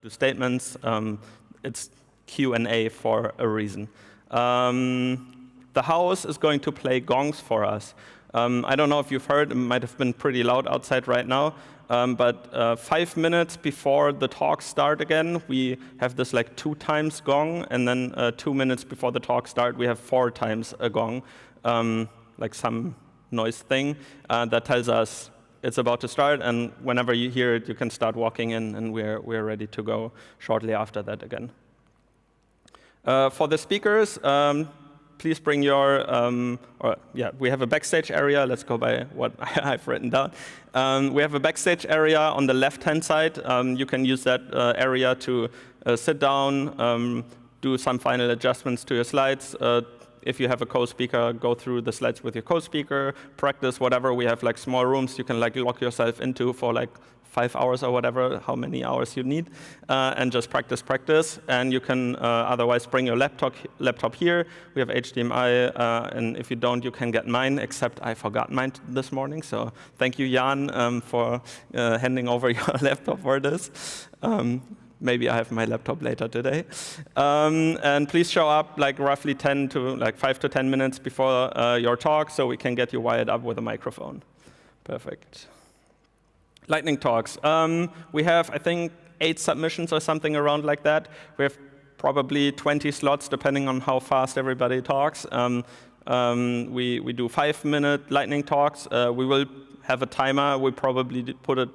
do statements. It's Q&A for a reason. The house is going to play gongs for us. I don't know if you've heard, it might have been pretty loud outside right now, but 5 minutes before the talks start again, we have this like 2 times gong, and then 2 minutes before the talk start, we have 4 times a gong, like some noise thing that tells us it's about to start, and whenever you hear it, you can start walking in, and we're ready to go shortly after that again. For the speakers, please bring your, we have a backstage area. Let's go by what I've written down. We have a backstage area on the left-hand side. You can use that area to sit down, do some final adjustments to your slides. If you have a co-speaker, go through the slides with your co-speaker, practice whatever. We have like small rooms you can like lock yourself into for like 5 hours or whatever, how many hours you need, and just practice. And you can otherwise bring your laptop here. We have HDMI, and if you don't, you can get mine, except I forgot mine this morning. So thank you, Jan, for handing over your laptop for this. Maybe I have my laptop later today. And please show up like roughly 5 to 10 minutes before your talk, so we can get you wired up with a microphone. Perfect. Lightning talks. We have, I think, 8 submissions or something around like that. We have probably 20 slots, depending on how fast everybody talks. We do 5-minute lightning talks. We will have a timer. We probably put it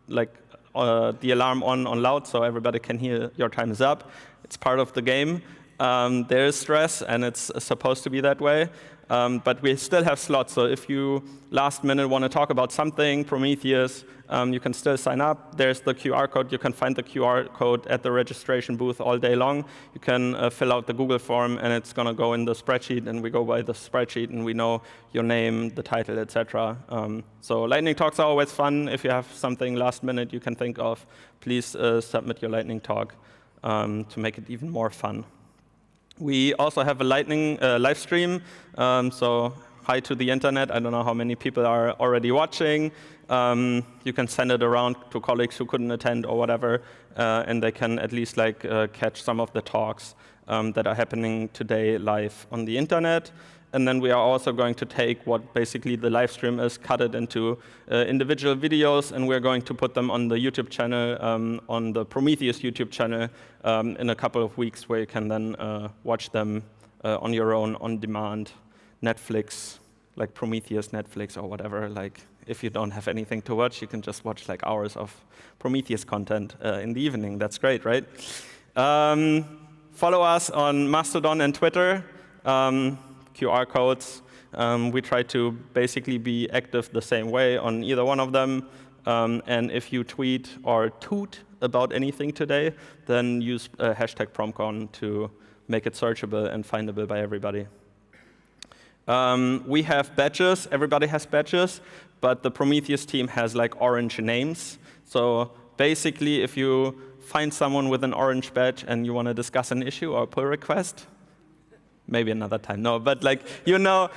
like the alarm on loud so everybody can hear your time is up. It's part of the game. There is stress, and it's supposed to be that way. But we still have slots, so if you last minute want to talk about something, Prometheus, you can still sign up. There's the QR code. You can find the QR code at the registration booth all day long. You can fill out the Google form, and it's going to go in the spreadsheet, and we go by the spreadsheet, and we know your name, the title, etc. So lightning talks are always fun. If you have something last minute you can think of, please submit your lightning talk to make it even more fun. We also have a lightning live stream, so hi to the internet. I don't know how many people are already watching. You can send it around to colleagues who couldn't attend or whatever, and they can at least like catch some of the talks that are happening today live on the internet. And then we are also going to take what basically the live stream is, cut it into individual videos, and we're going to put them on the YouTube channel, on the Prometheus YouTube channel in a couple of weeks, where you can then watch them on your own, on demand, Netflix, like Prometheus Netflix or whatever. Like if you don't have anything to watch, you can just watch like hours of Prometheus content in the evening. That's great, right? Follow us on Mastodon and Twitter. QR codes. We try to basically be active the same way on either one of them. And if you tweet or toot about anything today, then use hashtag PromCon to make it searchable and findable by everybody. We have badges. Everybody has badges, but the Prometheus team has like orange names. So basically, if you find someone with an orange badge and you want to discuss an issue or a pull request, maybe another time. No, but like you know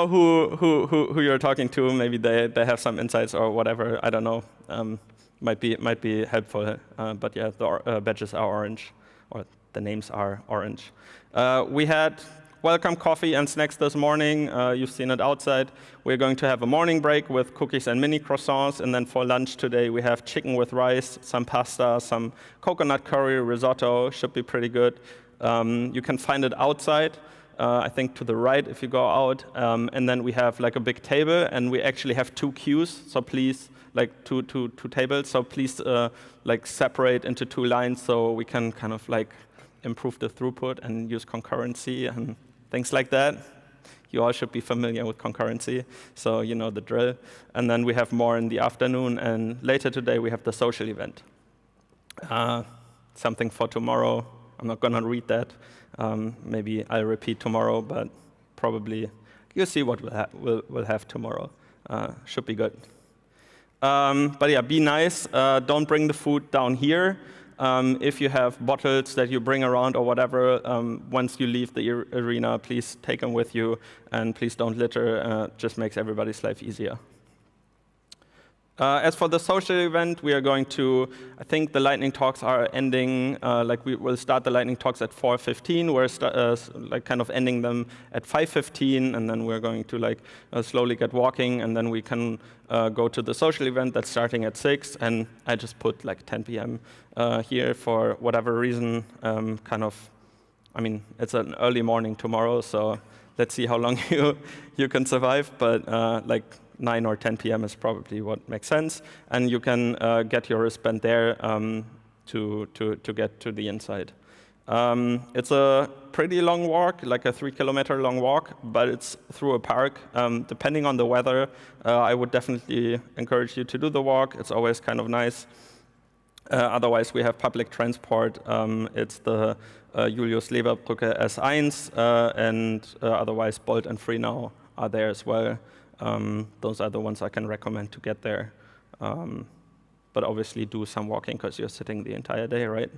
who you're talking to. Maybe they have some insights or whatever. I don't know. Might be helpful. But yeah, the badges are orange, or the names are orange. We had welcome coffee and snacks this morning. You've seen it outside. We're going to have a morning break with cookies and mini croissants, and then for lunch today we have chicken with rice, some pasta, some coconut curry, risotto. Should be pretty good. You can find it outside, I think to the right if you go out. And then we have like a big table, and we actually have 2 queues. So please, like two tables. So please, like separate into 2 lines so we can kind of like improve the throughput and use concurrency and things like that. You all should be familiar with concurrency, so you know the drill. And then we have more in the afternoon, and later today we have the social event. Something for tomorrow. I'm not going to read that. Maybe I'll repeat tomorrow, but probably you'll see what we'll have tomorrow. Should be good. But yeah, be nice. Don't bring the food down here. If you have bottles that you bring around or whatever, once you leave the arena, please take them with you, and please don't litter. Just makes everybody's life easier. As for the social event, we are going to, I think the lightning talks are ending, like we will start the lightning talks at 4:15. We're like kind of ending them at 5:15, and then we're going to like slowly get walking, and then we can go to the social event that's starting at 6. And I just put like 10 p.m. Here for whatever reason. Kind of, I mean, it's an early morning tomorrow, so let's see how long you can survive. But like 9 or 10 p.m. is probably what makes sense, and you can get your wristband there to get to the inside. It's a pretty long walk, like a 3-kilometer long walk, but it's through a park. Depending on the weather, I would definitely encourage you to do the walk. It's always kind of nice. Otherwise, we have public transport. It's the Julius-Leber-Brücke S1, and otherwise Bolt and Freenau are there as well. Those are the ones I can recommend to get there. But obviously do some walking because you're sitting the entire day, right?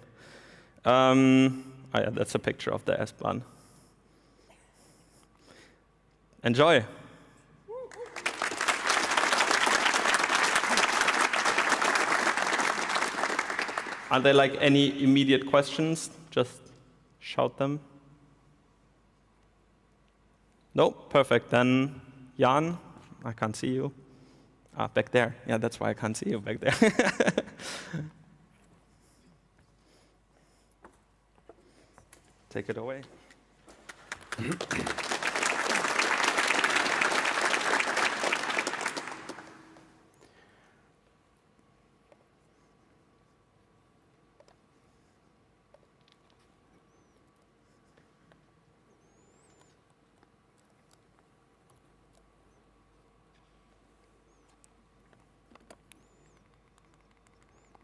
Yeah, that's a picture of the S-Bahn. Enjoy. Are there like any immediate questions? Just shout them. No? Perfect. Then Jan, I can't see you. Back there. Yeah, that's why I can't see you back there. Take it away.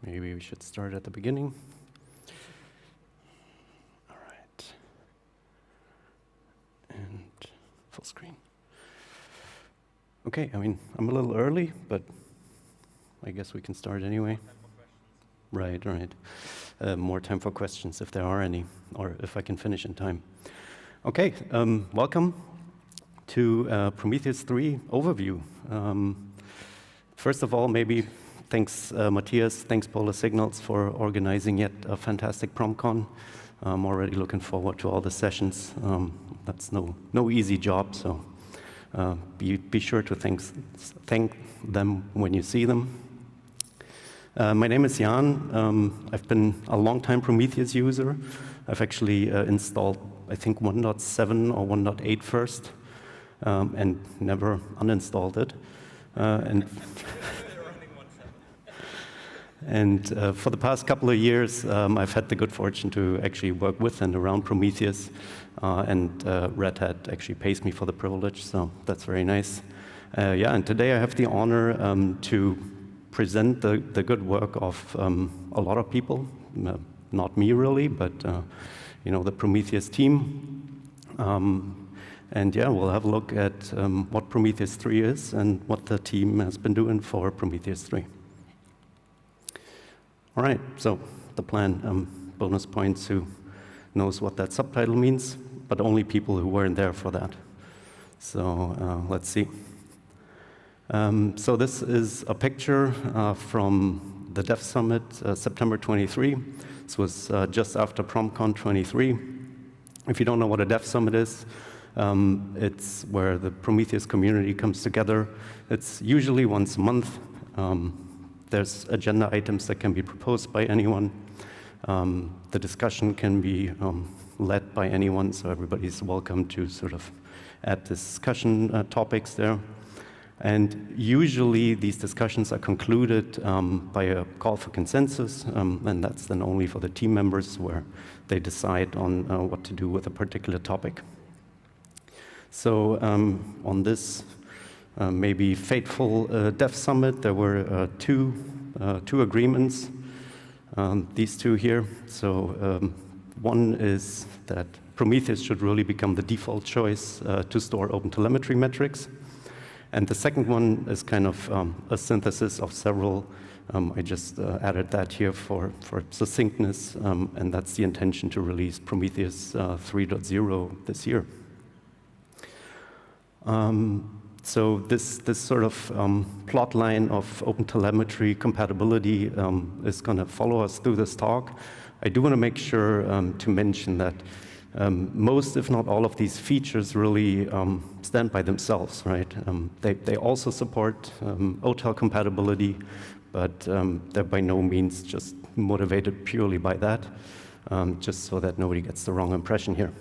Maybe we should start at the beginning. All right. And full screen. Okay, I mean, I'm a little early, but I guess we can start anyway. Right. More time for questions if there are any, or if I can finish in time. Okay, welcome to Prometheus 3 overview. First of all, maybe thanks, Matthias. Thanks, Polar Signals, for organizing yet a fantastic PromCon. I'm already looking forward to all the sessions. That's no easy job, so be sure to thank them when you see them. My name is Jan. I've been a long-time Prometheus user. I've actually installed, I think, 1.7 or 1.8 first, and never uninstalled it. And for the past couple of years, I've had the good fortune to actually work with and around Prometheus, and Red Hat actually pays me for the privilege, so that's very nice. Yeah, and today I have the honor to present the good work of a lot of people, not me really, but you know, the Prometheus team. And yeah, we'll have a look at what Prometheus 3 is and what the team has been doing for Prometheus 3. All right, so the plan, bonus points who knows what that subtitle means, but only people who weren't there for that. So let's see. So this is a picture from the Dev Summit, September 23. This was just after PromCon 23. If you don't know what a Dev Summit is, it's where the Prometheus community comes together. It's usually once a month. There's agenda items that can be proposed by anyone. The discussion can be led by anyone, so everybody's welcome to sort of add discussion topics there. And usually these discussions are concluded by a call for consensus, and that's then only for the team members where they decide on what to do with a particular topic. So on this maybe fateful Dev Summit, there were two agreements, these two here. So one is that Prometheus should really become the default choice to store OpenTelemetry metrics. And the second one is kind of a synthesis of several. I just added that here for succinctness, and that's the intention to release Prometheus 3.0 this year. So this sort of plot line of OpenTelemetry compatibility is going to follow us through this talk. I do want to make sure to mention that most, if not all, of these features really stand by themselves, right? They also support OTel compatibility, but they're by no means just motivated purely by that, just so that nobody gets the wrong impression here.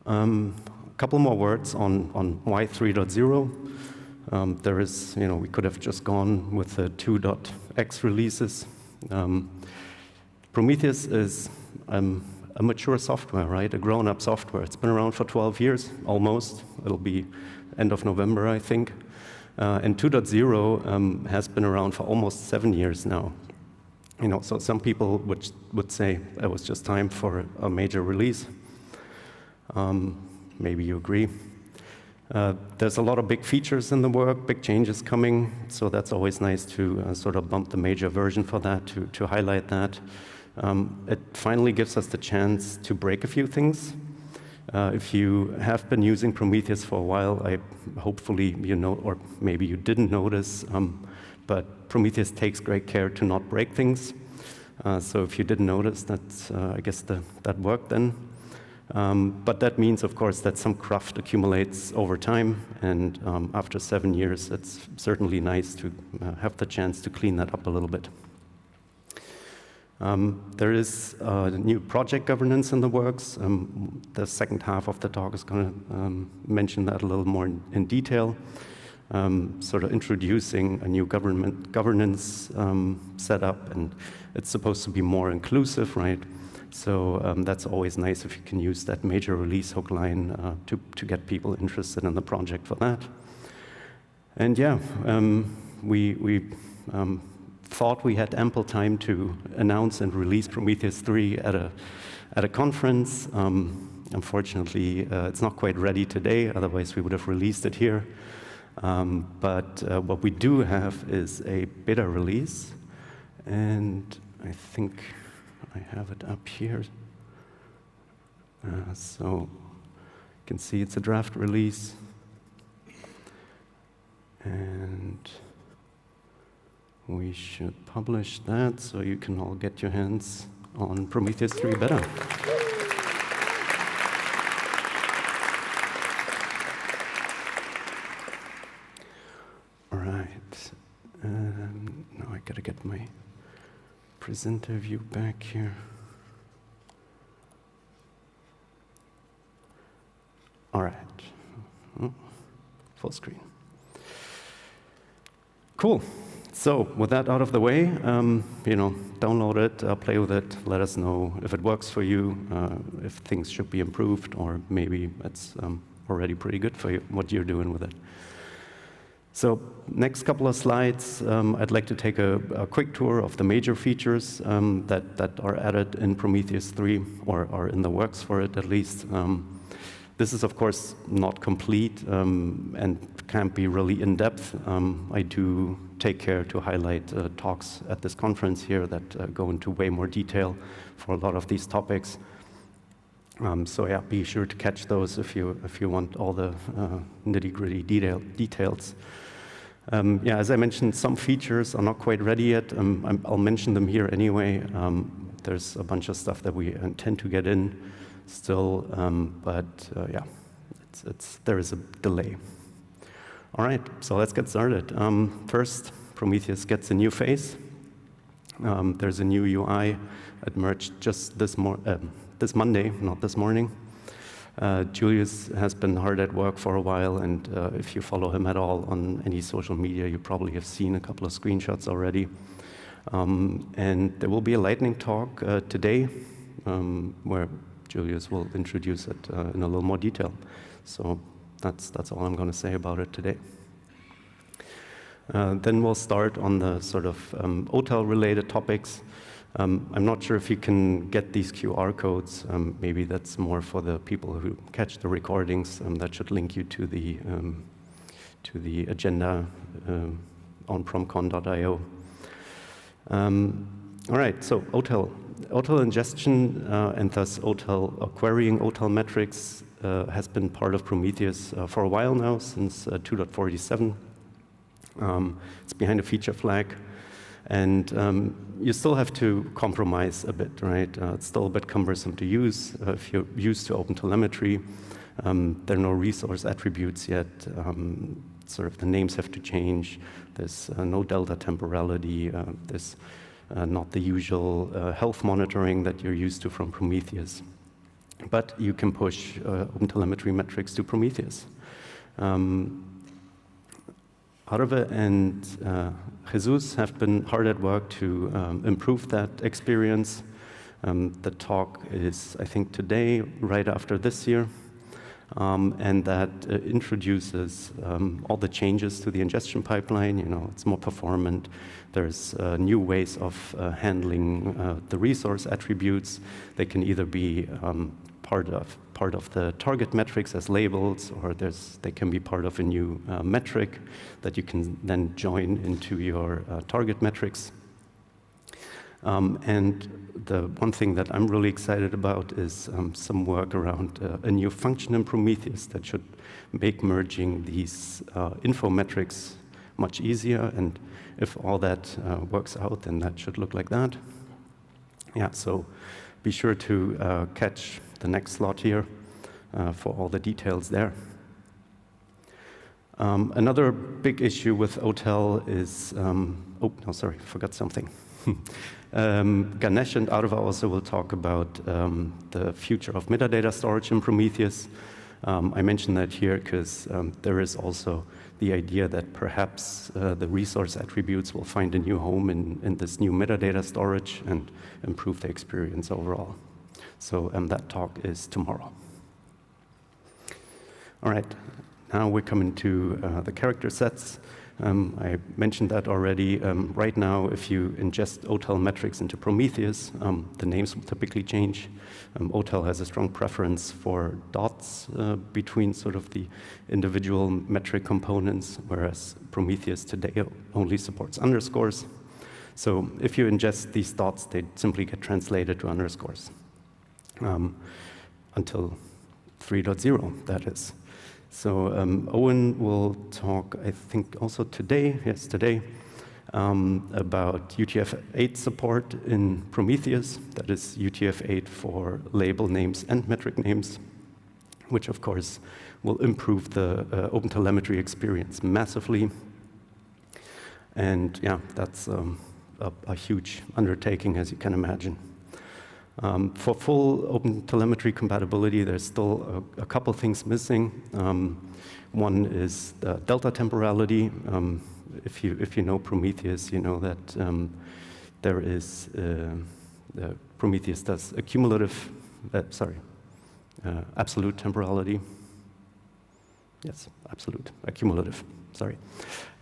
A couple more words on why 3.0. There is, we could have just gone with the 2.x releases. Prometheus is a mature software, right? A grown-up software. It's been around for 12 years, almost. It'll be end of November, I think. And 2.0 has been around for almost 7 years now. So some people would say it was just time for a major release. Maybe you agree. There's a lot of big features in the work, big changes coming, so that's always nice to sort of bump the major version for that, to highlight that. It finally gives us the chance to break a few things. If you have been using Prometheus for a while, hopefully you know, or maybe you didn't notice, but Prometheus takes great care to not break things. So if you didn't notice, that's, I guess that worked then. But that means, of course, that some cruft accumulates over time, and after 7 years, it's certainly nice to have the chance to clean that up a little bit. There is new project governance in the works. The second half of the talk is going to mention that a little more in detail, sort of introducing a new governance setup, and it's supposed to be more inclusive, right? So that's always nice if you can use that major release hook line to get people interested in the project for that. And yeah, we thought we had ample time to announce and release Prometheus 3 at a conference. Unfortunately, it's not quite ready today, otherwise we would have released it here. But what we do have is a beta release, and I think I have it up here. So you can see it's a draft release. And we should publish that so you can all get your hands on Prometheus 3 beta. All right. Now I gotta get my presenter view back here. All right. Full screen. Cool. So with that out of the way, download it, play with it, let us know if it works for you, if things should be improved, or maybe it's already pretty good for you, what you're doing with it. So next couple of slides, I'd like to take a quick tour of the major features that are added in Prometheus 3, or are in the works for it at least. This is, of course, not complete and can't be really in-depth. I do take care to highlight talks at this conference here that go into way more detail for a lot of these topics. So yeah, be sure to catch those if you want all the nitty-gritty details. Yeah, as I mentioned, some features are not quite ready yet. I'll mention them here anyway. There's a bunch of stuff that we intend to get in still, but yeah, there is a delay. All right, so let's get started. First, Prometheus gets a new face. There's a new UI. It merged just this Monday, not this morning. Julius has been hard at work for a while, and if you follow him at all on any social media, you probably have seen a couple of screenshots already. And there will be a lightning talk today where Julius will introduce it in a little more detail. So that's all I'm going to say about it today. Then we'll start on the sort of OTel-related topics. I'm not sure if you can get these QR codes. Maybe that's more for the people who catch the recordings. That should link you to the agenda on PromCon.io. All right, so OTel ingestion and thus querying OTel metrics has been part of Prometheus for a while now, since 2.47. It's behind a feature flag. And you still have to compromise a bit, right? It's still a bit cumbersome to use. If you're used to OpenTelemetry, there are no resource attributes yet. Sort of the names have to change. There's no delta temporality. There's not the usual health monitoring that you're used to from Prometheus. But you can push OpenTelemetry metrics to Prometheus. Arve and Jesus have been hard at work to improve that experience. The talk is, I think, today, right after this year. And that introduces all the changes to the ingestion pipeline. You know, it's more performant. There's new ways of handling the resource attributes. They can either be part of the target metrics as labels, or they can be part of a new metric that you can then join into your target metrics. And the one thing that I'm really excited about is some work around a new function in Prometheus that should make merging these info metrics much easier. And if all that works out, then that should look like that. Yeah, so be sure to catch the next slot here for all the details there. Another big issue with OTel is, oh, no, sorry, forgot something. Ganesh and Arve also will talk about the future of metadata storage in Prometheus. I mention that here because there is also the idea that perhaps the resource attributes will find a new home in this new metadata storage and improve the experience overall. So that talk is tomorrow. All right, now we're coming to the character sets. I mentioned that already. Right now, if you ingest OTel metrics into Prometheus, the names will typically change. OTel has a strong preference for dots between sort of the individual metric components, whereas Prometheus today only supports underscores. So if you ingest these dots, they simply get translated to underscores until 3.0, that is. So Owen will talk, I think, also today, yes, today, about UTF-8 support in Prometheus. That is UTF-8 for label names and metric names, which, of course, will improve the OpenTelemetry experience massively. And yeah, that's a huge undertaking, as you can imagine. For full OpenTelemetry compatibility, there's still a couple things missing. One is the delta temporality. If you know Prometheus, you know that there is Prometheus does absolute temporality. Yes, absolute, accumulative. Sorry.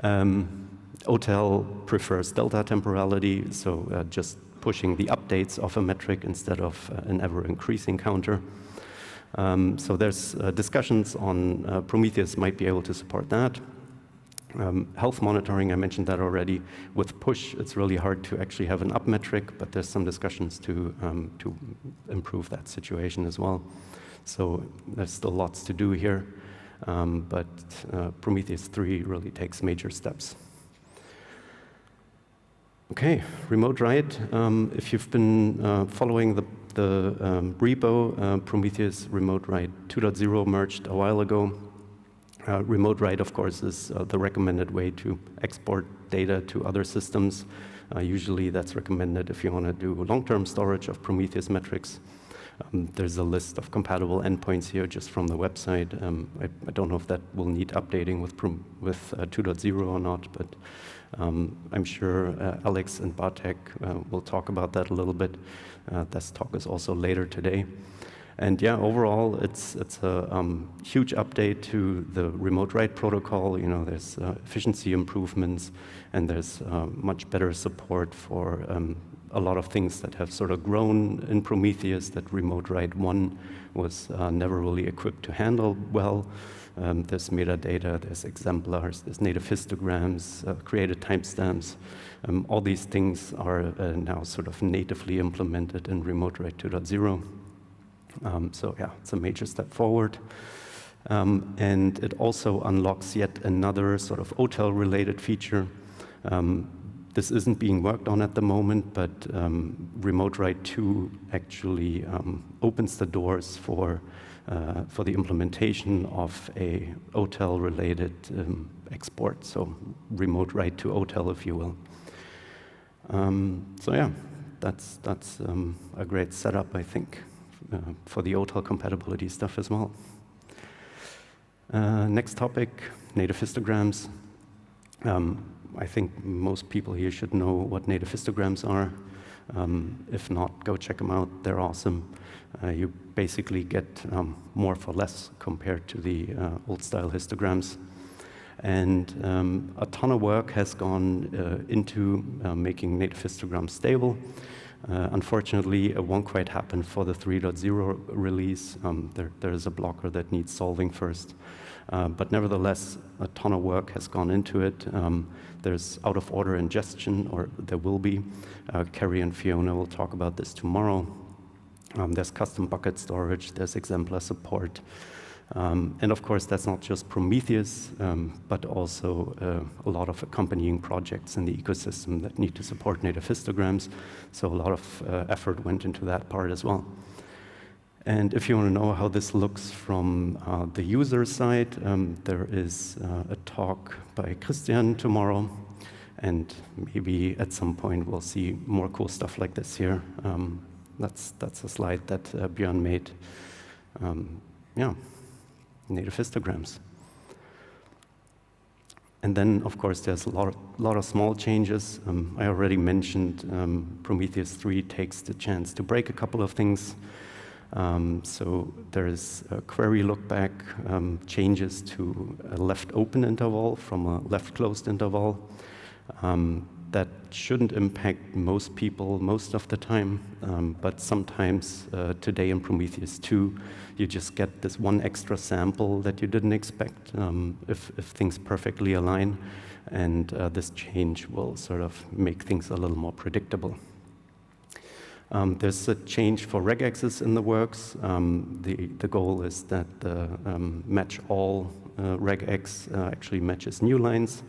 OTel prefers delta temporality, so just pushing the updates of a metric instead of an ever-increasing counter. So there's discussions on Prometheus might be able to support that. Health monitoring, I mentioned that already. With push, it's really hard to actually have an up metric, but there's some discussions to improve that situation as well. So there's still lots to do here, but Prometheus 3 really takes major steps. Okay, remote write. If you've been following the repo, Prometheus remote write 2.0 merged a while ago. Remote write, of course, is the recommended way to export data to other systems. Usually that's recommended if you want to do long-term storage of Prometheus metrics. There's a list of compatible endpoints here just from the website. I don't know if that will need updating with 2.0 or not, but I'm sure Alex and Bartek will talk about that a little bit. This talk is also later today. And yeah, overall, it's a huge update to the remote write protocol. You know, there's efficiency improvements, and there's much better support for a lot of things that have sort of grown in Prometheus that remote write 1 was never really equipped to handle well. There's metadata, there's exemplars, there's native histograms, created timestamps. All these things are now sort of natively implemented in remote write 2.0. So yeah, it's a major step forward. And it also unlocks yet another sort of OTel-related feature. This isn't being worked on at the moment, but Remote Write 2 actually opens the doors for the implementation of a OTel-related export, so Remote Write to OTel, if you will. So yeah, that's a great setup, I think, for the OTel compatibility stuff as well. Next topic, native histograms. I think most people here should know what native histograms are. If not, go check them out. They're awesome. You basically get more for less compared to the old-style histograms. And a ton of work has gone into making native histograms stable. Unfortunately, it won't quite happen for the 3.0 release. There is a blocker that needs solving first. But nevertheless, a ton of work has gone into it. There's out-of-order ingestion, or there will be. Carrie and Fiona will talk about this tomorrow. There's custom bucket storage. There's exemplar support. And of course, that's not just Prometheus, but also a lot of accompanying projects in the ecosystem that need to support native histograms. So a lot of effort went into that part as well. And if you want to know how this looks from the user side, there is a talk by Christian tomorrow. And maybe at some point we'll see more cool stuff like this here. That's a slide that Björn made. Yeah, native histograms. And then, of course, there's a lot of small changes. I already mentioned Prometheus 3 takes the chance to break a couple of things. So there's a query lookback, changes to a left open interval from a left closed interval. That shouldn't impact most people most of the time, but sometimes today in Prometheus 2, you just get this one extra sample that you didn't expect if things perfectly align, and this change will sort of make things a little more predictable. There's a change for regexes in the works. The goal is that the match all regex actually matches new lines.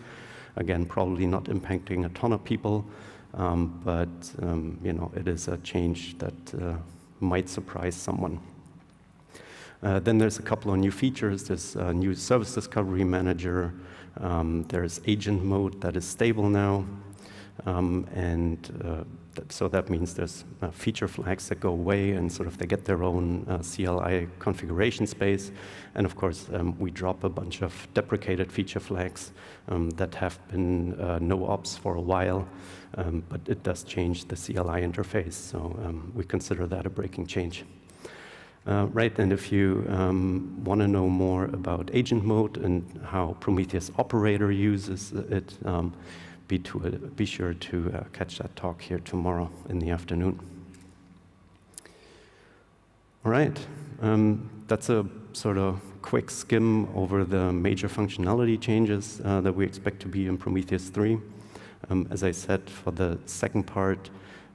Again, probably not impacting a ton of people, but you know, it is a change that might surprise someone. Then there's a couple of new features. There's a new service discovery manager. There's agent mode that is stable now. So that means there's feature flags that go away and sort of they get their own CLI configuration space. And of course, we drop a bunch of deprecated feature flags that have been no ops for a while, but it does change the CLI interface. So we consider that a breaking change. Right, and if you want to know more about agent mode and how Prometheus operator uses it, be sure to catch that talk here tomorrow in the afternoon. All right, that's a sort of quick skim over the major functionality changes that we expect to be in Prometheus 3. As I said, for the second part,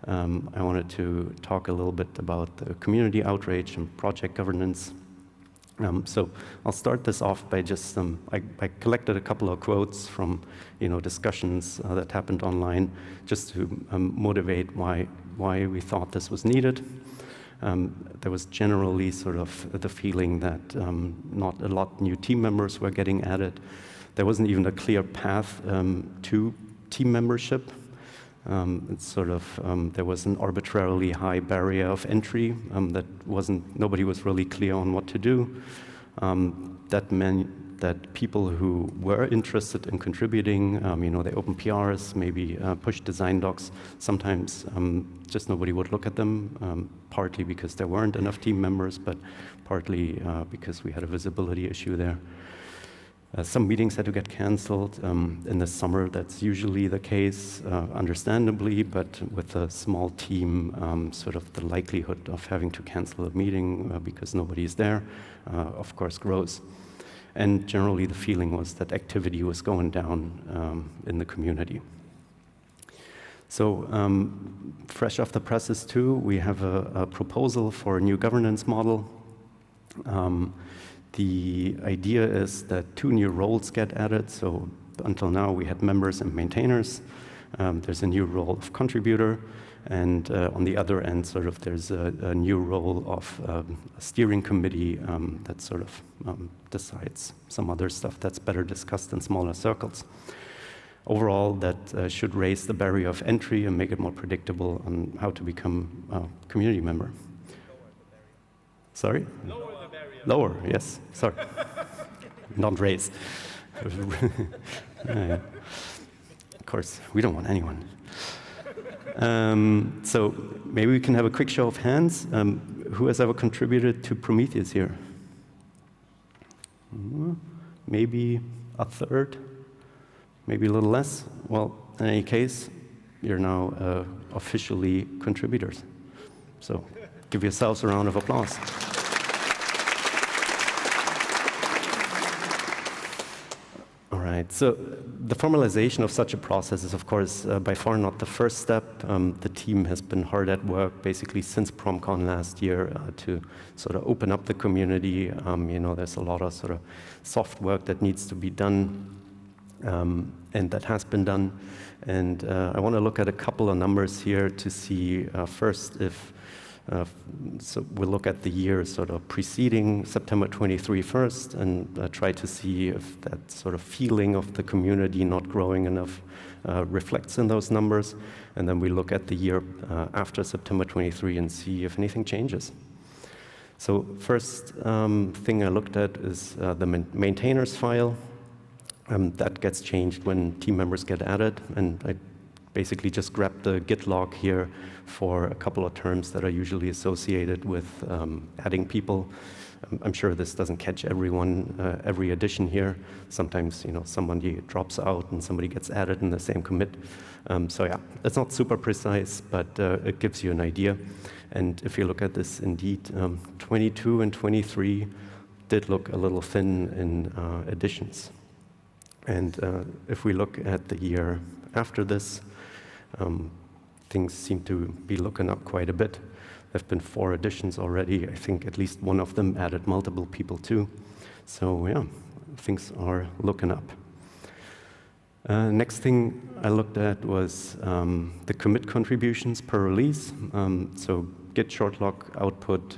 I wanted to talk a little bit about the community outreach and project governance. So I'll start this off by just I collected a couple of quotes from discussions that happened online, just to motivate why we thought this was needed. There was generally sort of the feeling that not a lot new team members were getting added. There wasn't even a clear path to team membership. It's sort of there was an arbitrarily high barrier of entry that nobody was really clear on what to do. That meant that people who were interested in contributing, they open PRs, maybe push design docs. Sometimes just nobody would look at them, partly because there weren't enough team members, but partly because we had a visibility issue there. Some meetings had to get canceled. In the summer, that's usually the case, understandably, but with a small team, sort of the likelihood of having to cancel a meeting because nobody's there, of course, grows. And generally, the feeling was that activity was going down in the community. So fresh off the presses too, we have a proposal for a new governance model. The idea is that 2 new roles get added. So until now, we had members and maintainers. There's a new role of contributor. And on the other end, sort of, there's a new role of a steering committee that sort of decides some other stuff that's better discussed in smaller circles. Overall, that should raise the barrier of entry and make it more predictable on how to become a community member. Sorry? Lower the barrier. Lower, yes. Sorry. Not raise. Yeah. Of course, we don't want anyone. So maybe we can have a quick show of hands. Who has ever contributed to Prometheus here? Maybe a third, maybe a little less. Well, in any case, you're now officially contributors. So give yourselves a round of applause. All right, so the formalization of such a process is, of course, by far not the first step. The team has been hard at work basically since PromCon last year to sort of open up the community. You know, there's a lot of sort of soft work that needs to be done, and that has been done. And I want to look at a couple of numbers here to see first if so we'll look at the year sort of preceding September 23 first and try to see if that sort of feeling of the community not growing enough reflects in those numbers. And then we look at the year after September 23 and see if anything changes. So first thing I looked at is the maintainers file. That gets changed when team members get added. And I basically just grabbed the Git log here for a couple of terms that are usually associated with adding people. I'm sure this doesn't catch everyone, every addition here. Sometimes, you know, somebody drops out and somebody gets added in the same commit. So yeah, it's not super precise, but it gives you an idea. And if you look at this, indeed, 22 and 23 did look a little thin in additions. And if we look at the year after this, things seem to be looking up quite a bit. There have been 4 additions already. I think at least one of them added multiple people too. So yeah, things are looking up. Next thing I looked at was the commit contributions per release. So Git short log output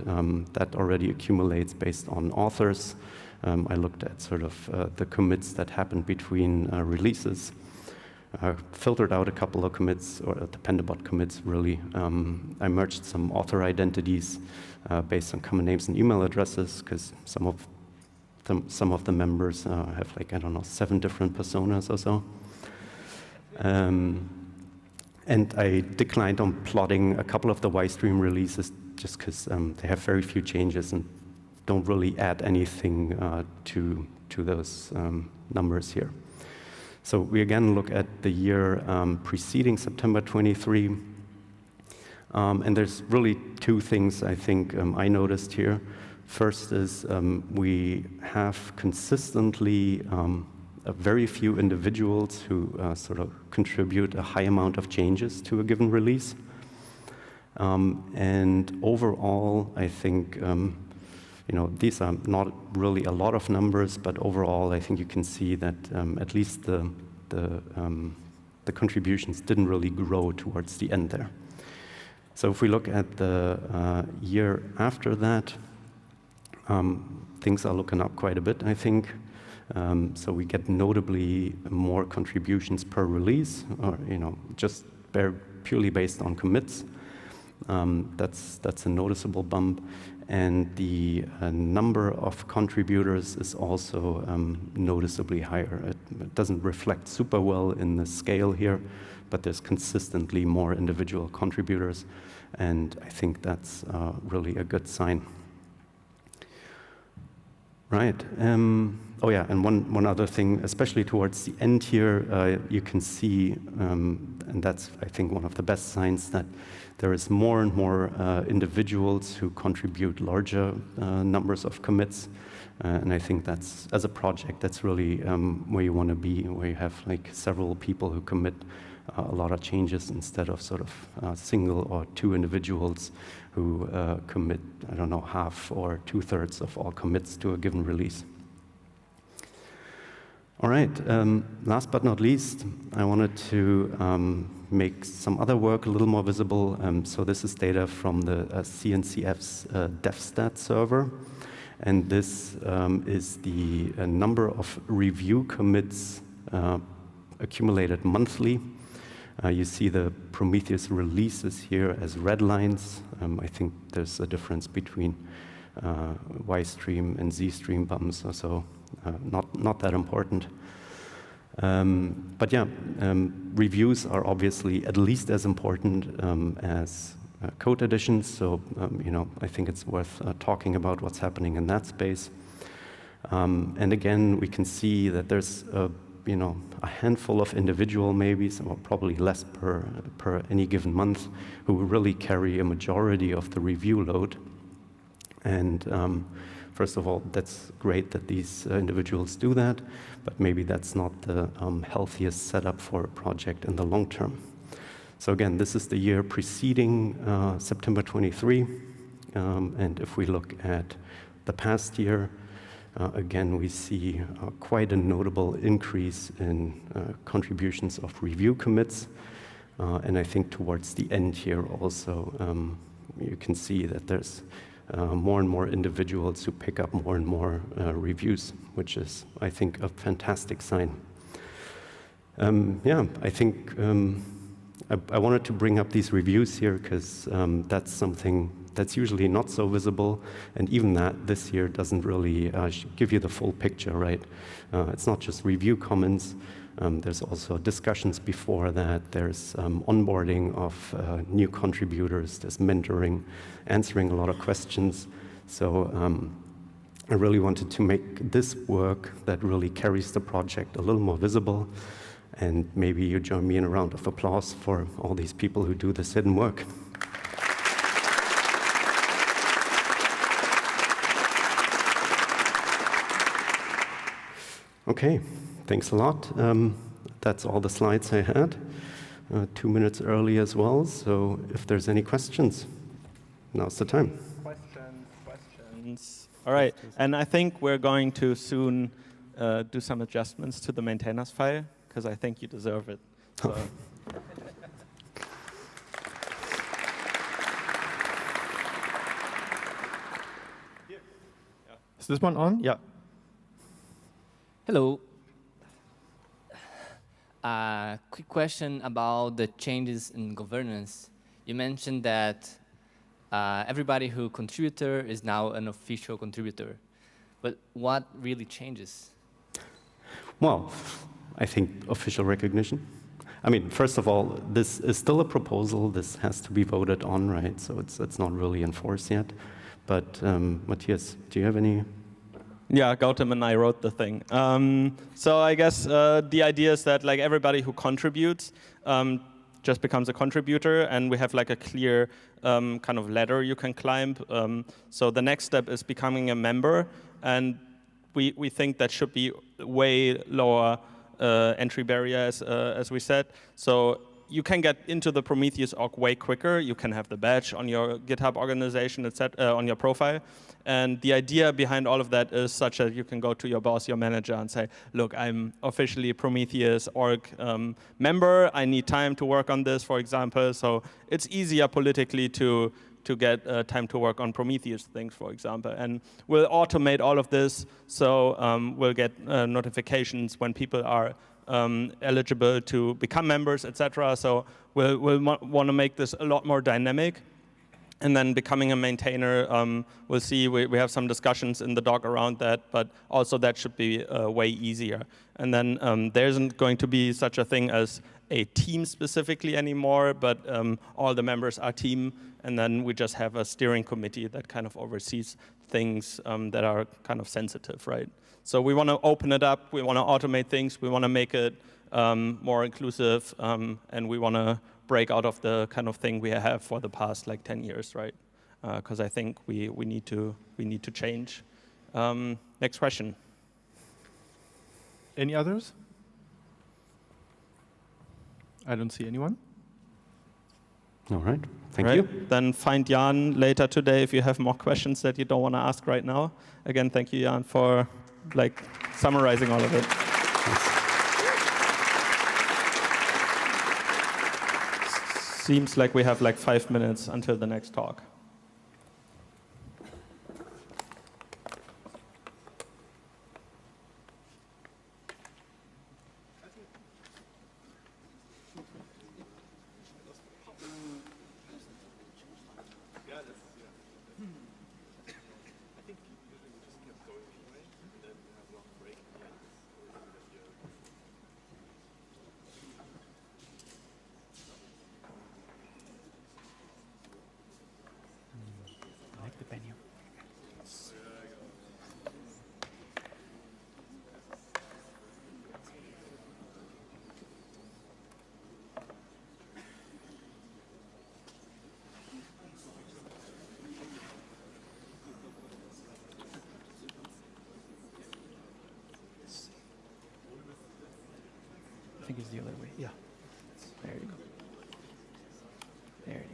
that already accumulates based on authors. I looked at sort of the commits that happened between releases. Filtered out a couple of commits, or Dependabot commits, really. I merged some author identities based on common names and email addresses, because some of the members have, like, I don't know, 7 different personas or so. And I declined on plotting a couple of the Y-Stream releases just because they have very few changes and don't really add anything to those numbers here. So we again look at the year preceding September 23. And there's really 2 things I think I noticed here. First is we have consistently a very few individuals who sort of contribute a high amount of changes to a given release. And overall, I think you know, these are not really a lot of numbers, but overall, I think you can see that at least the contributions didn't really grow towards the end there. So if we look at the year after that, things are looking up quite a bit, I think. So we get notably more contributions per release, or you know, just purely based on commits. That's a noticeable bump. And the number of contributors is also noticeably higher. It doesn't reflect super well in the scale here, but there's consistently more individual contributors, and I think that's really a good sign. Right. Oh yeah, and one other thing, especially towards the end here, you can see, and that's, I think, one of the best signs, that there is more and more individuals who contribute larger numbers of commits. And I think that's, as a project, that's really where you want to be, where you have like several people who commit a lot of changes instead of sort of single or two individuals who commit, I don't know, half or 2/3 of all commits to a given release. All right, last but not least, I wanted to make some other work a little more visible. So this is data from the CNCF's DevStat server. And this is the number of review commits accumulated monthly. You see the Prometheus releases here as red lines. I think there's a difference between Y stream and Z stream bumps, so not that important. But yeah, reviews are obviously at least as important as code additions. So I think it's worth talking about what's happening in that space. And again, we can see that there's a handful of individual maybe, or probably less per any given month, who really carry a majority of the review load. And first of all, that's great that these individuals do that, but maybe that's not the healthiest setup for a project in the long term. So again, this is the year preceding September 23. And if we look at the past year, again, we see quite a notable increase in contributions of review commits. And I think towards the end here also, you can see that there's more and more individuals who pick up more and more reviews, which is, I think, a fantastic sign. Yeah, I think I wanted to bring up these reviews here because that's something that's usually not so visible, and even that this year doesn't really give you the full picture, right? It's not just review comments. There's also discussions before that. There's onboarding of new contributors. There's mentoring, answering a lot of questions. So I really wanted to make this work that really carries the project a little more visible. And maybe you join me in a round of applause for all these people who do this hidden work. Okay, thanks a lot. That's all the slides I had. 2 minutes early as well, so if there's any questions, now's the time. Questions. All right, and I think we're going to soon do some adjustments to the maintainers file, because I think you deserve it. So. Is this one on? Yeah. Hello. Quick question about the changes in governance. You mentioned that everybody who contributor is now an official contributor. But what really changes? Well, I think official recognition. I mean, first of all, this is still a proposal. This has to be voted on, right? So it's not really enforced yet. But Matthias, do you have any? Yeah, Gautam and I wrote the thing. So I guess the idea is that like everybody who contributes just becomes a contributor, and we have like a clear kind of ladder you can climb. So the next step is becoming a member, and we think that should be way lower entry barrier, as we said. So you can get into the Prometheus org way quicker. You can have the badge on your GitHub organization, etc., on your profile. And the idea behind all of that is such that you can go to your boss, your manager, and say, look, I'm officially a Prometheus org member. I need time to work on this, for example. So it's easier politically to get time to work on Prometheus things, for example. And we'll automate all of this. So we'll get notifications when people are eligible to become members, etc. So we'll want to make this a lot more dynamic. And then becoming a maintainer, we'll see. We have some discussions in the doc around that, but also that should be way easier. And then there isn't going to be such a thing as a team specifically anymore, but all the members are team, and then we just have a steering committee that kind of oversees things that are kind of sensitive, right? So we want to open it up. We want to automate things. We want to make it more inclusive, and we want to break out of the kind of thing we have for the past like 10 years, right? Because I think we need to change. Next question. Any others? I don't see anyone. All right. Thank you. Then find Jan later today if you have more questions that you don't want to ask right now. Again, thank you, Jan, for summarizing all of it. Seems like we have 5 minutes until the next talk. I think it's the other way. Yeah. There you go. There you go.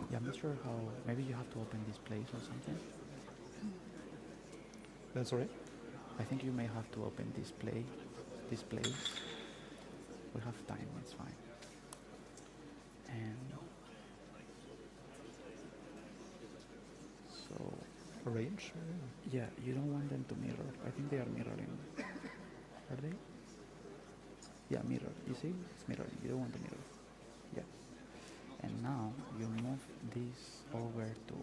Yeah, I'm not sure how. Maybe you have to open this place or something. Sorry? I think you may have to open this place. We have time, it's fine. And so Arrange? yeah, you don't want them to mirror. I think they are mirroring. Are they? Yeah, mirror. You see? It's mirroring. You don't want to mirror. Yeah. And now you move this over to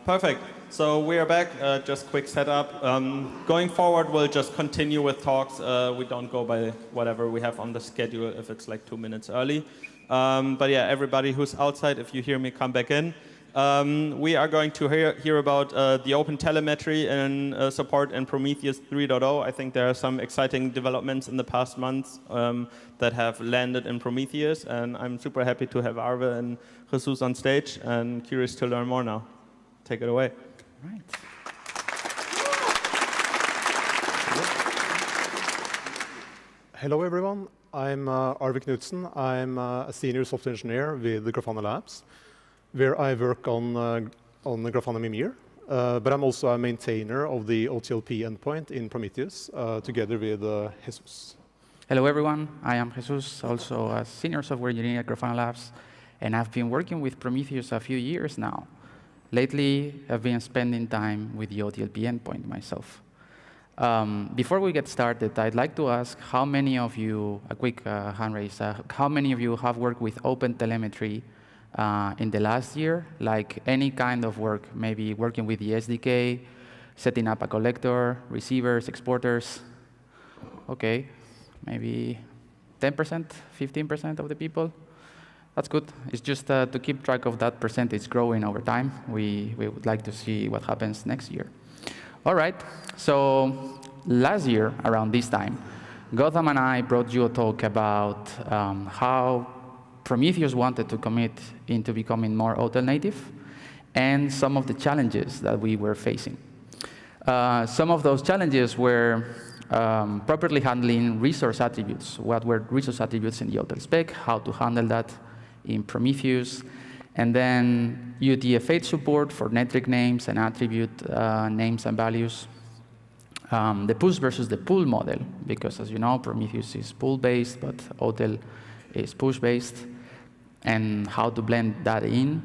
Perfect. So we are back. Just quick setup. Going forward, we'll just continue with talks. We don't go by whatever we have on the schedule if it's 2 minutes early. But yeah, everybody who's outside, if you hear me, come back in. We are going to hear about the OpenTelemetry and support in Prometheus 3.0. I think there are some exciting developments in the past months that have landed in Prometheus, and I'm super happy to have Arve and Jesus on stage, and curious to learn more now. Take it away. Right. Hello, everyone. I'm Arve Knudsen. I'm a senior software engineer with Grafana Labs, where I work on Grafana Mimir. But I'm also a maintainer of the OTLP endpoint in Prometheus, together with Jesus. Hello, everyone. I am Jesus, also a senior software engineer at Grafana Labs, and I've been working with Prometheus a few years now. Lately, I've been spending time with the OTLP endpoint myself. Before we get started, I'd like to ask how many of you, a quick hand raise, how many of you have worked with OpenTelemetry in the last year, like any kind of work, maybe working with the SDK, setting up a collector, receivers, exporters? Okay, maybe 10%, 15% of the people? That's good. It's just to keep track of that percentage growing over time. We would like to see what happens next year. All right, so last year, around this time, Gotham and I brought you a talk about how Prometheus wanted to commit into becoming more OTel native, and some of the challenges that we were facing. Some of those challenges were properly handling resource attributes. What were resource attributes in the OTel spec, how to handle that in Prometheus, and then UTF-8 support for metric names and attribute names and values. The push versus the pull model, because as you know, Prometheus is pull-based, but OTel is push-based, and how to blend that in.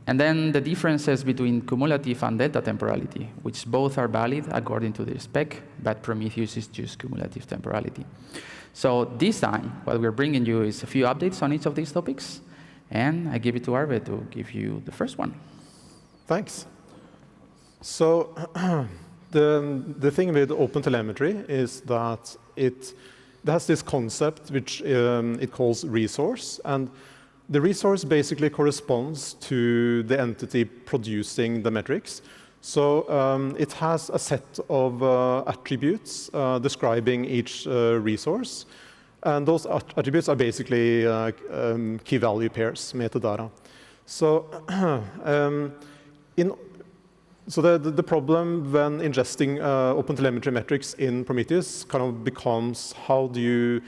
And then the differences between cumulative and delta temporality, which both are valid according to the spec, but Prometheus is just cumulative temporality. So this time, what we're bringing you is a few updates on each of these topics, and I give it to Arve to give you the first one. Thanks. So the thing with OpenTelemetry is that it has this concept which it calls resource, and the resource basically corresponds to the entity producing the metrics. So it has a set of attributes describing each resource, and those attributes are basically key value pairs, metadata. So the problem when ingesting OpenTelemetry metrics in Prometheus kind of becomes how do you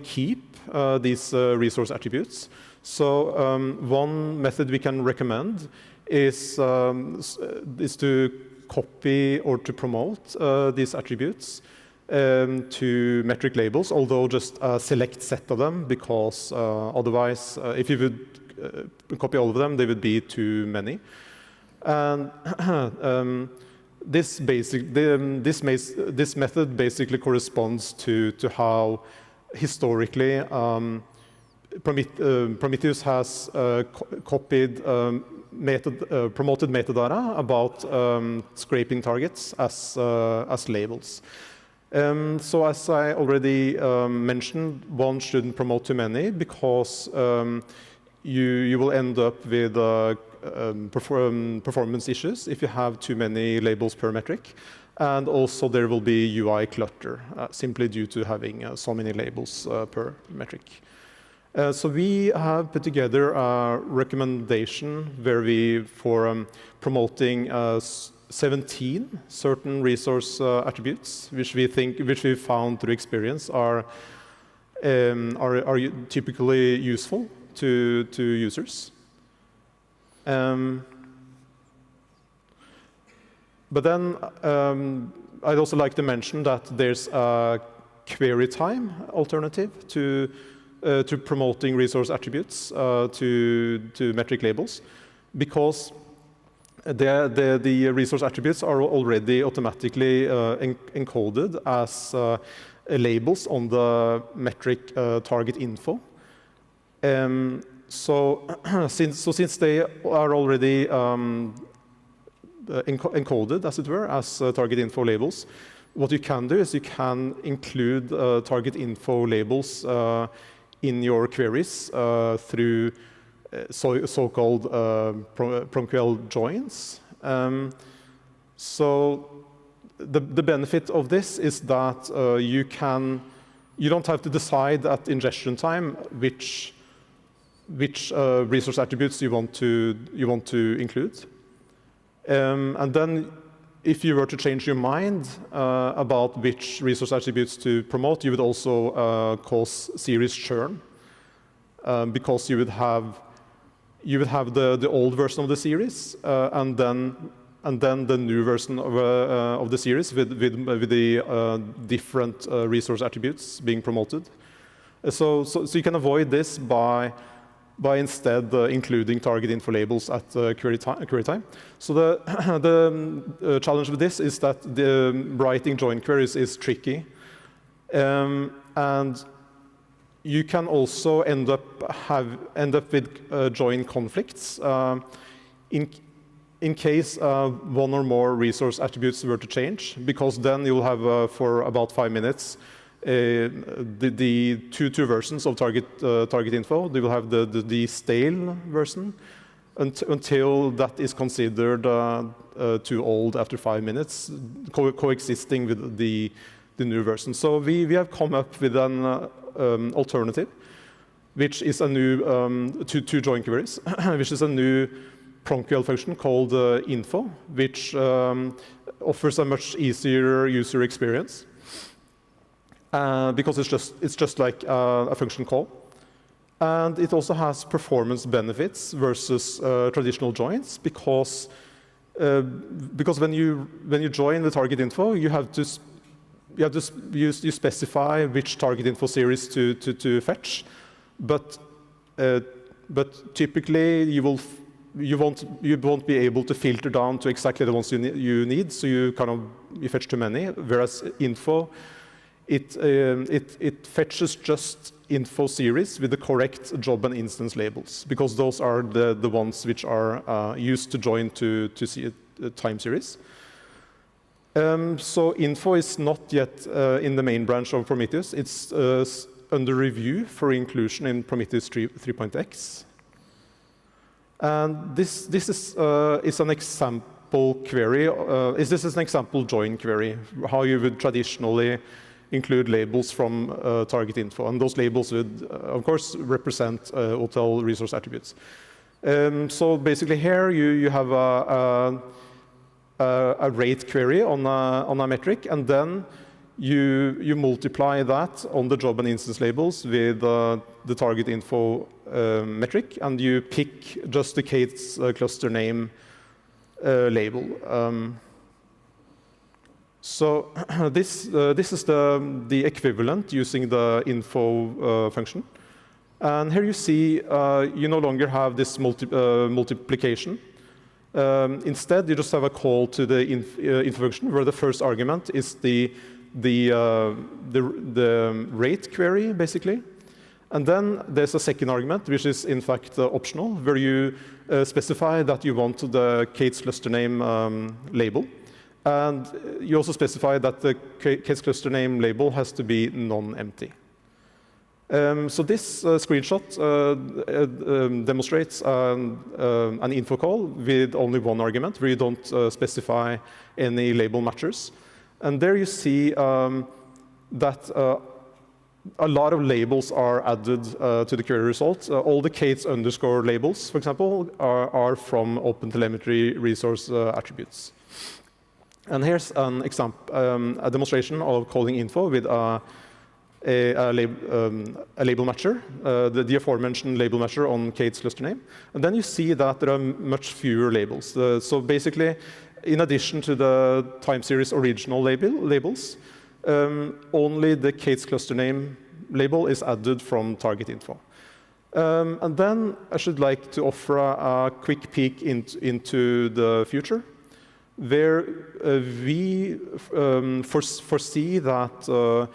keep these resource attributes. So one method we can recommend is to copy or to promote these attributes to metric labels, although just a select set of them, because otherwise, if you would copy all of them, they would be too many. And this method basically corresponds to how historically Prometheus has copied promoted metadata about scraping targets as labels. So as I already mentioned, one shouldn't promote too many, because you will end up with performance issues if you have too many labels per metric. And also there will be UI clutter, simply due to having so many labels per metric. So we have put together a recommendation where for promoting 17 certain resource attributes, which we found through experience are typically useful to users. But then I'd also like to mention that there's a query time alternative to promoting resource attributes to metric labels, because the resource attributes are already automatically encoded as labels on the metric target info. So since they are already encoded, as it were, as target info labels, what you can do is you can include target info labels in your queries through so-called PromQL joins. So the benefit of this is that you don't have to decide at ingestion time which resource attributes you want to include. And then if you were to change your mind about which resource attributes to promote, you would also cause series churn because you would have the old version of the series and then the new version of the series with the different resource attributes being promoted. So you can avoid this by instead including target info labels at query time. So the challenge with this is that the writing join queries is tricky, and you can also end up with join conflicts in case one or more resource attributes were to change, because then you'll have for about 5 minutes the two versions of target info. They will have the stale version until that is considered too old after 5 minutes, coexisting with the new version. So we have come up with an alternative, which is a new to join queries, which is a new PromQL function called info, which offers a much easier user experience. Because it's just like a function call, and it also has performance benefits versus traditional joins, because when you join the target info, you specify which target info series to fetch, but typically you won't be able to filter down to exactly the ones you need, so you fetch too many, whereas info, it fetches just info series with the correct job and instance labels, because those are the ones which are used to join to see a time series. So info is not yet in the main branch of Prometheus. It's under review for inclusion in Prometheus 3.x. And this is an example query. This is an example join query, how you would traditionally include labels from target info, and those labels would, of course, represent OTel resource attributes. So basically, here you have a rate query on a metric, and then you multiply that on the job and instance labels with the target info metric, and you pick just the K8s cluster name label. So this is the equivalent using the info function. And here you see you no longer have this multiplication. Instead, you just have a call to the info function where the first argument is the rate query, basically. And then there's a second argument, which is in fact optional, where you specify that you want the K8s cluster name label. And you also specify that the K8s cluster name label has to be non-empty. So this screenshot demonstrates an info call with only one argument, where you don't specify any label matchers. And there you see that a lot of labels are added to the query result. All the K8s underscore labels, for example, are from OpenTelemetry resource attributes. And here's an example, a demonstration of calling info with a label matcher, the aforementioned label matcher on K8s cluster name. And then you see that there are much fewer labels. So basically, in addition to the time series original labels, only the K8s cluster name label is added from target info. And then I should like to offer a quick peek into the future, where we foresee that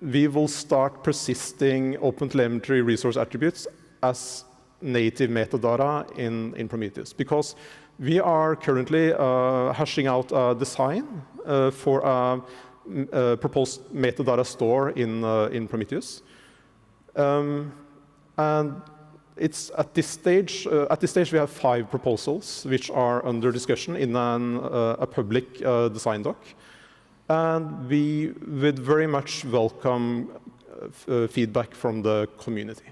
we will start persisting OpenTelemetry resource attributes as native metadata in Prometheus, because we are currently hashing out a design for a proposed metadata store in Prometheus. And it's at this stage. We have 5 proposals which are under discussion in a public design doc, and we would very much welcome feedback from the community.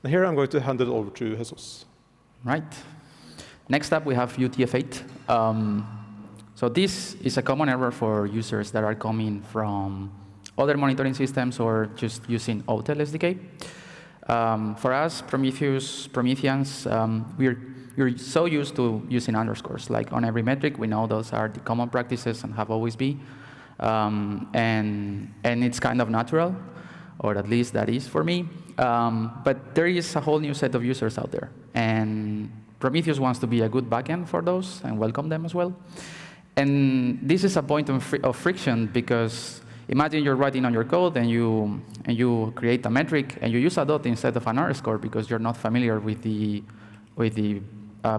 And here I'm going to hand it over to Jesus. Right. Next up, we have UTF-8. So this is a common error for users that are coming from other monitoring systems or just using OTel SDK. For us, Prometheans, we're so used to using underscores. Like on every metric, we know those are the common practices and have always been. And it's kind of natural, or at least that is for me. But there is a whole new set of users out there. And Prometheus wants to be a good backend for those and welcome them as well. And this is a point of friction because imagine you're writing on your code and you create a metric and you use a dot instead of an underscore because you're not familiar with the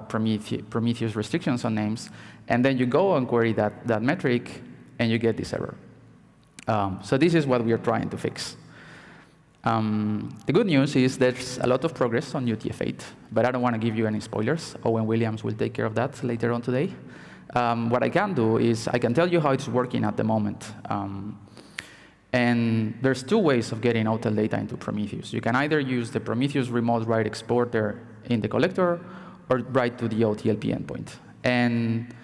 Prometheus restrictions on names. And then you go and query that metric and you get this error. So this is what we are trying to fix. The good news is there's a lot of progress on UTF-8, but I don't want to give you any spoilers. Owen Williams will take care of that later on today. What I can do is I can tell you how it's working at the moment. And there's 2 ways of getting OTel data into Prometheus. You can either use the Prometheus remote write exporter in the collector or write to the OTLP endpoint. And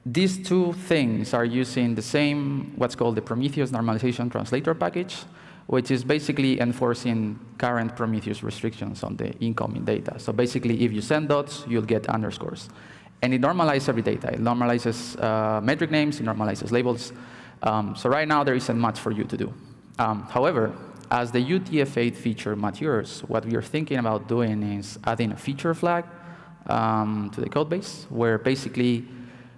these 2 things are using the same, what's called the Prometheus normalization translator package, which is basically enforcing current Prometheus restrictions on the incoming data. So basically, if you send dots, you'll get underscores. And it normalizes every data. It normalizes metric names, it normalizes labels. So right now, there isn't much for you to do. However, as the UTF-8 feature matures, what we are thinking about doing is adding a feature flag to the code base, where basically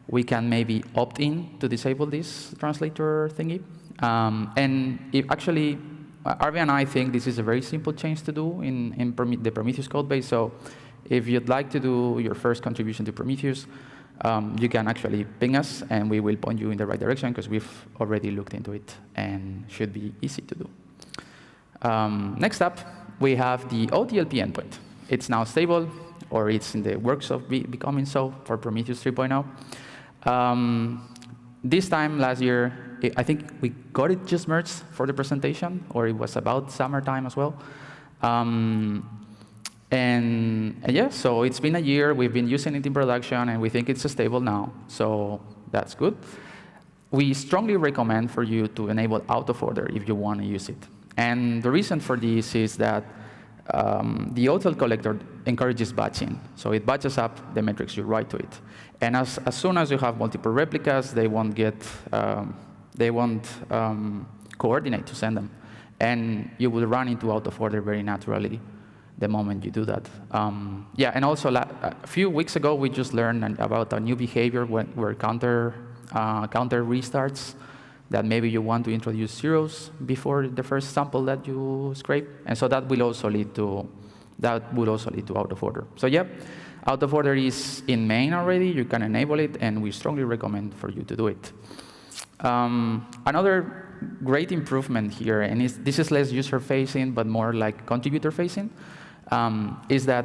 we can maybe opt in to disable this translator thingy. And if actually, Arvi and I think this is a very simple change to do in the Prometheus code base. So if you'd like to do your first contribution to Prometheus, you can actually ping us, and we will point you in the right direction, because we've already looked into it and should be easy to do. Next up, we have the OTLP endpoint. It's now stable, or it's in the works of becoming so for Prometheus 3.0. This time last year, I think we got it just merged for the presentation, or it was about summertime as well. And yeah, so it's been a year. We've been using it in production, and we think it's stable now. So that's good. We strongly recommend for you to enable out of order if you want to use it. And the reason for this is that the OTel collector encourages batching. So it batches up the metrics you write to it. And as soon as you have multiple replicas, they won't coordinate to send them. And you will run into out of order very naturally the moment you do that. Yeah, and also a few weeks ago, we just learned about a new behavior where counter restarts, that maybe you want to introduce zeros before the first sample that you scrape. And so that will also lead to out of order. So yeah, out of order is in main already. You can enable it, and we strongly recommend for you to do it. Another great improvement here, and this is less user-facing, but more like contributor-facing, is that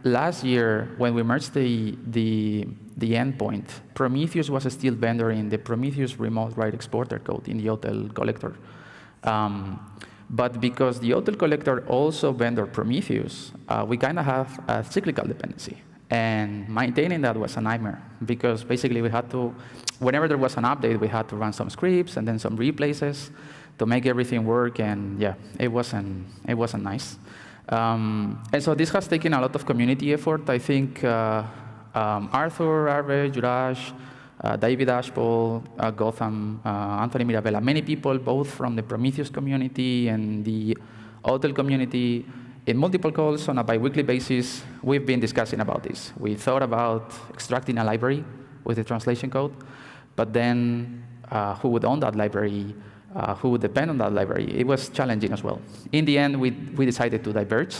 last year, when we merged the endpoint, Prometheus was still vendoring the Prometheus remote write exporter code in the OTel collector. But because the OTel collector also vendored Prometheus, we kind of have a cyclical dependency. And maintaining that was a nightmare, because basically we had to, whenever there was an update, we had to run some scripts and then some replaces to make everything work. And yeah, it wasn't nice. And so this has taken a lot of community effort. I think Arthur, Arve, Juraj, David Ashpol, Gotham, Anthony Mirabella, many people, both from the Prometheus community and the OTel community, in multiple calls on a bi-weekly basis, we've been discussing about this. We thought about extracting a library with the translation code, but then who would own that library? Who would depend on that library? It was challenging as well. In the end, we decided to diverge,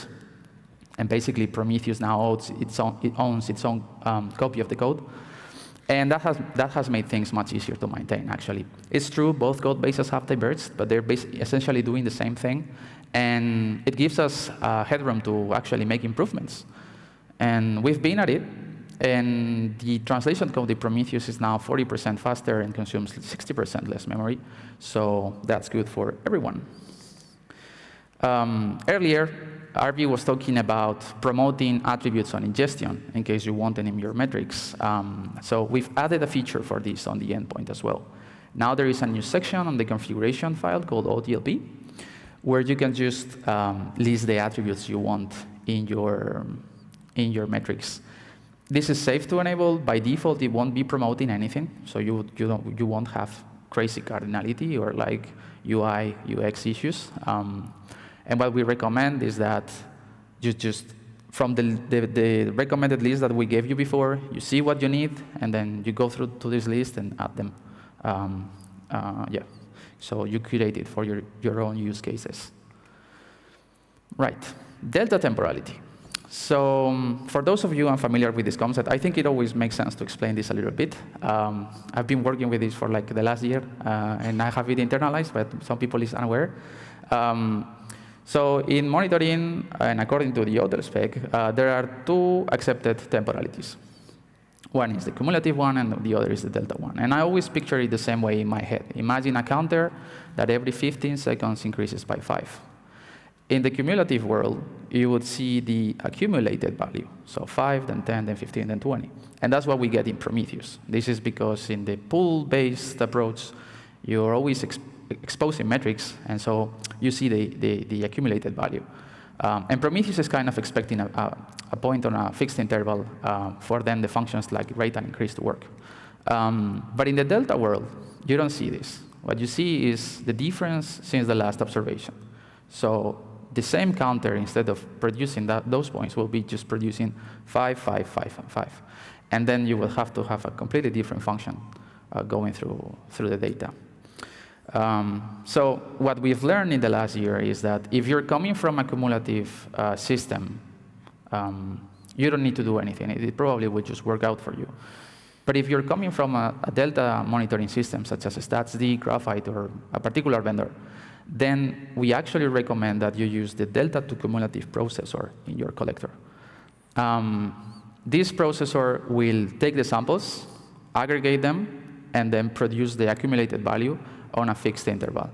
and basically Prometheus now owns its own copy of the code. And that has made things much easier to maintain, actually. It's true, both code bases have diverged, but they're essentially doing the same thing. And it gives us headroom to actually make improvements. And we've been at it. And the translation code, the Prometheus, is now 40% faster and consumes 60% less memory. So that's good for everyone. Earlier, RV was talking about promoting attributes on ingestion in case you want them in your metrics. So we've added a feature for this on the endpoint as well. Now there is a new section on the configuration file called OTLP, where you can just list the attributes you want in your metrics. This is safe to enable. By default, it won't be promoting anything, so you won't have crazy cardinality or like UI, UX issues. And what we recommend is that you just, from the recommended list that we gave you before, you see what you need, and then you go through to this list and add them. Yeah. So you curate it for your own use cases. Right. Delta temporality. So for those of you unfamiliar with this concept, I think it always makes sense to explain this a little bit. I've been working with this for like the last year, and I have it internalized, but some people is unaware. So in monitoring, and according to the OTel spec, there are two accepted temporalities. One is the cumulative one, and the other is the delta one. And I always picture it the same way in my head. Imagine a counter that every 15 seconds increases by 5. In the cumulative world, you would see the accumulated value. So 5, then 10, then 15, then 20. And that's what we get in Prometheus. This is because in the pool-based approach, you're always exposing metrics, and so you see the accumulated value. And Prometheus is kind of expecting a point on a fixed interval for then the functions like rate and increase to work. But in the delta world, you don't see this. What you see is the difference since the last observation. So the same counter, instead of producing those points, will be just producing 5, 5, 5, and 5. And then you will have to have a completely different function going through the data. So what we've learned in the last year is that if you're coming from a cumulative system, you don't need to do anything. It probably would just work out for you. But if you're coming from a delta monitoring system, such as StatsD, Graphite, or a particular vendor, then we actually recommend that you use the delta to cumulative processor in your collector. This processor will take the samples, aggregate them, and then produce the accumulated value on a fixed interval.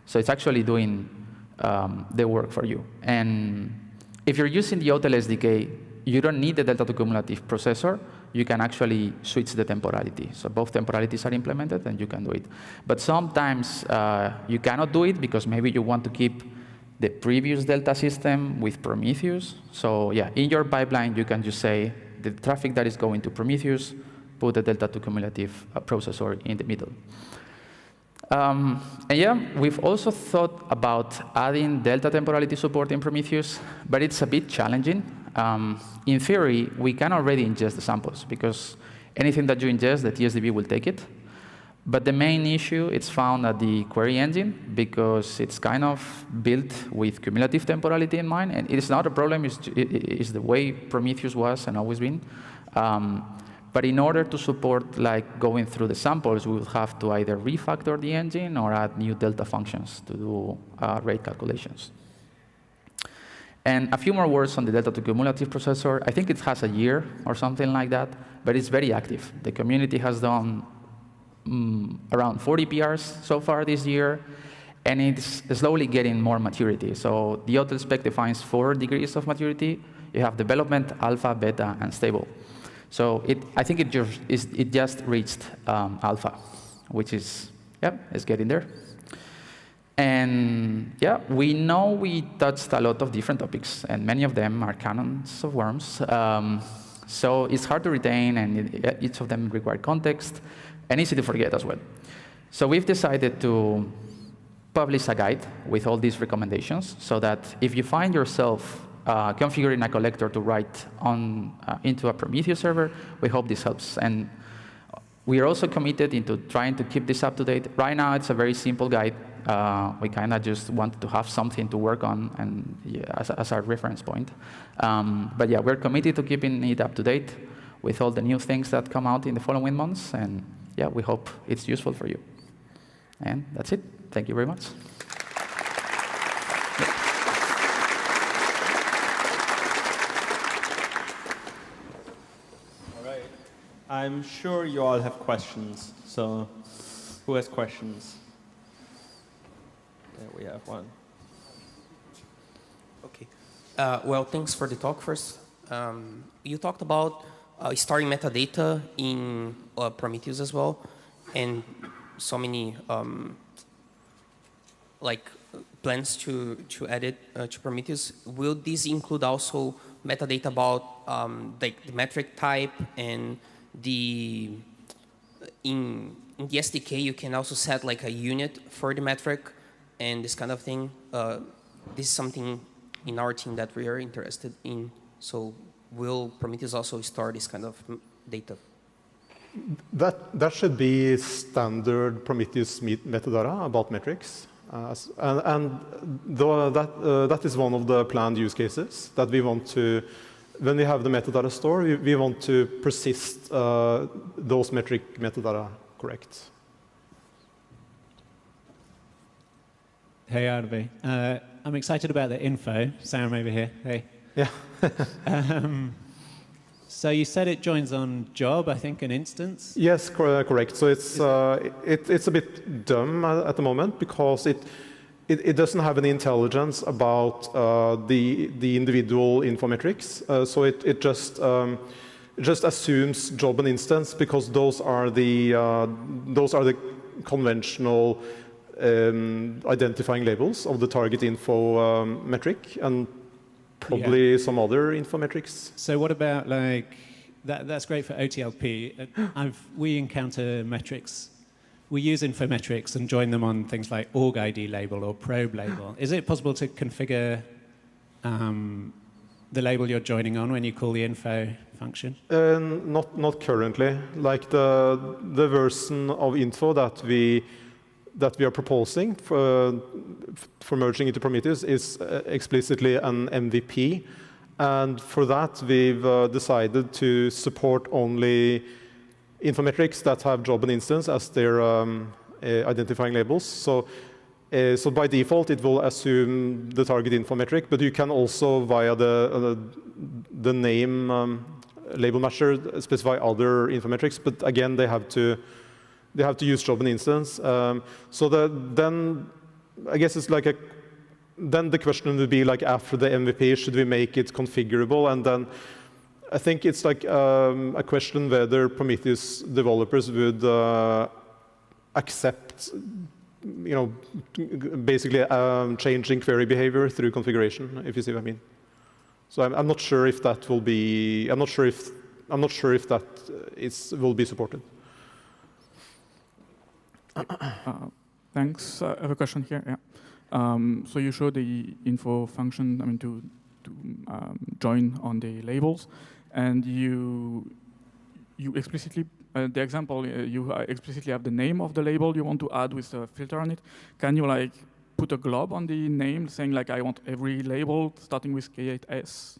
So it's actually doing the work for you. And if you're using the OTel SDK, you don't need the delta to cumulative processor. You can actually switch the temporality. So both temporalities are implemented, and you can do it. But sometimes you cannot do it because maybe you want to keep the previous delta system with Prometheus. So yeah, in your pipeline, you can just say the traffic that is going to Prometheus, put the delta to cumulative processor in the middle. And yeah, we've also thought about adding delta temporality support in Prometheus, but it's a bit challenging. In theory, we can already ingest the samples, because anything that you ingest, the TSDB will take it. But the main issue is found at the query engine, because it's kind of built with cumulative temporality in mind, and it's not a problem, it's the way Prometheus was and always been. But in order to support like going through the samples, we will have to either refactor the engine or add new delta functions to do rate calculations. And a few more words on the delta to cumulative processor. I think it has a year or something like that, but it's very active. The community has done around 40 PRs so far this year, and it's slowly getting more maturity. So the OTel spec defines 4 degrees of maturity. You have development, alpha, beta, and stable. So I think it just reached alpha, which is, yep, it's getting there. And yeah, we know we touched a lot of different topics, and many of them are cannons of worms. So it's hard to retain, and each of them require context, and easy to forget as well. So we've decided to publish a guide with all these recommendations, so that if you find yourself configuring a collector to write into a Prometheus server, we hope this helps. And we are also committed into trying to keep this up to date. Right now, it's a very simple guide. We kind of just wanted to have something to work on and as our reference point. But yeah, we're committed to keeping it up to date. with all the new things that come out in the following months. And yeah, we hope it's useful for you. And that's it. Thank you very much. All right. I'm sure you all have questions. So who has questions? There we have one. Okay. Well, thanks for the talk first. You talked about storing metadata in Prometheus as well, and so many plans to add it to Prometheus. Will this include also metadata about the metric type and in the SDK you can also set like a unit for the metric and this kind of thing? This is something in our team that we are interested in. So will Prometheus also store this kind of data? That should be standard Prometheus metadata about metrics. That is one of the planned use cases that we want to, when we have the metadata store, we want to persist those metric metadata correct. Hey, Arve. I'm excited about the info. Sam over here. Hey. Yeah. So you said it joins on job, I think, an instance? Yes, correct. So it's a bit dumb at the moment because it doesn't have any intelligence about the individual info metrics. So it just assumes job and instance because those are the conventional identifying labels of the target info metric and probably some other info metrics. So what about like, that's great for OTLP. We encounter metrics. We use infometrics and join them on things like org ID label or probe label. Is it possible to configure the label you're joining on when you call the info function? Not currently. Like the version of info that we are proposing for merging into Prometheus is explicitly an MVP. And for that, we've decided to support only infometrics that have job and instance as their identifying labels. So by default, it will assume the target infometric, but you can also, via the name label matcher, specify other infometrics. But again, they have to use job and instance. Then I guess it's like then the question would be like after the MVP, should we make it configurable? And then I think it's like a question whether Prometheus developers would accept, basically changing query behavior through configuration, if you see what I mean. So I'm not sure if that will be. I'm not sure if that will be supported. Thanks. I have a question here. Yeah. So you showed the info function, to join on the labels, and you explicitly, the example, you explicitly have the name of the label you want to add with a filter on it. Can you put a glob on the name saying I want every label starting with K8S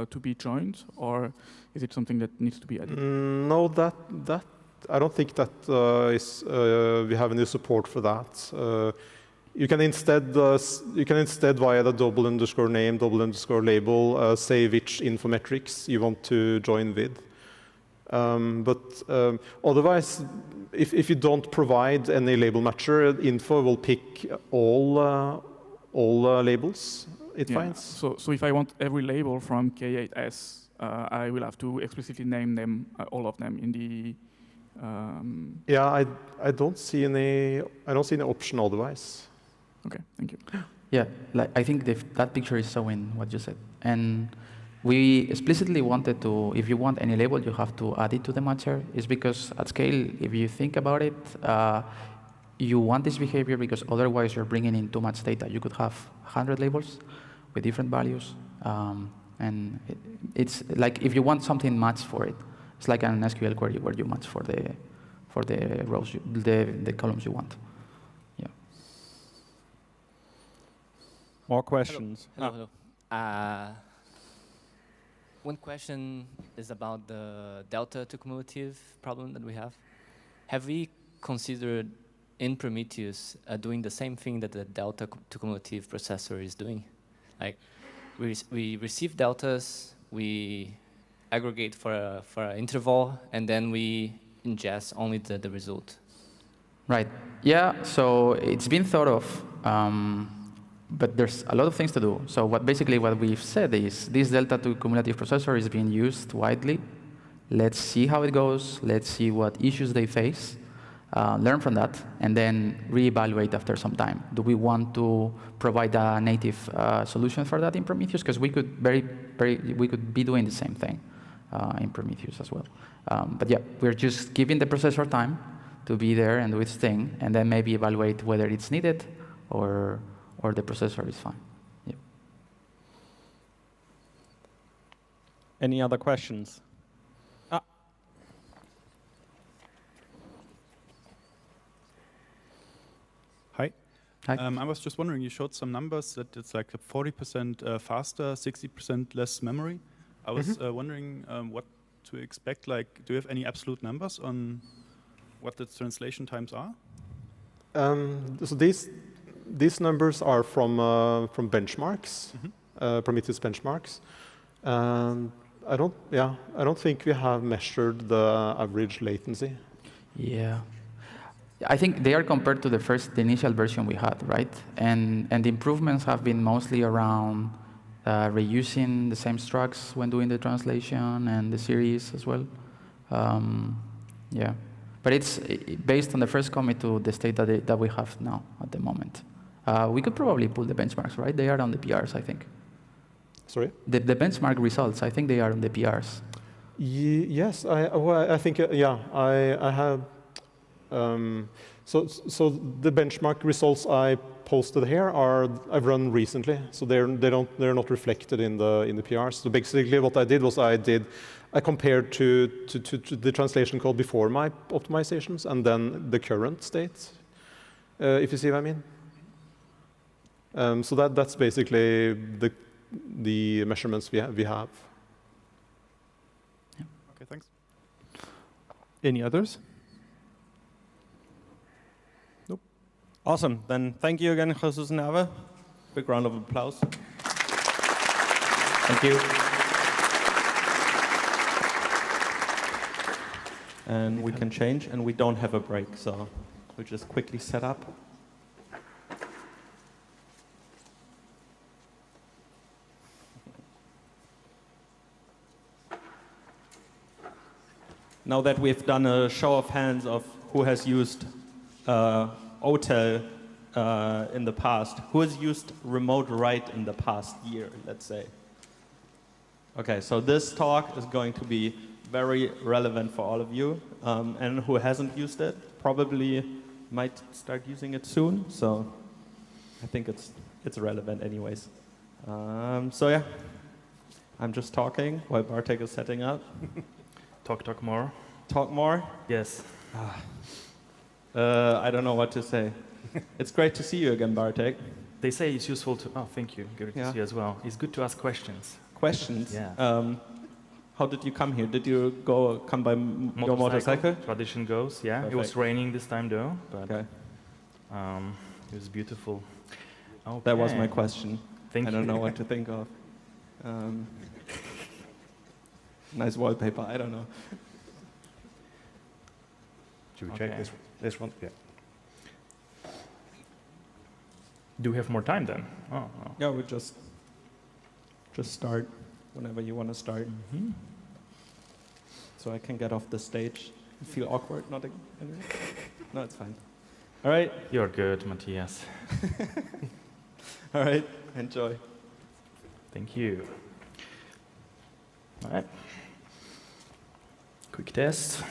to be joined, or is it something that needs to be added? No, that I don't think that we have any support for that. You can instead via the _name, _label, say which infometrics you want to join with. But otherwise, if you don't provide any label matcher, info will pick all labels it finds. So if I want every label from K8S, I will have to explicitly name them, all of them in the. Yeah, I don't see any option otherwise. Okay, thank you. Yeah, I think that picture is showing what you said. And we explicitly wanted to, if you want any label, you have to add it to the matcher. It's because at scale, if you think about it, you want this behavior because otherwise you're bringing in too much data. You could have 100 labels with different values. And it's like if you want something matched for it, it's like an SQL query where you match for the rows, the columns you want. Yeah. More questions? Hello. One question is about the delta to cumulative problem that we have. Have we considered in Prometheus doing the same thing that the delta to cumulative processor is doing? Like, we receive deltas, we aggregate for an interval, and then we ingest only the result. Right. Yeah, so it's been thought of, but there's a lot of things to do. So what we've said is this delta to cumulative processor is being used widely. Let's see how it goes. Let's see what issues they face. Learn from that, and then reevaluate after some time. Do we want to provide a native solution for that in Prometheus? Because we could we could be doing the same thing in Prometheus as well. But yeah, we're just giving the processor time to be there and do its thing, and then maybe evaluate whether it's needed or the processor is fine. Yeah. Any other questions? Hi. Hi. I was just wondering, you showed some numbers that it's like 40% faster, 60% less memory. I was wondering what to expect. Like, do you have any absolute numbers on what the translation times are? So these numbers are from benchmarks, Prometheus benchmarks. I don't think we have measured the average latency. Yeah. I think they are compared to the initial version we had, right? And the improvements have been mostly around reusing the same structs when doing the translation and the series as well. Yeah. But it's based on the first commit to the state that we have now at the moment. We could probably pull the benchmarks, right? They are on the PRs, I think. Sorry? The benchmark results, I think they are on the PRs. Yes, I think, I have. So the benchmark results I posted here I've run recently, so they're not reflected in the PRs. So basically, what I did was I compared to the translation code before my optimizations and then the current state, if you see what I mean. So that's basically the measurements we have. Yeah. Okay, thanks. Any others? Nope. Awesome. Then thank you again, Jesus and Ava. Big round of applause. Thank you. And we can change, and we don't have a break, so we'll just quickly set up. Now that we've done a show of hands of who has used OTel in the past, who has used remote write in the past year, let's say? Okay, so this talk is going to be very relevant for all of you, and who hasn't used it probably might start using it soon, so I think it's relevant anyways. So yeah, I'm just talking while Bartek is setting up. Talk more. Talk more? Yes. I don't know what to say. It's great to see you again, Bartek. They say it's useful to... Oh, thank you. Good to see you as well. It's good to ask questions. Questions? Yeah. How did you come here? Did you come by your motorcycle? Tradition goes, yeah. Perfect. It was raining this time though, but okay. It was beautiful. Okay. That was my question. Thank you. I don't know what to think of. Nice wallpaper, I don't know. Should we check this one? Yeah. Do we have more time then? Oh. Yeah, we just start whenever you want to start. Mm-hmm. So I can get off the stage. Feel awkward? Not anyway? No, it's fine. All right. You're good, Matthias. All right. Enjoy. Thank you. All right. Quick test.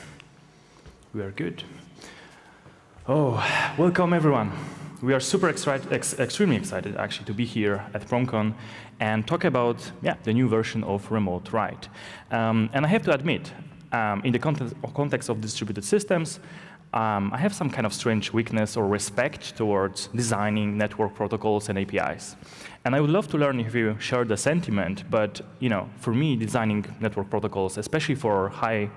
We are good. Oh, welcome everyone. We are super extremely excited actually to be here at PromCon and talk about the new version of remote write. And I have to admit, in the context of distributed systems, I have some kind of strange weakness or respect towards designing network protocols and APIs. And I would love to learn if you share the sentiment, but for me, designing network protocols, especially for high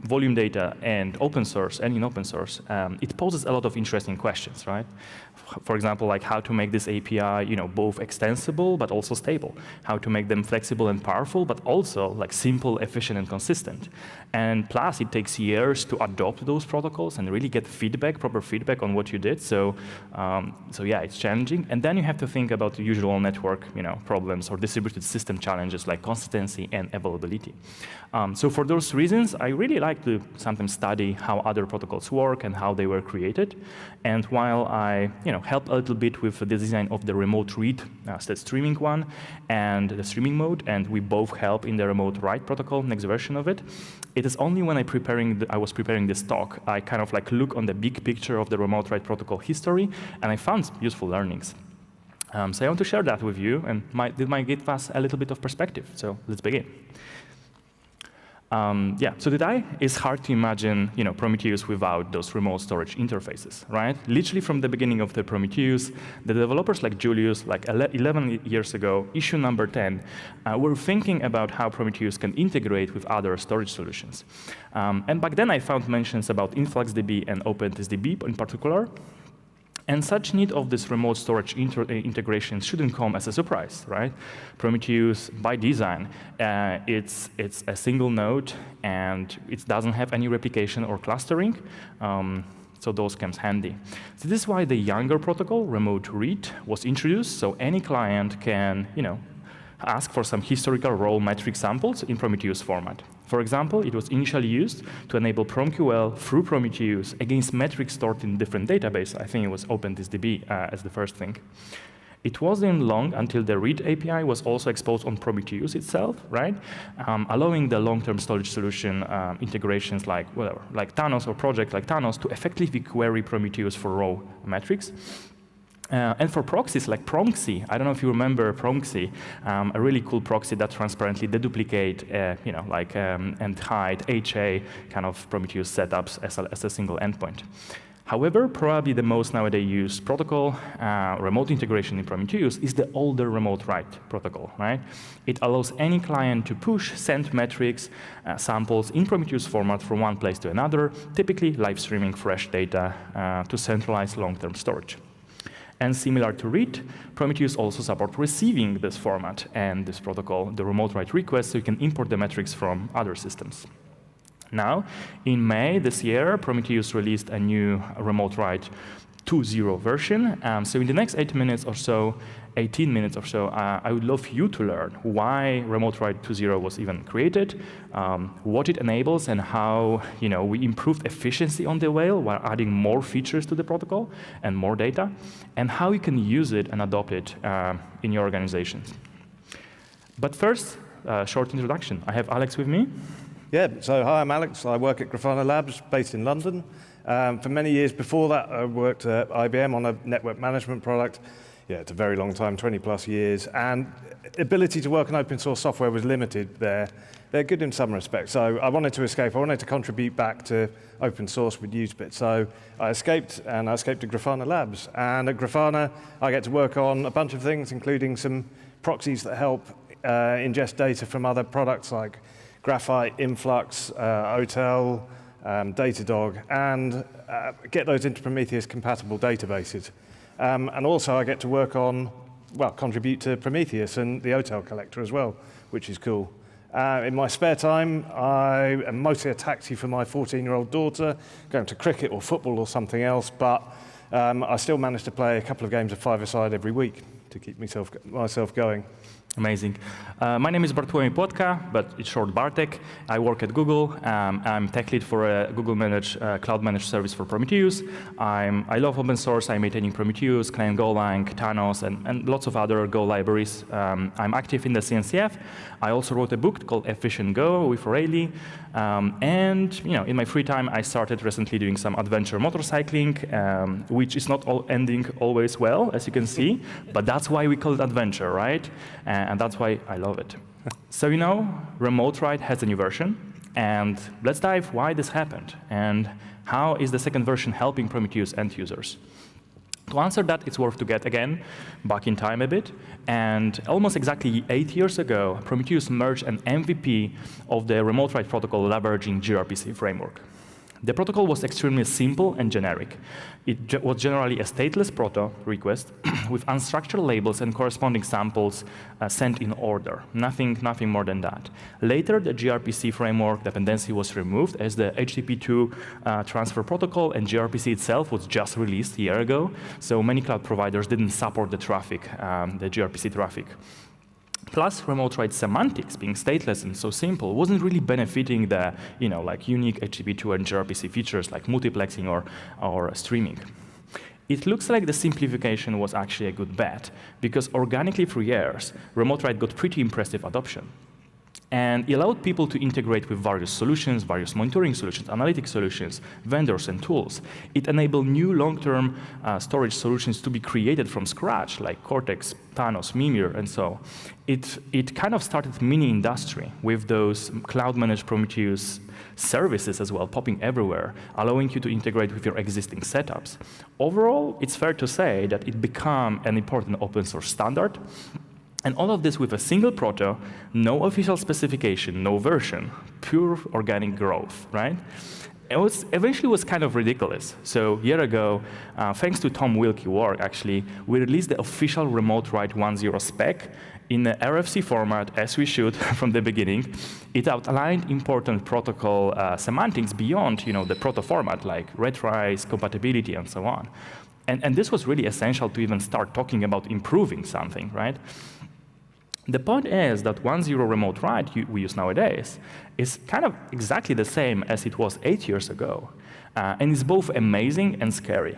volume data and open source, and in open source, it poses a lot of interesting questions, right? For example, like how to make this API, both extensible but also stable. How to make them flexible and powerful, but also like simple, efficient, and consistent. And plus, it takes years to adopt those protocols and really get feedback, proper feedback on what you did. So yeah, it's challenging. And then you have to think about the usual network, problems or distributed system challenges like consistency and availability. So for those reasons, I really like to sometimes study how other protocols work and how they were created. And while I, help a little bit with the design of the remote read, the streaming one, and the streaming mode, and we both help in the remote write protocol, next version of it. It is only when I was preparing this talk, I kind of like look on the big picture of the remote write protocol history, and I found useful learnings. So I want to share that with you, and it might give us a little bit of perspective. So let's begin. So it's hard to imagine, Prometheus without those remote storage interfaces, right? Literally from the beginning of the Prometheus, the developers like Julius, like 11 years ago, issue number 10, were thinking about how Prometheus can integrate with other storage solutions. And back then I found mentions about InfluxDB and OpenTelemetry in particular. And such need of this remote storage integration shouldn't come as a surprise, right? Prometheus, by design, it's a single node, and it doesn't have any replication or clustering, so those comes handy. So this is why the younger protocol, remote read, was introduced, so any client can, ask for some historical raw metric samples in Prometheus format. For example, it was initially used to enable PromQL through Prometheus against metrics stored in different databases. I think it was OpenTelemetry as the first thing. It wasn't long until the read API was also exposed on Prometheus itself, right? Allowing the long-term storage solution integrations like Thanos or project like Thanos to effectively query Prometheus for raw metrics. And for proxies like Proxy, I don't know if you remember Proxy, a really cool proxy that transparently deduplicate, and hide HA kind of Prometheus setups as a single endpoint. However, probably the most nowadays used protocol, remote integration in Prometheus, is the older remote write protocol, right? It allows any client to push, send metrics, samples in Prometheus format from one place to another, typically live streaming fresh data to centralized long-term storage. And similar to read, Prometheus also supports receiving this format and this protocol, the remote write request, so you can import the metrics from other systems. Now, in May this year, Prometheus released a new remote write 2.0 version. So in the next 18 minutes or so, I would love you to learn why Remote Write 2.0 was even created, what it enables, and how we improved efficiency on the whale while adding more features to the protocol and more data, and how you can use it and adopt it in your organizations. But first, short introduction. I have Alex with me. Yeah, so hi, I'm Alex. I work at Grafana Labs, based in London. For many years before that, I worked at IBM on a network management product. Yeah, it's a very long time, 20 plus years. And the ability to work on open source software was limited there. They're good in some respects. So I wanted to escape. I wanted to contribute back to open source with Usebit. So I escaped, and I escaped to Grafana Labs. And at Grafana, I get to work on a bunch of things, including some proxies that help ingest data from other products like Graphite, Influx, OTel, Datadog, and get those into Prometheus-compatible databases. And also I get to work on, contribute to Prometheus and the OTel collector as well, which is cool. In my spare time, I am mostly a taxi for my 14-year-old daughter, going to cricket or football or something else, but I still manage to play a couple of games of five-a-side every week to keep myself going. Amazing. My name is Bartłomiej Płotka, but it's short Bartek. I work at Google. I'm tech lead for a Google cloud managed service for Prometheus. I love open source. I'm maintaining Prometheus, Client Golang, Thanos, and lots of other Go libraries. I'm active in the CNCF. I also wrote a book called Efficient Go with O'Reilly. And in my free time, I started recently doing some adventure motorcycling, which is not ending always well, as you can see. But that's why we call it adventure, right? And that's why I love it. So Remote Write has a new version, and let's dive why this happened, and how is the second version helping Prometheus end users. To answer that, it's worth to get, again, back in time a bit. And almost exactly 8 years ago, Prometheus merged an MVP of the remote write protocol leveraging gRPC framework. The protocol was extremely simple and generic. It was generally a stateless proto request with unstructured labels and corresponding samples sent in order. Nothing more than that. Later, the gRPC framework dependency was removed as the HTTP2 transfer protocol, and gRPC itself was just released a year ago. So many cloud providers didn't support the traffic, the gRPC traffic. Plus, remote write semantics, being stateless and so simple, wasn't really benefiting the, like unique HTTP2 and gRPC features like multiplexing or streaming. It looks like the simplification was actually a good bet, because organically for years, remote write got pretty impressive adoption. And it allowed people to integrate with various solutions, various monitoring solutions, analytic solutions, vendors, and tools. It enabled new long-term storage solutions to be created from scratch, like Cortex, Thanos, Mimir, and so. It kind of started mini-industry with those cloud-managed Prometheus services as well, popping everywhere, allowing you to integrate with your existing setups. Overall, it's fair to say that it became an important open-source standard. And all of this with a single proto, no official specification, no version, pure organic growth, right? It eventually was kind of ridiculous. So a year ago, thanks to Tom Wilkie work, actually, we released the official remote write 1.0 spec in the RFC format, as we should from the beginning. It outlined important protocol semantics beyond, the proto format, like retries, compatibility, and so on. And this was really essential to even start talking about improving something, right? The point is that 1.0 remote write we use nowadays is kind of exactly the same as it was 8 years ago. And it's both amazing and scary.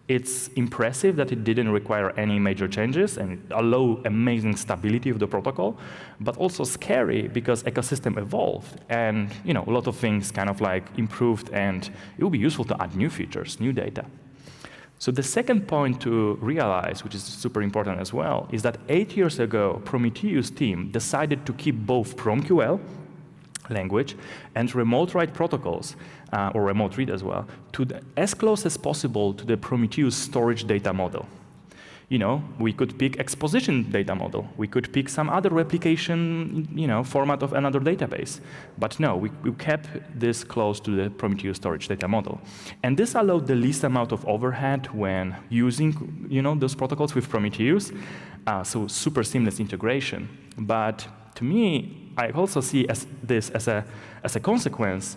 It's impressive that it didn't require any major changes and allow amazing stability of the protocol, but also scary because ecosystem evolved and a lot of things kind of like improved, and it will be useful to add new features, new data. So the second point to realize, which is super important as well, is that 8 years ago, Prometheus team decided to keep both PromQL language and remote write protocols, or remote read as well, as close as possible to the Prometheus storage data model. We could pick exposition data model. We could pick some other replication, format of another database. But no, we kept this close to the Prometheus storage data model. And this allowed the least amount of overhead when using, those protocols with Prometheus. So super seamless integration. But to me, I also see this as a consequence.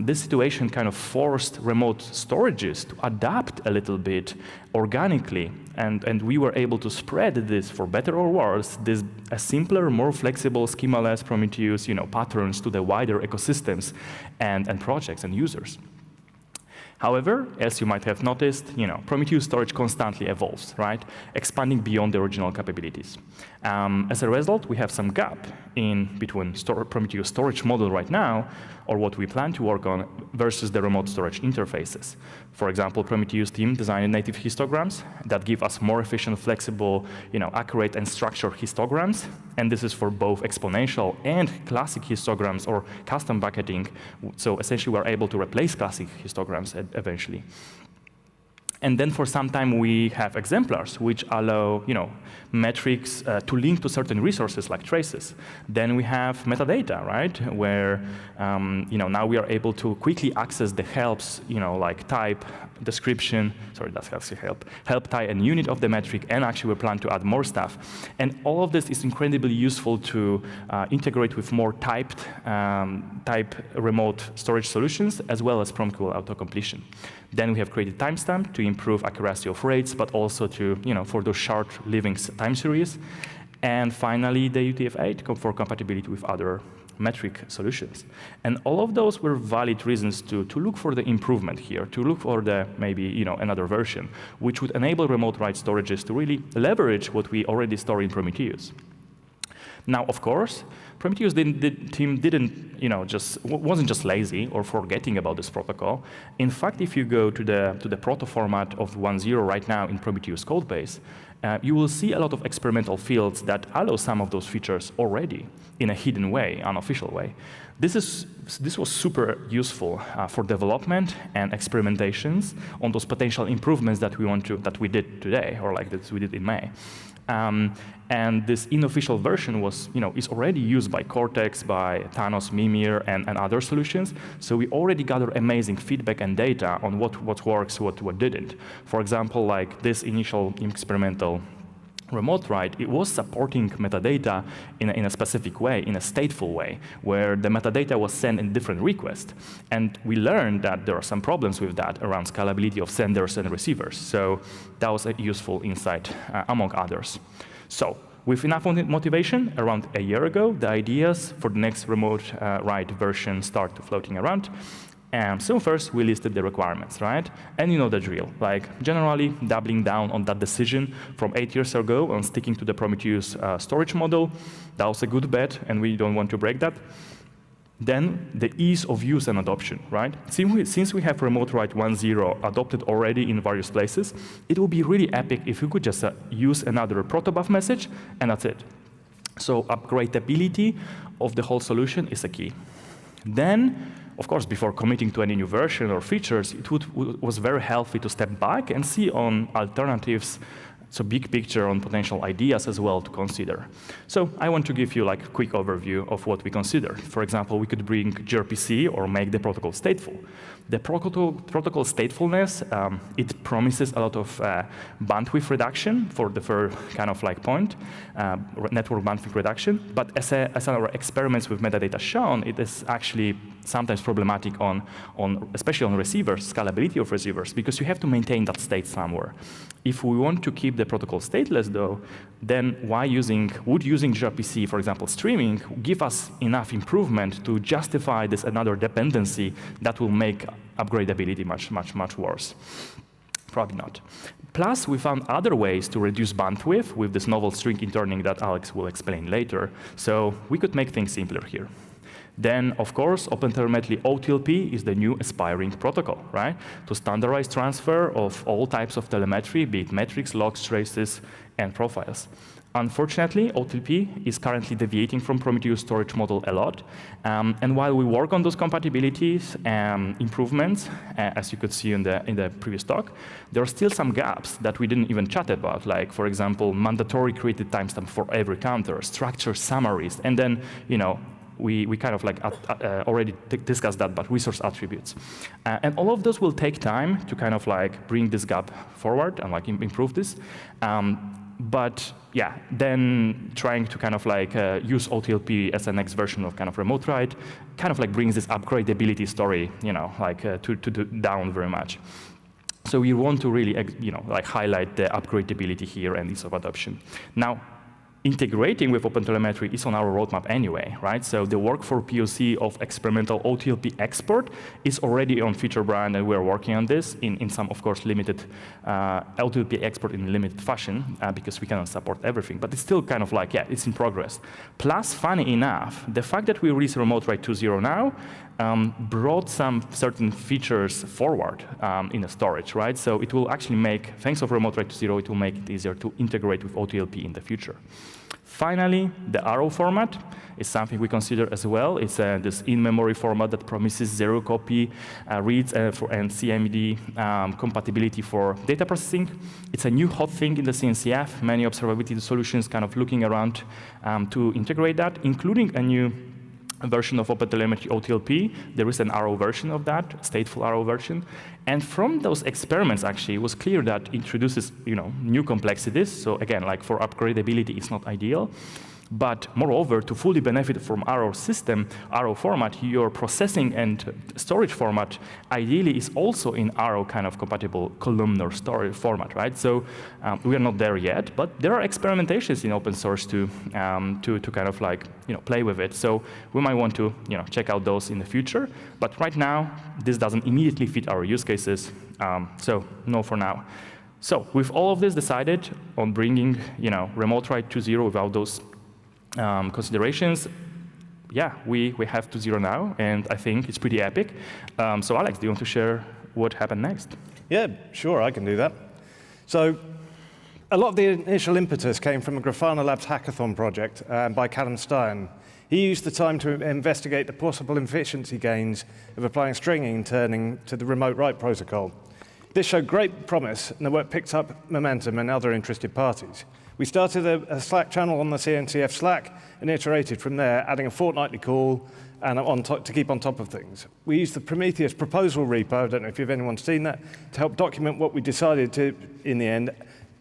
This situation kind of forced remote storages to adapt a little bit organically, and we were able to spread this, for better or worse, a simpler, more flexible schemaless Prometheus, patterns to the wider ecosystems and projects and users. However, as you might have noticed, Prometheus storage constantly evolves, right? Expanding beyond the original capabilities. As a result, we have some gap in between Prometheus storage model right now, or what we plan to work on, versus the remote storage interfaces. For example, Prometheus team designed native histograms that give us more efficient, flexible, accurate and structured histograms. And this is for both exponential and classic histograms or custom bucketing. So essentially, we're able to replace classic histograms eventually. And then for some time, we have exemplars, which allow metrics to link to certain resources like traces. Then we have metadata, right, where now we are able to quickly access the helps, like type, description, sorry, that's help type and unit of the metric, and actually we plan to add more stuff. And all of this is incredibly useful to integrate with more type remote storage solutions, as well as PromQL auto-completion. Then we have created timestamp to improve accuracy of rates, but also to, for those short living time series. And finally, the UTF-8 for compatibility with other metric solutions. And all of those were valid reasons to look for the improvement here, to look for the maybe another version, which would enable remote write storages to really leverage what we already store in Prometheus. Now, of course, Prometheus team wasn't just lazy or forgetting about this protocol. In fact, if you go to the proto format of 1.0 right now in Prometheus codebase, you will see a lot of experimental fields that allow some of those features already in a hidden way, unofficial way. This was super useful for development and experimentations on those potential improvements that we did today, or like that we did in May. And this unofficial version is already used by Cortex, by Thanos, Mimir, and other solutions. So we already gather amazing feedback and data on what works, what didn't. For example, like this initial experimental remote write, it was supporting metadata in a specific way, in a stateful way, where the metadata was sent in different requests. And we learned that there are some problems with that around scalability of senders and receivers. So that was a useful insight, among others. So with enough motivation, around a year ago, the ideas for the next remote write version started floating around. So first, we listed the requirements, right? And you know the drill, like generally doubling down on that decision from 8 years ago on sticking to the Prometheus storage model. That was a good bet, and we don't want to break that. Then the ease of use and adoption, right? Since we have remote write 1.0 adopted already in various places, it will be really epic if we could just use another protobuf message, and that's it. So upgradability of the whole solution is a key. Then, of course, before committing to any new version or features, it was very healthy to step back and see on alternatives, so big picture on potential ideas as well to consider. So I want to give you like a quick overview of what we considered. For example, we could bring gRPC or make the protocol stateful. The protocol statefulness, it promises a lot of bandwidth reduction for the first kind of like point, network bandwidth reduction. But as our experiments with metadata shown, it is actually sometimes problematic especially on receivers, scalability of receivers, because you have to maintain that state somewhere. If we want to keep the protocol stateless, though, then would using gRPC, for example, streaming, give us enough improvement to justify this another dependency that will make upgradability much worse? Probably not. Plus, we found other ways to reduce bandwidth with this novel string interning that Alex will explain later. So we could make things simpler here. Then, of course, OpenTelemetry OTLP is the new aspiring protocol, right? To standardize transfer of all types of telemetry, be it metrics, logs, traces, and profiles. Unfortunately, OTLP is currently deviating from Prometheus storage model a lot. And while we work on those compatibilities and improvements, as you could see in the previous talk, there are still some gaps that we didn't even chat about, like, for example, mandatory created timestamp for every counter, structure summaries, and then, we kind of like already discussed that, but resource attributes. And all of those will take time to kind of like bring this gap forward and like improve this. But yeah, then trying to kind of like use OTLP as the next version of kind of remote write kind of like brings this upgradability story, to down very much. So we want to really, like highlight the upgradability here and ease of adoption. Now, integrating with OpenTelemetry is on our roadmap anyway, right? So the work for POC of experimental OTLP export is already on feature brand, and we're working on this in some, of course, limited OTLP export in limited fashion because we cannot support everything. But it's still kind of like, yeah, it's in progress. Plus, funny enough, the fact that we release Remote Write 2.0 now brought some certain features forward in the storage, right? So it will actually make, thanks to Remote Write 2.0, it will make it easier to integrate with OTLP in the future. Finally, the RO format is something we consider as well. It's this in-memory format that promises zero copy reads and CMD compatibility for data processing. It's a new hot thing in the CNCF. Many observability solutions kind of looking around to integrate that, including a new version of OpenTelemetry OTLP. There is an RO version of that, stateful RO version. And from those experiments, actually, it was clear that it introduces, new complexities. So again, like for upgradability, it's not ideal. But moreover, to fully benefit from RO system, RO format, your processing and storage format ideally is also in RO kind of compatible columnar storage format, right? So we are not there yet, but there are experimentations in open source to kind of like play with it. So we might want to check out those in the future. But right now, this doesn't immediately fit our use cases. So no for now. So with all of this decided on bringing Remote Write 2.0 without those considerations, yeah, we have 2.0 now, and I think it's pretty epic. So Alex, do you want to share what happened next? Yeah, sure, I can do that. So A lot of the initial impetus came from a Grafana Labs hackathon project by Callum Stein. He used the time to investigate the possible efficiency gains of applying stringing and turning to the remote write protocol. This showed great promise, and the work picked up momentum and other interested parties. We started a Slack channel on the CNCF Slack and iterated from there, adding a fortnightly call and to keep on top of things. We used the Prometheus proposal repo, I don't know if anyone's seen that, to help document what we decided to in the end,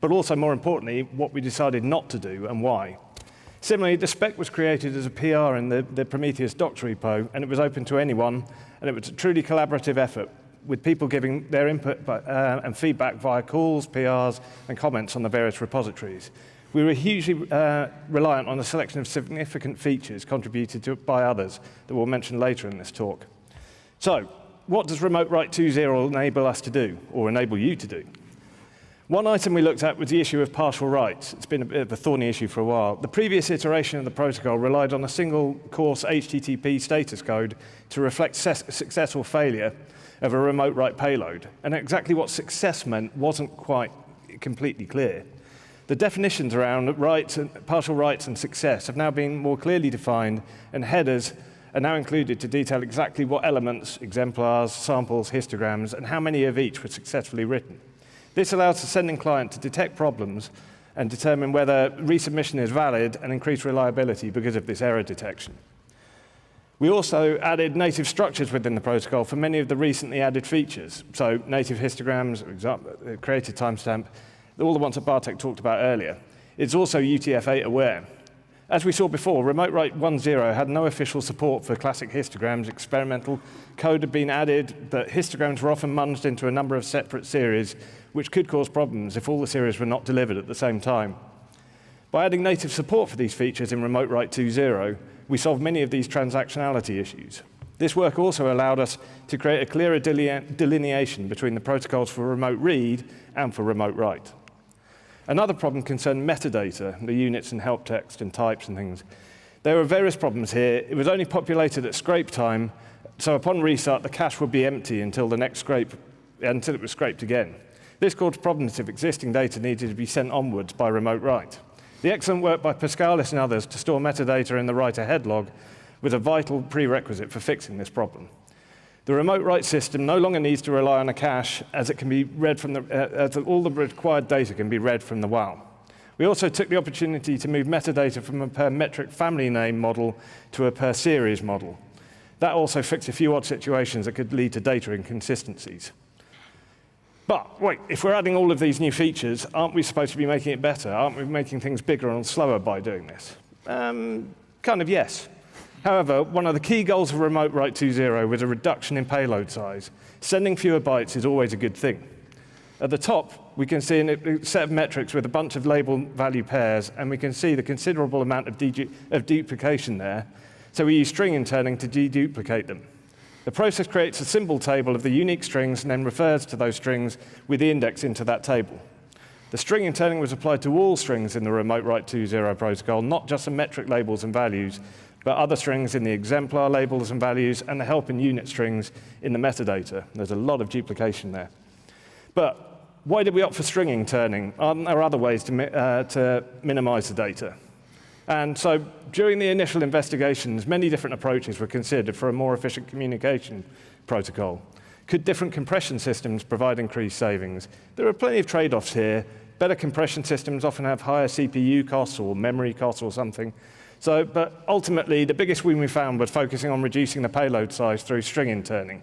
but also more importantly, what we decided not to do and why. Similarly, the spec was created as a PR in the Prometheus docs repo, and it was open to anyone, and it was a truly collaborative effort, with people giving their input and feedback via calls, PRs, and comments on the various repositories. We were hugely reliant on a selection of significant features contributed to by others that we'll mention later in this talk. So, what does Remote Write 2.0 enable us to do, or enable you to do? One item we looked at was the issue of partial writes. It's been a bit of a thorny issue for a while. The previous iteration of the protocol relied on a single coarse HTTP status code to reflect successful failure of a remote write payload. And exactly what success meant wasn't quite completely clear. The definitions around writes and partial writes and success have now been more clearly defined, and headers are now included to detail exactly what elements, exemplars, samples, histograms, and how many of each were successfully written. This allows the sending client to detect problems and determine whether resubmission is valid and increase reliability because of this error detection. We also added native structures within the protocol for many of the recently added features. So native histograms, created timestamp, all the ones that Bartek talked about earlier. It's also UTF-8 aware. As we saw before, Remote Write 1.0 had no official support for classic histograms. Experimental code had been added, but histograms were often munged into a number of separate series, which could cause problems if all the series were not delivered at the same time. By adding native support for these features in Remote Write 2.0, we solved many of these transactionality issues. This work also allowed us to create a clearer delineation between the protocols for remote read and for remote write. Another problem concerned metadata, the units and help text and types and things. There were various problems here. It was only populated at scrape time, so upon restart, the cache would be empty until the next scrape, until it was scraped again. This caused problems if existing data needed to be sent onwards by remote write. The excellent work by Pascalis and others to store metadata in the write-ahead log was a vital prerequisite for fixing this problem. The remote write system no longer needs to rely on a cache, as it can be read from as all the required data can be read from the WAL. We also took the opportunity to move metadata from a per metric family name model to a per series model. That also fixed a few odd situations that could lead to data inconsistencies. But wait, if we're adding all of these new features, aren't we supposed to be making it better? Aren't we making things bigger and slower by doing this? Kind of yes. However, one of the key goals of Remote Write 2.0 was a reduction in payload size. Sending fewer bytes is always a good thing. At the top, we can see a set of metrics with a bunch of label value pairs, and we can see the considerable amount of duplication there. So we use string interning to deduplicate them. The process creates a symbol table of the unique strings and then refers to those strings with the index into that table. The string interning was applied to all strings in the Remote Write 2.0 protocol, not just the metric labels and values, but other strings in the exemplar labels and values, and the help and unit strings in the metadata. There's a lot of duplication there. But why did we opt for string interning? Aren't there other ways to minimize the data? And so during the initial investigations, many different approaches were considered for a more efficient communication protocol. Could different compression systems provide increased savings? There are plenty of trade-offs here. Better compression systems often have higher CPU costs or memory costs or something. So, but ultimately, the biggest win we found was focusing on reducing the payload size through string interning,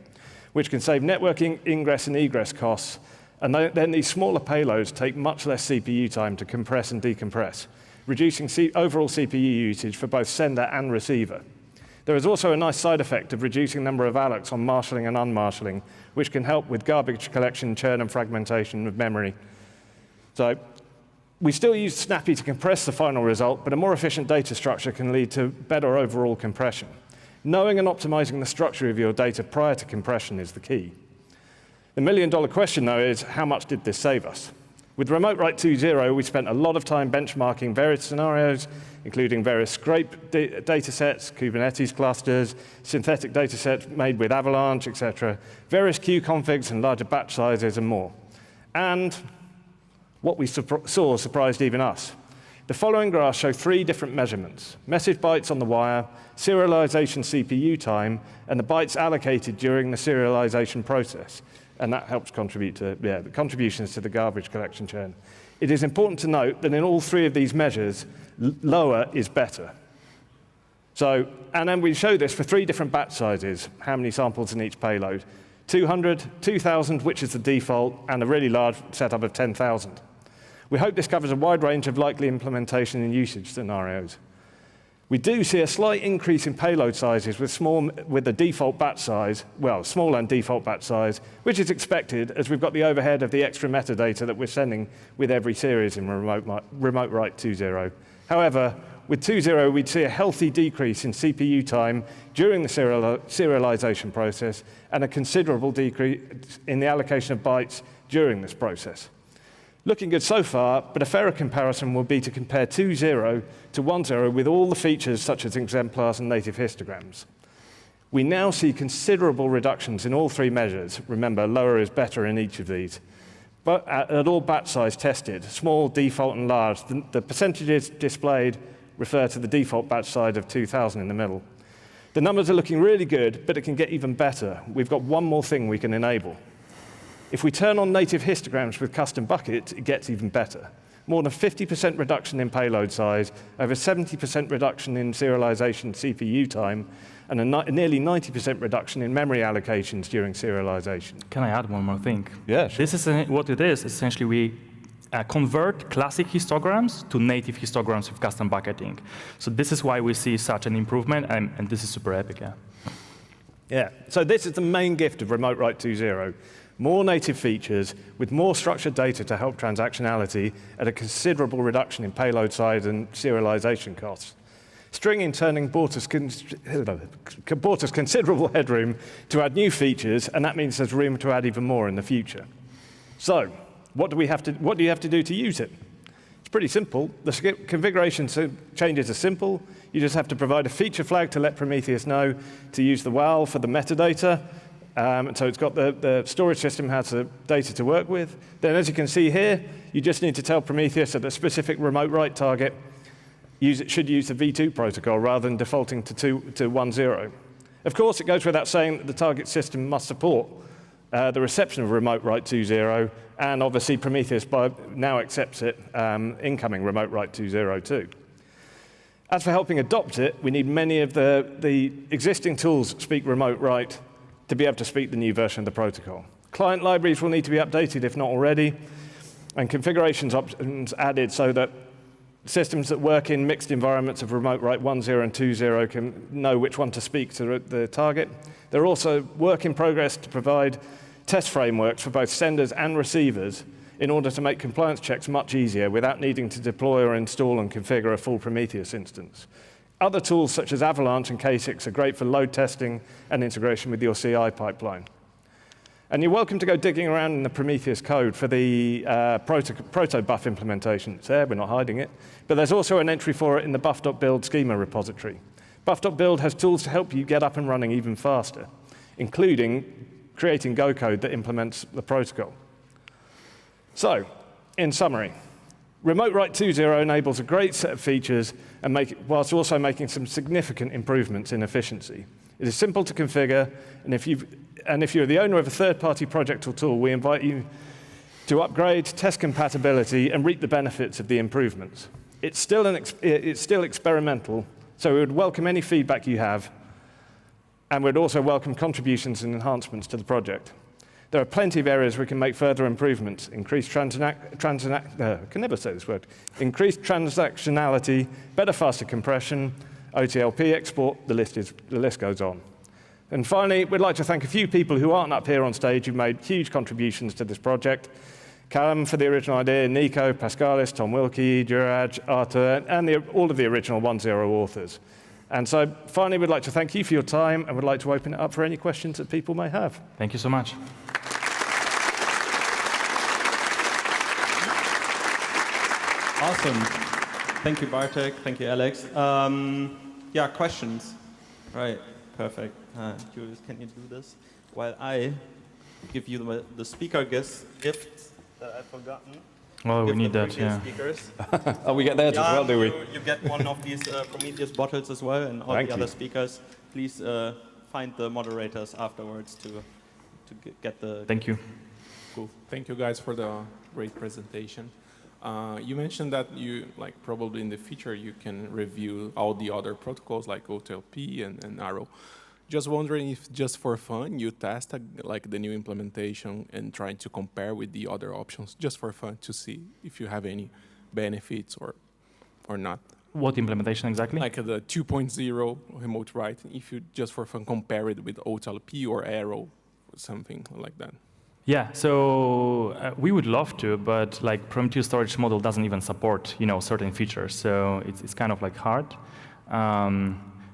which can save networking, ingress, and egress costs. And then these smaller payloads take much less CPU time to compress and decompress, reducing overall CPU usage for both sender and receiver. There is also a nice side effect of reducing the number of allocs on marshalling and unmarshalling, which can help with garbage collection, churn, and fragmentation of memory. So we still use Snappy to compress the final result, but a more efficient data structure can lead to better overall compression. Knowing and optimizing the structure of your data prior to compression is the key. The million-dollar question, though, is how much did this save us? With Remote Write 2.0, we spent a lot of time benchmarking various scenarios, including various scrape data sets, Kubernetes clusters, synthetic data sets made with Avalanche, etc., various queue configs and larger batch sizes and more. And What we saw surprised even us. The following graphs show 3 different measurements: message bytes on the wire, serialization CPU time, and the bytes allocated during the serialization process. And that helps contribute to, the contributions to the garbage collection chain. It is important to note that in all 3 of these measures, lower is better. So, and then we show this for 3 different batch sizes, how many samples in each payload. 200, 2,000, which is the default, and a really large setup of 10,000. We hope this covers a wide range of likely implementation and usage scenarios. We do see a slight increase in payload sizes with the default batch size, well, small and default batch size, which is expected as we've got the overhead of the extra metadata that we're sending with every series in Remote Write 2.0. However, with 2.0, we'd see a healthy decrease in CPU time during the serialization process and a considerable decrease in the allocation of bytes during this process. Looking good so far, but a fairer comparison will be to compare 2.0 to 1.0 with all the features such as exemplars and native histograms. We now see considerable reductions in all 3 measures. Remember, lower is better in each of these. But at all batch size tested, small, default, and large, the percentages displayed refer to the default batch size of 2,000 in the middle. The numbers are looking really good, but it can get even better. We've got one more thing we can enable. If we turn on native histograms with custom buckets, it gets even better. More than 50% reduction in payload size, over 70% reduction in serialization CPU time, and a nearly 90% reduction in memory allocations during serialization. Can I add one more thing? Yeah, sure. This is what it is. Essentially, we convert classic histograms to native histograms with custom bucketing. So this is why we see such an improvement, and this is super epic. Yeah, so this is the main gift of Remote Write 2.0. More native features with more structured data to help transactionality at a considerable reduction in payload size and serialization costs. Stringing turning bought us considerable headroom to add new features, and that means there's room to add even more in the future. So, what do you have to do to use it? It's pretty simple. The configuration changes are simple. You just have to provide a feature flag to let Prometheus know to use the WAL for the metadata. So it's got the storage system has the data to work with. Then, as you can see here, you just need to tell Prometheus that a specific remote write target should use the V2 protocol rather than defaulting to 1.0. Of course, it goes without saying that the target system must support the reception of Remote Write 2.0, and obviously Prometheus now accepts it, incoming Remote Write 2.0 too. As for helping adopt it, we need many of the existing tools that speak Remote Write to be able to speak the new version of the protocol. Client libraries will need to be updated if not already, and configurations options added so that systems that work in mixed environments of Remote Write 1.0 and 2.0 can know which one to speak to the target. There are also work in progress to provide test frameworks for both senders and receivers in order to make compliance checks much easier without needing to deploy or install and configure a full Prometheus instance. Other tools such as Avalanche and K6 are great for load testing and integration with your CI pipeline. And you're welcome to go digging around in the Prometheus code for the proto-buff implementation. It's there, we're not hiding it. But there's also an entry for it in the buff.build schema repository. Buff.build has tools to help you get up and running even faster, including creating Go code that implements the protocol. So, in summary, Remote Write 2.0 enables a great set of features whilst also making some significant improvements in efficiency. It is simple to configure, and if you're the owner of a third-party project or tool, we invite you to upgrade, test compatibility, and reap the benefits of the improvements. It's still experimental, so we would welcome any feedback you have, and we'd also welcome contributions and enhancements to the project. There are plenty of areas we can make further improvements, increased transactionality, better, faster compression, OTLP export, the list goes on. And finally, we'd like to thank a few people who aren't up here on stage who made huge contributions to this project. Callum for the original idea, Nico, Pascalis, Tom Wilkie, Juraj, Arthur, and all of the original 1.0 authors. And so finally, we'd like to thank you for your time, and we'd like to open it up for any questions that people may have. Thank you so much. Awesome. Thank you, Bartek. Thank you, Alex. Yeah, questions. Right, perfect. Julius, can you do this? While I give you the speaker gifts that I've forgotten. Oh, we give need the that, previous yeah. speakers. Oh, we get theirs as well, do we? You get one of these Prometheus bottles as well, and all Thank the you. other speakers. Please find the moderators afterwards to get the. Thank you. Cool. Thank you guys for the great presentation. You mentioned that probably in the future you can review all the other protocols like OTLP and Arrow. Just wondering if just for fun you test the new implementation and trying to compare with the other options just for fun to see if you have any benefits or not. What implementation exactly? Like the 2.0 remote write, if you just for fun compare it with OTLP or Arrow, something like that. Yeah, so we would love to, but Prometheus storage model doesn't even support certain features, so it's kind of hard.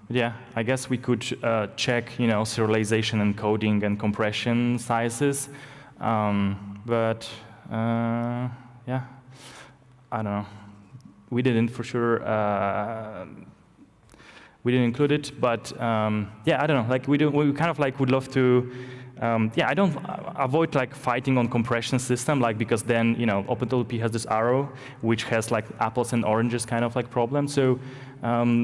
Yeah, I guess we could check serialization encoding and compression sizes, but yeah, I don't know. We didn't for sure. We didn't include it, but yeah, I don't know. We kind of would love to. Yeah, I don't avoid fighting on compression system, because then OpenTelemetry has this arrow which has apples and oranges kind of problem. So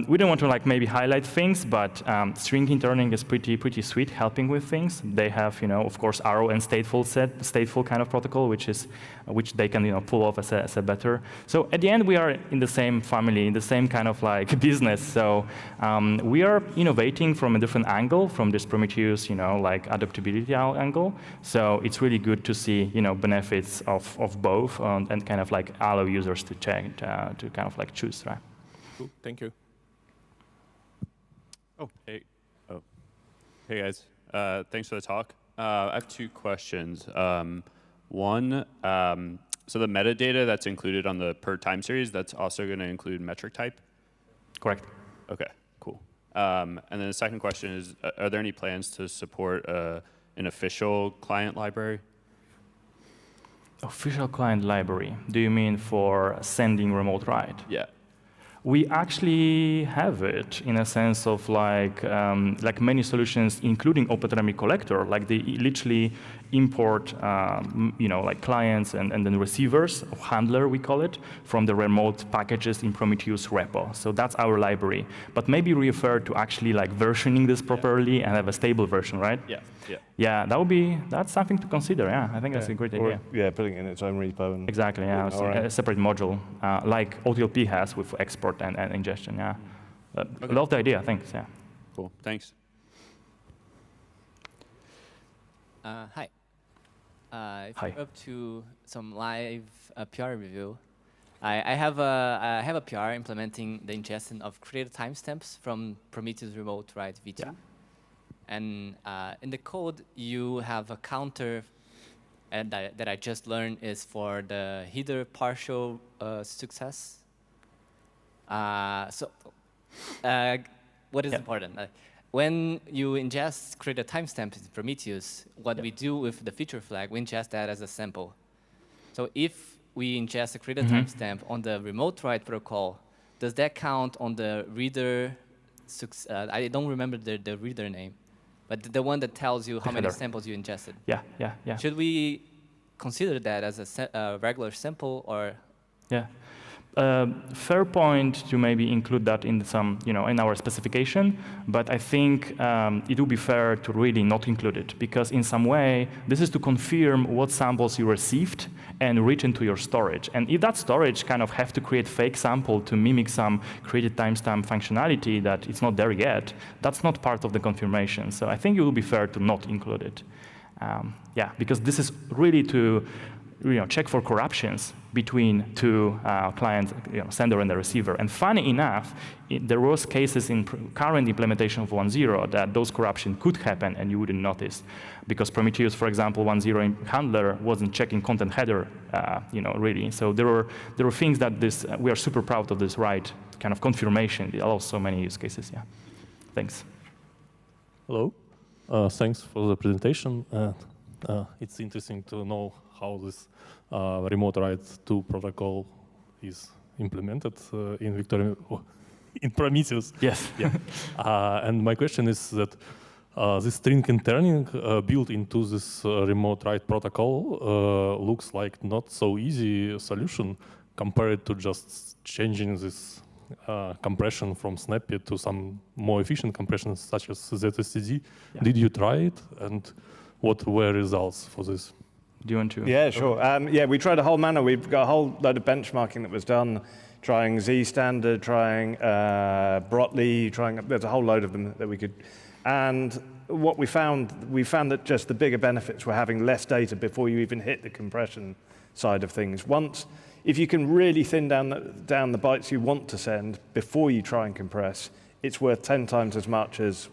we don't want to maybe highlight things, but string interning is pretty sweet, helping with things. They have of course arrow and stateful kind of protocol, which they can pull off as a better. So at the end we are in the same family, in the same kind of business. So we are innovating from a different angle, from this Prometheus adaptability angle. So it's really good to see benefits of both and kind of allow users to check to kind of choose, right? Cool. Thank you. Hey guys. Thanks for the talk. I have two questions. One, so the metadata that's included on the per time series, that's also going to include metric type? Correct. Okay, cool. And then the second question is, are there any plans to support an official client library? Official client library? Do you mean for sending remote write? Yeah. We actually have it in a sense of many solutions, including OpenTelemetry collector, they literally import, clients and then receivers, or handler we call it, from the remote packages in Prometheus repo. So that's our library. But maybe refer to actually versioning this properly and have a stable version, right? Yeah. Yeah. Yeah, that's something to consider. Yeah, I think that's a great idea. Yeah, putting it in its own repo. And exactly. Yeah, a separate module like OTLP has with export and ingestion. Yeah, okay. Love the idea. Thanks. Yeah. Cool. Thanks. Hi. If Hi. you're up to some live PR review, I have a PR implementing the ingestion of created timestamps from Prometheus Remote Write V2. Yeah. And in the code, you have a counter that I just learned is for the header partial success. So what is important? When you ingest created timestamps in Prometheus, what we do with the feature flag, we ingest that as a sample. So if we ingest a created timestamp on the remote write protocol, does that count on the reader? I don't remember the reader name, but the one that tells you how many samples you ingested. Yeah. Should we consider that as a regular sample or? Yeah. Fair point to maybe include that in some, in our specification, but I think it would be fair to really not include it, because in some way, this is to confirm what samples you received and reach into your storage. And if that storage kind of have to create fake sample to mimic some created timestamp functionality that it's not there yet, that's not part of the confirmation. So I think it would be fair to not include it. Yeah, because this is really to check for corruptions between two clients, sender and the receiver. And funny enough, there was cases in current implementation of 1.0 that those corruptions could happen and you wouldn't notice, because Prometheus, for example, 1.0 handler wasn't checking content header, really. So there were things that we are super proud of this right kind of confirmation. It allows so many use cases. Yeah. Thanks. Hello. Thanks for the presentation. It's interesting to know how this remote write 2 protocol is implemented in Prometheus. Yes. Yeah. And my question is that This string interning built into this remote write protocol looks like not so easy solution compared to just changing this compression from Snappy to some more efficient compressions such as ZSTD. Yeah. Did you try it, and what were results for this? Do you want to? Yeah, sure. Yeah, we tried a whole manner. We've got a whole load of benchmarking that was done, trying Z standard, trying Brotli, there's a whole load of them that we could. And what we found that just the bigger benefits were having less data before you even hit the compression side of things. If you can really thin down the bytes you want to send before you try and compress, it's worth 10 times as much as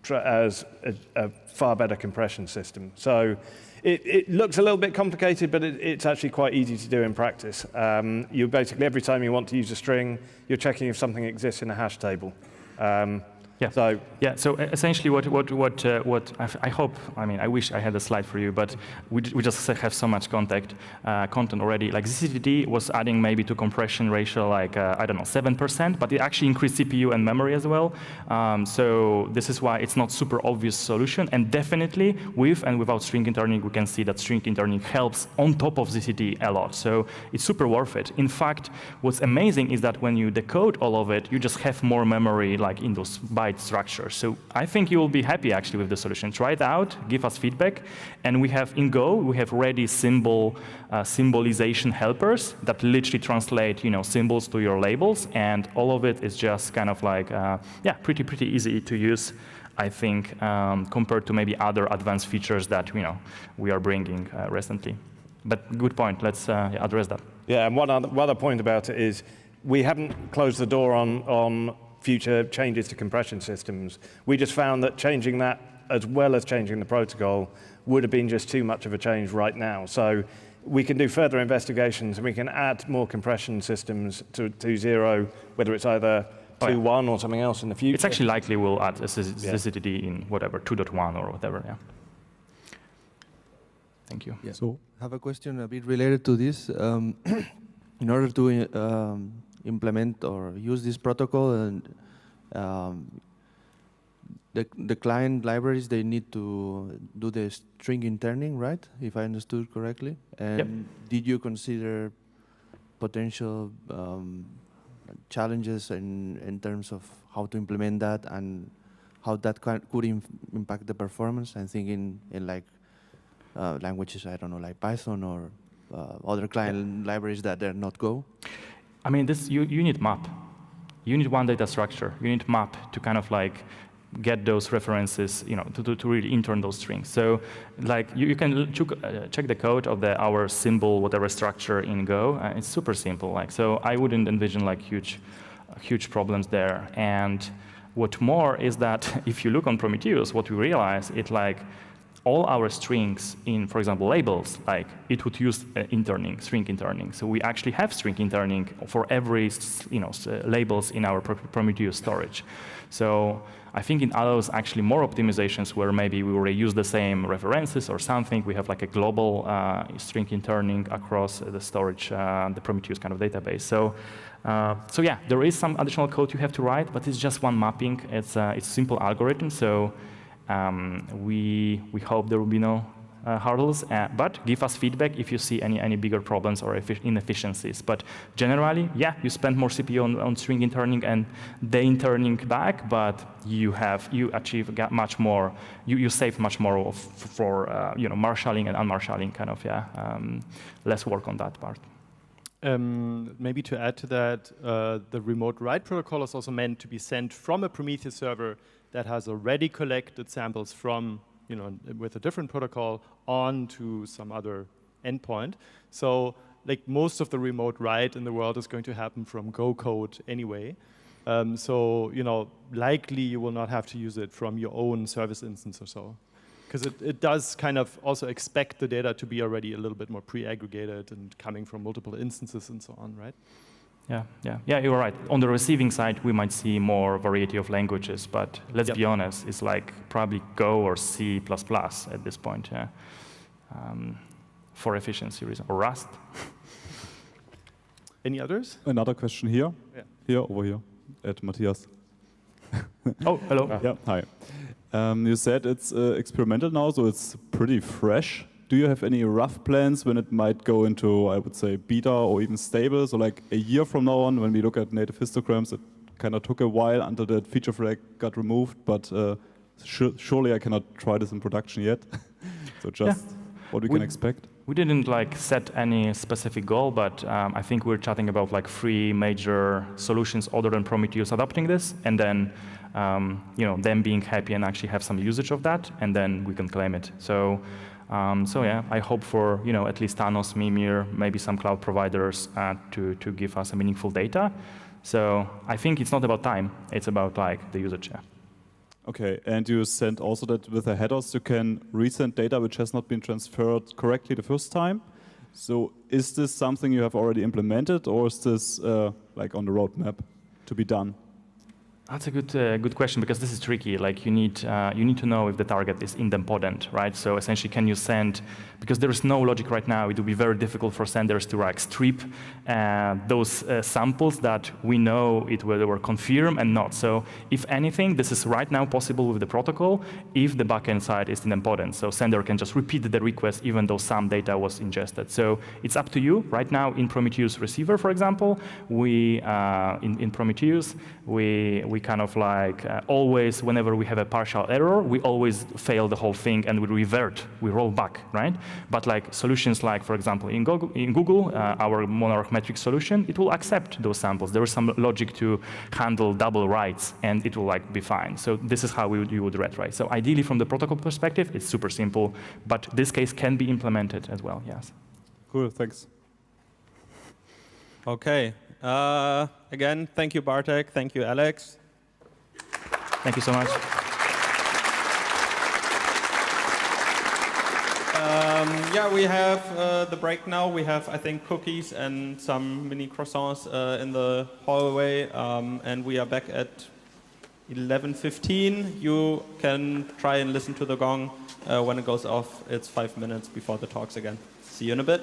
a far better compression system. So it looks a little bit complicated, but it's actually quite easy to do in practice. You basically, every time you want to use a string, you're checking if something exists in a hash table. So essentially what I hope, I wish I had a slide for you, but we just have so much content already. Like ZCTD was adding maybe to compression ratio like, 7%, but it actually increased CPU and memory as well. So this is why it's not super obvious solution. And definitely with and without string interning, we can see that string interning helps on top of ZCTD a lot. So it's super worth it. In fact, what's amazing is that when you decode all of it, you just have more memory like in those byte structure. So I think you will be happy actually with the solution. Try it out, give us feedback, and we have in Go, we have ready symbolization helpers that literally translate, symbols to your labels, and all of it is just kind of like, pretty easy to use, I think, compared to maybe other advanced features that we are bringing recently. But good point. Let's address that. Yeah, and one other point about it is we haven't closed the door on future changes to compression systems. We just found that changing that as well as changing the protocol would have been just too much of a change right now. So we can do further investigations and we can add more compression systems to 2.0, whether it's either 2.1 or something else in the future. It's actually likely we'll add ZCTD in whatever, 2.1 or whatever, yeah. Thank you. Yeah. So I have a question a bit related to this. In order to implement or use this protocol, and the client libraries, they need to do the string interning, right? If I understood correctly. And did you consider potential challenges in terms of how to implement that and how that could impact the performance? I'm thinking in like languages, I don't know, like Python or other client libraries that are not Go. You need map. You need one data structure. You need map to kind of like get those references, to really intern those strings. So like you can check the code of our symbol, whatever structure in Go. It's super simple. So I wouldn't envision like huge problems there. And what more is that if you look on Prometheus, what we realize is like all our strings in, for example, labels, like it would use string interning. So we actually have string interning for every, labels in our Prometheus storage. So I think it allows actually more optimizations where maybe we reuse the same references or something. We have like a global string interning across the storage, the Prometheus kind of database. So yeah, there is some additional code you have to write, but it's just one mapping. It's a simple algorithm. So we hope there will be no hurdles, but give us feedback if you see any bigger problems or inefficiencies. But generally, yeah, you spend more CPU on string interning and de-interning back, but you achieve much more. You save much more for marshalling and unmarshalling kind of less work on that part. Maybe to add to that, the remote write protocol is also meant to be sent from a Prometheus server that has already collected samples from, with a different protocol onto some other endpoint. So like most of the remote write in the world is going to happen from Go code anyway. So, likely you will not have to use it from your own service instance or so. Because it does kind of also expect the data to be already a little bit more pre-aggregated and coming from multiple instances and so on, right? Yeah, you're right. On the receiving side, we might see more variety of languages, but let's be honest, it's like probably Go or C++ at this point, for efficiency reasons, or Rust. Any others? Another question here. Yeah. Here, over here, at Matthias. Oh, hello. Yeah, hi. You said it's experimental now, so it's pretty fresh. Do you have any rough plans when it might go into, I would say, beta or even stable? So like a year from now on, when we look at native histograms, it kind of took a while until that feature flag got removed, but surely I cannot try this in production yet. So just what we can expect. We didn't like set any specific goal, but I think we're chatting about like 3 major solutions other than Prometheus adopting this, and then them being happy and actually have some usage of that, and then we can claim it. So yeah, I hope for at least Thanos, Mimir, maybe some cloud providers to give us a meaningful data. So I think it's not about time; it's about like the usage. Yeah. Okay, and you sent also that with the headers you can resend data which has not been transferred correctly the first time. So is this something you have already implemented, or is this like on the roadmap to be done? That's a good question, because this is tricky. Like you need to know if the target is idempotent, right? So essentially, can you send? Because there is no logic right now. It would be very difficult for senders to like strip those samples that we know they were confirmed and not. So if anything, this is right now possible with the protocol if the backend side is idempotent. So sender can just repeat the request even though some data was ingested. So it's up to you. Right now in Prometheus receiver, for example, we in Prometheus we kind of like always, whenever we have a partial error, we always fail the whole thing and we revert, we roll back, right? But like solutions like, for example, in Google, our monarch metric solution, it will accept those samples. There is some logic to handle double writes, and it will like be fine. So this is how you would retry. So ideally, from the protocol perspective, it's super simple, but this case can be implemented as well. Yes. Cool. Thanks. Okay. Again, thank you, Bartek. Thank you, Alex. Thank you so much. Yeah, we have the break now. We have, I think, cookies and some mini croissants in the hallway, and we are back at 11:15. You can try and listen to the gong when it goes off. It's 5 minutes before the talks again. See you in a bit.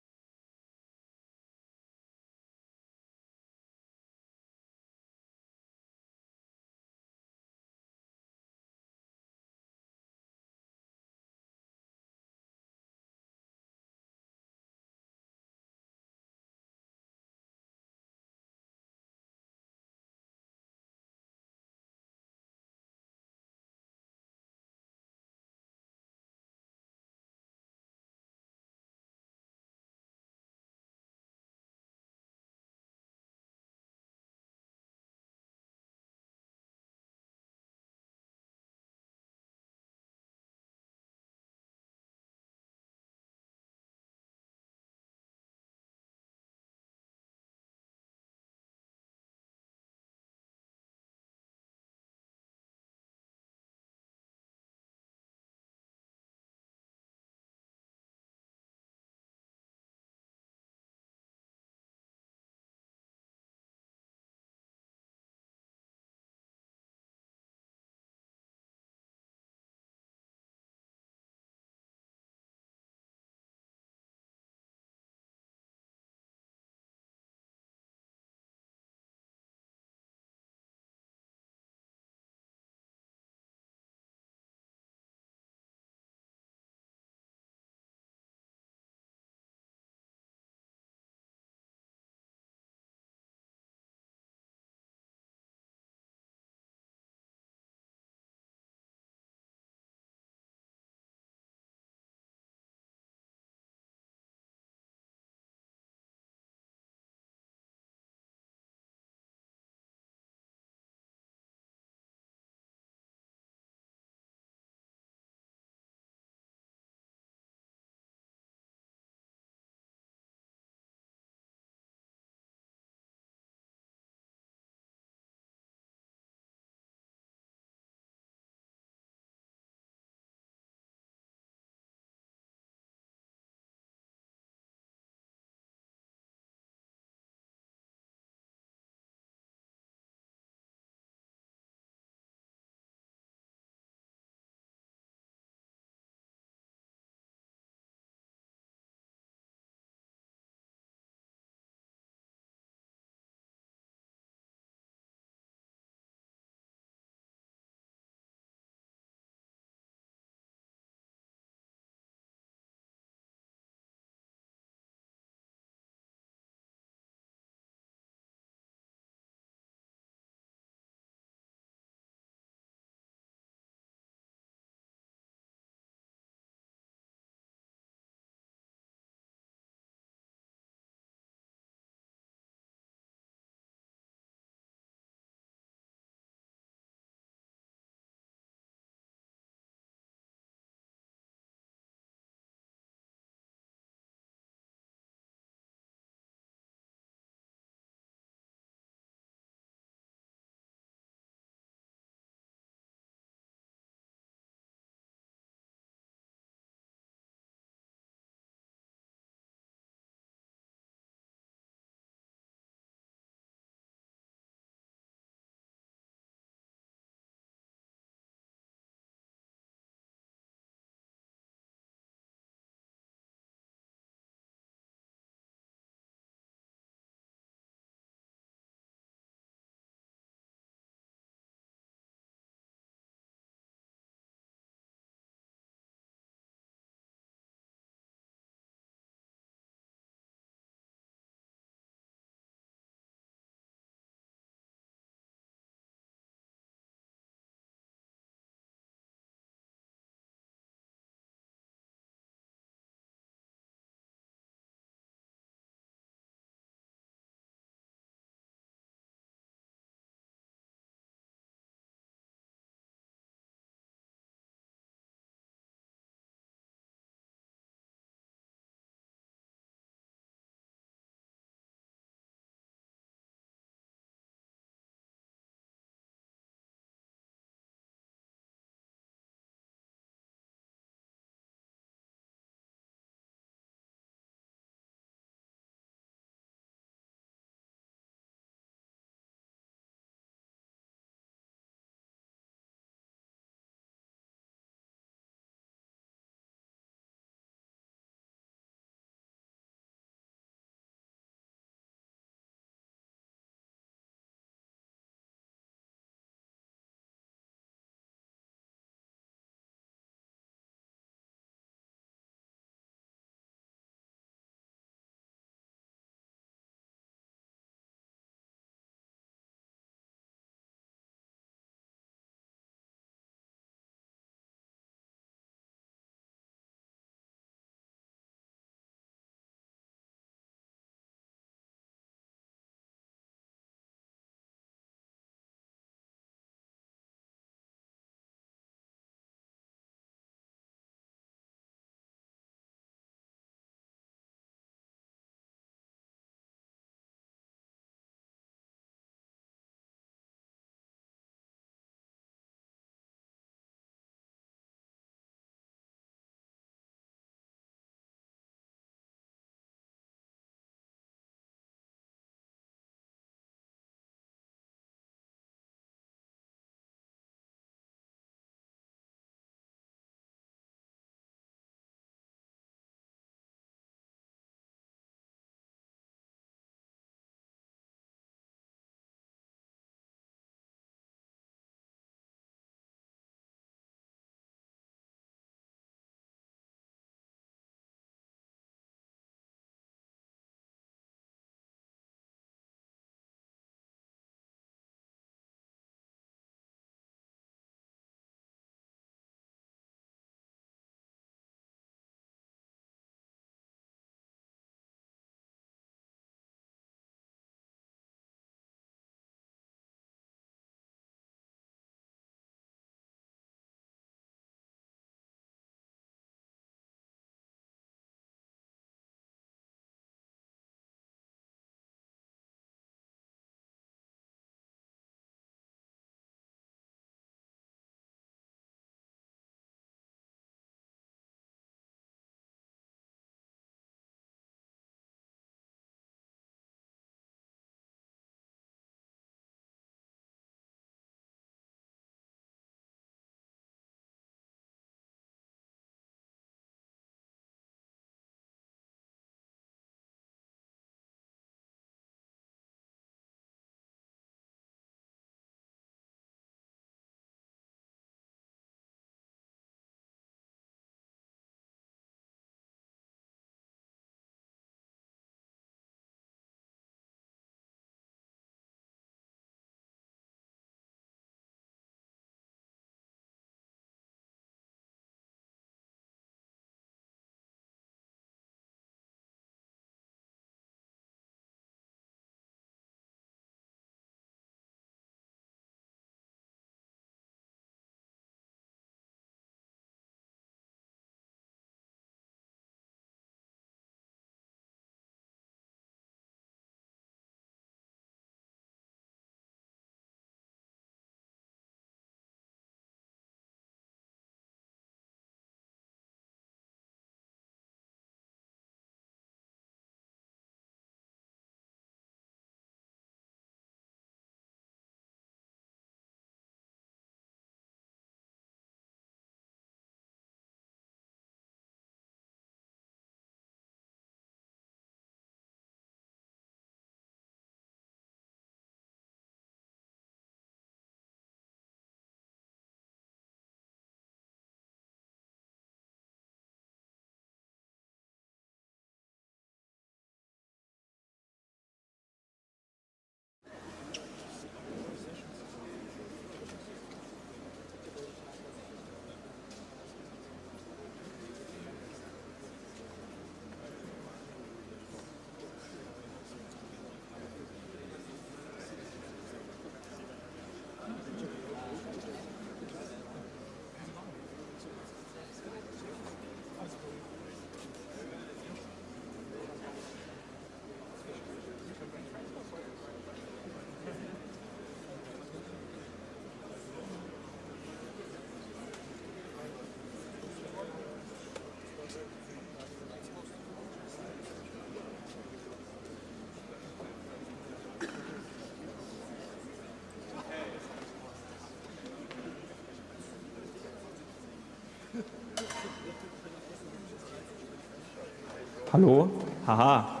Hello? Haha.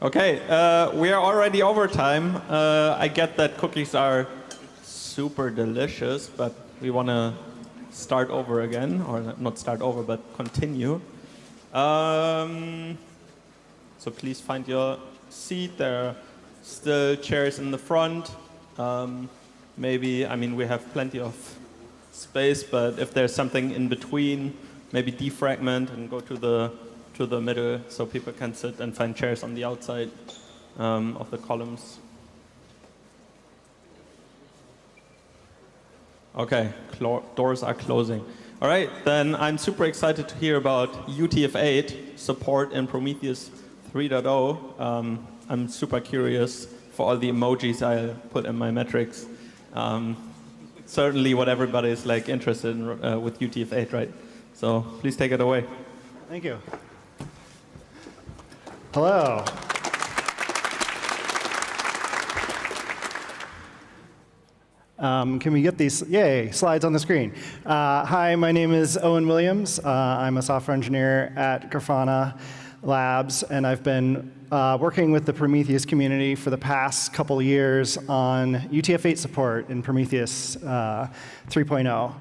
Okay, we are already over time. I get that cookies are super delicious, but we want to start over again, or not start over, but continue. So please find your seat. There are still chairs in the front. Maybe, I mean, we have plenty of space, but if there's something in between, maybe defragment and go to the middle so people can sit and find chairs on the outside of the columns. Okay, doors are closing. All right, then I'm super excited to hear about UTF-8 support in Prometheus 3.0. I'm super curious for all the emojis I put in my metrics. Certainly what everybody is like interested in with UTF-8, right? So please take it away. Thank you. Hello. Can we get these, yay, slides on the screen? Hi, my name is Owen Williams. I'm a software engineer at Grafana Labs, and I've been working with the Prometheus community for the past couple years on UTF-8 support in Prometheus 3.0.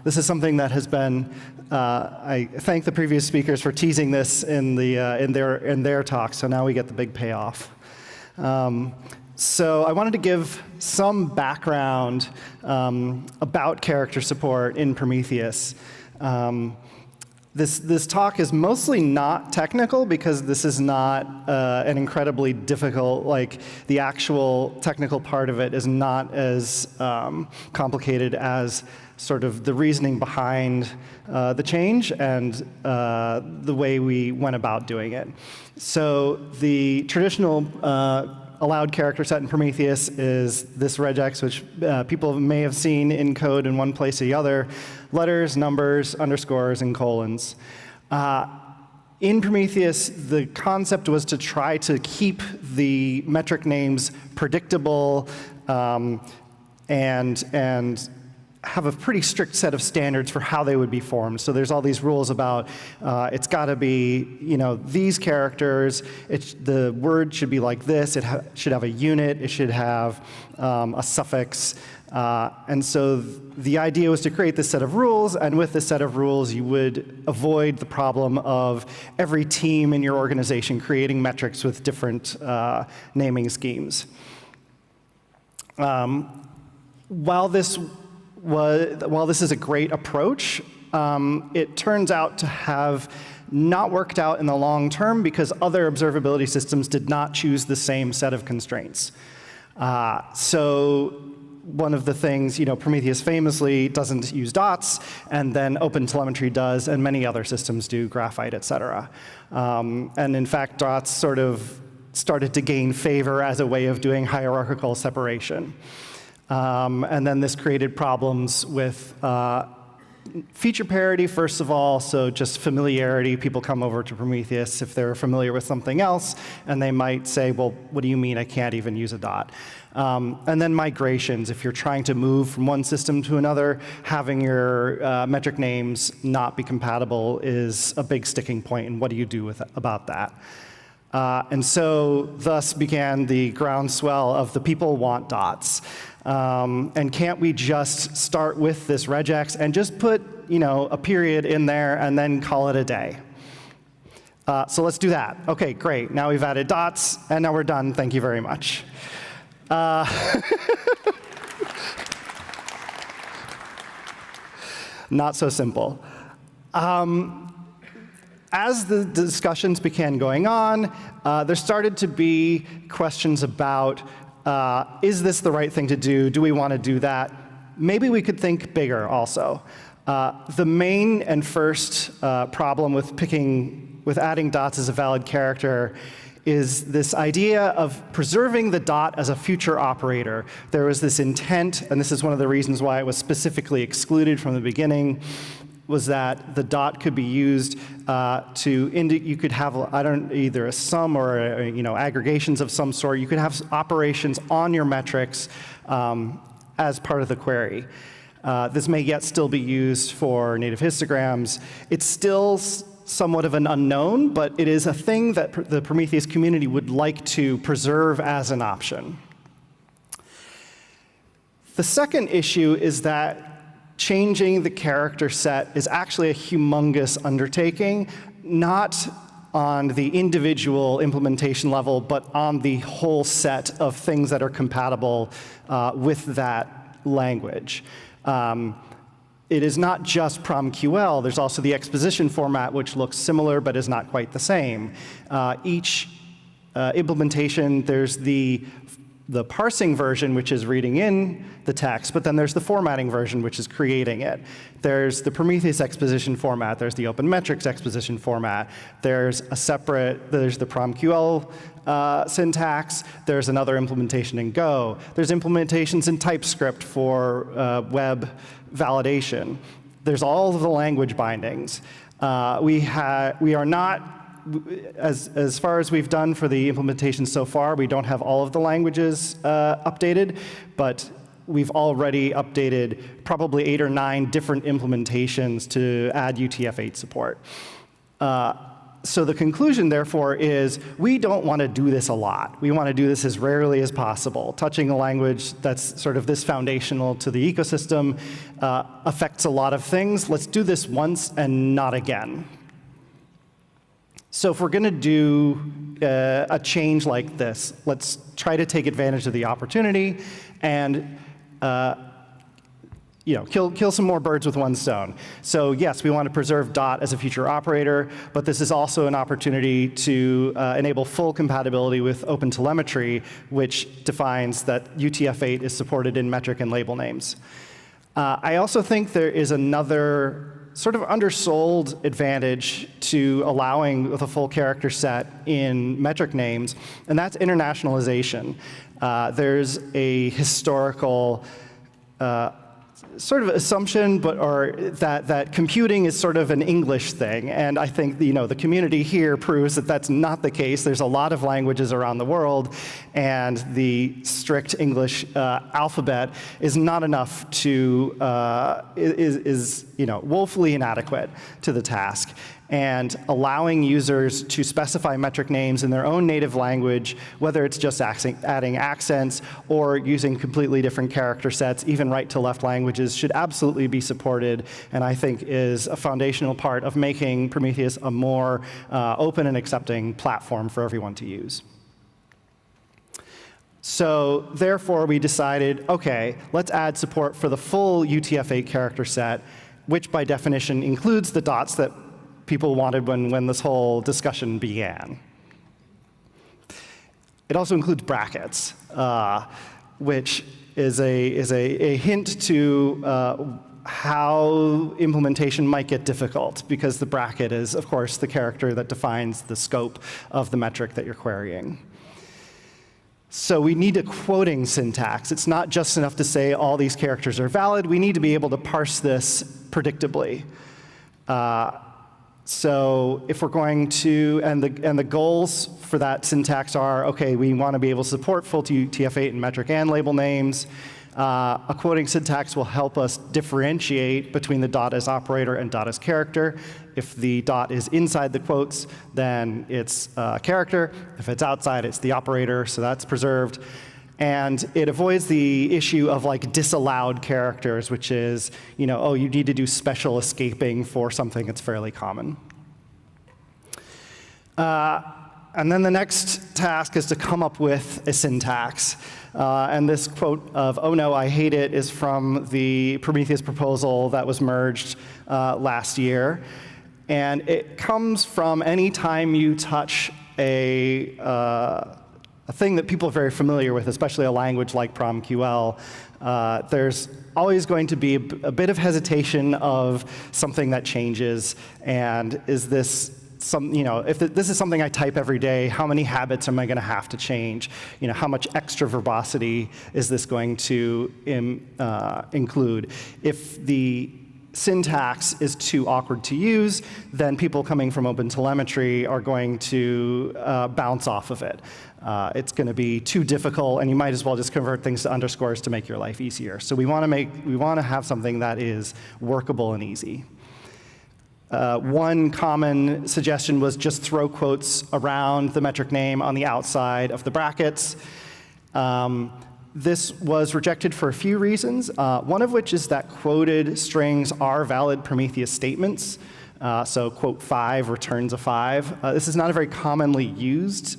This is something that has been, I thank the previous speakers for teasing this in their talk, so now we get the big payoff. So I wanted to give some background about character support in Prometheus. This talk is mostly not technical because this is not an incredibly difficult, like the actual technical part of it is not as complicated as sort of the reasoning behind the change and the way we went about doing it. So the traditional allowed character set in Prometheus is this regex, which people may have seen in code in one place or the other, letters, numbers, underscores, and colons. In Prometheus, the concept was to try to keep the metric names predictable and have a pretty strict set of standards for how they would be formed. So there's all these rules about it's got to be, these characters. The word should be like this. It should have a unit. It should have a suffix. And so the idea was to create this set of rules, and with this set of rules, you would avoid the problem of every team in your organization creating metrics with different naming schemes. While this is a great approach, it turns out to have not worked out in the long term because other observability systems did not choose the same set of constraints. So one of the things, Prometheus famously doesn't use dots, and then OpenTelemetry does, and many other systems do, Graphite, et cetera. And in fact, dots sort of started to gain favor as a way of doing hierarchical separation. And then this created problems with feature parity, first of all, so just familiarity. People come over to Prometheus if they're familiar with something else, and they might say, well, what do you mean I can't even use a dot? And then migrations. If you're trying to move from one system to another, having your metric names not be compatible is a big sticking point, and what do you do about that? And so thus began the groundswell of the people want dots. And can't we just start with this regex and just put, a period in there and then call it a day? So let's do that. OK, great. Now we've added dots, and now we're done. Thank you very much. Not so simple. As the discussions began going on, there started to be questions about, is this the right thing to do? Do we want to do that? Maybe we could think bigger also. The main and first problem with adding dots as a valid character is this idea of preserving the dot as a future operator. There was this intent, and this is one of the reasons why it was specifically excluded from the beginning, was that the dot could be used you could have either a sum or aggregations of some sort. You could have operations on your metrics as part of the query. This may yet still be used for native histograms. It's still somewhat of an unknown, but it is a thing that the Prometheus community would like to preserve as an option. The second issue is that changing the character set is actually a humongous undertaking, not on the individual implementation level, but on the whole set of things that are compatible with that language. It is not just PromQL. There's also the exposition format, which looks similar but is not quite the same. Each implementation, there's the parsing version, which is reading in the text, but then there's the formatting version, which is creating it. There's the Prometheus exposition format. There's the OpenMetrics exposition format. There's the PromQL syntax. There's another implementation in Go. There's implementations in TypeScript for web validation. There's all of the language bindings. We are not, as far as we've done for the implementation so far, we don't have all of the languages updated, but we've already updated probably 8 or 9 different implementations to add UTF-8 support. So the conclusion, therefore, is we don't want to do this a lot. We want to do this as rarely as possible. Touching a language that's sort of this foundational to the ecosystem affects a lot of things. Let's do this once and not again. So if we're going to do a change like this, let's try to take advantage of the opportunity and kill some more birds with one stone. So yes, we want to preserve dot as a future operator, but this is also an opportunity to enable full compatibility with OpenTelemetry, which defines that UTF-8 is supported in metric and label names. I also think there is another sort of undersold advantage to allowing the full character set in metric names, and that's internationalization. There's a historical sort of assumption, that computing is sort of an English thing, and I think the community here proves that that's not the case. There's a lot of languages around the world, and the strict English alphabet is not enough to is woefully inadequate to the task. And allowing users to specify metric names in their own native language, whether it's just adding accents or using completely different character sets, even right to left languages, should absolutely be supported, and I think is a foundational part of making Prometheus a more open and accepting platform for everyone to use. So therefore, we decided, OK, let's add support for the full UTF-8 character set, which by definition includes the dots that people wanted when this whole discussion began. It also includes brackets, which is a hint to how implementation might get difficult, because the bracket is, of course, the character that defines the scope of the metric that you're querying. So we need a quoting syntax. It's not just enough to say all these characters are valid. We need to be able to parse this predictably. So if we're going to, and the goals for that syntax are, OK, we want to be able to support full UTF-8 in metric and label names. A quoting syntax will help us differentiate between the dot as operator and dot as character. If the dot is inside the quotes, then it's character. If it's outside, it's the operator, so that's preserved. And it avoids the issue of disallowed characters, which is, oh, you need to do special escaping for something that's fairly common. And then the next task is to come up with a syntax. And this quote of, oh no, I hate it, is from the Prometheus proposal that was merged last year. And it comes from any time you touch a thing that people are very familiar with, especially a language like PromQL. There's always going to be a bit of hesitation of something that changes, and is this if this is something I type every day, how many habits am I going to have to change? How much extra verbosity is this going to include? If the syntax is too awkward to use, then people coming from OpenTelemetry are going to bounce off of it. It's going to be too difficult, and you might as well just convert things to underscores to make your life easier. So we want to have something that is workable and easy. One common suggestion was just throw quotes around the metric name on the outside of the brackets. This was rejected for a few reasons, one of which is that quoted strings are valid Prometheus statements. So quote 5 returns a 5. This is not a very commonly used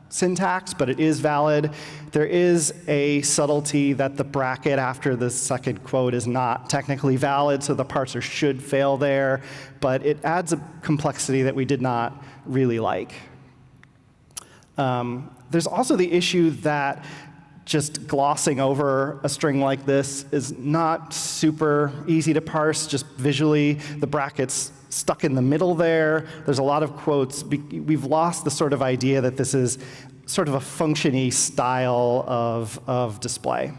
syntax, but it is valid. There is a subtlety that the bracket after the second quote is not technically valid, so the parser should fail there, but it adds a complexity that we did not really like. There's also the issue that just glossing over a string like this is not super easy to parse just visually. The bracket's stuck in the middle there. There's a lot of quotes. We've lost the sort of idea that this is sort of a function-y style of display.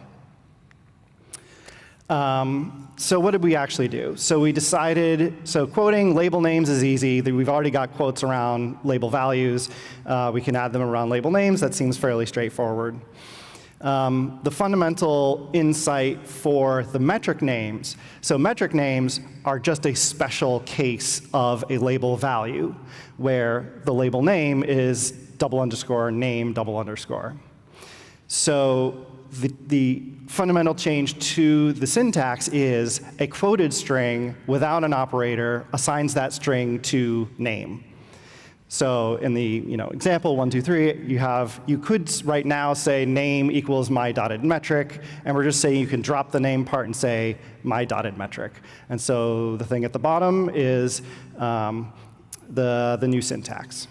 So what did we actually do? So we decided, so quoting label names is easy. We've already got quotes around label values. We can add them around label names. That seems fairly straightforward. The fundamental insight for the metric names, so metric names are just a special case of a label value, where the label name is $_name $_. So the fundamental change to the syntax is a quoted string without an operator assigns that string to name. So in the example 1, 2, 3, you could right now say name equals my dotted metric, and we're just saying you can drop the name part and say my dotted metric. And so the thing at the bottom is the new syntax.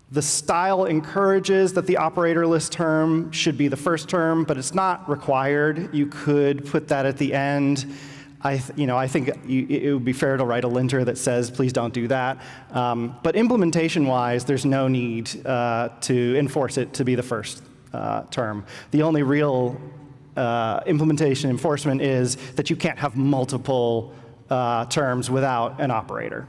The style encourages that the operator list term should be the first term, but it's not required. You could put that at the end. I think it would be fair to write a linter that says, please don't do that. But implementation-wise, there's no need to enforce it to be the first term. The only real implementation enforcement is that you can't have multiple terms without an operator.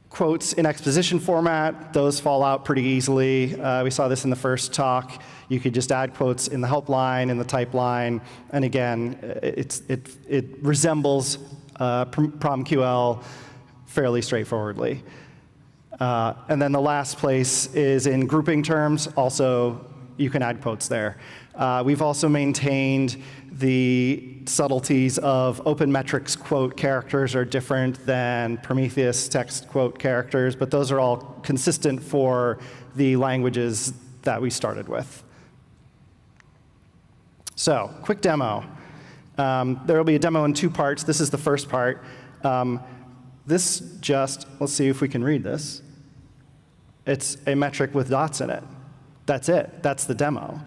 Quotes in exposition format, those fall out pretty easily. We saw this in the first talk. You could just add quotes in the help line, in the type line, and again, it resembles PromQL fairly straightforwardly. And then the last place is in grouping terms. Also, you can add quotes there. We've also maintained the subtleties of OpenMetrics quote characters are different than Prometheus text quote characters, but those are all consistent for the languages that we started with. So, quick demo. There will be a demo in 2 parts. This is the first part. Let's see if we can read this. It's a metric with dots in it. That's it. That's the demo.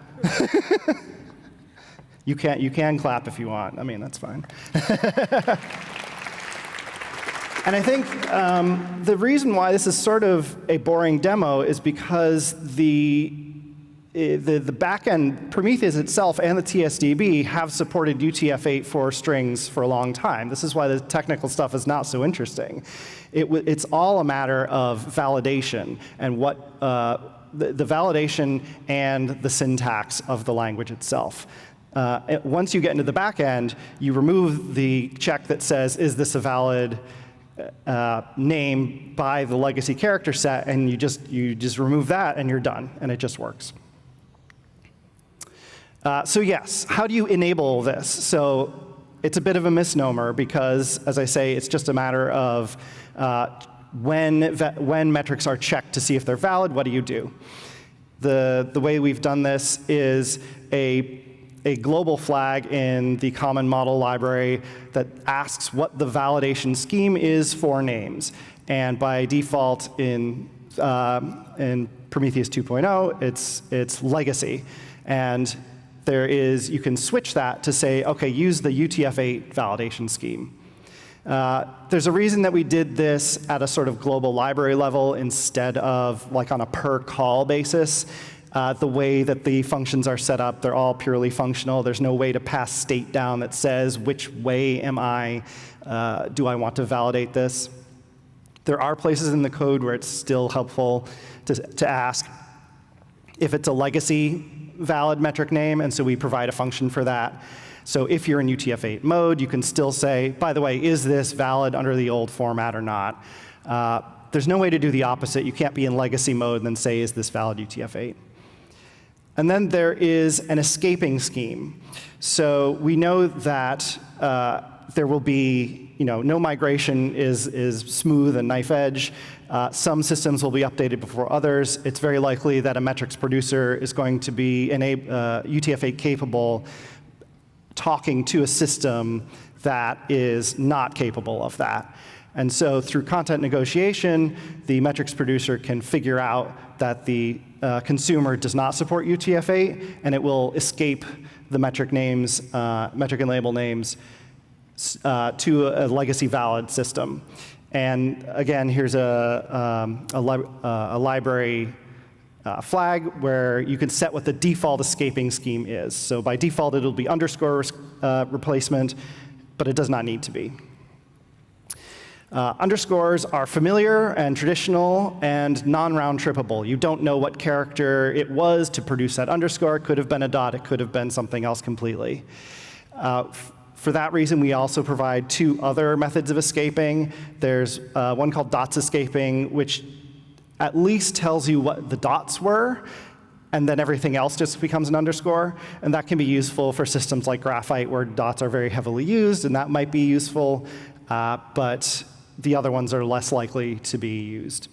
You can clap if you want. I mean, that's fine. And I think the reason why this is sort of a boring demo is because the backend, Prometheus itself and the TSDB have supported UTF-8 for strings for a long time. This is why the technical stuff is not so interesting. It's all a matter of validation and what the validation and the syntax of the language itself. Once you get into the back end, you remove the check that says, is this a valid name by the legacy character set, and you just remove that and you're done, and it just works. So yes, how do you enable this? So it's a bit of a misnomer because, as I say, it's just a matter of when metrics are checked to see if they're valid, what do you do? The way we've done this is a global flag in the common model library that asks what the validation scheme is for names. And by default in Prometheus 2.0, it's legacy. And you can switch that to say, OK, use the UTF-8 validation scheme. There's a reason that we did this at a sort of global library level instead of like on a per call basis. The way that the functions are set up, they're all purely functional. There's no way to pass state down that says which way do I want to validate this. There are places in the code where it's still helpful to ask if it's a legacy valid metric name, and so we provide a function for that. So if you're in UTF-8 mode, you can still say, by the way, is this valid under the old format or not? There's no way to do the opposite. You can't be in legacy mode and then say, is this valid UTF-8? And then there is an escaping scheme. So we know that there will be, no migration is smooth and knife edge. Some systems will be updated before others. It's very likely that a metrics producer is going to be UTF-8 capable talking to a system that is not capable of that. And so through content negotiation, the metrics producer can figure out that the consumer does not support UTF-8, and it will escape the metric names, metric and label names, to a legacy valid system. And again, here's a library flag where you can set what the default escaping scheme is. So by default, it'll be underscore replacement, but it does not need to be. Underscores are familiar and traditional and non-round trippable. You don't know what character it was to produce that underscore. It could have been a dot. It could have been something else completely. For that reason, we also provide 2 other methods of escaping. There's one called dots escaping, which at least tells you what the dots were, and then everything else just becomes an underscore. And that can be useful for systems like Graphite, where dots are very heavily used, and that might be useful. But the other ones are less likely to be used.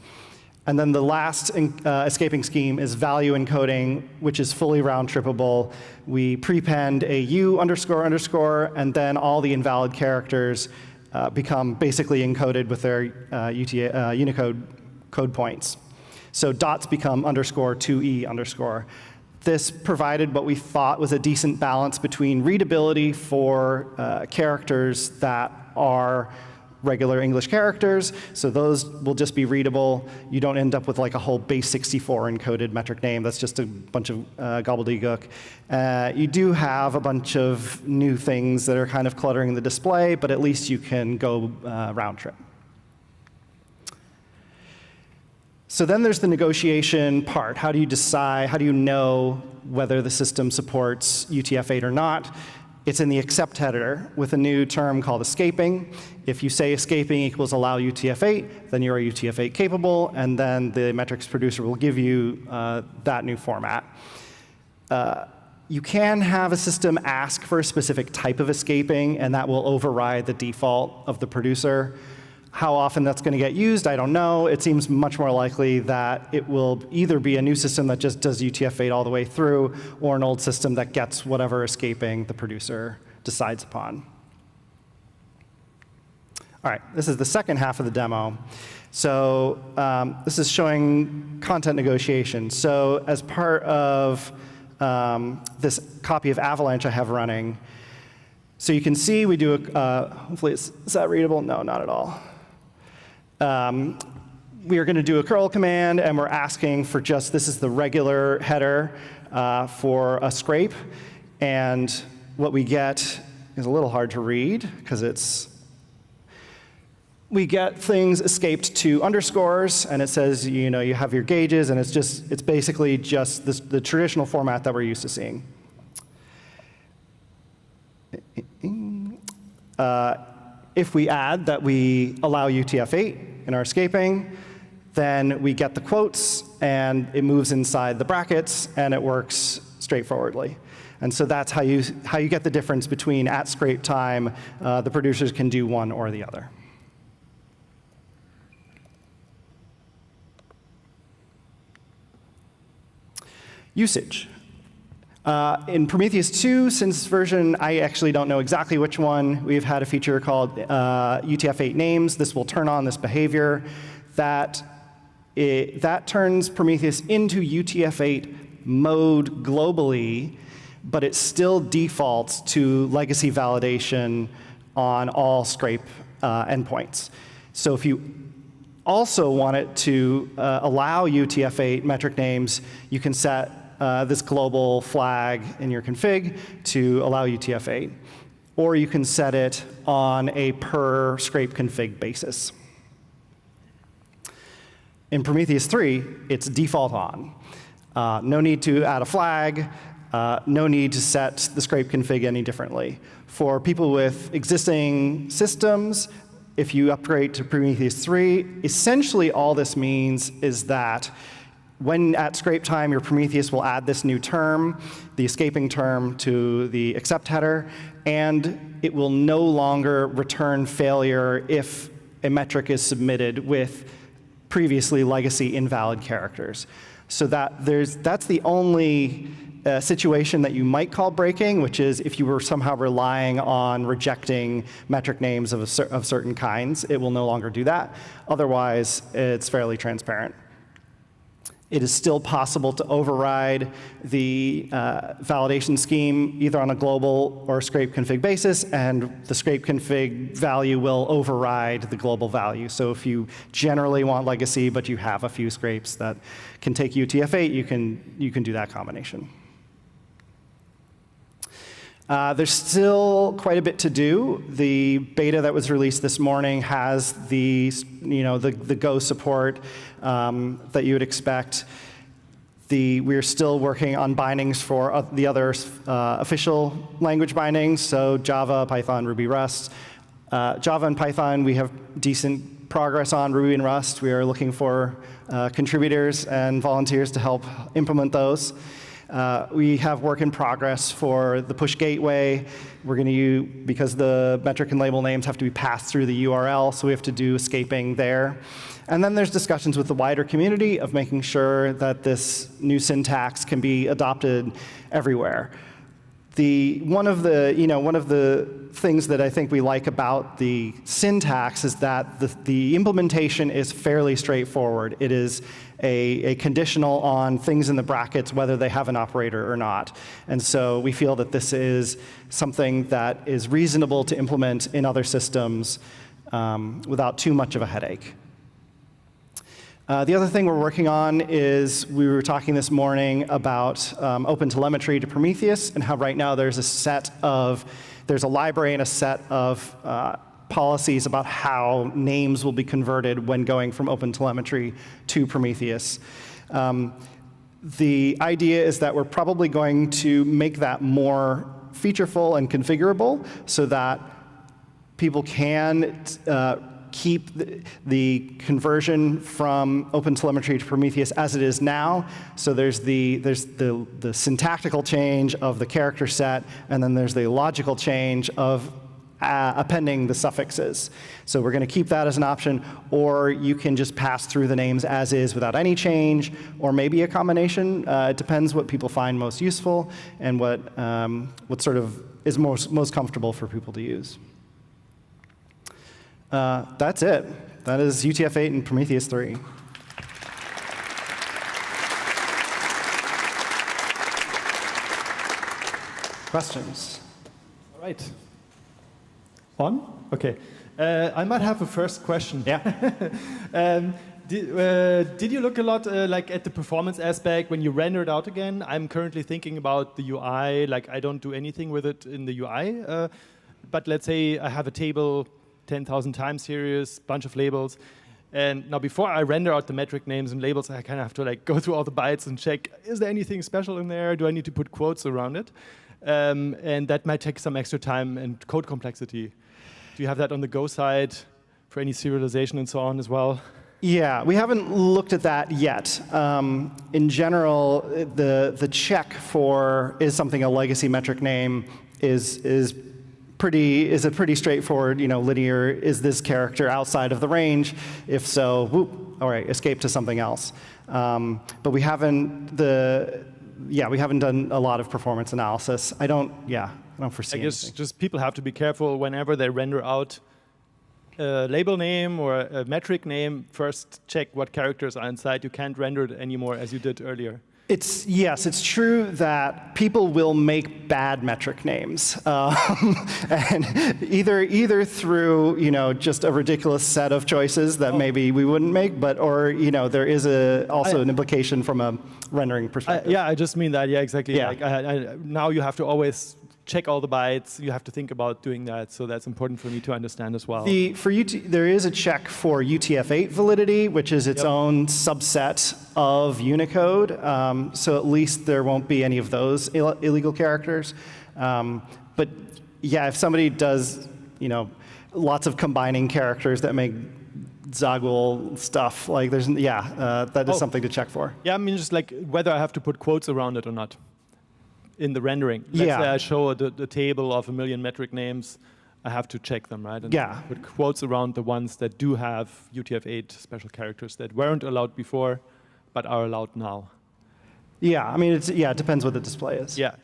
And then the last escaping scheme is value encoding, which is fully round trippable. We prepend a U underscore underscore, and then all the invalid characters become basically encoded with their Unicode code points. So dots become underscore 2E underscore. This provided what we thought was a decent balance between readability for characters that are regular English characters, so those will just be readable. You don't end up with like a whole base 64 encoded metric name. That's just a bunch of gobbledygook. You do have a bunch of new things that are kind of cluttering the display, but at least you can go round trip. So then there's the negotiation part. How do you decide, how do you know whether the system supports UTF-8 or not? It's in the accept header with a new term called escaping. If you say escaping equals allow UTF-8, then you're UTF-8 capable, and then the metrics producer will give you that new format. You can have a system ask for a specific type of escaping, and that will override the default of the producer. How often that's going to get used, I don't know. It seems much more likely that it will either be a new system that just does UTF-8 all the way through, or an old system that gets whatever escaping the producer decides upon. All right, this is the second half of the demo. So this is showing content negotiation. So as part of this copy of Avalanche I have running, so you can see we do a, hopefully is that readable? No, not at all. We are going to do a curl command, and we're asking for just, this is the regular header for a scrape. And what we get is a little hard to read, because we get things escaped to underscores, and it says, you have your gauges, and it's basically just the traditional format that we're used to seeing. If we add that we allow UTF-8 in our escaping, then we get the quotes, and it moves inside the brackets, and it works straightforwardly. And so that's how you get the difference between at scrape time, the producers can do one or the other. Usage. In Prometheus 2, since version, I actually don't know exactly which one, we've had a feature called UTF-8 names. This will turn on this behavior. That turns Prometheus into UTF-8 mode globally, but it still defaults to legacy validation on all scrape endpoints. So if you also want it to allow UTF-8 metric names, you can set this global flag in your config to allow UTF-8. Or you can set it on a per scrape config basis. In Prometheus 3, it's default on. No need to add a flag. no need to set the scrape config any differently. For people with existing systems, if you upgrade to Prometheus 3, essentially all this means is that when at scrape time, your Prometheus will add this new term, the escaping term, to the accept header, and it will no longer return failure if a metric is submitted with previously legacy invalid characters. So that's the only situation that you might call breaking, which is if you were somehow relying on rejecting metric names of certain kinds, it will no longer do that. Otherwise, it's fairly transparent. It is still possible to override the validation scheme either on a global or scrape config basis, and the scrape config value will override the global value. So if you generally want legacy, but you have a few scrapes that can take UTF-8, you can do that combination. There's still quite a bit to do. The beta that was released this morning has the Go support that you would expect. We're still working on bindings for the other official language bindings, so Java, Python, Ruby, Rust. Java and Python, we have decent progress on. Ruby and Rust, we are looking for contributors and volunteers to help implement those. We have work in progress for the push gateway. We're going to use, because the metric and label names have to be passed through the URL, so we have to do escaping there. And then there's discussions with the wider community of making sure that this new syntax can be adopted everywhere. One of the things that I think we like about the syntax is that the implementation is fairly straightforward. It is a conditional on things in the brackets, whether they have an operator or not. And so we feel that this is something that is reasonable to implement in other systems without too much of a headache. The other thing we're working on is, we were talking this morning about OpenTelemetry to Prometheus, and how right now there's a library and a set of policies about how names will be converted when going from OpenTelemetry to Prometheus. The idea is that we're probably going to make that more featureful and configurable so that people can keep the conversion from OpenTelemetry to Prometheus as it is now. So there's the syntactical change of the character set, and then there's the logical change of appending the suffixes. So we're going to keep that as an option, or you can just pass through the names as is without any change, or maybe a combination. It depends what people find most useful and what sort of is most comfortable for people to use. That's it. That is UTF-8 and Prometheus 3. Questions? All right. On? OK. I might have a first question. Yeah. Did you look a lot at the performance aspect when you render it out again? I'm currently thinking about the UI. I don't do anything with it in the UI. But let's say I have a table, 10,000 time series, bunch of labels. And now before I render out the metric names and labels, I kind of have to go through all the bytes and check, is there anything special in there? Do I need to put quotes around it? And that might take some extra time and code complexity. Do you have that on the Go side for any serialization and so on as well? Yeah, we haven't looked at that yet. In general, the check for is something a legacy metric name is a pretty straightforward, linear, is this character outside of the range? If so, whoop, all right, escape to something else. But we haven't done a lot of performance analysis. I don't foresee guess anything. Just people have to be careful whenever they render out a label name or a metric name. First, check what characters are inside. You can't render it anymore as you did earlier. Yes, it's true that people will make bad metric names, and either through just a ridiculous set of choices that maybe we wouldn't make, or there is also an implication from a rendering perspective. I just mean that. Yeah, exactly. Yeah. Now you have to always check all the bytes. You have to think about doing that. So that's important for me to understand as well. There is a check for UTF-8 validity, which is its own subset of Unicode. So at least there won't be any of those illegal characters. But yeah, if somebody does, lots of combining characters that make Zagul stuff, like that is something to check for. Yeah, I mean, just like whether I have to put quotes around it or not in the rendering. Let's say I show the table of 1 million metric names, I have to check them, right? And put quotes around the ones that do have UTF-8 special characters that weren't allowed before, but are allowed now. Yeah, I mean, it depends what the display is. Yeah.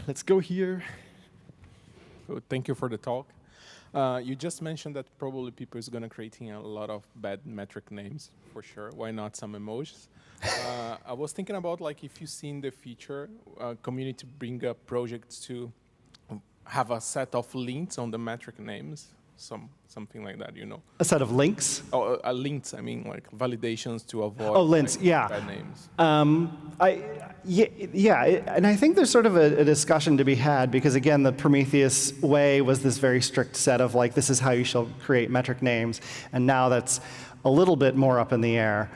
Let's go here. So thank you for the talk. You just mentioned that probably people is going to creating a lot of bad metric names, for sure. Why not some emojis? I was thinking about, like, if you see in the future, community bring up projects to have a set of links on the metric names, something like that, A set of links? Oh, links, I mean, like validations to avoid links, bad names. And I think there's sort of a discussion to be had because, again, the Prometheus way was this very strict set of, like, this is how you shall create metric names, and now that's a little bit more up in the air.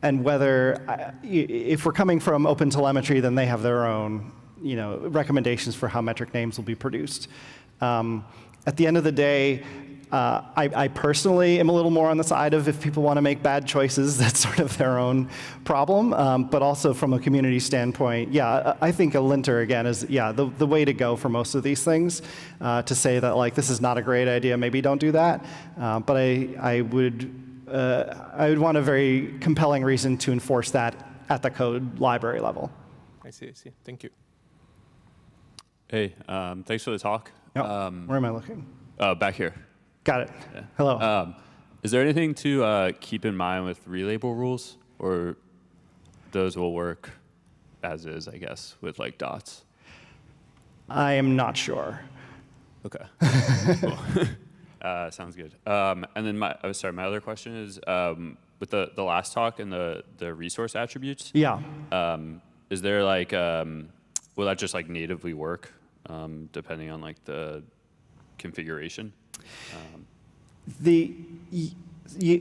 And whether, if we're coming from OpenTelemetry, then they have their own, recommendations for how metric names will be produced. At the end of the day, I personally am a little more on the side of if people want to make bad choices, that's sort of their own problem. But also from a community standpoint, I think a linter, again, is, the way to go for most of these things. To say that, like, this is not a great idea, maybe don't do that. But I would want a very compelling reason to enforce that at the code library level. I see. Thank you. Hey, thanks for the talk. Yep. Where am I looking? Back here. Got it. Yeah. Hello. Is there anything to keep in mind with relabel rules, or those will work as is, I guess, with like dots? I am not sure. Okay. Cool. Sounds good. And then my other question is with the last talk and the resource attributes. Yeah. Is there like will that just like natively work depending on like the configuration?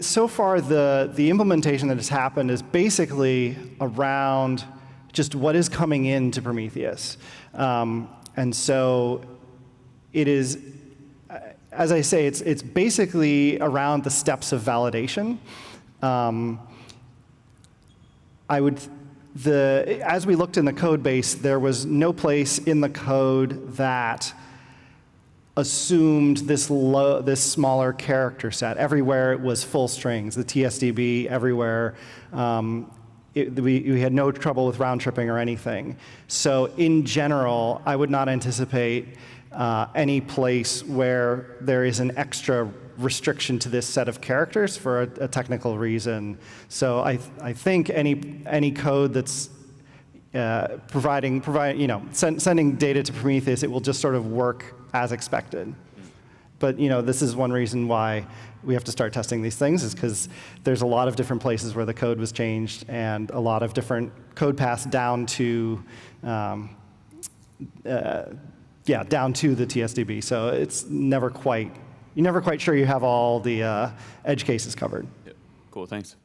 So far, the implementation that has happened is basically around just what is coming into Prometheus. And so it is, as I say, it's basically around the steps of validation. As we looked in the code base, there was no place in the code that assumed this smaller character set. Everywhere it was full strings, the TSDB everywhere. We had no trouble with round tripping or anything. So in general, I would not anticipate any place where there is an extra restriction to this set of characters for a technical reason. So I think any code that's sending data to Prometheus, it will just sort of work as expected. But this is one reason why we have to start testing these things, is because there's a lot of different places where the code was changed and a lot of different code paths down to down to the TSDB. So it's you're never quite sure you have all the edge cases covered. Yeah. Cool, thanks.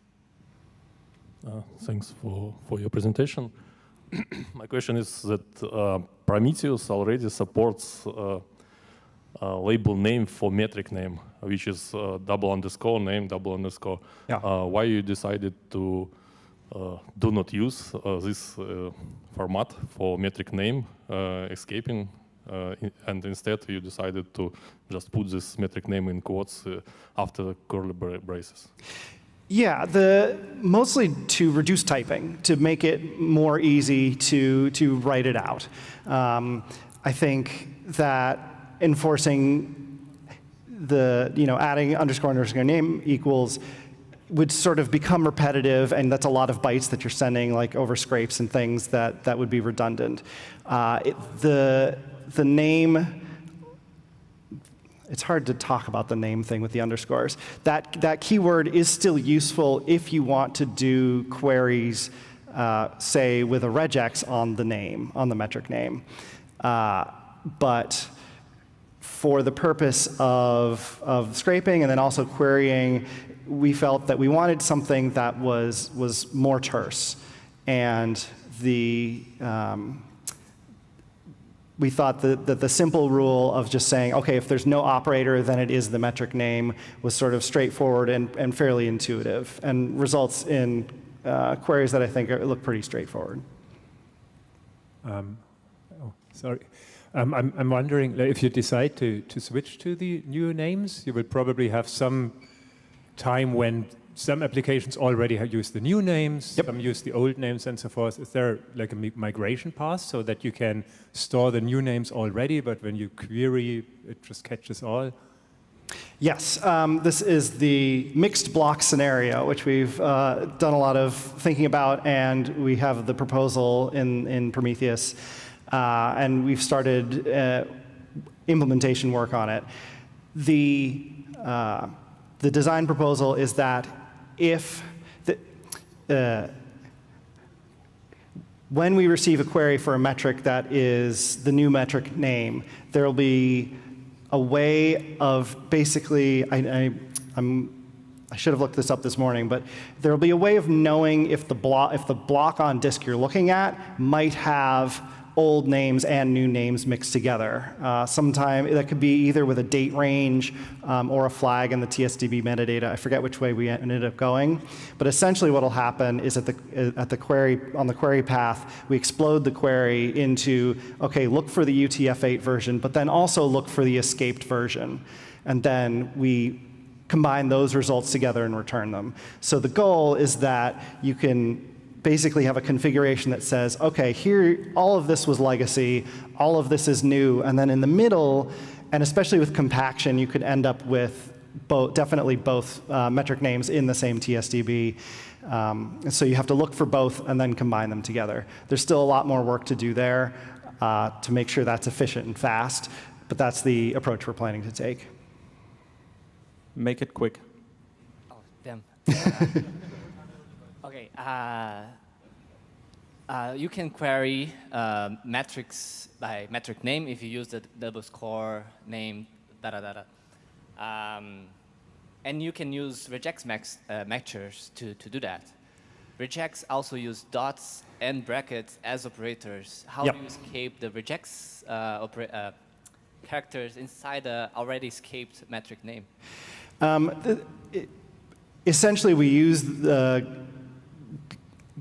Thanks for your presentation. My question is that Prometheus already supports label name for metric name, which is _name, _. Yeah. Why you decided to do not use this format for metric name escaping, and instead you decided to just put this metric name in quotes after curly braces? Yeah, mostly to reduce typing, to make it more easy to write it out. I think that enforcing adding underscore name equals would sort of become repetitive, and that's a lot of bytes that you're sending, like over scrapes and things that would be redundant. The name. It's hard to talk about the name thing with the underscores. That keyword is still useful if you want to do queries say with a regex on the name, on the metric name. But for the purpose of scraping and then also querying, we felt that we wanted something that was more terse. And we thought that the simple rule of just saying, OK, if there's no operator, then it is the metric name, was sort of straightforward and fairly intuitive, and results in queries that I think look pretty straightforward. Sorry. I'm wondering, if you decide to switch to the new names, you will probably have some time when some applications already have used the new names, some use the old names and so forth. Is there like a migration path so that you can store the new names already, but when you query, it just catches all? Yes, this is the mixed block scenario, which we've done a lot of thinking about, and we have the proposal in Prometheus, and we've started implementation work on it. The design proposal is that when we receive a query for a metric that is the new metric name, there will be a way of basically, I should have looked this up this morning, but there will be a way of knowing if the block on disk you're looking at might have old names and new names mixed together. Sometime that could be either with a date range or a flag in the TSDB metadata. I forget which way we ended up going, but essentially what will happen is on the query path, we explode the query into, okay, look for the UTF-8 version, but then also look for the escaped version, and then we combine those results together and return them. So the goal is that you can basically have a configuration that says, okay, here, all of this was legacy, all of this is new, and then in the middle, and especially with compaction, you could end up with definitely both metric names in the same TSDB. So you have to look for both and then combine them together. There's still a lot more work to do there to make sure that's efficient and fast, but that's the approach we're planning to take. Make it quick. Oh, damn. Okay, you can query metrics by metric name if you use the double score name, and you can use regex matchers to do that. Regex also use dots and brackets as operators. How do you escape the regex characters inside the already escaped metric name? Essentially, we use the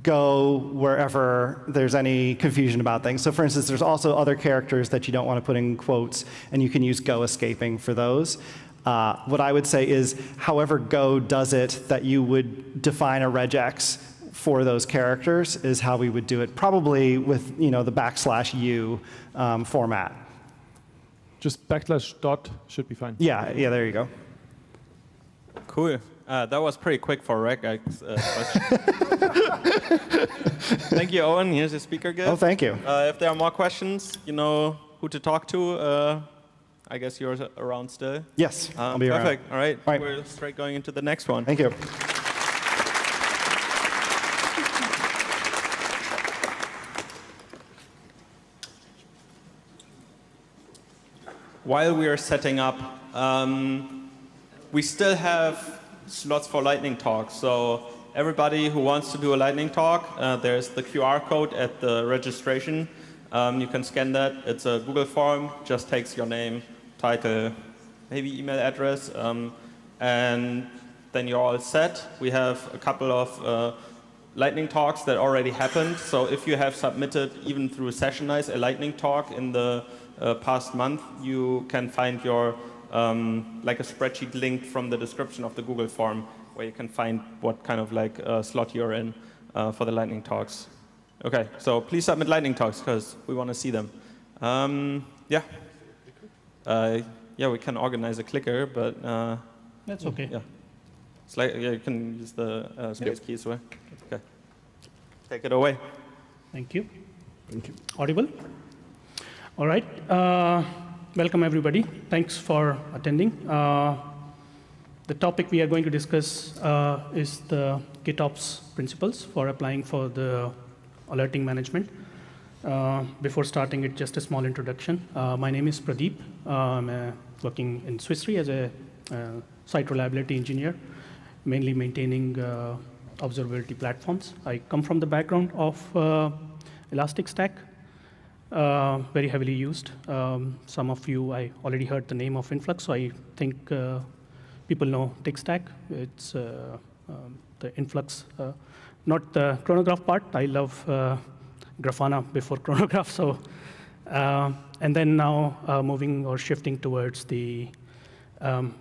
Go wherever there's any confusion about things. So for instance, there's also other characters that you don't want to put in quotes, and you can use Go escaping for those. What I would say is, however Go does it, that you would define a regex for those characters is how we would do it, probably with the \U format. Just /dot should be fine. Yeah, there you go. Cool. That was pretty quick for regex question. Thank you, Owen. Here's your speaker gift. Oh, thank you. If there are more questions, you know who to talk to. I guess you're around still. Yes, I'll be perfect. around. All right. We're straight going into the next one. Thank you. While we are setting up, we still have slots for lightning talks. So everybody who wants to do a lightning talk, there's the QR code at the registration. You can scan that. It's a Google form. Just takes your name, title, maybe email address, and then you're all set. We have a couple of lightning talks that already happened. So if you have submitted, even through Sessionize, a lightning talk in the past month, you can find your like a spreadsheet linked from the description of the Google form, where you can find what kind of slot you're in for the lightning talks. Okay, so please submit lightning talks because we want to see them. Yeah, we can organize a clicker, but that's okay. Yeah, it's like you can use the space keys. Okay, take it away. Thank you. Thank you. Audible? All right. Welcome, everybody. Thanks for attending. The topic we are going to discuss is the GitOps principles for applying for the alerting management. Before starting it, just a small introduction. My name is Pradeep. I'm working in Swiss Re as a site reliability engineer, mainly maintaining observability platforms. I come from the background of Elastic Stack, very heavily used. Some of you, I already heard the name of Influx, so I think people know TigStack. It's the Influx, not the chronograph part. I love Grafana before chronograph. So, and then now moving or shifting towards the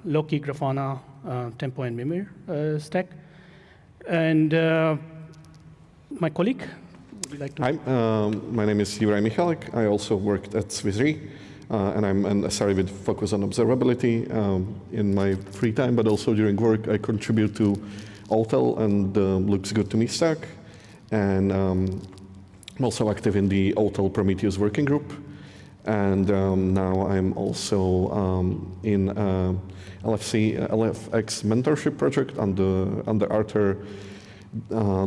Loki, Grafana, Tempo, and Mimir stack. And my colleague, would you like to? Hi, my name is Juraj Michalik. I also worked at Swiss Re, and I'm an SRE with focus on observability in my free time, but also during work I contribute to OTel and Looks Good to Me stack. And I'm also active in the OTel Prometheus working group. And now I'm also in LFX mentorship project under Arthur,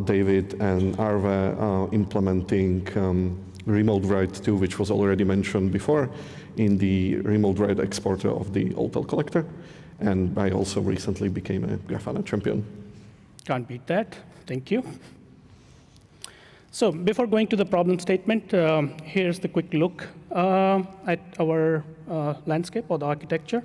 David, and Arve, implementing remote write 2, which was already mentioned before, in the remote write exporter of the OTel collector. And I also recently became a Grafana champion. Can't beat that. Thank you. So before going to the problem statement, here's the quick look at our landscape or the architecture.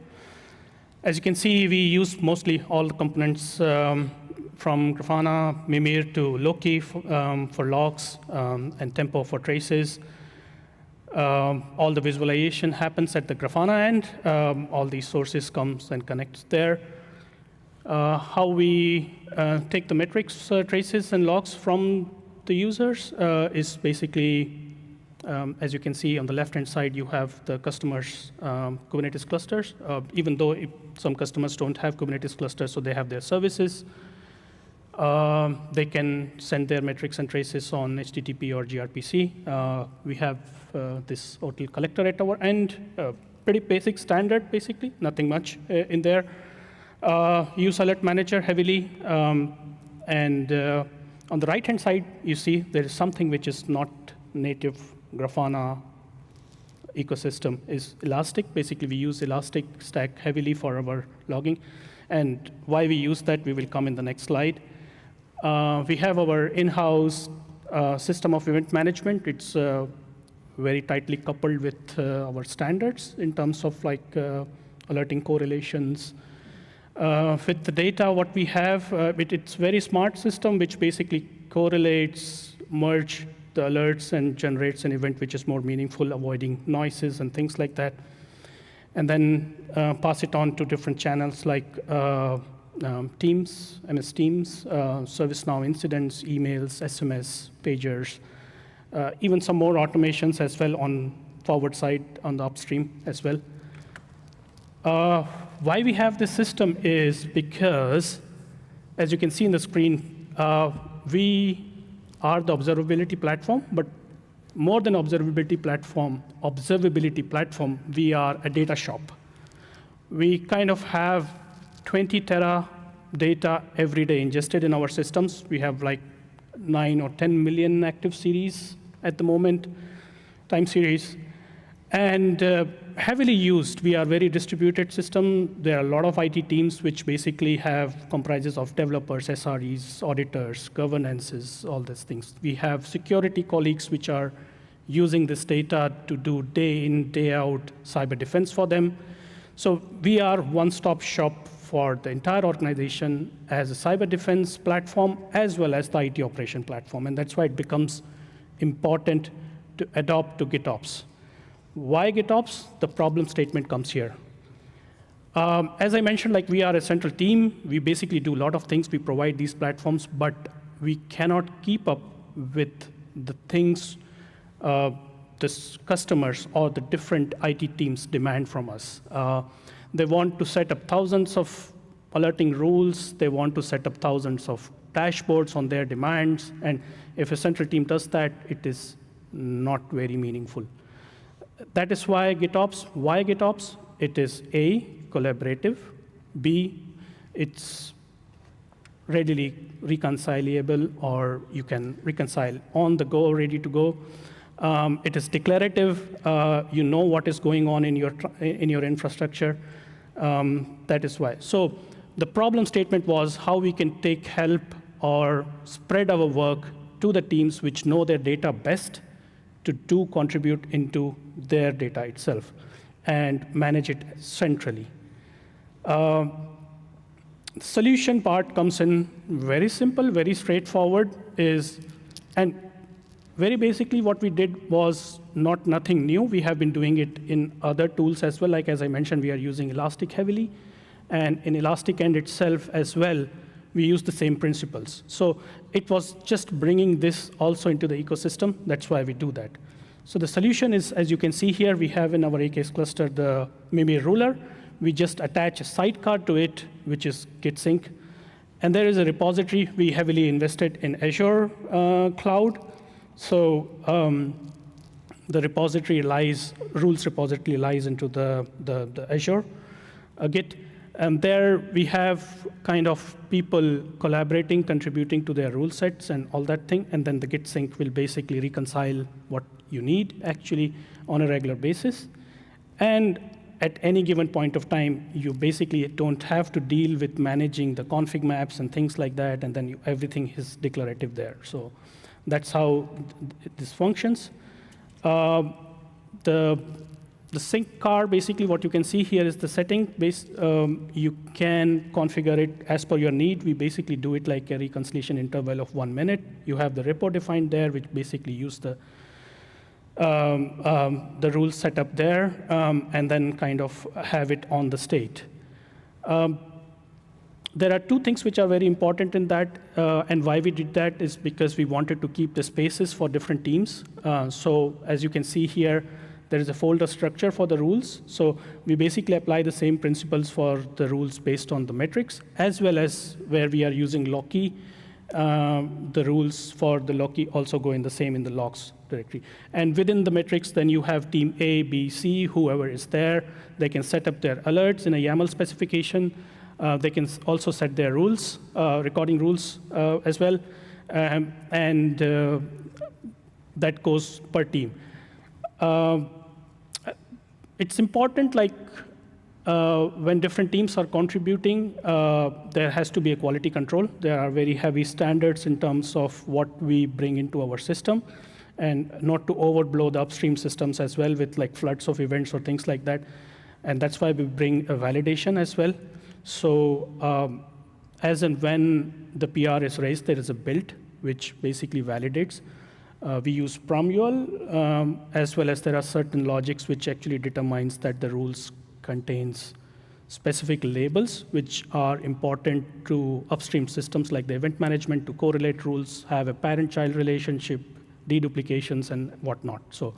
As you can see, we use mostly all the components from Grafana, Mimir to Loki for logs, and Tempo for traces. All the visualization happens at the Grafana end. All these sources comes and connects there. How we take the metrics, traces, and logs from the users is basically, as you can see on the left-hand side, you have the customers' Kubernetes clusters, even though some customers don't have Kubernetes clusters, so they have their services. They can send their metrics and traces on HTTP or gRPC. We have this OTel collector at our end, pretty basic standard, basically, nothing much in there. Use alert manager heavily, and on the right-hand side, you see there is something which is not native Grafana ecosystem, is Elastic. Basically, we use Elastic Stack heavily for our logging. And why we use that, we will come in the next slide. We have our in-house system of event management. It's very tightly coupled with our standards in terms of like alerting correlations. With the data, what we have, it's very smart system, which basically correlates, merge the alerts, and generates an event which is more meaningful, avoiding noises and things like that. And then pass it on to different channels like Teams, MS Teams, ServiceNow incidents, emails, SMS, pagers, even some more automations as well on forward side on the upstream as well. Why we have this system is because, as you can see in the screen, we are the observability platform, but more than observability platform, we are a data shop. We kind of have 20 tera data every day ingested in our systems. We have like 9 or 10 million active series at the moment, time series. And heavily used. We are a very distributed system. There are a lot of IT teams which basically comprises of developers, SREs, auditors, governances, all these things. We have security colleagues which are using this data to do day in, day out cyber defense for them. So we are one-stop shop for the entire organization as a cyber defense platform as well as the IT operation platform. And that's why it becomes important to adopt to GitOps. Why GitOps? The problem statement comes here. As I mentioned, like we are a central team. We basically do a lot of things. We provide these platforms, but we cannot keep up with the things the customers or the different IT teams demand from us. They want to set up thousands of alerting rules. They want to set up thousands of dashboards on their demands. And if a central team does that, it is not very meaningful. That is why GitOps. Why GitOps? It is A, collaborative. B, it's readily reconcilable, or you can reconcile on the go, ready to go. It is declarative. You know what is going on in your infrastructure. That is why. So the problem statement was how we can take help or spread our work to the teams which know their data best to contribute into their data itself and manage it centrally. Solution part comes in very simple, very straightforward, and very basically what we did was nothing new. We have been doing it in other tools as well. Like as I mentioned, we are using Elastic heavily. And in Elastic End itself as well, we use the same principles. So it was just bringing this also into the ecosystem. That's why we do that. So the solution is, as you can see here, we have in our AKS cluster the Mimir ruler. We just attach a sidecar to it, which is GitSync. And there is a repository. We heavily invested in Azure cloud. So the repository rules repository lies into the Azure Git. And there we have kind of people collaborating, contributing to their rule sets and all that thing. And then the Git sync will basically reconcile what you need actually on a regular basis. And at any given point of time, you basically don't have to deal with managing the config maps and things like that. And then everything is declarative there. So that's how this functions. The sync car, basically what you can see here is the setting. You can configure it as per your need. We basically do it like a reconciliation interval of 1 minute. You have the repo defined there, which basically use the rules set up there, and then kind of have it on the state. There are two things which are very important in that, and why we did that is because we wanted to keep the spaces for different teams. So as you can see here, there is a folder structure for the rules. So we basically apply the same principles for the rules based on the metrics, as well as where we are using Loki. The rules for the Loki also go in the same in the logs directory. And within the metrics, then you have team A, B, C, whoever is there. They can set up their alerts in a YAML specification. They can also set their rules, recording rules as well. And that goes per team. It's important, like when different teams are contributing, there has to be a quality control. There are very heavy standards in terms of what we bring into our system, and not to overblow the upstream systems as well with like floods of events or things like that. And that's why we bring a validation as well. So as and when the PR is raised, there is a build which basically validates. We use PromUL, as well as there are certain logics which actually determines that the rules contains specific labels which are important to upstream systems like the event management to correlate rules, have a parent-child relationship, deduplications, and whatnot. So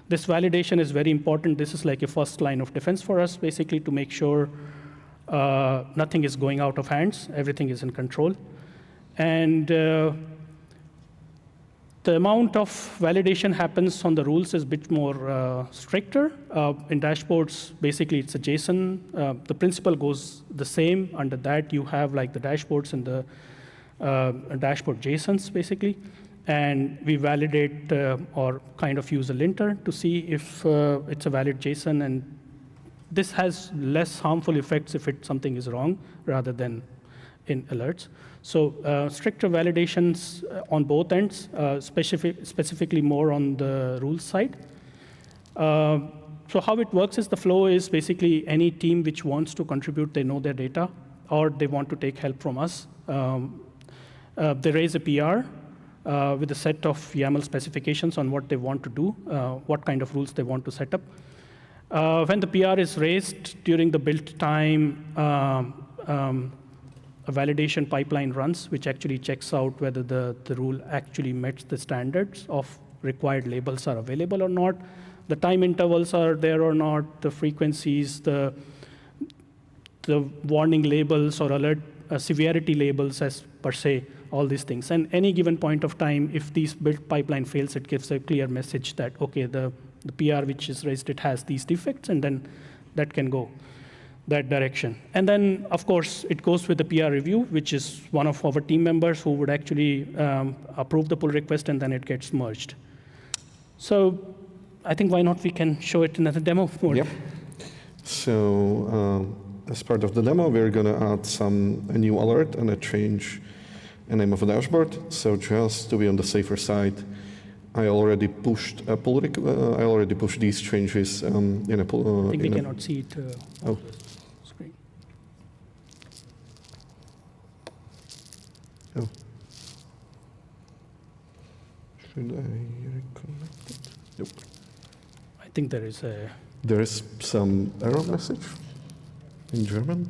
this validation is very important. This is like a first line of defense for us, basically, to make sure nothing is going out of hands, everything is in control. And the amount of validation happens on the rules is a bit more stricter. In dashboards, basically, it's a JSON. The principle goes the same. Under that, you have like the dashboards and the dashboard JSONs, basically. And we validate or kind of use a linter to see if it's a valid JSON. And this has less harmful effects if something is wrong rather than in alerts. So stricter validations on both ends, specifically more on the rules side. So how it works is the flow is basically any team which wants to contribute, they know their data, or they want to take help from us. They raise a PR with a set of YAML specifications on what they want to do, what kind of rules they want to set up. When the PR is raised during the build time, a validation pipeline runs, which actually checks out whether the rule actually meets the standards of required labels are available or not, the time intervals are there or not, the frequencies, the warning labels or alert severity labels as per se, all these things. And any given point of time, if this build pipeline fails, it gives a clear message that, OK, the PR which is raised, it has these defects, and then that can go. that direction. And then, of course, it goes with the PR review, which is one of our team members who would actually approve the pull request, and then it gets merged. So I think why not we can show it in a demo mode. Yep. So as part of the demo, we're going to add a new alert and a change a name of a dashboard. So just to be on the safer side, I already pushed a pull. I already pushed these changes in a pull. I think we cannot see it. Oh. Screen. Oh. Should I reconnect it? Nope. I think there is a. There is some error message in German.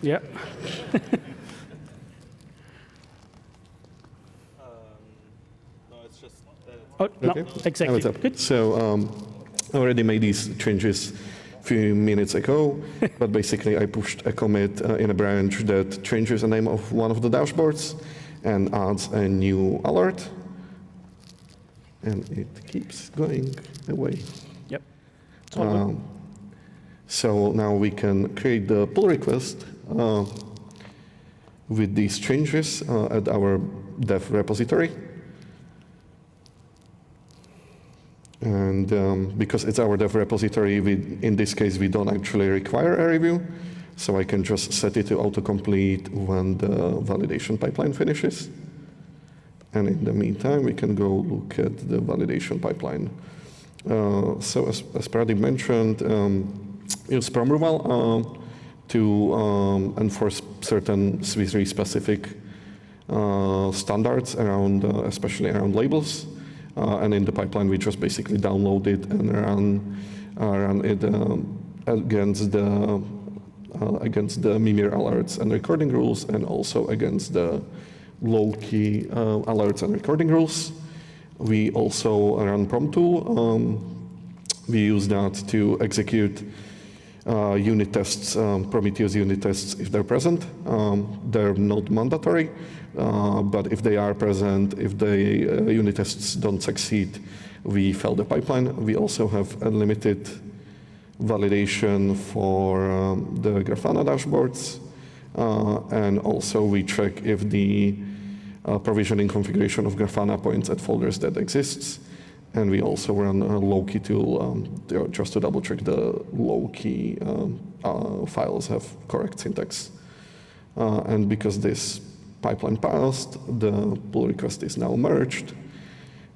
Yeah. Oh, no, exactly. Good. So I already made these changes a few minutes ago, but basically I pushed a commit in a branch that changes the name of one of the dashboards and adds a new alert, and it keeps going away. Yep. So now we can create the pull request with these changes at our dev repository. And because it's our dev repository, in this case, we don't actually require a review. So I can just set it to autocomplete when the validation pipeline finishes. And in the meantime, we can go look at the validation pipeline. So as Pradeep mentioned, use PromReval to enforce certain Swiss specific standards around, especially around labels. And in the pipeline, we just basically download it and run it against the Mimir alerts and recording rules, and also against the low-key alerts and recording rules. We also run PromTool. We use that to execute unit tests, Prometheus unit tests, if they're present. They're not mandatory. But if they are present, if the unit tests don't succeed, we fail the pipeline. We also have unlimited validation for the Grafana dashboards. And also we check if the provisioning configuration of Grafana points at folders that exists. And we also run a low-key tool just to double check the low-key files have correct syntax. And because this pipeline passed, the pull request is now merged,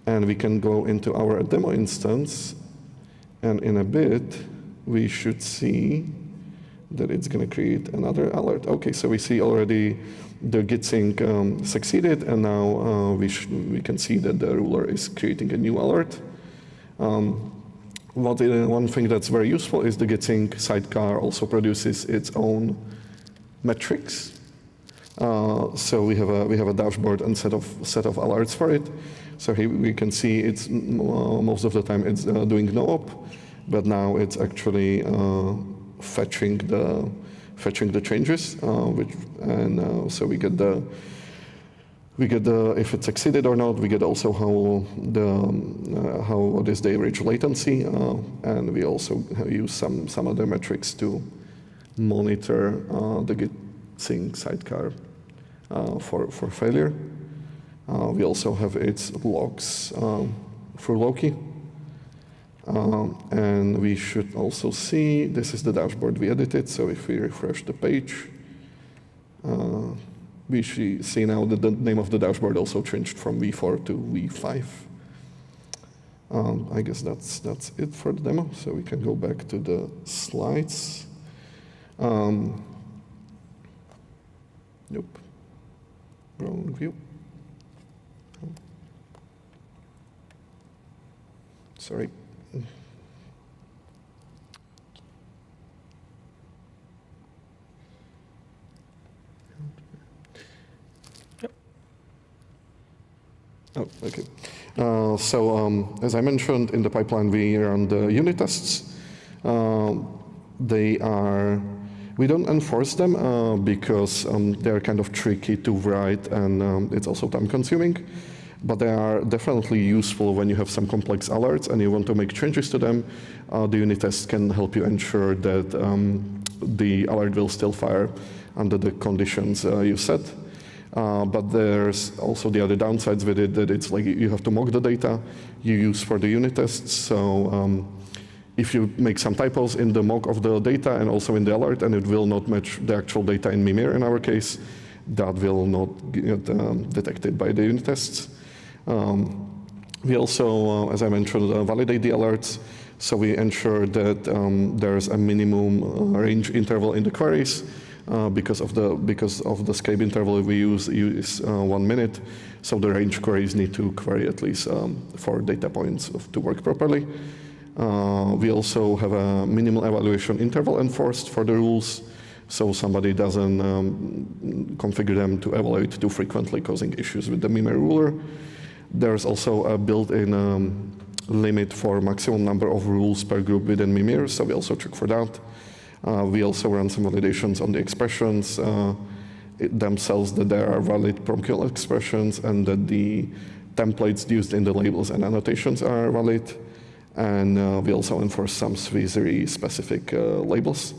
and we can go into our demo instance, and in a bit we should see that it's going to create another alert. Okay, so we see already the git sync succeeded, and now we can see that the ruler is creating a new alert. One thing that's very useful is the git sync sidecar also produces its own metrics. So we have a dashboard and set of alerts for it. So here we can see it's most of the time it's doing no op, but now it's actually fetching the changes, so we get the if it succeeded or not. We get also what is the average latency, and we also use some other metrics to monitor the git sync sidecar for failure. We also have its logs for Loki. And we should also see, this is the dashboard we edited, so if we refresh the page, we see now that the name of the dashboard also changed from V4 to V5. I guess that's it for the demo, so we can go back to the slides. Nope. Wrong view. Sorry. Oh, okay. As I mentioned, in the pipeline we run the unit tests. We don't enforce them because they're kind of tricky to write, and it's also time-consuming. But they are definitely useful when you have some complex alerts and you want to make changes to them. The unit test can help you ensure that the alert will still fire under the conditions you set. But there's also the other downsides with it, that it's like you have to mock the data you use for the unit tests. So if you make some typos in the mock of the data and also in the alert, and it will not match the actual data in Mimir in our case, that will not get detected by the unit tests. We also, as I mentioned, validate the alerts. So we ensure that there's a minimum range interval in the queries. Because of the scape interval we use is 1 minute, so the range queries need to query at least 4 data points to work properly. We also have a minimal evaluation interval enforced for the rules, so somebody doesn't configure them to evaluate too frequently, causing issues with the Mimir ruler. There's also a built-in limit for maximum number of rules per group within Mimir, so we also check for that. We also run some validations on the expressions themselves, that there are valid PromQL expressions and that the templates used in the labels and annotations are valid. And we also enforce some SWI specific labels.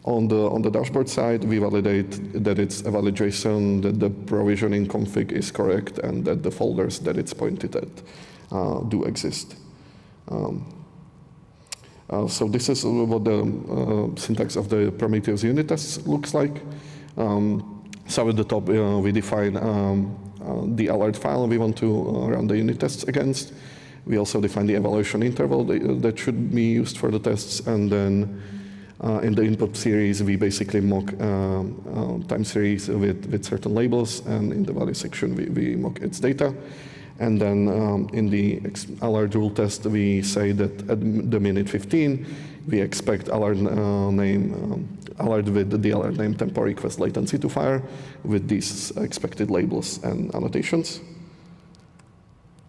On the dashboard side, we validate that it's a valid JSON, that the provisioning config is correct, and that the folders that it's pointed at do exist. So this is what the syntax of the Prometheus unit tests looks like. So at the top, we define the alert file we want to run the unit tests against. We also define the evaluation interval that should be used for the tests. And then in the input series, we basically mock time series with certain labels. And in the value section, we mock its data. And then in the alert rule test, we say that at the minute 15, we expect alert alert with the alert name tempo request latency to fire with these expected labels and annotations.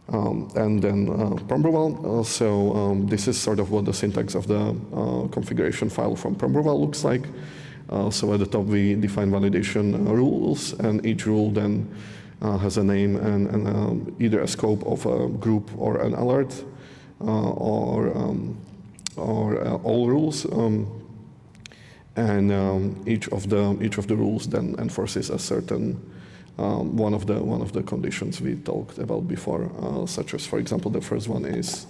And then PromRuval. So this is sort of what the syntax of the configuration file from PromRuval looks like. So at the top, we define validation rules, and each rule then has a name and either a scope of a group or an alert, or all rules. And each of the rules then enforces a certain one of the conditions we talked about before, such as, for example, the first one is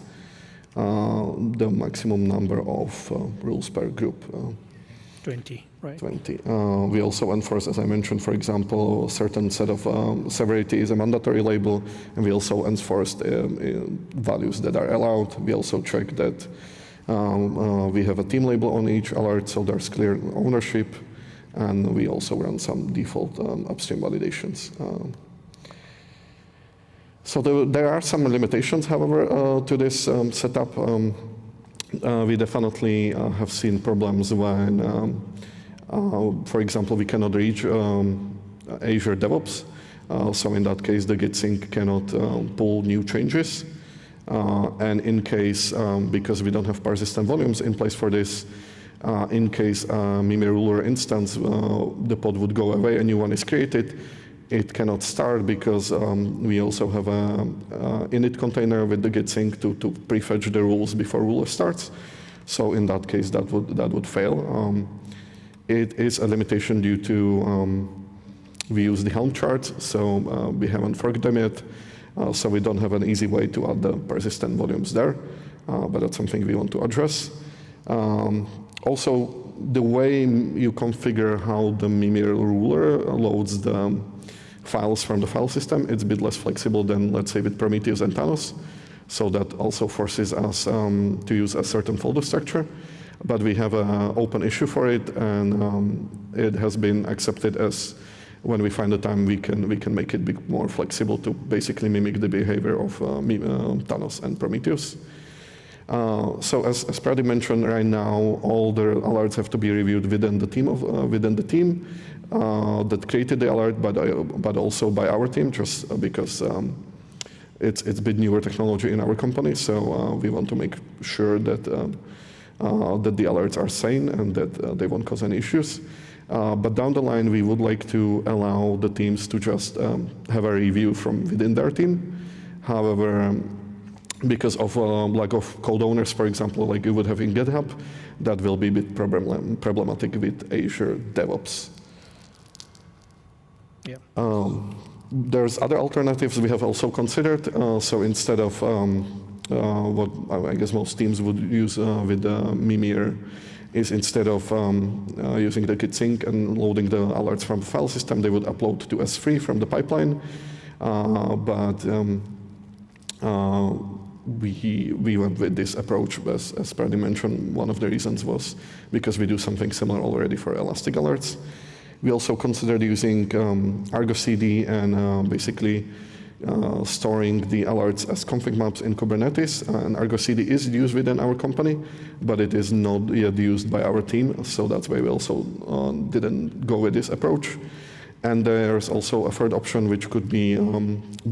the maximum number of rules per group. 20, right? 20. We also enforce, as I mentioned, for example, a certain set of severity is a mandatory label, and we also enforce values that are allowed. We also check that we have a team label on each alert, so there's clear ownership, and we also run some default upstream validations. So there are some limitations, however, to this setup. We definitely have seen problems when, for example, we cannot reach Azure DevOps. So in that case, the Git sync cannot pull new changes. And in case, because we don't have persistent volumes in place for this, in case Mimir ruler instance, the pod would go away, a new one is created, it cannot start because we also have a init container with the git sync to prefetch the rules before ruler starts. So in that case, that would fail. It is a limitation due to we use the Helm charts, so we haven't forked them yet. So we don't have an easy way to add the persistent volumes there, but that's something we want to address. Also, the way you configure how the Mimir ruler loads the files from the file system, it's a bit less flexible than, let's say, with Prometheus and Thanos. So that also forces us to use a certain folder structure. But we have an open issue for it, and it has been accepted as when we find the time, we can make it a bit more flexible to basically mimic the behavior of Thanos and Prometheus. So as Pradi mentioned, right now all the alerts have to be reviewed within the team that created the alert, but also by our team, just because it's a bit newer technology in our company. So we want to make sure that the alerts are sane and that they won't cause any issues. But down the line, we would like to allow the teams to just have a review from within their team. However, because of lack of code owners, for example, like you would have in GitHub, that will be a bit problematic with Azure DevOps. Yeah. There's other alternatives we have also considered. So instead of what I guess most teams would use with Mimir, is instead of using the git sync and loading the alerts from the file system, they would upload to S3 from the pipeline. We went with this approach, as Pradi mentioned. One of the reasons was because we do something similar already for Elastic Alerts. We also considered using Argo CD and basically storing the alerts as config maps in Kubernetes. And Argo CD is used within our company, but it is not yet used by our team. So that's why we also didn't go with this approach. And there's also a third option, which could be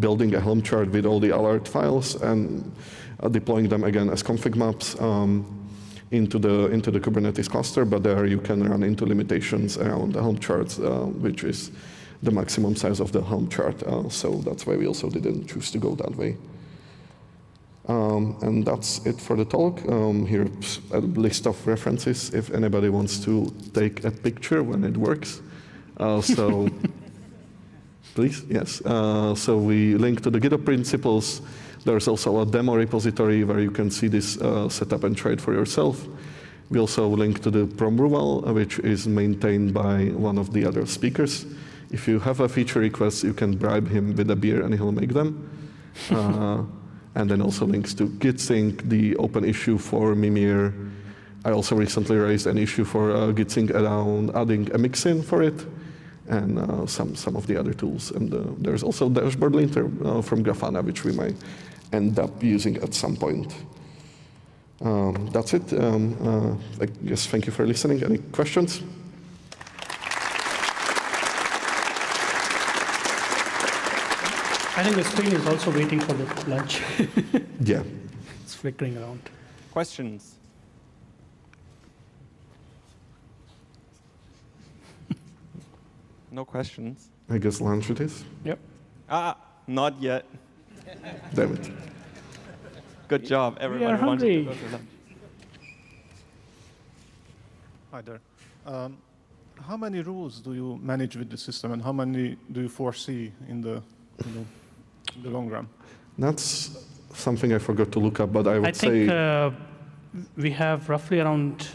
building a Helm chart with all the alert files and deploying them again as config maps into the Kubernetes cluster. But there you can run into limitations around the Helm charts, which is the maximum size of the Helm chart. So that's why we also didn't choose to go that way. And that's it for the talk. Here's a list of references if anybody wants to take a picture when it works. So please, yes. So we link to the GitOps principles. There's also a demo repository where you can see this set up and try it for yourself. We also link to the Promruval, which is maintained by one of the other speakers. If you have a feature request, you can bribe him with a beer and he'll make them. And then also links to GitSync, the open issue for Mimir. I also recently raised an issue for GitSync around adding a mixin for it, and some of the other tools. And there's also dashboard linter from Grafana, which we might end up using at some point. That's it. I guess thank you for listening. Any questions? I think the screen is also waiting for the lunch. Yeah. It's flickering around. Questions? No questions. I guess lunch it is. Yep. Not yet. Damn it. Good job, everybody. We are hungry. Wants to go to lunch. Hi there. How many rules do you manage with the system, and how many do you foresee in the long run? That's something I forgot to look up, but I would say we have roughly around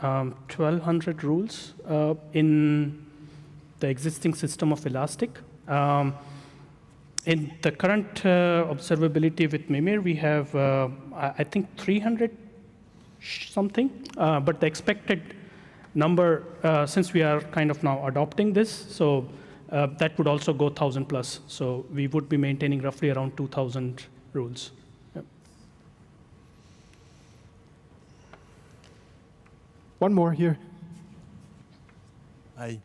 1,200 rules in the existing system of Elastic. In the current observability with Mimir, we have, I think, 300 something, but the expected number, since we are kind of now adopting this, so that would also go 1,000 plus. So we would be maintaining roughly around 2,000 rules. Yep. One more here. Hi.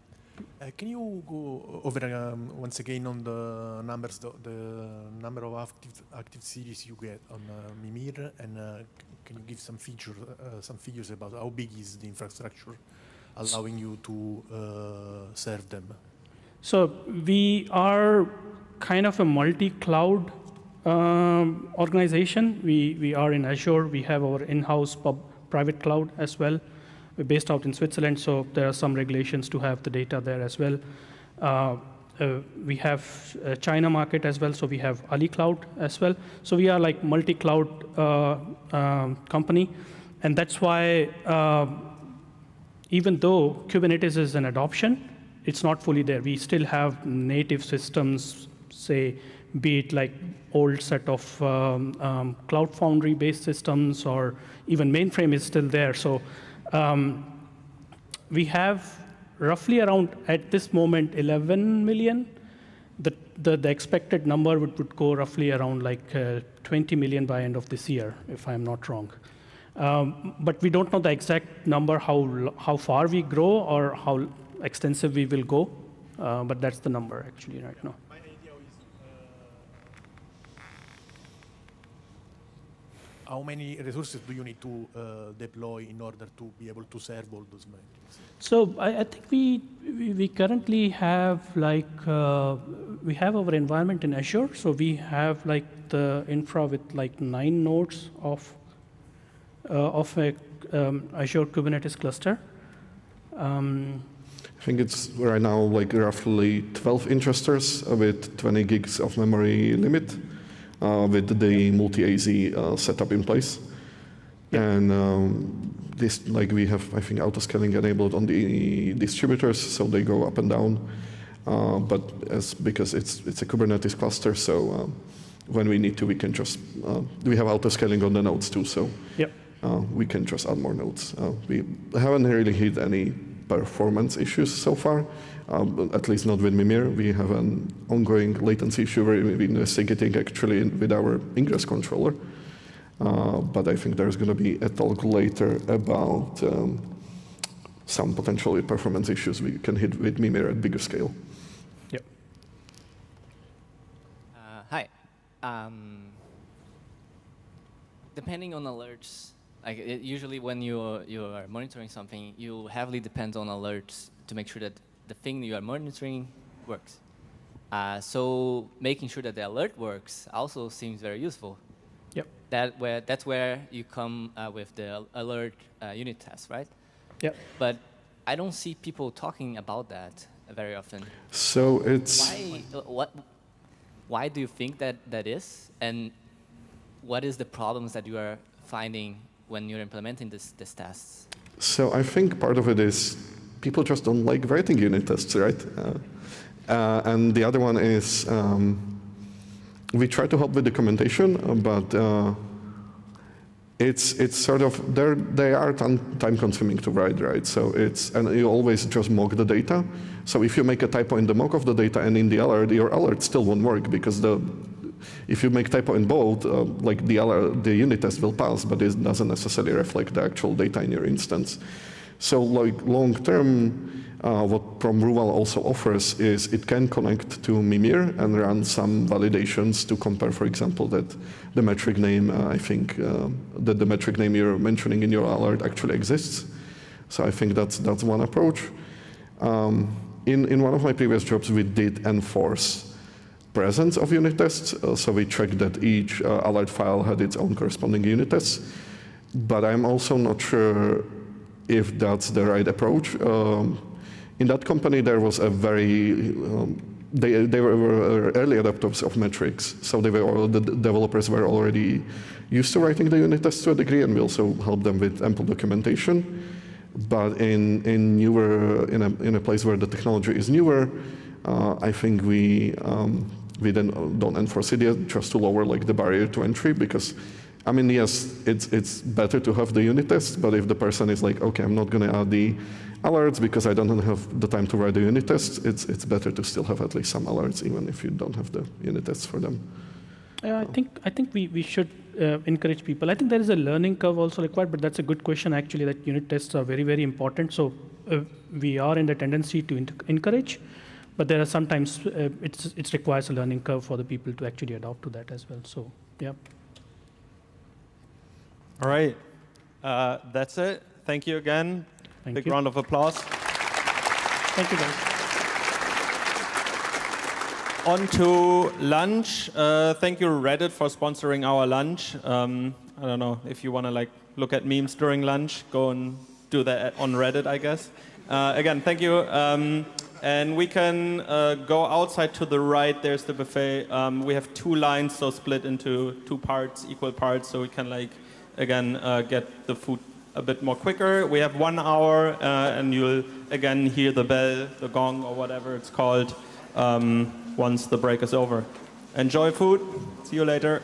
Can you go over once again on the numbers, the number of active series you get on Mimir, and can you give some figures about how big is the infrastructure allowing you to serve them? So we are kind of a multi-cloud organization. We are in Azure. We have our in-house private cloud as well. We're based out in Switzerland, so there are some regulations to have the data there as well. We have a China market as well, so we have Ali Cloud as well. So we are like multi-cloud company, and that's why even though Kubernetes is an adoption, it's not fully there. We still have native systems, say, be it like old set of Cloud Foundry-based systems, or even mainframe is still there. So we have roughly around, at this moment, 11 million. The expected number would go roughly around like 20 million by end of this year, if I'm not wrong. But we don't know the exact number, how far we grow or how extensive we will go. But that's the number, actually, right now. how many resources do you need to deploy in order to be able to serve all those metrics? So I think we currently have like we have our environment in Azure. So we have like the infra with like 9 nodes of a Azure Kubernetes cluster. I think it's right now like roughly 12 ingesters with 20 gigs of memory limit with the multi-AZ setup in place. And this, like we have, I think, auto-scaling enabled on the distributors, so they go up and down. But because it's a Kubernetes cluster, so when we need to, we can just, we have auto-scaling on the nodes too, so we can just add more nodes. We haven't really hit any performance issues so far, at least not with Mimir. We have an ongoing latency issue where we're investigating actually with our ingress controller. But I think there's going to be a talk later about some potentially performance issues we can hit with Mimir at bigger scale. Yep. Hi. Depending on alerts, like usually when you are monitoring something, you heavily depend on alerts to make sure that the thing you are monitoring works. So making sure that the alert works also seems very useful. Yep. That's where you come with the alert unit test, right? Yep. But I don't see people talking about that very often. So it's why do you think that is, and what is the problems that you are finding when you're implementing these tests? So I think part of it is people just don't like writing unit tests, right? And the other one is we try to help with documentation, but it's sort of they are time-consuming to write, right? So and you always just mock the data. So if you make a typo in the mock of the data and in the alert, your alert still won't work because if you make typo in both, like the unit test will pass, but it doesn't necessarily reflect the actual data in your instance. So like long-term, what PromRuval also offers is it can connect to Mimir and run some validations to compare, for example, that the metric name, I think, that the metric name you're mentioning in your alert actually exists. So I think that's one approach. In one of my previous jobs, we did enforce presence of unit tests. So we checked that each alert file had its own corresponding unit tests. But I'm also not sure if that's the right approach. In that company, there was a very, they were early adopters of metrics. So the developers were already used to writing the unit tests to a degree, and we also helped them with ample documentation. But in a place where the technology is newer, I think we then don't enforce it yet, just to lower like the barrier to entry, because I mean, yes, it's better to have the unit test, but if the person is like, okay, I'm not going to add the alerts because I don't have the time to write the unit tests, it's better to still have at least some alerts, even if you don't have the unit tests for them. I think we should encourage people. I think there is a learning curve also required, but that's a good question actually, that unit tests are very, very important. So we are in the tendency to encourage, but there are sometimes it requires a learning curve for the people to actually adopt to that as well. So yeah. All right, that's it. Thank you again. Big round of applause. Thank you, guys. On to lunch. Thank you, Reddit, for sponsoring our lunch. I don't know if you want to like look at memes during lunch. Go and do that on Reddit, I guess. Again, thank you. And we can go outside to the right. There's the buffet. We have 2 lines, so split into 2 parts, equal parts, so we can like again get the food a bit more quicker. We have 1 hour, and you'll again hear the bell, the gong, or whatever it's called, once the break is over. Enjoy food. See you later.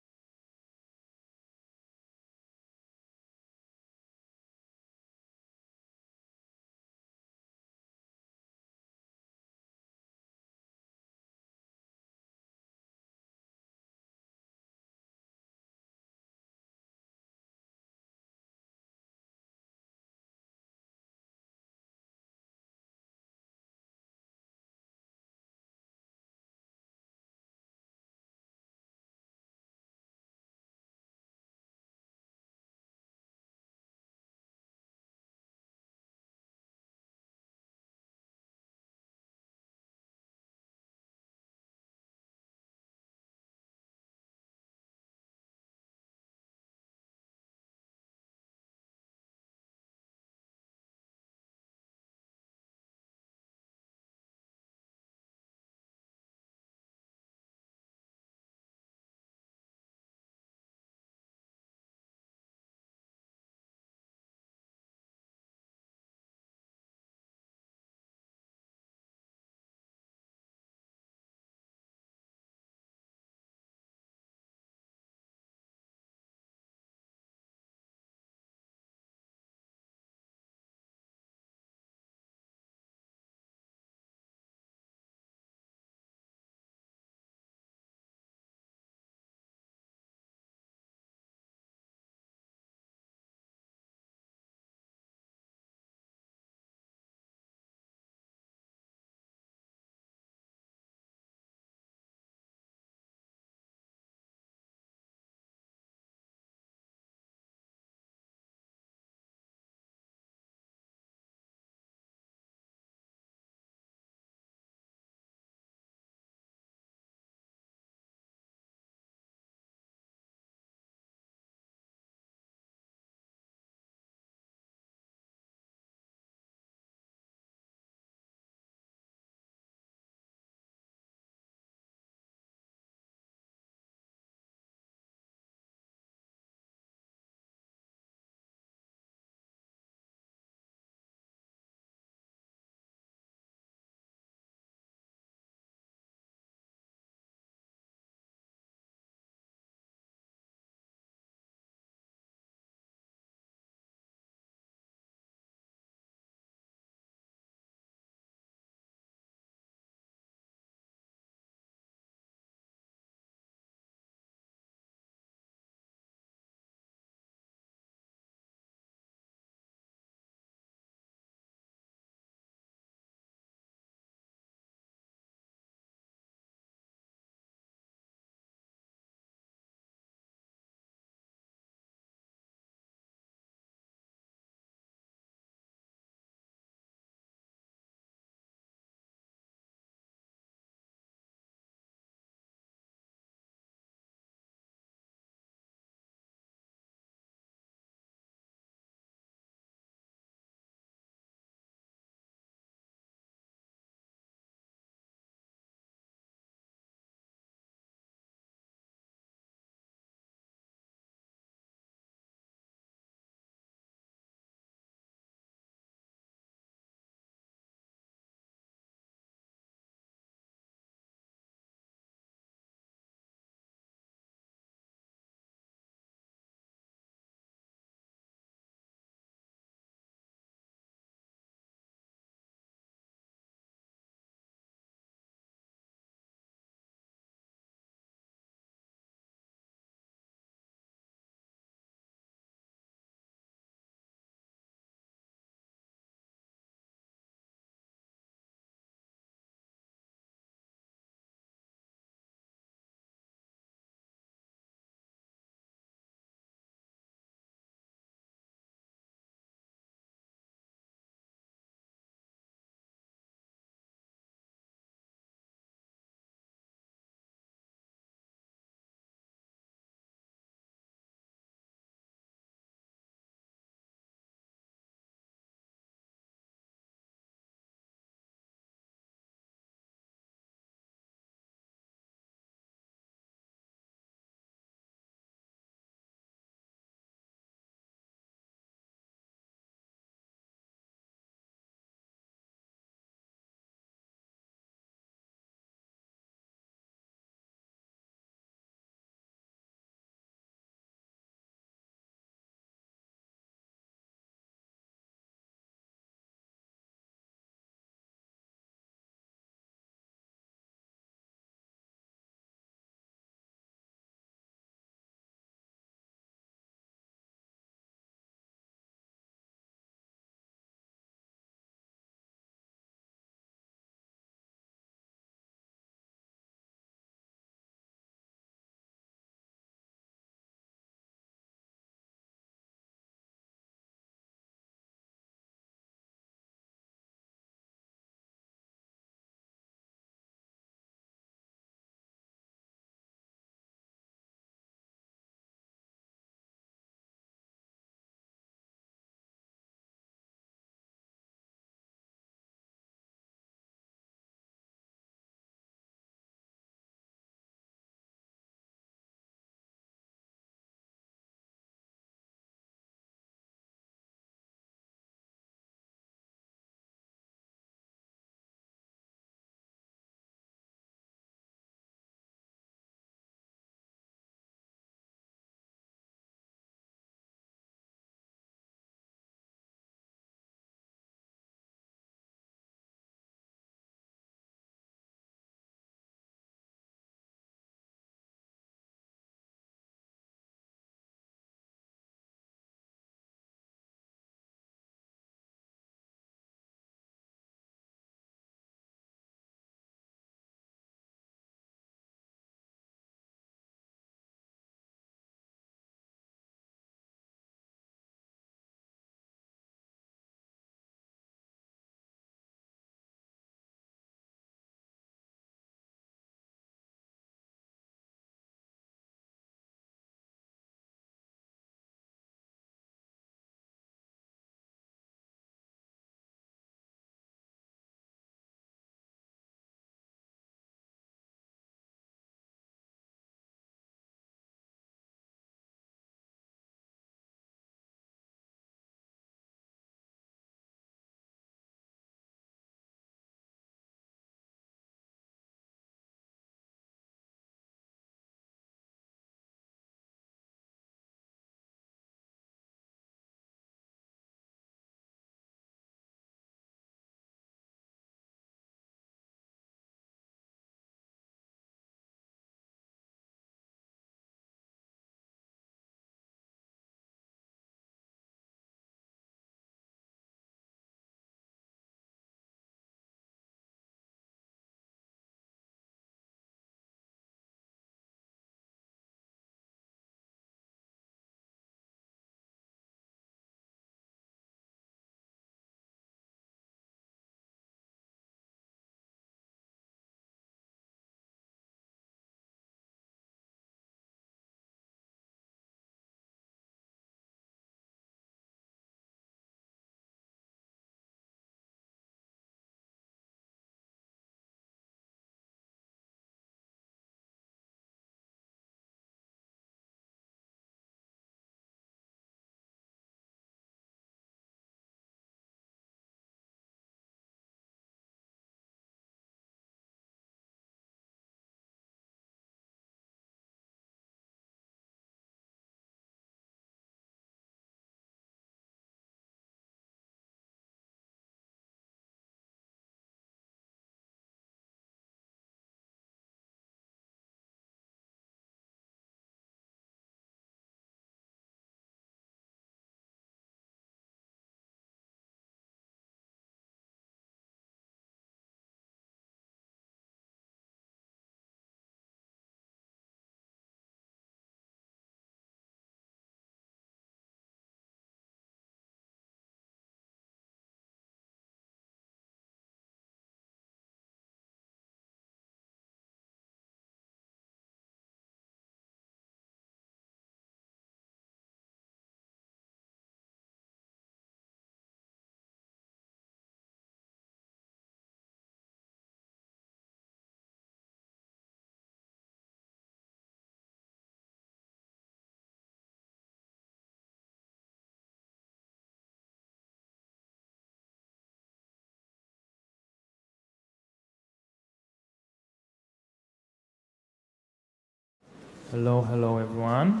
Hello, hello everyone.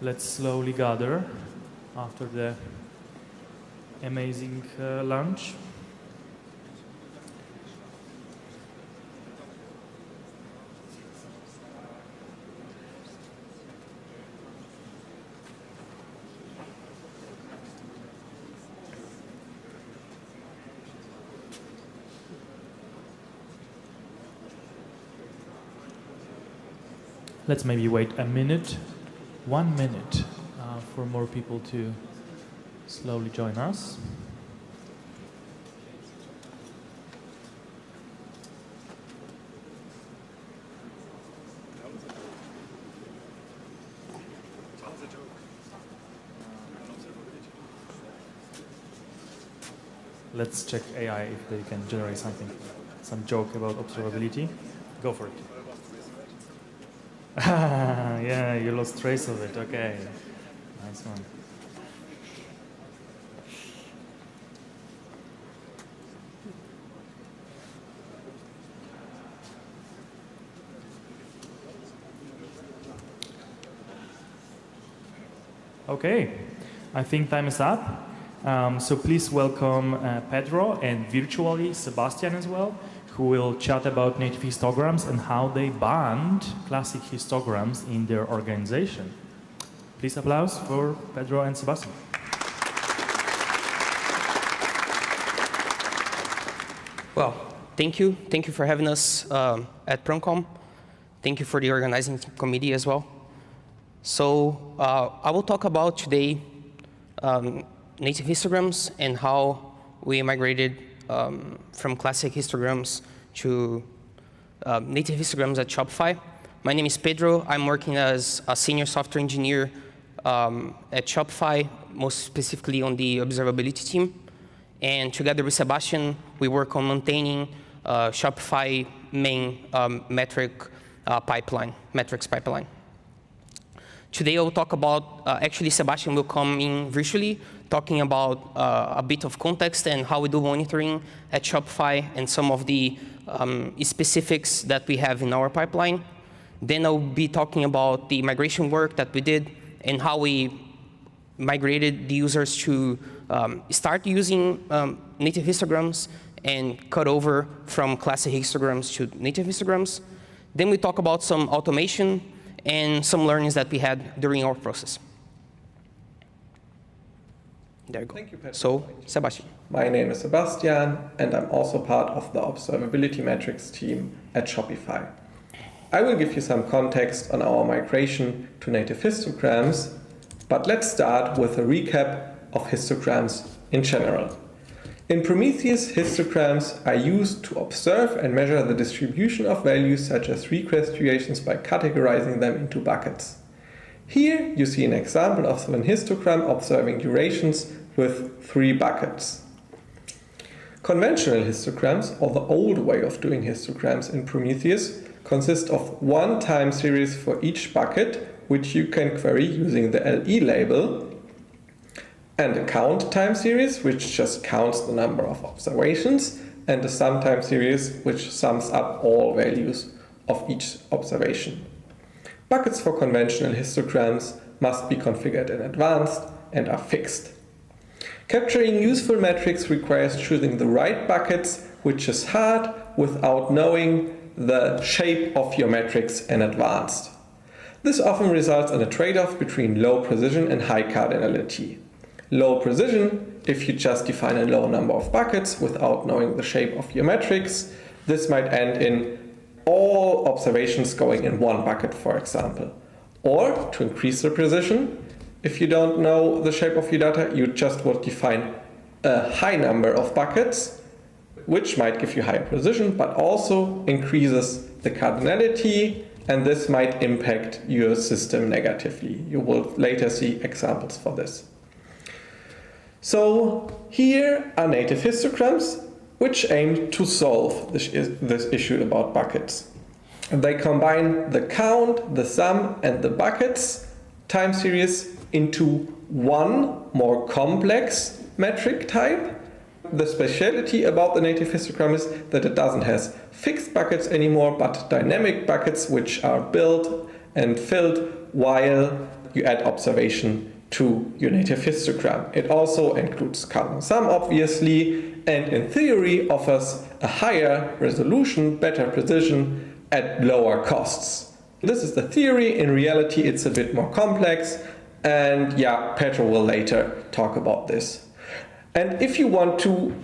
Let's slowly gather after the amazing lunch. Let's maybe wait a minute, 1 minute, for more people to slowly join us. Let's check AI if they can generate something, some joke about observability. Go for it. Yeah, you lost trace of it. Okay, nice one. Okay, I think time is up. So please welcome Pedro and virtually Sebastian as well, who will chat about native histograms and how they banned classic histograms in their organization. Please applause for Pedro and Sebastian. Well, thank you. Thank you for having us at PromCon. Thank you for the organizing committee as well. So I will talk about today native histograms and how we migrated from classic histograms to native histograms at Shopify. My name is Pedro. I'm working as a senior software engineer at Shopify, most specifically on the observability team. And together with Sebastian, we work on maintaining Shopify main metrics pipeline. Today I will talk about, actually Sebastian will come in virtually, talking about a bit of context and how we do monitoring at Shopify and some of the specifics that we have in our pipeline. Then I'll be talking about the migration work that we did and how we migrated the users to start using native histograms and cut over from classic histograms to native histograms. Then we talk about some automation and some learnings that we had during our process. There you go. Thank you, Pedro. So, Sebastian. My name is Sebastian, and I'm also part of the observability metrics team at Shopify. I will give you some context on our migration to native histograms, but let's start with a recap of histograms in general. In Prometheus, histograms are used to observe and measure the distribution of values such as request durations by categorizing them into buckets. Here you see an example of an histogram observing durations with 3 buckets. Conventional histograms, or the old way of doing histograms in Prometheus, consist of one time series for each bucket, which you can query using the LE label, and a count time series, which just counts the number of observations, and a sum time series, which sums up all values of each observation. Buckets for conventional histograms must be configured in advance and are fixed. Capturing useful metrics requires choosing the right buckets, which is hard without knowing the shape of your metrics in advance. This often results in a trade-off between low precision and high cardinality. Low precision, if you just define a low number of buckets without knowing the shape of your metrics, this might end in all observations going in one bucket, for example. Or, to increase the precision, if you don't know the shape of your data, you just would define a high number of buckets, which might give you higher precision, but also increases the cardinality, and this might impact your system negatively. You will later see examples for this. So here are native histograms, which aim to solve this issue about buckets. They combine the count, the sum, and the buckets time series into one more complex metric type, The speciality about the native histogram is that it doesn't have fixed buckets anymore, but dynamic buckets which are built and filled while you add observation to your native histogram. It also includes cardinal sum, obviously, and in theory offers a higher resolution, better precision at lower costs. This is the theory. In reality, it's a bit more complex, and yeah, Petro will later talk about this. And if you want to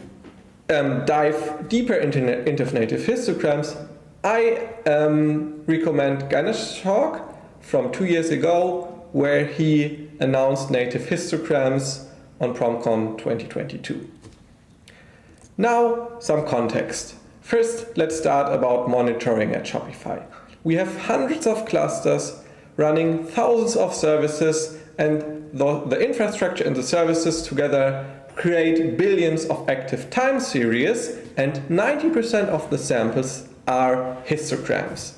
dive deeper into native histograms, I recommend Ganesh's talk from 2 years ago, where he announced native histograms on PromCon 2022. Now, some context. First, let's start about monitoring at Shopify. We have hundreds of clusters running thousands of services, and the infrastructure and the services together create billions of active time series, and 90% of the samples are histograms.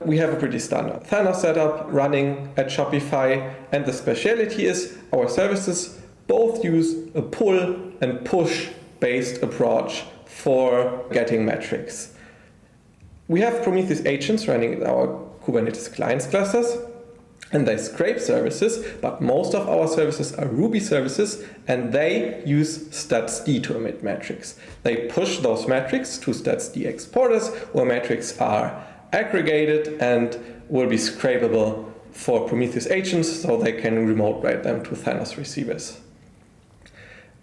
We have a pretty standard Thanos setup running at Shopify, and the speciality is our services both use a pull and push based approach for getting metrics. We have Prometheus agents running in our Kubernetes clients clusters, and they scrape services, but most of our services are Ruby services, and they use statsd to emit metrics. They push those metrics to statsd exporters, where metrics are aggregated and will be scrapable for Prometheus agents, so they can remote write them to Thanos receivers.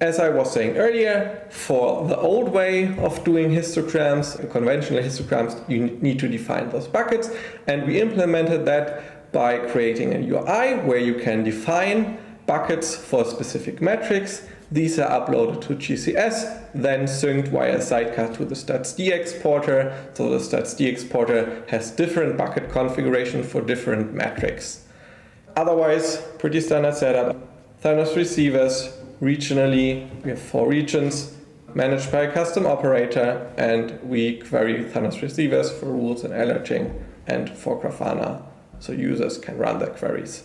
As I was saying earlier, for the old way of doing histograms, conventional histograms, you need to define those buckets, and we implemented that by creating a UI where you can define buckets for specific metrics. These are uploaded to GCS, then synced via sidecar to the statsd exporter, so the statsd exporter has different bucket configuration for different metrics. Otherwise, pretty standard setup. Thanos receivers, regionally, we have 4 regions managed by a custom operator, and we query Thanos receivers for rules and alerting and for Grafana, so users can run their queries.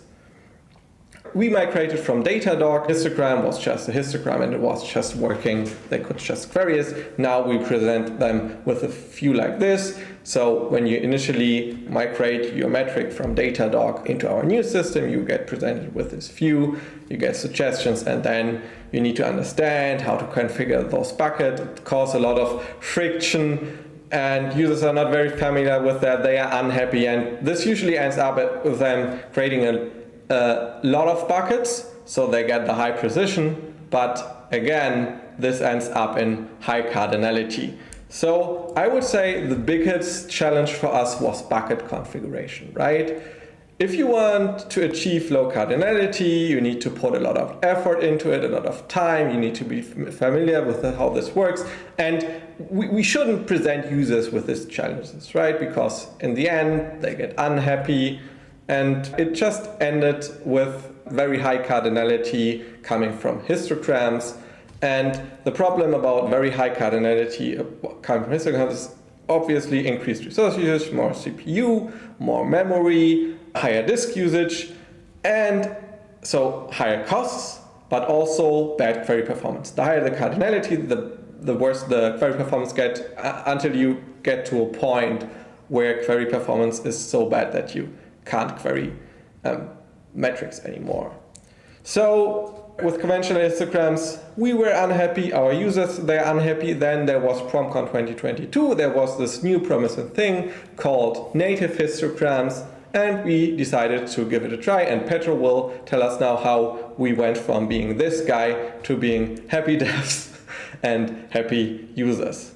We migrated from Datadog. Histogram was just a histogram and it was just working. They could just query it. Now we present them with a view like this. So when you initially migrate your metric from Datadog into our new system, you get presented with this view, you get suggestions, and then you need to understand how to configure those buckets. It causes a lot of friction, and users are not very familiar with that. They are unhappy, and this usually ends up with them creating a lot of buckets, so they get the high precision, but again, this ends up in high cardinality. So I would say the biggest challenge for us was bucket configuration, right? If you want to achieve low cardinality, you need to put a lot of effort into it, a lot of time, you need to be familiar with how this works, and we shouldn't present users with these challenges, right? Because in the end, they get unhappy, and it just ended with very high cardinality coming from histograms. And the problem about very high cardinality coming from histograms is obviously increased resource usage, more CPU, more memory, higher disk usage, and so higher costs, but also bad query performance. The higher the cardinality, the worse the query performance gets, until you get to a point where query performance is so bad that you can't query metrics anymore. So with conventional histograms, we were unhappy, our users, they're unhappy. Then there was PromCon 2022, there was this new promising thing called native histograms, and we decided to give it a try, and Petro will tell us now how we went from being this guy to being happy devs and happy users.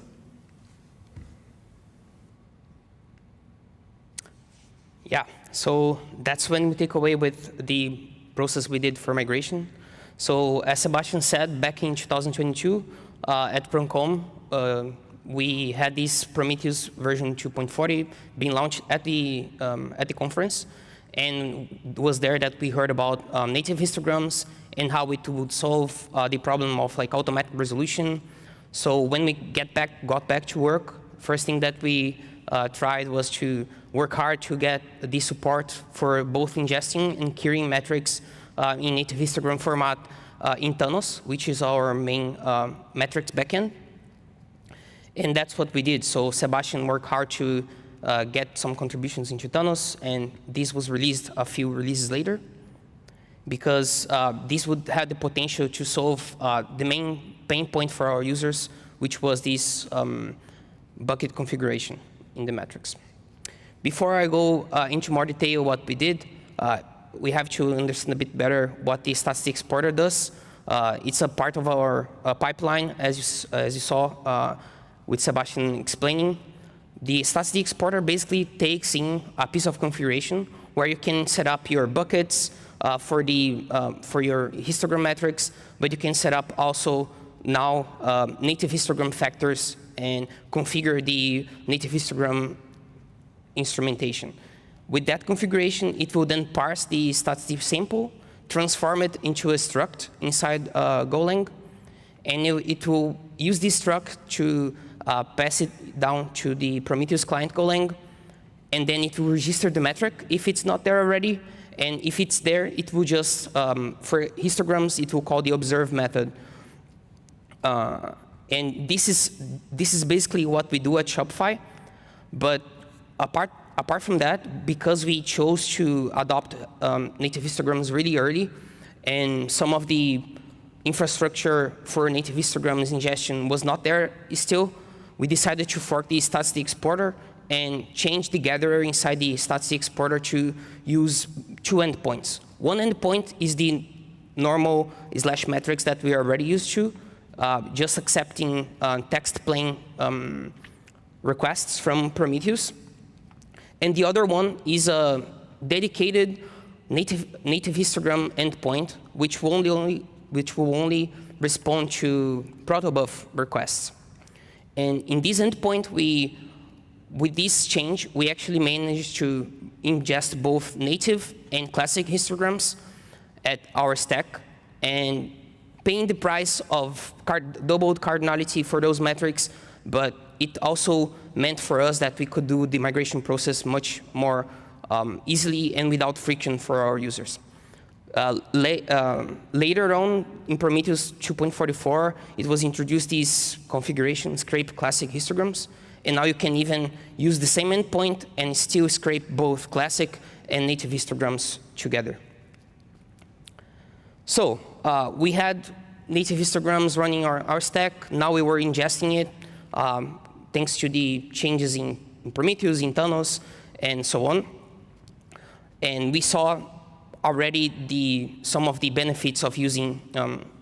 Yeah, so that's when we take away with the process we did for migration. So as Sebastian said, back in 2022 at PromCon, we had this Prometheus version 2.40 being launched at the conference, and it was there that we heard about native histograms and how it would solve the problem of like automatic resolution. So when we got back to work, first thing that we tried was to work hard to get the support for both ingesting and querying metrics in native histogram format in Thanos, which is our main metrics backend. And that's what we did. So Sebastian worked hard to get some contributions into Thanos, and this was released a few releases later, because this would have the potential to solve the main pain point for our users, which was this bucket configuration in the metrics. Before I go into more detail what we did, we have to understand a bit better what the static exporter does. It's a part of our pipeline, as you saw with Sebastian explaining. The static exporter basically takes in a piece of configuration where you can set up your buckets for your histogram metrics, but you can set up also now native histogram factors and configure the native histogram instrumentation. With that configuration, it will then parse the static sample, transform it into a struct inside Golang, and it will use this struct to pass it down to the Prometheus client Golang, and then it will register the metric if it's not there already. And if it's there, it will just, for histograms, it will call the observe method. And this is basically what we do at Shopify. But apart from that, because we chose to adopt native histograms really early, and some of the infrastructure for native histograms ingestion was not there still, we decided to fork the static exporter and change the gatherer inside the static exporter to use two endpoints. One endpoint is the normal /metrics that we are already used to, just accepting text plain requests from Prometheus. And the other one is a dedicated native histogram endpoint, which will only respond to protobuf requests. And in this endpoint, with this change, we actually managed to ingest both native and classic histograms at our stack, and paying the price of doubled cardinality for those metrics, but it also meant for us that we could do the migration process much more easily and without friction for our users. Later on, in Prometheus 2.44, it was introduced these configuration scrape classic histograms, and now you can even use the same endpoint and still scrape both classic and native histograms together. So we had native histograms running our stack. Now we were ingesting it, thanks to the changes in Prometheus, in Thanos, and so on. And we saw already some of the benefits of using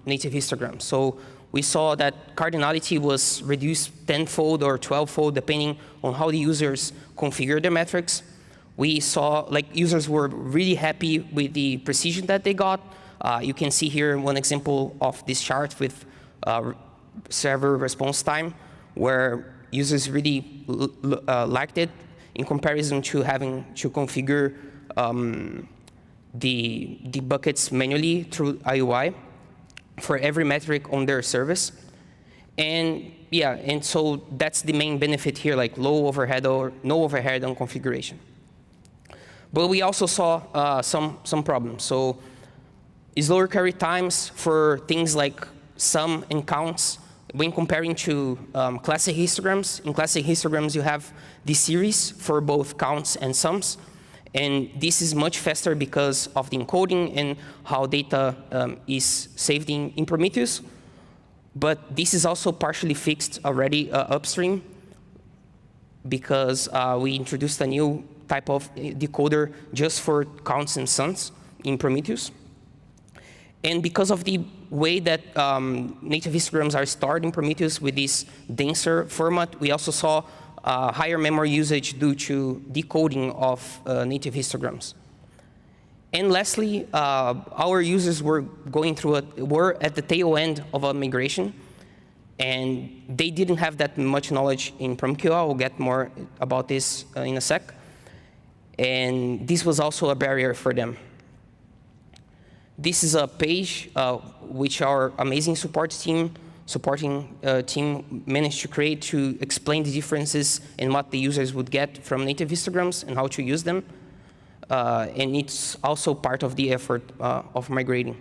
native histograms. So we saw that cardinality was reduced 10-fold or 12-fold, depending on how the users configure their metrics. We saw users were really happy with the precision that they got. You can see here one example of this chart with server response time, where users really liked it in comparison to having to configure the buckets manually through IUI for every metric on their service. And yeah, and so that's the main benefit here, like low overhead or no overhead on configuration. But we also saw some problems. So slower carry times for things like sum and counts when comparing to classic histograms. In classic histograms, you have the series for both counts and sums. And this is much faster because of the encoding and how data is saved in Prometheus. But this is also partially fixed already upstream, because we introduced a new type of decoder just for counts and sums in Prometheus. And because of the way that native histograms are stored in Prometheus with this denser format, we also saw higher memory usage due to decoding of native histograms. And lastly, our users were at the tail end of a migration, and they didn't have that much knowledge in PromQL. I'll get more about this in a sec. And this was also a barrier for them. This is a page which our amazing supporting team managed to create to explain the differences and what the users would get from native histograms and how to use them. and it's also part of the effort of migrating.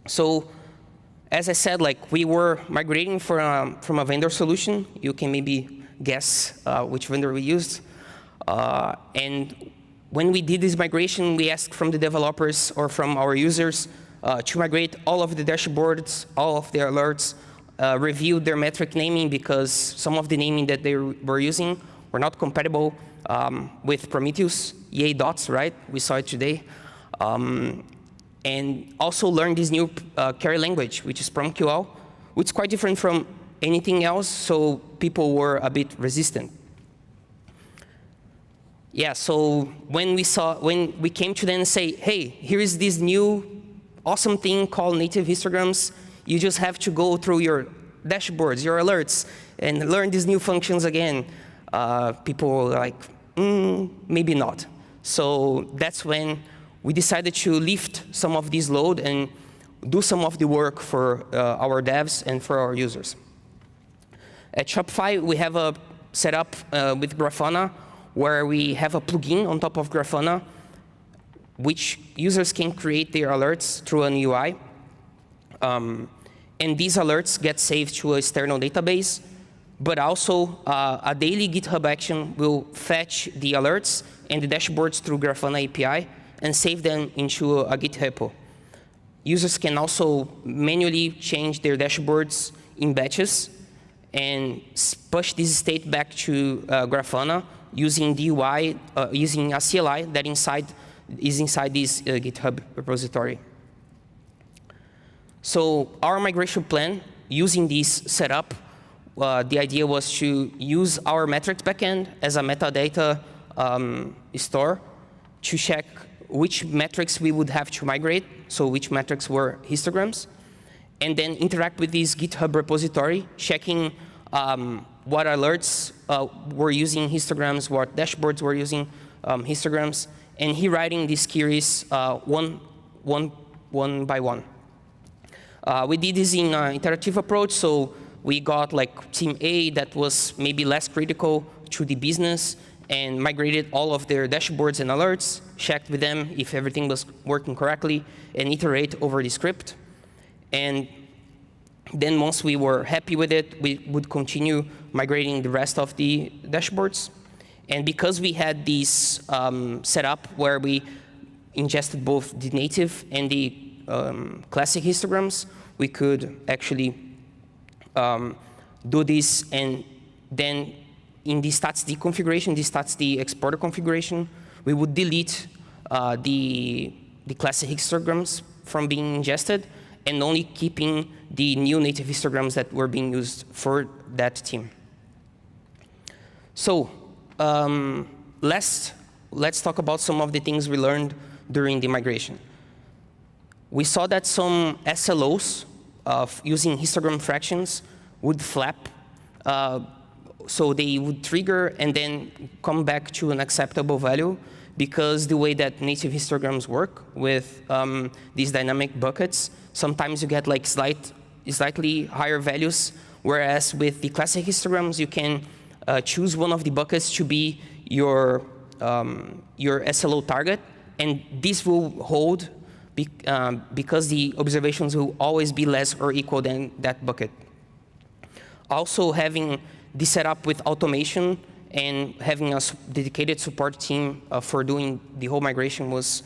So, as I said, like we were migrating from a vendor solution. You can maybe guess which vendor we used. And when we did this migration, we asked from the developers or from our users to migrate all of the dashboards, all of their alerts, review their metric naming because some of the naming that they were using were not compatible with Prometheus, EA dots, right? We saw it today. And also learn this new query language, which is PromQL, which is quite different from anything else, so people were a bit resistant. Yeah, so when we came to them and say, hey, here is this new awesome thing called native histograms. You just have to go through your dashboards, your alerts, and learn these new functions again. People were like, maybe not. So that's when we decided to lift some of this load and do some of the work for our devs and for our users. At Shopify, we have a setup with Grafana where we have a plugin on top of Grafana, which users can create their alerts through an UI. And these alerts get saved to an external database, but also a daily GitHub action will fetch the alerts and the dashboards through Grafana API and save them into a Git repo. Users can also manually change their dashboards in batches and push this state back to Grafana using the UI, using a CLI that is inside this GitHub repository. So our migration plan, using this setup, the idea was to use our metrics backend as a metadata store to check which metrics we would have to migrate, so which metrics were histograms, and then interact with this GitHub repository, checking what alerts were using histograms, what dashboards were using histograms, and rewriting these queries one by one. We did this in an iterative approach, so we got like team A that was maybe less critical to the business and migrated all of their dashboards and alerts, checked with them if everything was working correctly, and iterate over the script. And then once we were happy with it, we would continue migrating the rest of the dashboards. And because we had this setup where we ingested both the native and the classic histograms, we could actually do this, and then in the stats.d configuration, the stats.d exporter configuration, we would delete the classic histograms from being ingested and only keeping the new native histograms that were being used for that team. So let's talk about some of the things we learned during the migration. We saw that some SLOs using histogram fractions would flap. So they would trigger and then come back to an acceptable value, because the way that native histograms work with these dynamic buckets, sometimes you get like slightly higher values, whereas with the classic histograms, you can choose one of the buckets to be your SLO target, and this will hold because the observations will always be less or equal than that bucket. Also, having this setup with automation and having a dedicated support team for doing the whole migration was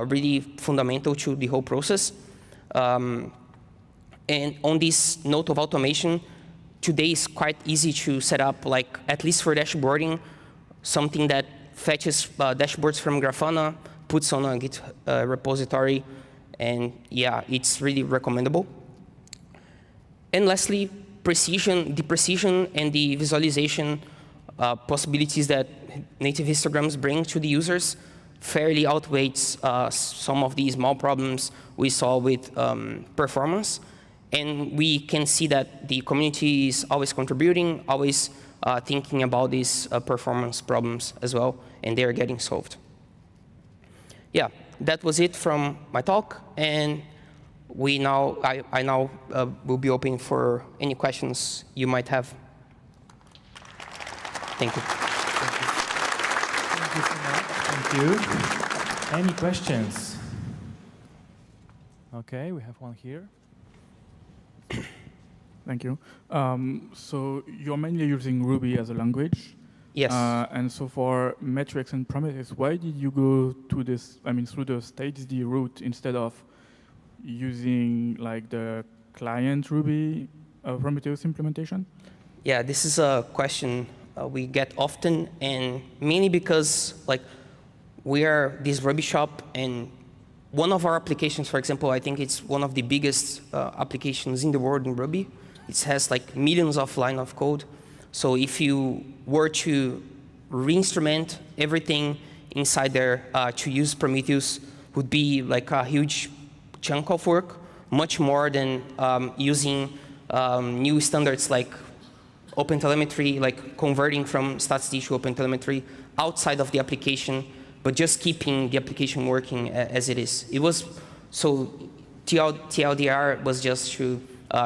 really fundamental to the whole process. And on this note of automation, today is quite easy to set up, like at least for dashboarding, something that fetches dashboards from Grafana, puts on a Git repository, and yeah, it's really recommendable. And lastly, the precision and the visualization possibilities that native histograms bring to the users fairly outweighs some of the small problems we saw with performance. And we can see that the community is always contributing, always thinking about these performance problems as well, and they are getting solved. Yeah, that was it from my talk, and I now will be open for any questions you might have. Thank you. Thank you so much. Thank you. Any questions? Okay, we have one here. Thank you. So you're mainly using Ruby as a language. Yes. And so for metrics and Prometheus, why did you go to this, through the staged route instead of using like the client Ruby Prometheus implementation? Yeah, this is a question we get often, and mainly because like we are this Ruby shop, and one of our applications, for example, I think it's one of the biggest applications in the world in Ruby. It has like millions of lines of code. So if you were to re-instrument everything inside there to use Prometheus, would be like a huge chunk of work, much more than using new standards like OpenTelemetry, like converting from StatsD to OpenTelemetry outside of the application, but just keeping the application working as it is. It was, so TLDR was just to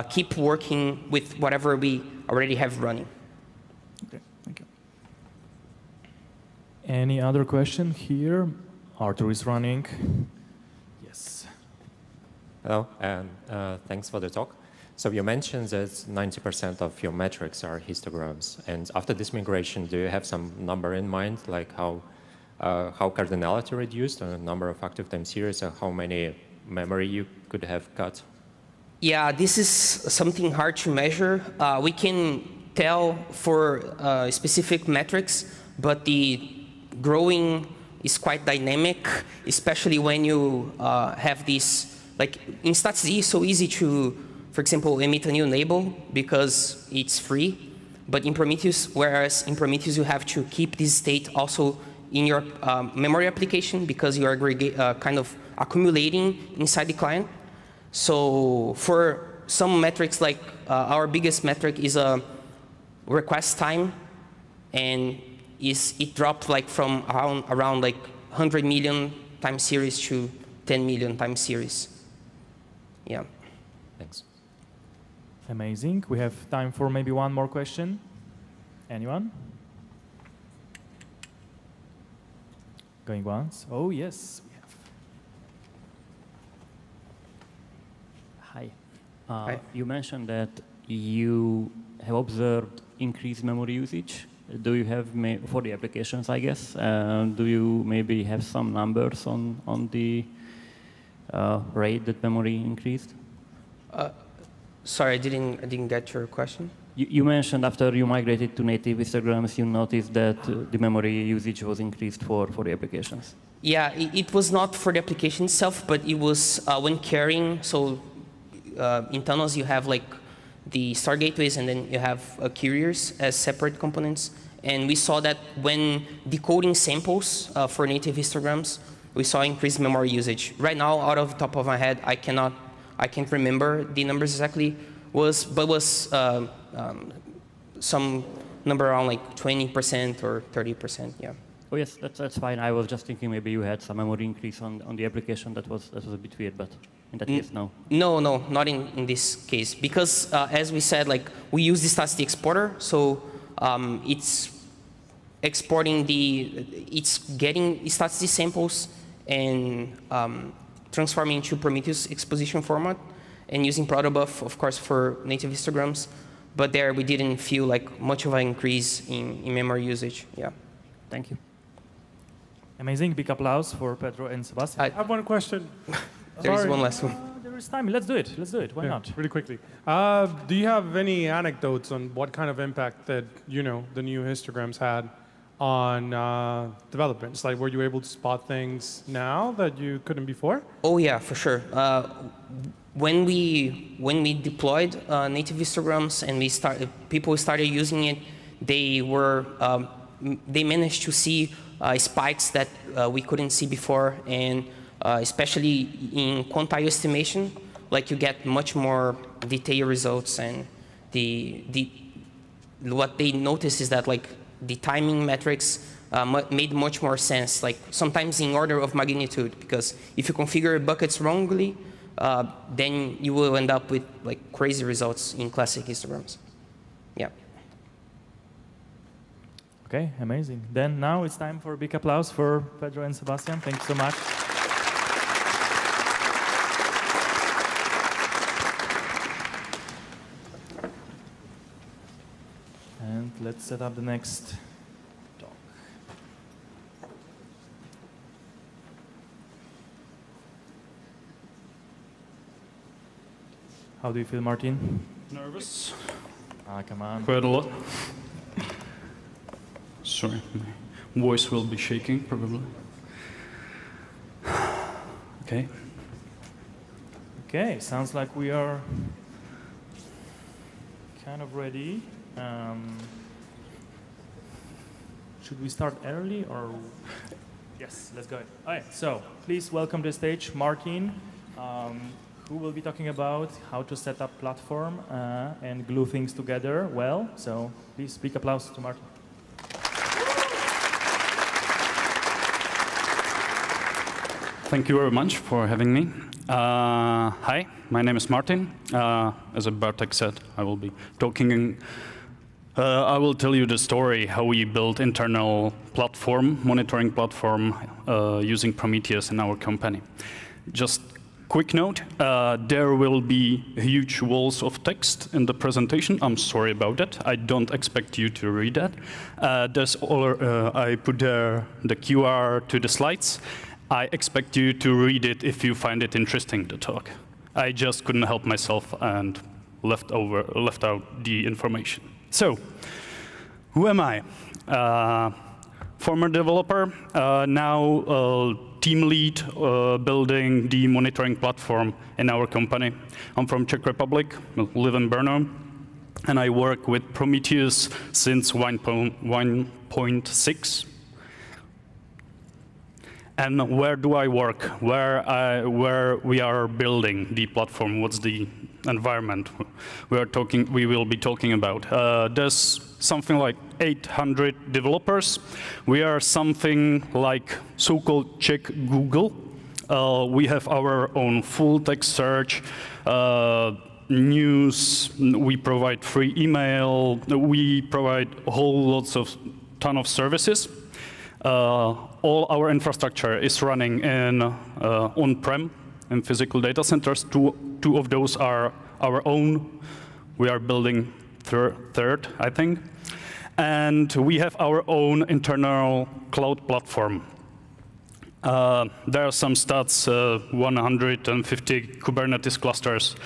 keep working with whatever we already have running. Okay, thank you. Any other question here? Arthur is running. Yes. Hello, and thanks for the talk. So you mentioned that 90% of your metrics are histograms. And after this migration, do you have some number in mind, like how cardinality reduced, or the number of active time series, or how many memory you could have cut? Yeah, this is something hard to measure. We can tell for specific metrics, but the growing is quite dynamic, especially when you have this, like in StatsD, it's so easy to, for example, emit a new label because it's free. But in Prometheus, whereas in Prometheus you have to keep this state also in your memory application because you are kind of accumulating inside the client. So for some metrics, like our biggest metric is a request time, and it dropped like from around like 100 million time series to 10 million time series. Yeah. Thanks. Amazing. We have time for maybe one more question. Anyone? Going once? Oh, yes. Hi. Hi. You mentioned that you have observed increased memory usage. Do you have, for the applications, I guess, do you maybe have some numbers on the rate that memory increased? Sorry, I didn't get your question. You mentioned after you migrated to native histograms, you noticed that the memory usage was increased for the applications. Yeah, it was not for the application itself, but it was when carrying. So in Thanos, you have like the star gateways, and then you have couriers as separate components. And we saw that when decoding samples for native histograms, we saw increased memory usage. Right now, out of the top of my head, I can't remember the numbers exactly. But was some number around like 20% or 30%. Yeah. Oh yes, that's fine. I was just thinking maybe you had some memory increase on the application. That was a bit weird, but in that case, no. No, not in this case, because as we said, like we use the StatsD exporter, so it's exporting it's getting StatsD samples and transforming into Prometheus exposition format, and using protobuf, of course, for native histograms. But there we didn't feel like much of an increase in memory usage. Yeah. Thank you. Amazing. Big applause for Pedro and Sebastian. I have one question. There is one last one. There is time. Let's do it. Why not? Really quickly. Do you have any anecdotes on what kind of impact that the new histograms had on developments? Like, were you able to spot things now that you couldn't before? Oh yeah, for sure. When we deployed native histograms and people started using it, they managed to see spikes that we couldn't see before, and especially in quantile estimation, like you get much more detailed results, and what they noticed is that like the timing metrics made much more sense, like sometimes in order of magnitude, because if you configure buckets wrongly, then you will end up with like crazy results in classic histograms. Yeah. Okay, amazing. Then now it's time for a big applause for Pedro and Sebastian. Thanks so much. And let's set up the next talk. How do you feel, Martin? Nervous. Ah, come on. Quite a lot. Sorry, my voice will be shaking probably. Okay. Okay, sounds like we are kind of ready. Should we start early or? Yes, let's go ahead. All right, so please welcome to the stage Martin, who will be talking about how to set up platform and glue things together well. So please big applause to Martin. Thank you very much for having me. Hi, my name is Martin. As Bartek said, I will be talking. I will tell you the story how we built internal platform, monitoring platform using Prometheus in our company. Just quick note, there will be huge walls of text in the presentation. I'm sorry about that. I don't expect you to read that. I put there the QR to the slides. I expect you to read it if you find it interesting, the talk. I just couldn't help myself and left out the information. So, who am I? Former developer, now team lead building the monitoring platform in our company. I'm from Czech Republic, live in Brno, and I work with Prometheus since 1.6. And where do I work? Where we are building the platform? What's the environment we will be talking about? There's something like 800 developers. We are something like so-called Czech Google. We have our own full text search, news. We provide free email. We provide ton of services. All our infrastructure is running in on-prem in physical data centers. Two of those are our own. We are building third, I think. And we have our own internal cloud platform. There are some stats, 150 Kubernetes clusters,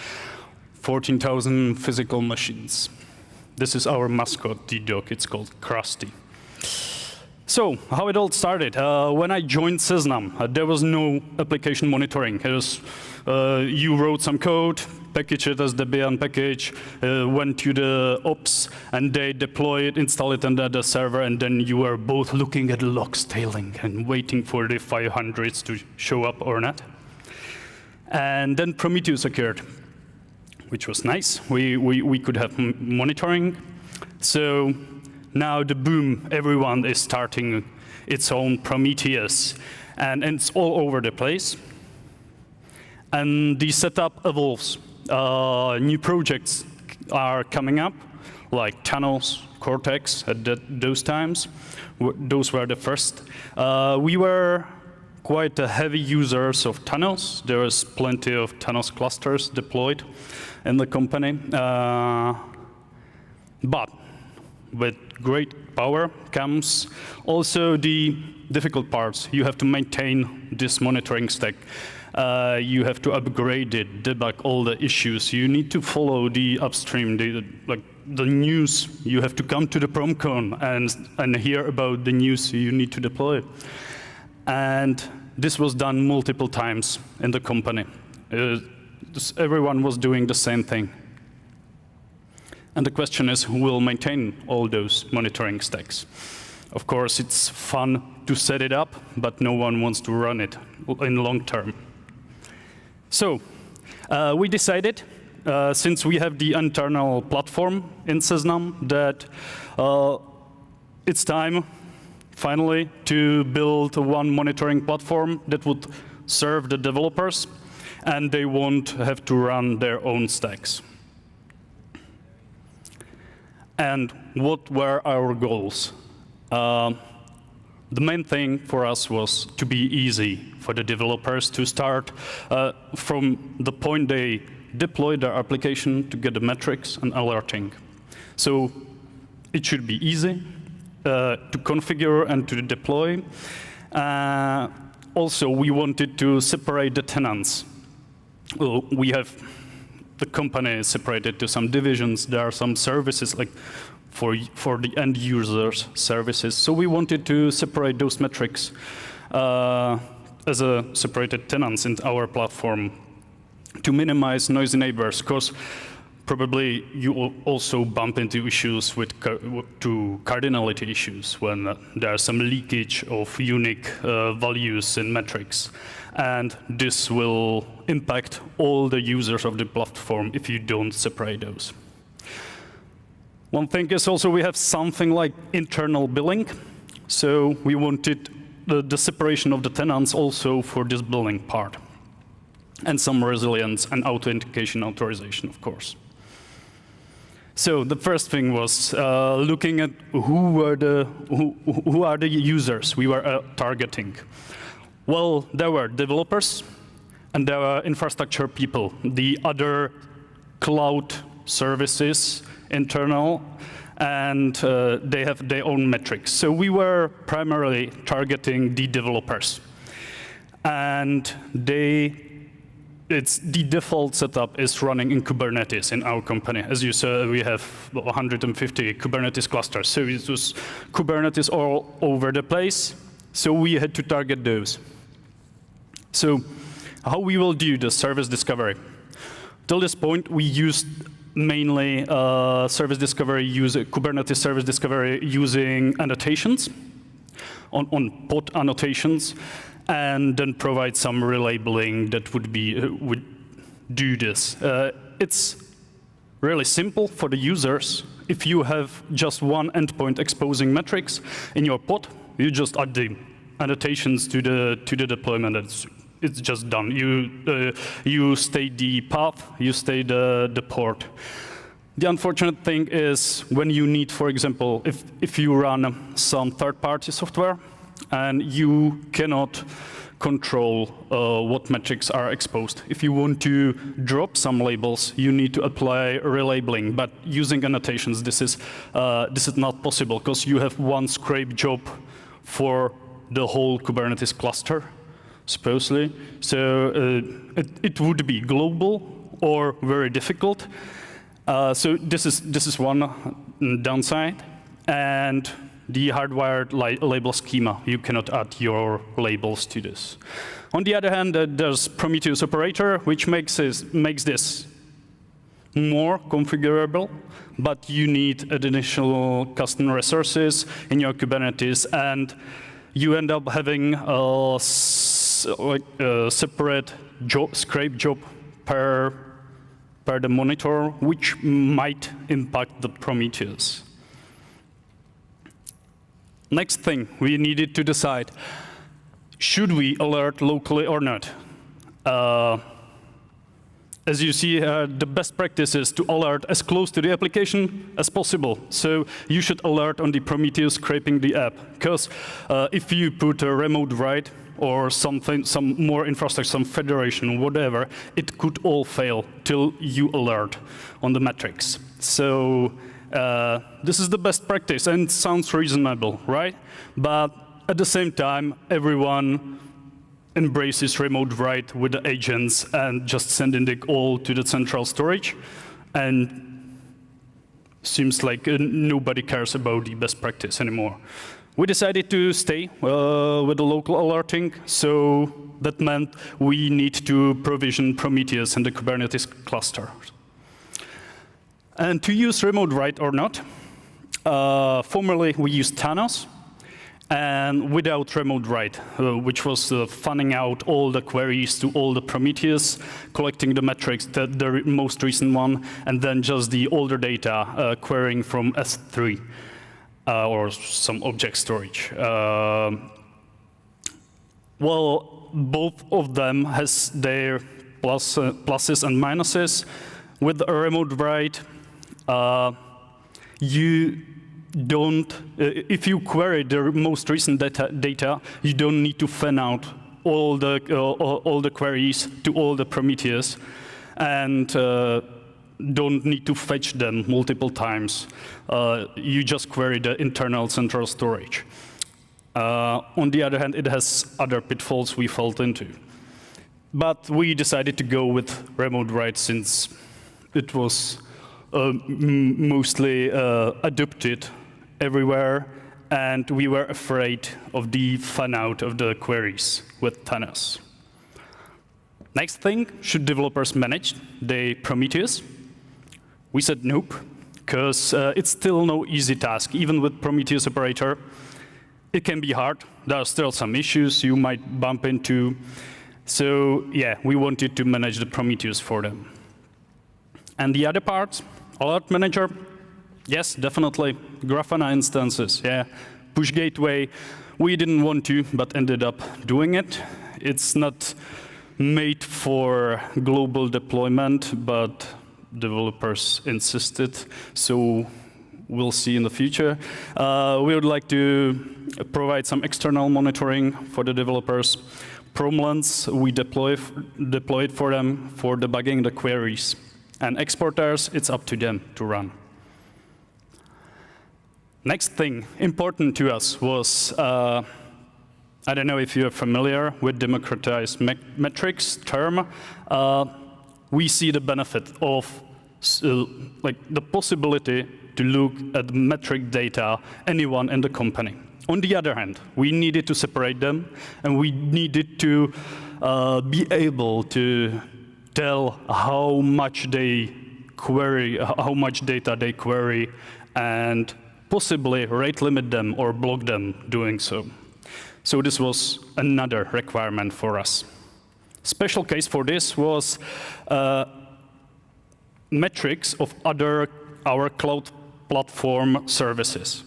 14,000 physical machines. This is our mascot, the dog. It's called Krusty. So, how it all started. When I joined Seznam, there was no application monitoring. It was, you wrote some code, packaged it as Debian package, went to the ops, and they deploy it, install it under the server, and then you were both looking at the logs tailing and waiting for the 500s to show up or not. And then Prometheus occurred, which was nice. We could have monitoring. So, now the boom, everyone is starting its own Prometheus, and it's all over the place. And the setup evolves. New projects are coming up, like Thanos, Cortex at those times. Those were the first. We were quite heavy users of Thanos. There was plenty of Thanos clusters deployed in the company. But with great power comes also the difficult parts. You have to maintain this monitoring stack. You have to upgrade it, debug all the issues. You need to follow the upstream, the news. You have to come to the PromCon and hear about the news you need to deploy. And this was done multiple times in the company. Everyone was doing the same thing. And the question is, who will maintain all those monitoring stacks? Of course, it's fun to set it up, but no one wants to run it in long term. So we decided, since we have the internal platform in Seznam, that it's time, finally, to build one monitoring platform that would serve the developers, and they won't have to run their own stacks. And what were our goals? The main thing for us was to be easy for the developers to start from the point they deploy their application to get the metrics and alerting. So it should be easy to configure and to deploy. Also, we wanted to separate the tenants. We have the company is separated to some divisions. There are some services like for the end users services. So we wanted to separate those metrics as a separated tenants in our platform to minimize noisy neighbors, because probably you will also bump into issues with cardinality issues when there's some leakage of unique values in metrics. And this will impact all the users of the platform if you don't separate those. One thing is also we have something like internal billing. So we wanted the separation of the tenants also for this billing part. And some resilience and authentication authorization, of course. So the first thing was looking at who are the users we were targeting. Well, there were developers and there were infrastructure people, the other cloud services, internal, and they have their own metrics. So we were primarily targeting the developers. And the default setup is running in Kubernetes in our company. As you saw, we have 150 Kubernetes clusters. So it was Kubernetes all over the place. So we had to target those. So how we will do the service discovery? Till this point, we used mainly Kubernetes service discovery using annotations, on pod annotations, and then provide some relabeling that would do this. It's really simple for the users. If you have just one endpoint exposing metrics in your pod, you just add the annotations to the deployment. It's just done. You state the path, you state the port. The unfortunate thing is when you need, for example, if you run some third-party software and you cannot control what metrics are exposed. If you want to drop some labels, you need to apply relabeling. But using annotations, this is not possible because you have one scrape job for the whole Kubernetes cluster, supposedly. So it would be global or very difficult. So this is one downside. And the hardwired label schema, you cannot add your labels to this. On the other hand, there's Prometheus operator, which makes this more configurable, but you need additional custom resources in your Kubernetes, and you end up having a separate scrape job per the monitor, which might impact the Prometheus. Next thing, we needed to decide, should we alert locally or not? As you see, the best practice is to alert as close to the application as possible. So you should alert on the Prometheus scraping the app. Because if you put a remote write or something, some more infrastructure, some federation, whatever, it could all fail till you alert on the metrics. So this is the best practice and sounds reasonable, right? But at the same time, everyone embraces remote write with the agents and just sending it all to the central storage. And seems like nobody cares about the best practice anymore. We decided to stay with the local alerting, so that meant we need to provision Prometheus in the Kubernetes cluster. And to use remote write or not, formerly we used Thanos, and without remote write, which was funning out all the queries to all the Prometheus, collecting the metrics, the most recent one, and then just the older data querying from S3 or some object storage. Well, both of them has their pluses and minuses. With a remote write, you if you query the most recent data, you don't need to fan out all the queries to all the Prometheus, and don't need to fetch them multiple times. You just query the internal central storage. On the other hand, it has other pitfalls we fell into. But we decided to go with remote write since it was mostly adopted everywhere, and we were afraid of the fan out of the queries with Thanos. Next thing, should developers manage the Prometheus? We said nope, because it's still no easy task. Even with Prometheus operator, it can be hard. There are still some issues you might bump into. So yeah, we wanted to manage the Prometheus for them. And the other part, alert manager, yes, definitely. Grafana instances, yeah. Push gateway, we didn't want to, but ended up doing it. It's not made for global deployment, but developers insisted, so we'll see in the future. We would like to provide some external monitoring for the developers. Promlens, we deployed for them for debugging the queries. And exporters, it's up to them to run. Next thing important to us was, I don't know if you're familiar with democratized metrics term. We see the benefit of like the possibility to look at metric data, anyone in the company. On the other hand, we needed to separate them, and we needed to be able to tell how much they query, how much data they query, and possibly rate limit them or block them doing so. So this was another requirement for us. Special case for this was metrics of our cloud platform services.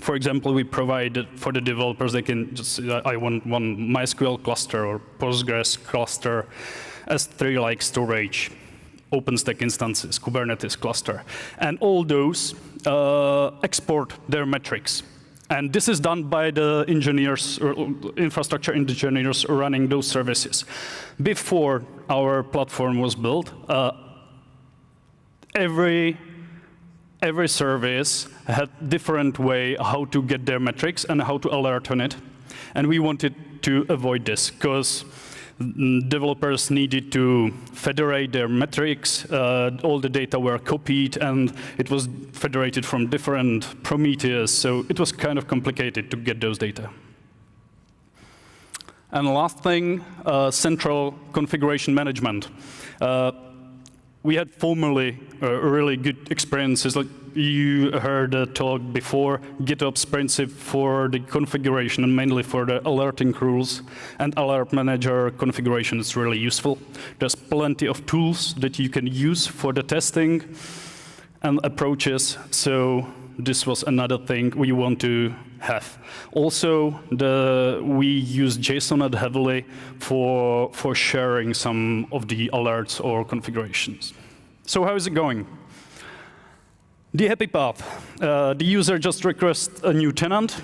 For example, we provided for the developers, they can just say, I want one MySQL cluster or Postgres cluster, S3-like storage, OpenStack instances, Kubernetes cluster. And all those export their metrics. And this is done by the engineers, or infrastructure engineers running those services. Before our platform was built, every service had different way how to get their metrics and how to alert on it. And we wanted to avoid this, because developers needed to federate their metrics. All the data were copied, and it was federated from different Prometheus, so it was kind of complicated to get those data. And the last thing, central configuration management. We had formerly really good experiences. Like you heard a talk before, GitOps principle for the configuration and mainly for the alerting rules. And alert manager configuration is really useful. There's plenty of tools that you can use for the testing and approaches. So this was another thing we want to have. Also, we use JSON heavily for sharing some of the alerts or configurations. So how is it going? The happy path. The user just requests a new tenant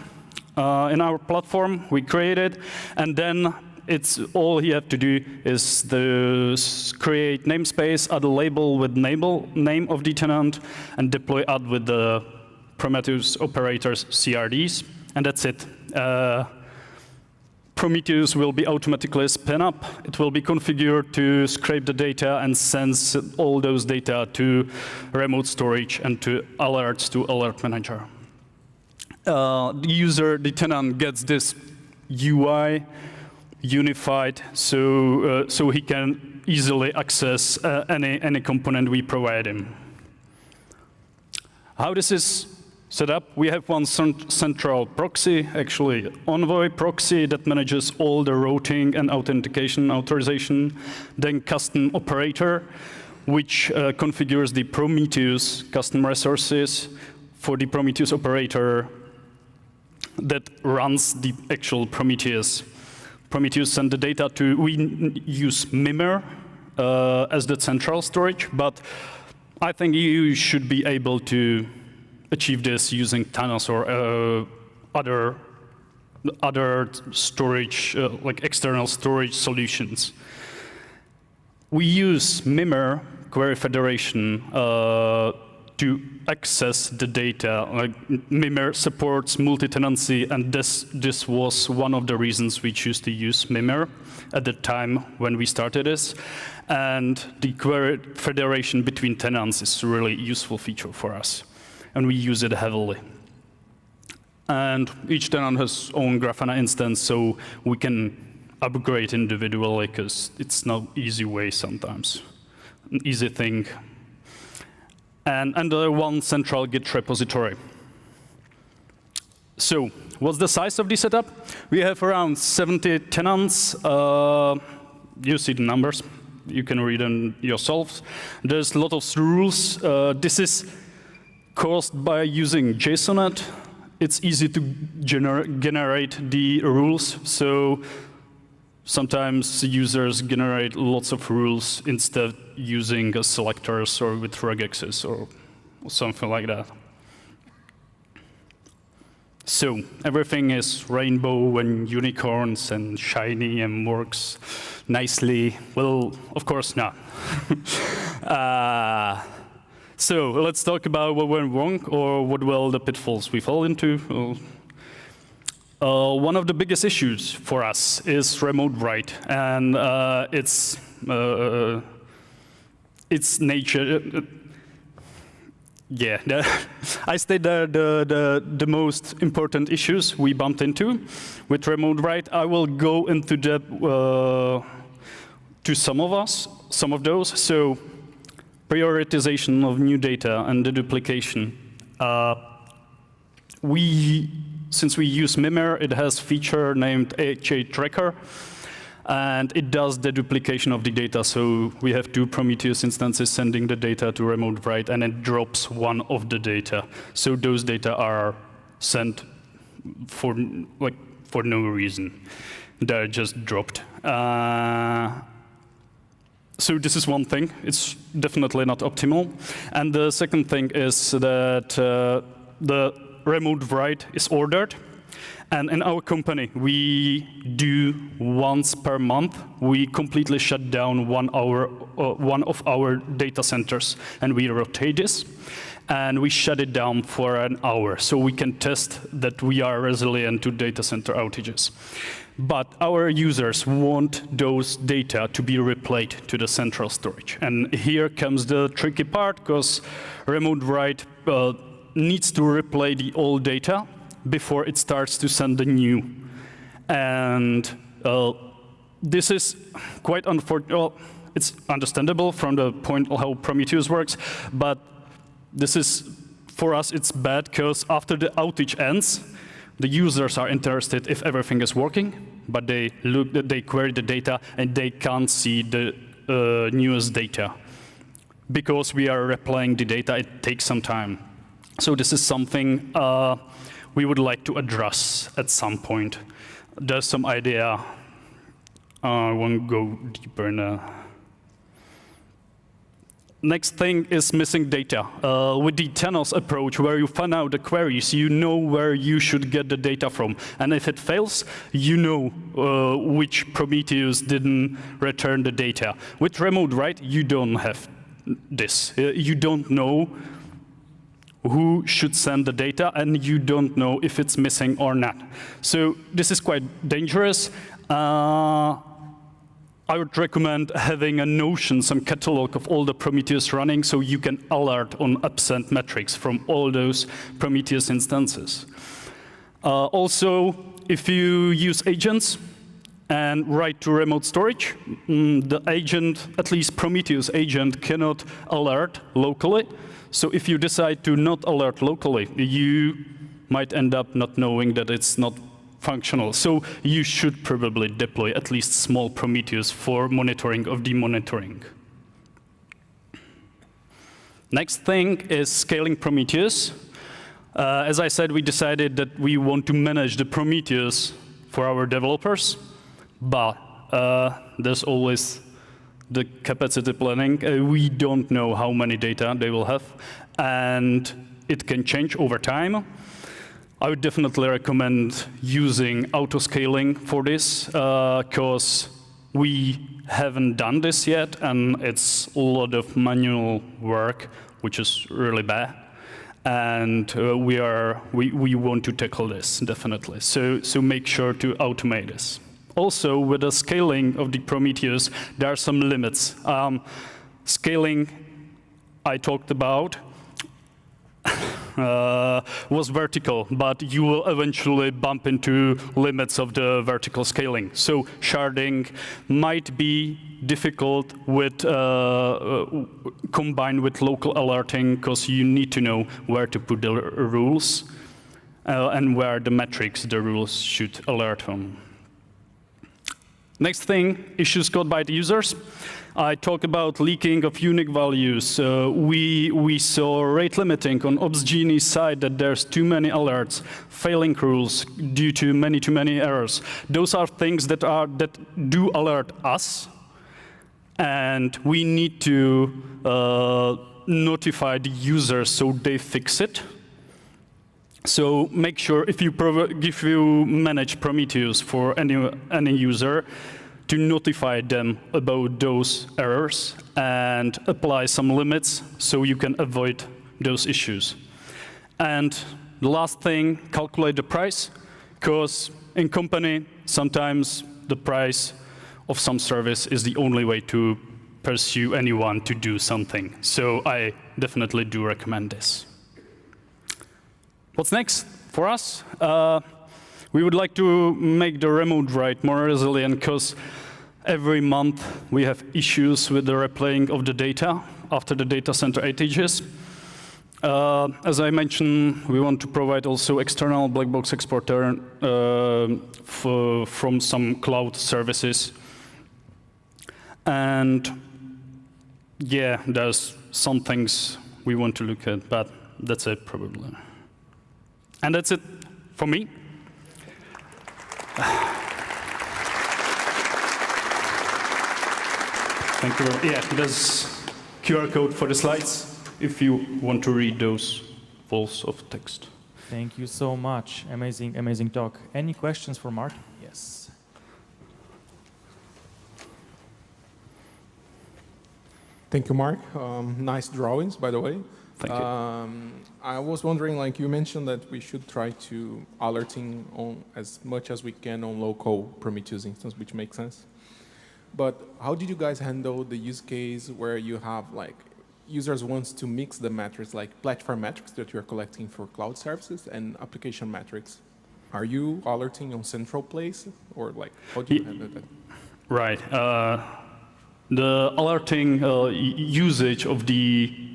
in our platform. We create it, and then it's all he has to do is to create namespace, add a label with name of the tenant, and deploy add with the Prometheus operators CRDs, and that's it. Prometheus will be automatically spin up. It will be configured to scrape the data and sends all those data to remote storage and to alerts to Alert Manager. The tenant gets this UI unified, so he can easily access any component we provide him. How this is set up, we have one central proxy, actually Envoy proxy that manages all the routing and authentication authorization, then custom operator, which configures the Prometheus custom resources for the Prometheus operator that runs the actual Prometheus. Prometheus send the data to, we use Mimir as the central storage, but I think you should be able to achieve this using Thanos or other storage, like external storage solutions. We use Mimir Query Federation to access the data. Like Mimir supports multi-tenancy, and this was one of the reasons we choose to use Mimir at the time when we started this. And the query federation between tenants is a really useful feature for us, and we use it heavily. And each tenant has own Grafana instance, so we can upgrade individually, because it's no easy way sometimes, an easy thing. And under one central Git repository. So what's the size of the setup? We have around 70 tenants. You see the numbers. You can read them yourselves. There's a lot of rules. This is caused by using JSONet. It's easy to generate the rules. So sometimes users generate lots of rules instead using selectors or with regexes or something like that. So everything is rainbow and unicorns and shiny and works nicely. Well, of course not. So let's talk about what went wrong or what were the pitfalls we fell into. One of the biggest issues for us is remote write, and its nature. Yeah, I state the most important issues we bumped into with remote write. I will go into depth to some of those. So prioritization of new data and the duplication. Since we use Mimir, it has a feature named HA Tracker, and it does the duplication of the data. So we have 2 Prometheus instances sending the data to remote write, and it drops one of the data. So those data are sent for no reason. They're just dropped. So this is one thing. It's definitely not optimal. And the second thing is that the remote write is ordered. And in our company, we do once per month, we completely shut down one of our data centers, and we rotate this, and we shut it down for an hour, so we can test that we are resilient to data center outages. But our users want those data to be replayed to the central storage. And here comes the tricky part, because remote write needs to replay the old data before it starts to send the new. And this is quite unfortunate. Well, it's understandable from the point of how Prometheus works, but this is, for us, it's bad, because after the outage ends, the users are interested if everything is working, but they query the data, and they can't see the newest data. Because we are replaying the data, it takes some time. So this is something we would like to address at some point. There's some idea. I won't go deeper in that. Next thing is missing data. With the Thanos approach, where you find out the queries, you know where you should get the data from. And if it fails, you know which Prometheus didn't return the data. With remote write, you don't have this. You don't know who should send the data, and you don't know if it's missing or not. So this is quite dangerous. I would recommend having a notion, some catalog of all the Prometheus running, so you can alert on absent metrics from all those Prometheus instances. Also, if you use agents and write to remote storage, the agent, at least Prometheus agent, cannot alert locally. So if you decide to not alert locally, you might end up not knowing that it's not functional. So you should probably deploy at least small Prometheus for monitoring of demonitoring. Next thing is scaling Prometheus. As I said, we decided that we want to manage the Prometheus for our developers, but there's always the capacity planning. We don't know how many data they will have, and it can change over time. I would definitely recommend using auto-scaling for this, because we haven't done this yet, and it's a lot of manual work, which is really bad. And we want to tackle this, definitely. So make sure to automate this. Also, with the scaling of the Prometheus, there are some limits. Scaling I talked about was vertical, but you will eventually bump into limits of the vertical scaling. So sharding might be difficult with combined with local alerting, because you need to know where to put the rules and where the metrics the rules should alert on. Next thing, issues caused by the users. I talk about leaking of unique values. We saw rate limiting on Ops Genie's side, that there's too many alerts, failing rules due to too many errors. Those are things that do alert us, and we need to notify the users so they fix it. So make sure if you manage Prometheus for any user, to notify them about those errors and apply some limits so you can avoid those issues. And the last thing, calculate the price, because in company, sometimes the price of some service is the only way to pursue anyone to do something. So I definitely do recommend this. What's next for us? We would like to make the remote write more resilient, because every month we have issues with the replaying of the data after the data center outages. As I mentioned, we want to provide also external black box exporter from some cloud services. And yeah, there's some things we want to look at, but that's it probably. And that's it for me. Thank you. Yeah, there's QR code for the slides if you want to read those walls of text. Thank you so much. Amazing, amazing talk. Any questions for Mark? Yes. Thank you, Mark. Nice drawings, by the way. Thank you. I was wondering, like you mentioned that we should try to alerting on as much as we can on local Prometheus instance, which makes sense. But how did you guys handle the use case where you have like users wants to mix the metrics, like platform metrics that you're collecting for cloud services and application metrics? Are you alerting on central place, or like how do you handle that? Right. The alerting usage of the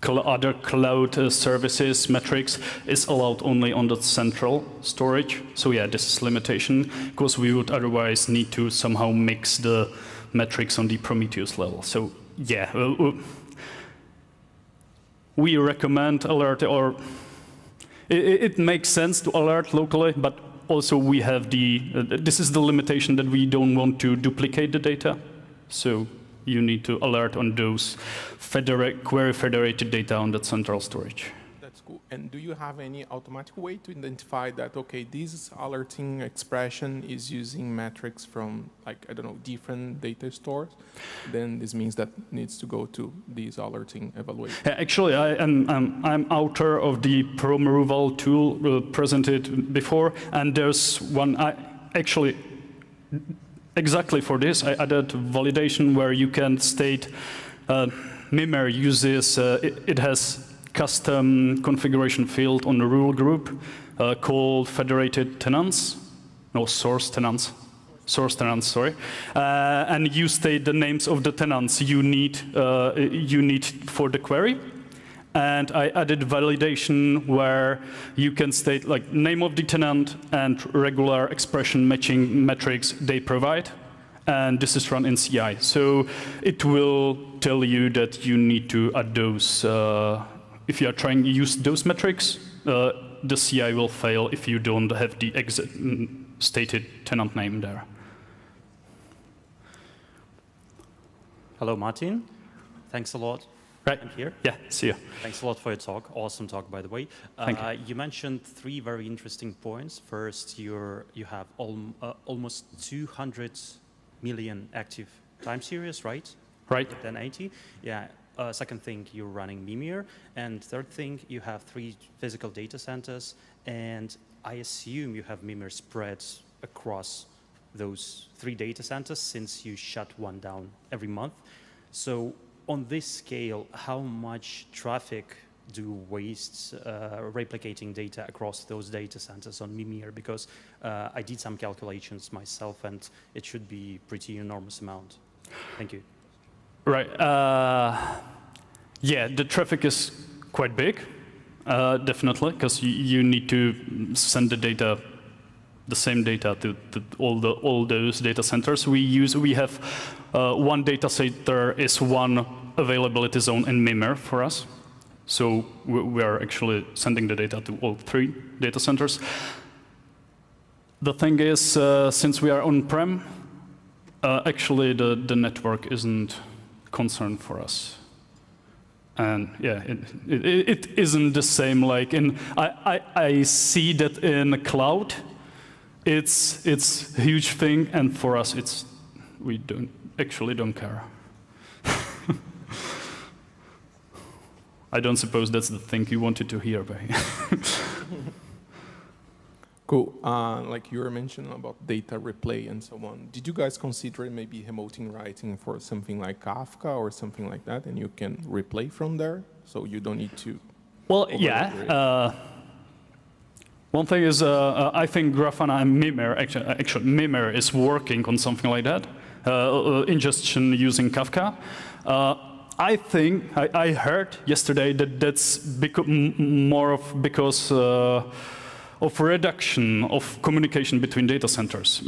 other cloud services metrics is allowed only on the central storage. So yeah, this is limitation, because we would otherwise need to somehow mix the metrics on the Prometheus level. So yeah, we recommend alert, or it makes sense to alert locally, but also we have this is the limitation that we don't want to duplicate the data. So you need to alert on those query federated data on that central storage. That's cool. And do you have any automatic way to identify that, okay, this alerting expression is using metrics from, like, I don't know, different data stores? Then this means that needs to go to these alerting evaluation. Actually, I'm author of the Prom Removal tool presented before, and there's one, actually, exactly for this, I added validation where you can state Mimir uses, it has custom configuration field on the rule group called federated tenants, no, source tenants, sorry. And you state the names of the tenants you need for the query. And I added validation where you can state like name of the tenant and regular expression matching metrics they provide. And this is run in CI. So it will tell you that you need to add those. If you are trying to use those metrics, the CI will fail if you don't have the stated tenant name there. Hello, Martin. Thanks a lot Right. I'm here. Yeah, see you. Thanks a lot for your talk. Awesome talk, by the way. Thank you. You mentioned 3 very interesting points. First, you have almost 200 million active time series, right? Right. 1080. Yeah. Second thing, you're running Mimir. And third thing, you have 3 physical data centers. And I assume you have Mimir spread across those 3 data centers since you shut one down every month. So on this scale, how much traffic do you waste replicating data across those data centers on Mimir? Because I did some calculations myself, and it should be pretty enormous amount. Thank you. Right. Yeah, the traffic is quite big, definitely, because you need to send the same data to all those data centers. We have one data center is one availability zone in Mimir for us. So we are actually sending the data to all 3 data centers. The thing is, since we are on-prem, actually the network isn't concern for us. And yeah, it isn't the same like in, I see that in the cloud, it's a huge thing, and for us we don't care. I don't suppose that's the thing you wanted to hear, but Cool. Like you were mentioning about data replay and so on. Did you guys consider maybe emoting writing for something like Kafka or something like that, and you can replay from there, so you don't need to? Well, yeah. One thing is, I think Grafana and Mimir, actually Mimir is working on something like that, ingestion using Kafka. I think, I heard yesterday that that's more of because of reduction of communication between data centers.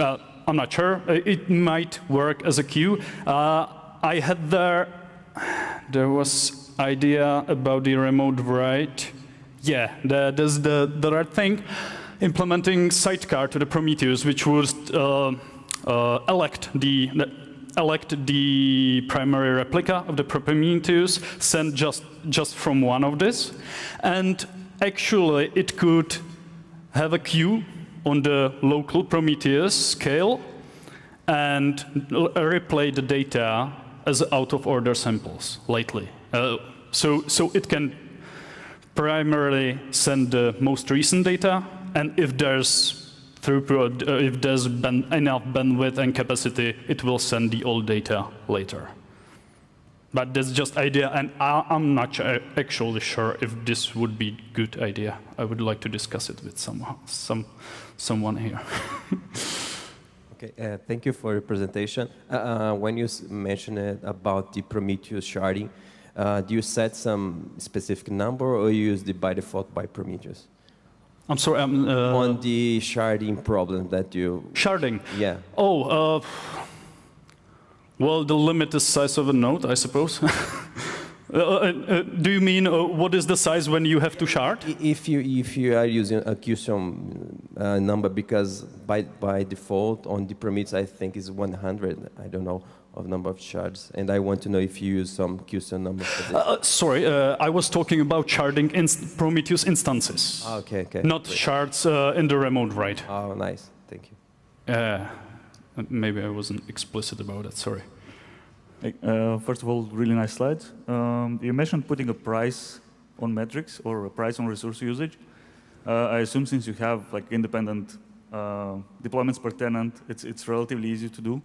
I'm not sure. It might work as a queue. I had there was idea about the remote write. Yeah, there's the right thing, implementing sidecar to the Prometheus, which would elect the primary replica of the Prometheus, send just from one of this, and actually it could have a queue on the local Prometheus scale and replay the data as out-of-order samples lately. So it can primarily send the most recent data, and if there's throughput, if there's enough bandwidth and capacity, it will send the old data later. But that's just idea, and I'm not actually sure if this would be a good idea. I would like to discuss it with someone here. Okay, thank you for your presentation. When you mentioned about the Prometheus sharding, do you set some specific number, or you use the by default by Prometheus? I'm sorry. On the sharding problem that you... Sharding? Yeah. Oh, well, the limit is size of a node, I suppose. Do you mean what is the size when you have to shard? If you are using a custom number, because by default on the Prometheus, I think is 100. I don't know of number of shards, and I want to know if you use some custom number for this. Sorry, I was talking about sharding Prometheus instances. Okay. Not great. shards in the remote write. Oh, nice. Thank you. Maybe I wasn't explicit about it. Sorry. First of all, really nice slides. You mentioned putting a price on metrics or a price on resource usage. I assume since you have like independent deployments per tenant, it's relatively easy to do.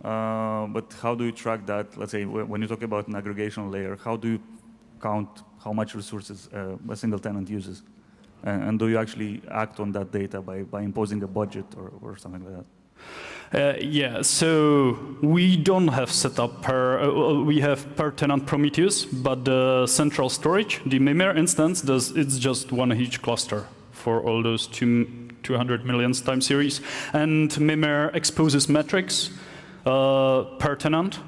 But how do you track that? Let's say when you talk about an aggregation layer, how do you count how much resources a single tenant uses? And do you actually act on that data by imposing a budget or something like that? Yeah, so we don't have set up we have per tenant Prometheus, but the central storage, the Mimir instance, it's just one huge cluster for all those 200 million time series. And Mimir exposes metrics per tenant,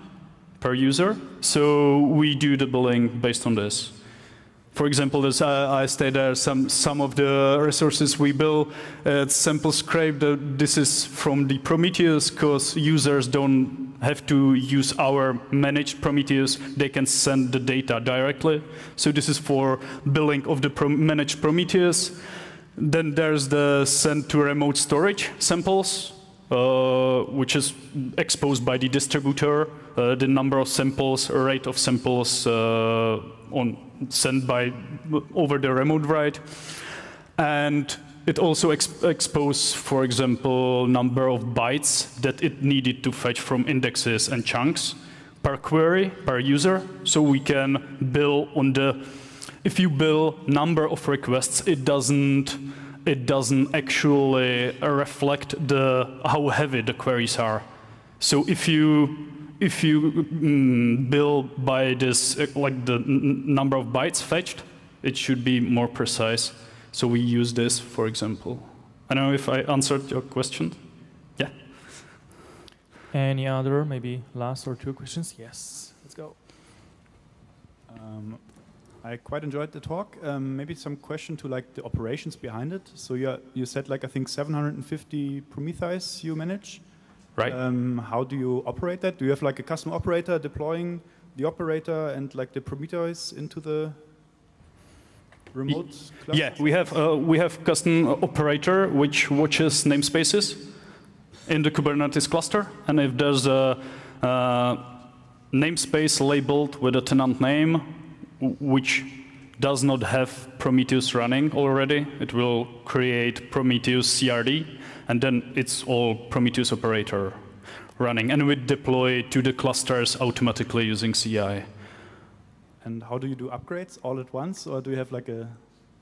per user. So we do the billing based on this. For example, I stated some of the resources we build. It's sample scrape. This is from the Prometheus, because users don't have to use our managed Prometheus. They can send the data directly. So this is for building of the managed Prometheus. Then there's the send to remote storage samples, which is exposed by the distributor, the number of samples, rate of samples sent over the remote write. And it also exposes, for example, number of bytes that it needed to fetch from indexes and chunks per query, per user. So we can build on if you build number of requests, it doesn't actually reflect how heavy the queries are. So if you build by this, like the number of bytes fetched, it should be more precise. So we use this, for example. I don't know if I answered your question. Yeah. Any other, maybe last or two questions? Yes, let's go. I quite enjoyed the talk. Maybe some question to like the operations behind it. So you said like I think 750 Prometheus you manage. Right. How do you operate that? Do you have like a custom operator deploying the operator and like the Prometheus into the remote cluster? Yeah, we have custom operator which watches namespaces in the Kubernetes cluster, and if there's a namespace labeled with a tenant name which does not have Prometheus running already, it will create Prometheus CRD, and then it's all Prometheus operator running, and we deploy to the clusters automatically using CI. And how do you do upgrades all at once, or do you have like a?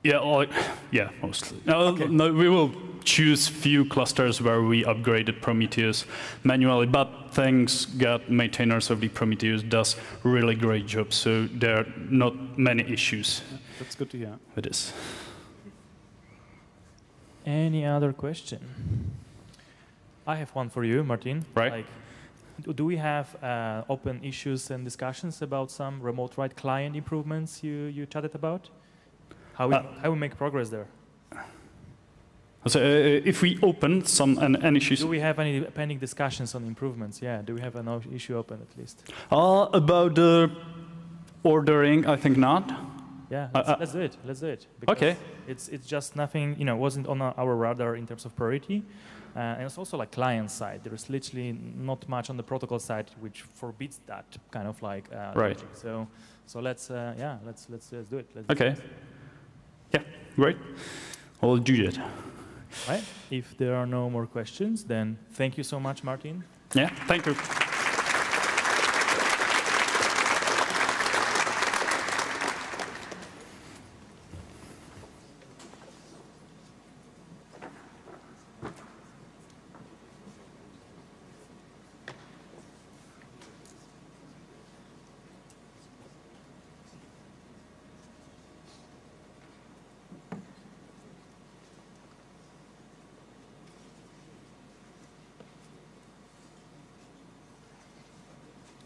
Yeah, mostly. No, we will choose few clusters where we upgraded Prometheus manually, but thanks God, maintainers of the Prometheus does really great job, so there are not many issues. That's good to hear. It is. Any other question? I have one for you, Martin. Right. Like, do we have open issues and discussions about some remote write client improvements you chatted about? How we make progress there? So if we open an issue. Do we have any pending discussions on improvements? Yeah, do we have an issue open at least? About the ordering, I think not. Yeah, let's do it. Let's do it. Okay. It's just nothing, wasn't on our radar in terms of priority. And it's also like client side. There is literally not much on the protocol side which forbids that kind of like right. logic. So let's do it. Okay. Yeah, great. I'll do that. Right. If there are no more questions, then thank you so much, Martin. Yeah, thank you.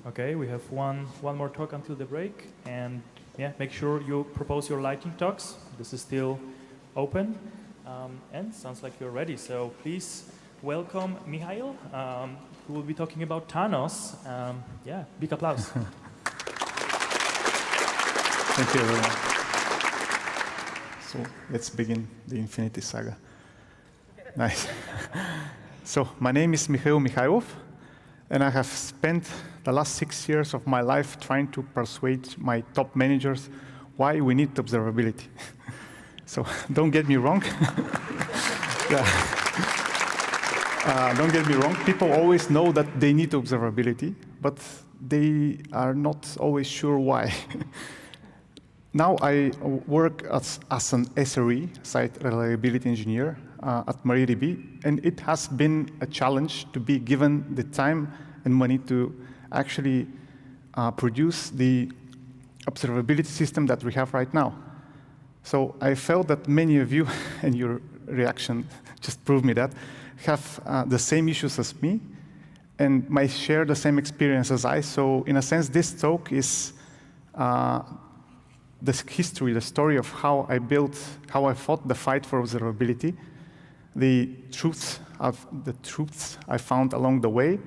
Okay, we have one more talk until the break, and yeah, make sure you propose your lightning talks. This is still open, and sounds like you're ready. So please welcome Mihail, who will be talking about Thanos. Yeah, big applause. Thank you, everyone. So let's begin the Infinity Saga. Nice. So my name is Mikhail Mikhailov, and I have spent the last 6 years of my life trying to persuade my top managers why we need observability. So don't get me wrong. Don't get me wrong. People always know that they need observability, but they are not always sure why. Now I work as an SRE, Site Reliability Engineer, at MariaDB, and it has been a challenge to be given the time and money to actually produce the observability system that we have right now. So I felt that many of you, and your reaction just proved me that, have the same issues as me and might share the same experience as I. So in a sense, this talk is the history, the story of how I fought the fight for observability, the truths I found along the way,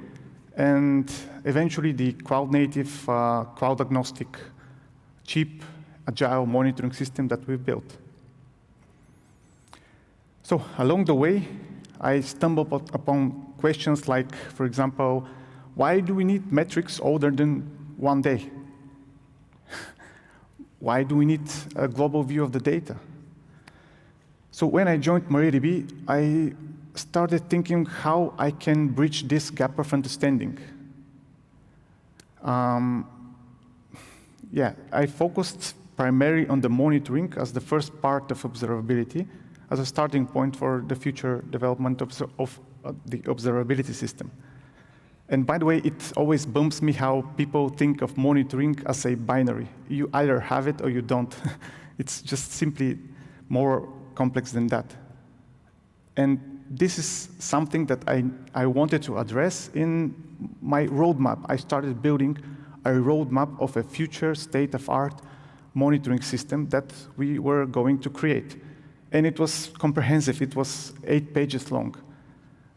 and eventually the cloud-native, cloud-agnostic, cheap, agile monitoring system that we've built. So along the way, I stumbled upon questions like, for example, why do we need metrics older than 1 day? Why do we need a global view of the data? So when I joined MariaDB, I started thinking how I can bridge this gap of understanding. I focused primarily on the monitoring as the first part of observability, as a starting point for the future development of the observability system. And by the way, it always bumps me how people think of monitoring as a binary. You either have it or you don't. It's just simply more complex than that. And this is something that I wanted to address in my roadmap. I started building a roadmap of a future state-of-art monitoring system that we were going to create. And it was comprehensive. It was 8 pages long.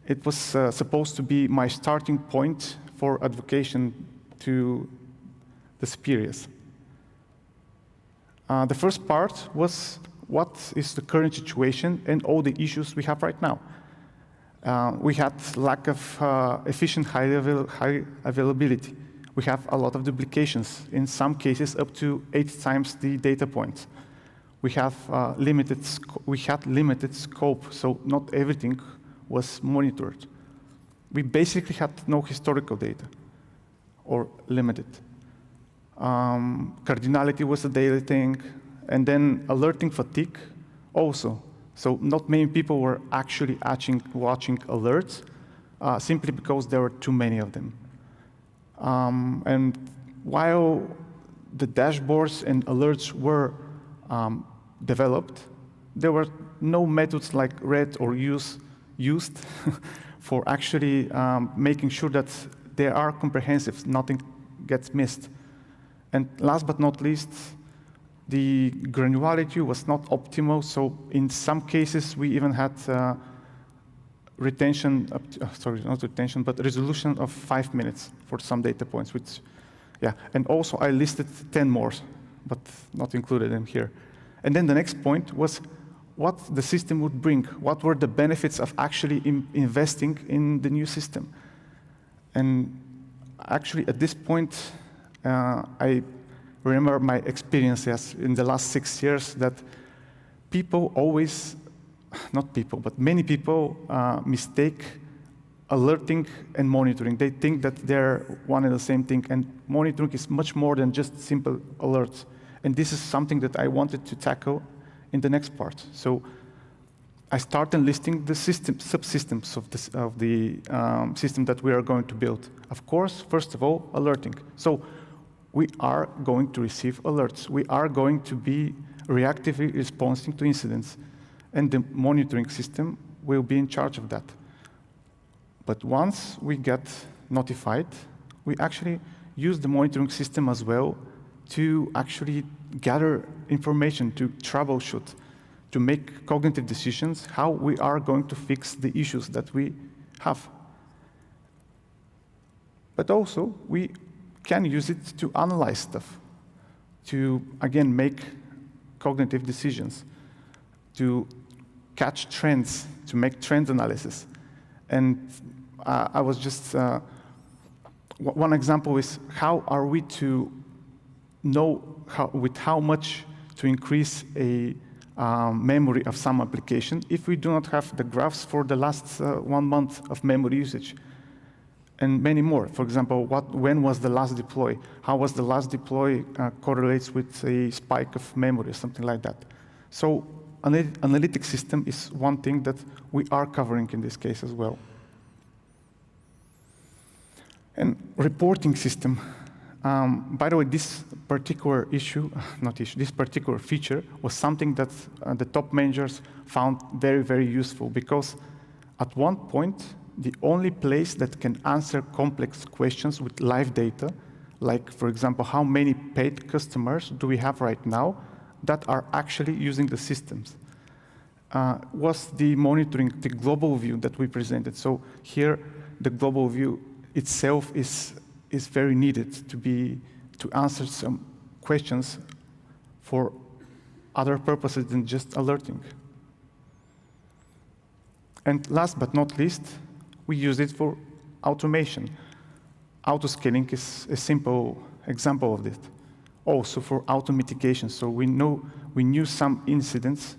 It was supposed to be my starting point for advocacy to the superiors. The first part was what is the current situation and all the issues we have right now. We had lack of efficient high availability. We have a lot of duplications, in some cases up to 8 times the data points. We have limited scope, so not everything was monitored. We basically had no historical data, or limited. Cardinality was a daily thing, and then alerting fatigue also. So not many people were actually watching alerts, simply because there were too many of them. And while the dashboards and alerts were developed, there were no methods like read or used for actually making sure that they are comprehensive, nothing gets missed. And last but not least, the granularity was not optimal, so in some cases we even had resolution of 5 minutes for some data points, and also I listed 10 more, but not included in here. And then the next point was what the system would bring, what were the benefits of actually investing in the new system. And actually at this point, I remember my experiences in the last 6 years that people always, not people, but many people mistake alerting and monitoring. They think that they're one and the same thing, and monitoring is much more than just simple alerts. And this is something that I wanted to tackle in the next part. So I started listing the subsystems of the system that we are going to build. Of course, first of all, alerting. So we are going to receive alerts. We are going to be reactively responding to incidents. And the monitoring system will be in charge of that. But once we get notified, we actually use the monitoring system as well to actually gather information, to troubleshoot, to make cognitive decisions, how we are going to fix the issues that we have. But also, we can use it to analyze stuff, to, again, make cognitive decisions, to catch trends, to make trend analysis. And I was just, one example is how are we to know with how much to increase a memory of some application if we do not have the graphs for the last 1 month of memory usage, and many more. For example, when was the last deploy? How was the last deploy correlates with a spike of memory, something like that. So analytic system is one thing that we are covering in this case as well. And reporting system. By the way, this particular this particular feature was something that the top managers found very, very useful, because at one point, the only place that can answer complex questions with live data like, for example, how many paid customers do we have right now that are actually using the systems? Was the monitoring the global view that we presented? So here, the global view itself is very needed to answer some questions for other purposes than just alerting. And last but not least, we use it for automation. Autoscaling is a simple example of this. Also for auto mitigation. So we knew some incidents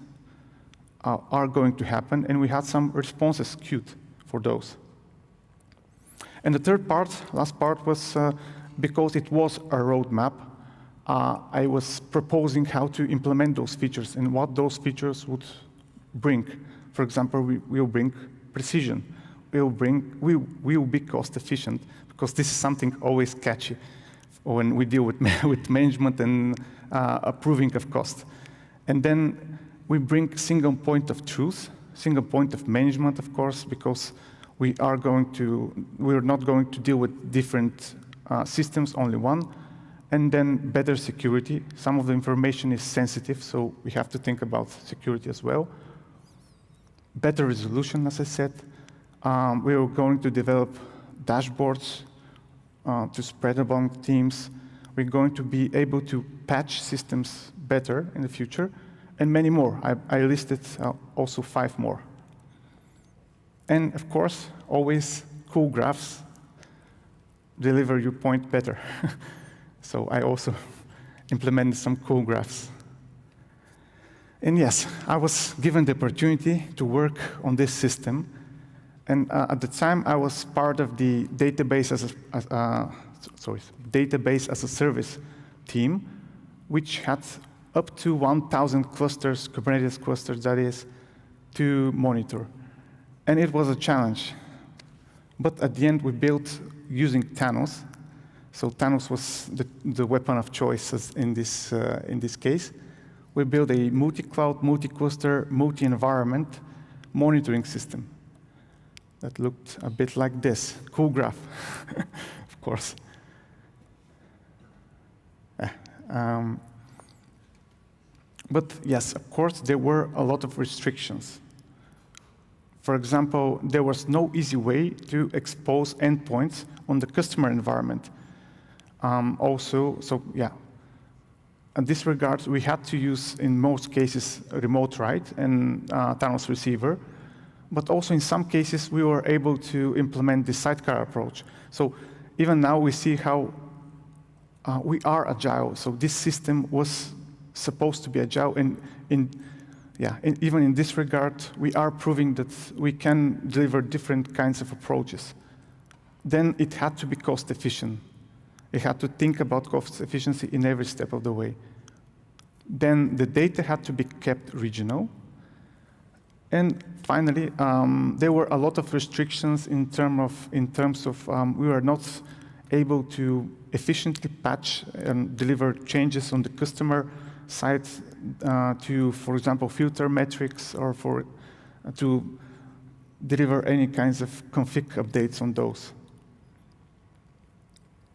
are going to happen, and we had some responses queued for those. And the third part, last part, was because it was a roadmap, I was proposing how to implement those features and what those features would bring. For example, we will bring precision. We will be cost efficient, because this is something always catchy when we deal with management and approving of cost. And then we bring single point of truth, single point of management, of course, because we're not going to deal with different systems, only one. And then better security. Some of the information is sensitive, so we have to think about security as well. Better resolution, as I said. We are going to develop dashboards to spread among teams. We're going to be able to patch systems better in the future, and many more. I listed also 5 more. And of course, always cool graphs deliver your point better. So I also implemented some cool graphs. And yes, I was given the opportunity to work on this system. And at the time, I was part of the database as a service team, which had up to 1,000 clusters, Kubernetes clusters, that is, to monitor. And it was a challenge. But at the end, we built using Thanos. So Thanos was the weapon of choice in this case. We built a multi-cloud, multi-cluster, multi-environment monitoring system that looked a bit like this. Cool graph, of course. But yes, of course, there were a lot of restrictions. For example, there was no easy way to expose endpoints on the customer environment. In this regard, we had to use, in most cases, a remote write and Thanos receiver. But also, in some cases, we were able to implement the sidecar approach. So even now, we see how we are agile. So this system was supposed to be agile. And even in this regard, we are proving that we can deliver different kinds of approaches. Then it had to be cost efficient. It had to think about cost efficiency in every step of the way. Then the data had to be kept regional. And finally, there were a lot of restrictions in terms of we were not able to efficiently patch and deliver changes on the customer side to, for example, filter metrics, or to deliver any kinds of config updates on those.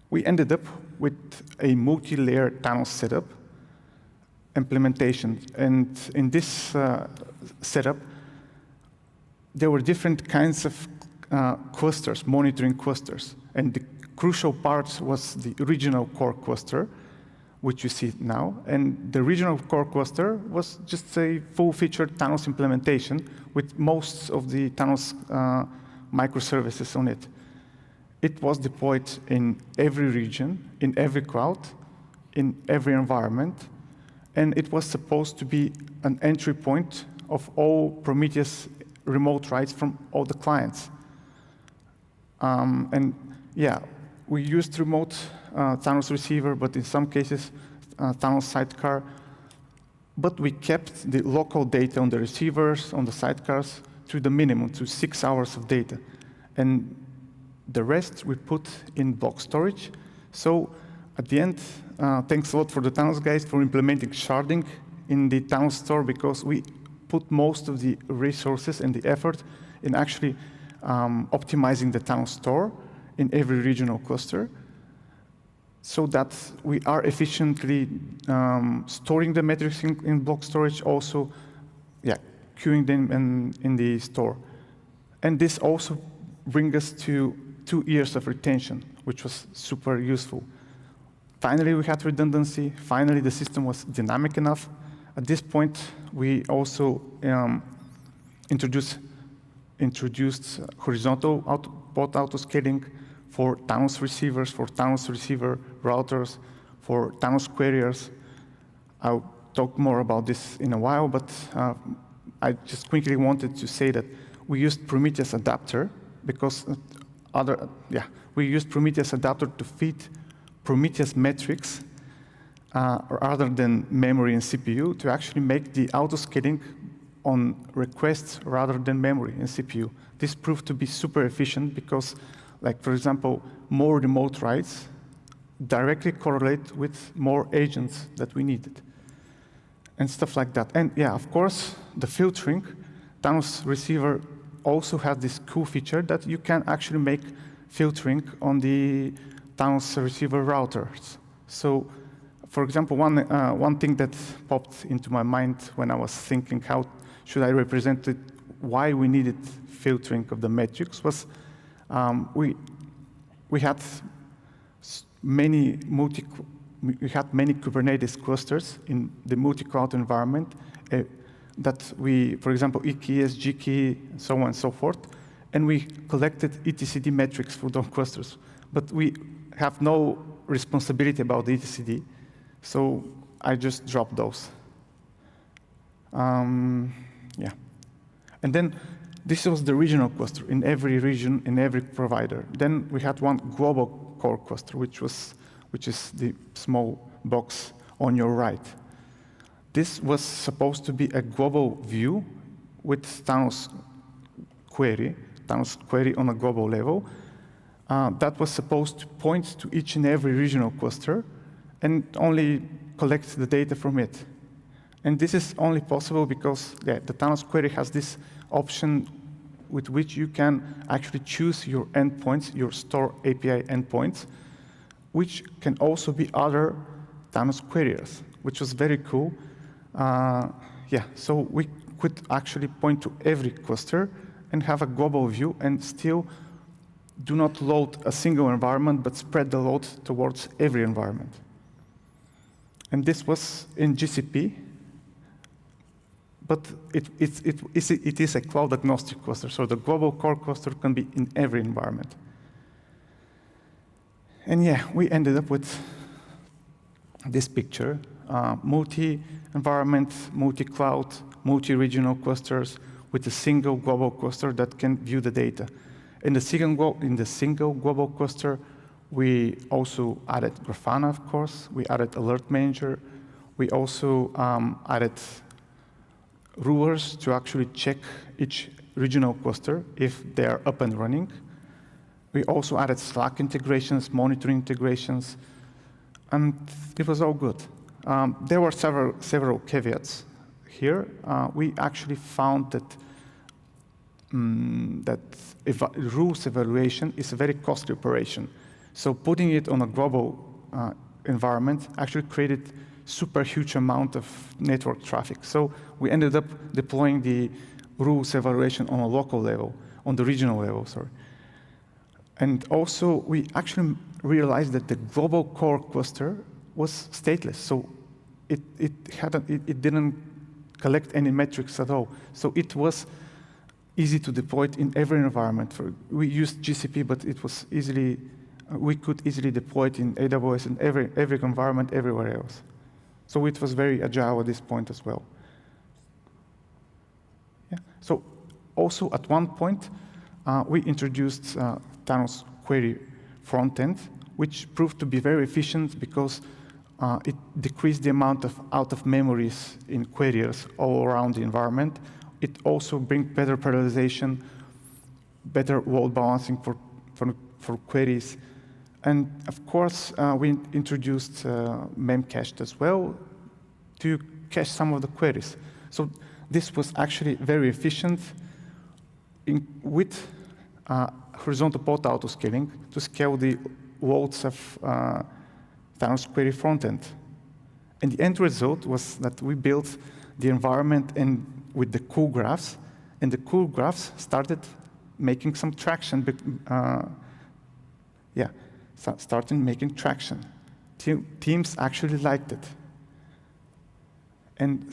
We ended up with a multi-layer Thanos setup implementation. And in this setup, there were different kinds of clusters, monitoring clusters. And the crucial part was the regional core cluster, which you see now. And the regional core cluster was just a full-featured Thanos implementation with most of the Thanos microservices on it. It was deployed in every region, in every cloud, in every environment, and it was supposed to be an entry point of all Prometheus remote writes from all the clients. We used remote Thanos receiver, but in some cases, Thanos sidecar. But we kept the local data on the receivers, on the sidecars, to the minimum, to 6 hours of data. And the rest we put in block storage. So at the end, thanks a lot for the Thanos guys for implementing sharding in the Thanos store, because we put most of the resources and the effort in actually optimizing the Thanos store in every regional cluster. so that we are efficiently storing the metrics in block storage, also queuing them in the store. And this also brings us to 2 years of retention, which was super useful. Finally, we had redundancy. Finally, the system was dynamic enough. At this point, we also introduced horizontal port autoscaling for Thanos receivers, for Thanos receiver routers, for Thanos queries. I'll talk more about this in a while, but I just quickly wanted to say that we used Prometheus adapter because we used Prometheus adapter to feed Prometheus metrics rather than memory and CPU to actually make the autoscaling on requests rather than memory and CPU. This proved to be super efficient because, like, for example, more remote writes directly correlate with more agents that we needed and stuff like that. And yeah, of course, the filtering, Thanos receiver also has this cool feature that you can actually make filtering on the Thanos receiver routers. So, for example, one thing that popped into my mind when I was thinking how should I represent it, why we needed filtering of the metrics was we had many Kubernetes clusters in the multi-cloud environment that we, for example, EKS, GKE, so on and so forth, and we collected etcd metrics for those clusters. But we have no responsibility about the etcd, so I just dropped those. And then this was the regional cluster in every region, in every provider. Then we had one global core cluster, which is the small box on your right. This was supposed to be a global view with Thanos query on a global level. That was supposed to point to each and every regional cluster and only collect the data from it. And this is only possible because the Thanos query has this option with which you can actually choose your endpoints, your store API endpoints, which can also be other Thanos queries, which was very cool. So we could actually point to every cluster and have a global view and still do not load a single environment, but spread the load towards every environment. And this was in GCP, but it is a cloud-agnostic cluster, so the global core cluster can be in every environment. And we ended up with this picture, multi-environment, multi-cloud, multi-regional clusters with a single global cluster that can view the data. In the single global cluster, we also added Grafana, of course. We added Alert Manager. We also added rulers to actually check each regional cluster if they are up and running. We also added Slack integrations, monitoring integrations, and it was all good. There were several caveats here. We actually found that rules evaluation is a very costly operation. So putting it on a global environment actually created super huge amount of network traffic. So we ended up deploying the rules evaluation on a local level, on the regional level, sorry. And also, we actually realized that the global core cluster was stateless. So it didn't collect any metrics at all. So it was easy to deploy it in every environment. We used GCP, but it was we could easily deploy it in AWS and every environment everywhere else. So it was very agile at this point as well. So also at one point, we introduced Thanos query frontend, which proved to be very efficient because it decreased the amount of out-of-memories in queries all around the environment. It also brings better parallelization, better load balancing for queries. And of course, we introduced memcached as well to cache some of the queries. So this was actually very efficient with horizontal port autoscaling to scale the loads of Thanos query frontend. And the end result was that we built the environment with the cool graphs, and the cool graphs started making some traction. Started making traction. Teams actually liked it. And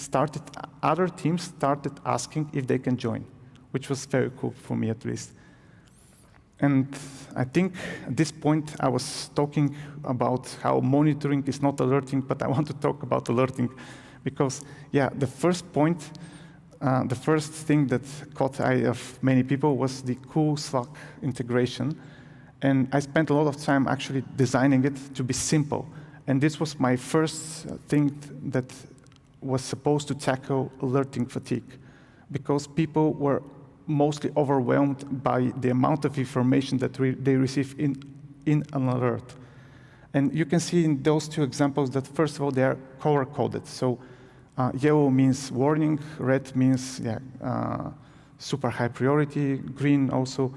other teams started asking if they can join, which was very cool for me at least. And I think at this point I was talking about how monitoring is not alerting, but I want to talk about alerting because, the first point, the first thing that caught the eye of many people was the cool Slack integration. And I spent a lot of time actually designing it to be simple. And this was my first thing that was supposed to tackle alerting fatigue, because people were mostly overwhelmed by the amount of information that they receive in an alert. And you can see in those two examples that, first of all, they are color-coded. So yellow means warning, red means super high priority, green also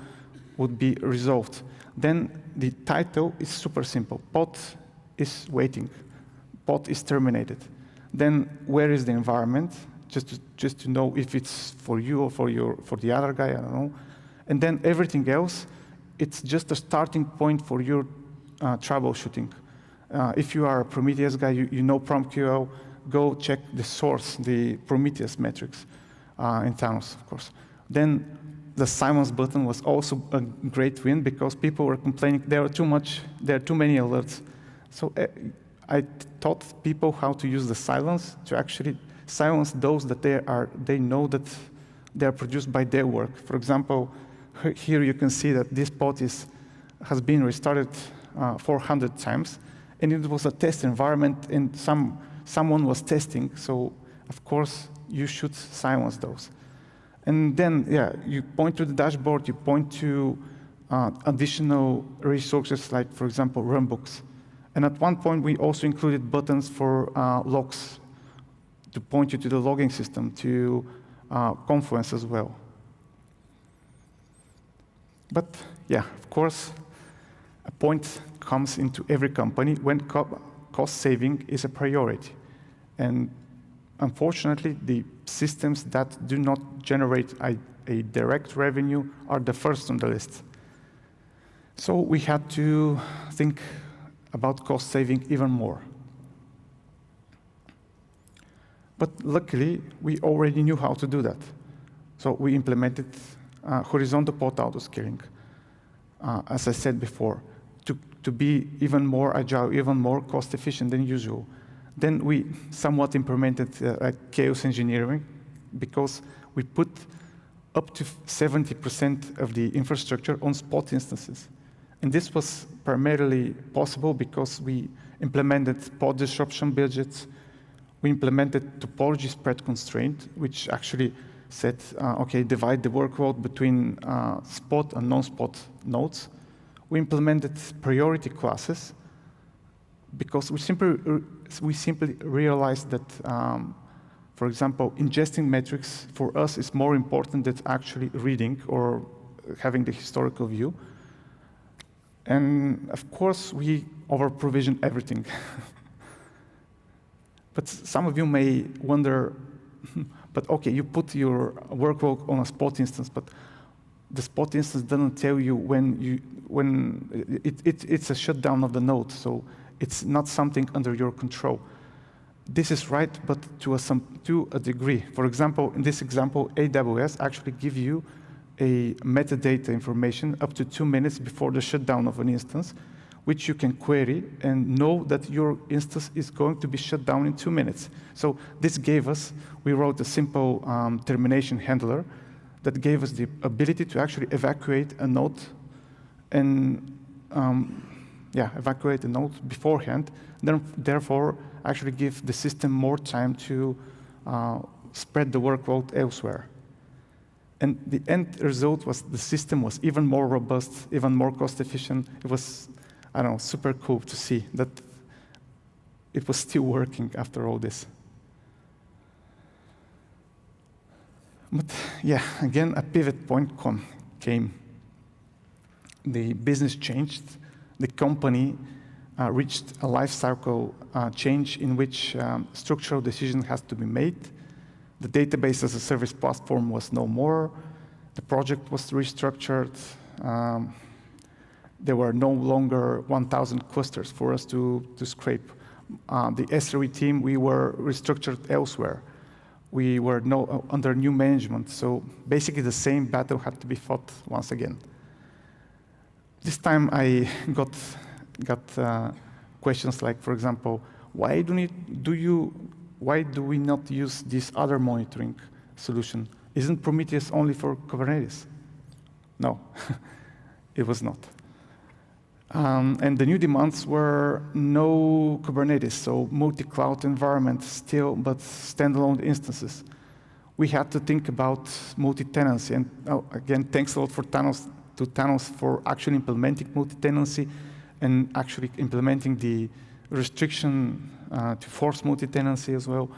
would be resolved. Then the title is super simple. Pod is waiting. Pod is terminated. Then where is the environment? Just to know if it's for you or for the other guy, I don't know. And then everything else, it's just a starting point for your troubleshooting. If you are a Prometheus guy, you know PromQL, go check the source, the Prometheus metrics in Thanos, of course. Then the silence button was also a great win because people were complaining there are too many alerts. So I taught people how to use the silence to actually silence those that they know that they are produced by their work. For example, here you can see that this pod has been restarted 400 times, and it was a test environment, and someone was testing. So of course you should silence those. And then you point to the dashboard, you point to additional resources like, for example, runbooks. And at one point we also included buttons for logs, to point you to the logging system, to Confluence as well. But of course, a point comes into every company when cost saving is a priority. And unfortunately, the systems that do not generate a direct revenue are the first on the list. So we had to think about cost saving even more. But luckily, we already knew how to do that. So we implemented horizontal pod autoscaling, as I said before, to be even more agile, even more cost efficient than usual. Then we somewhat implemented chaos engineering because we put up to 70% of the infrastructure on spot instances. And this was primarily possible because we implemented pod disruption budgets. We implemented topology spread constraint, which actually said, divide the workload between spot and non-spot nodes. We implemented priority classes because we simply realized that, for example, ingesting metrics for us is more important than actually reading or having the historical view. And of course, we over-provision everything. But some of you may wonder, but okay, you put your workload on a spot instance, but the spot instance doesn't tell you when it's a shutdown of the node, so it's not something under your control. This is right, but to a degree. For example, in this example, AWS actually give you a metadata information up to 2 minutes before the shutdown of an instance, which you can query and know that your instance is going to be shut down in 2 minutes. So this gave us, we wrote a simple termination handler that gave us the ability to actually evacuate a node and evacuate a node beforehand, then therefore actually give the system more time to spread the workload elsewhere. And the end result was the system was even more robust, even more cost efficient. It was, I don't know, super cool to see that it was still working after all this. But again, a pivot point came. The business changed. The company reached a life cycle change in which structural decision has to be made. The database as a service platform was no more. The project was restructured. There were no longer 1,000 clusters for us to scrape. The SRE team, we were restructured elsewhere. We were under new management, so basically the same battle had to be fought once again. This time I got questions like, for example, why do we not use this other monitoring solution? Isn't Prometheus only for Kubernetes? No, it was not. And the new demands were no Kubernetes, so multi-cloud environment still, but standalone instances. We had to think about multi-tenancy, and again, thanks a lot to Thanos for actually implementing multi-tenancy and actually implementing the restriction to force multi-tenancy as well,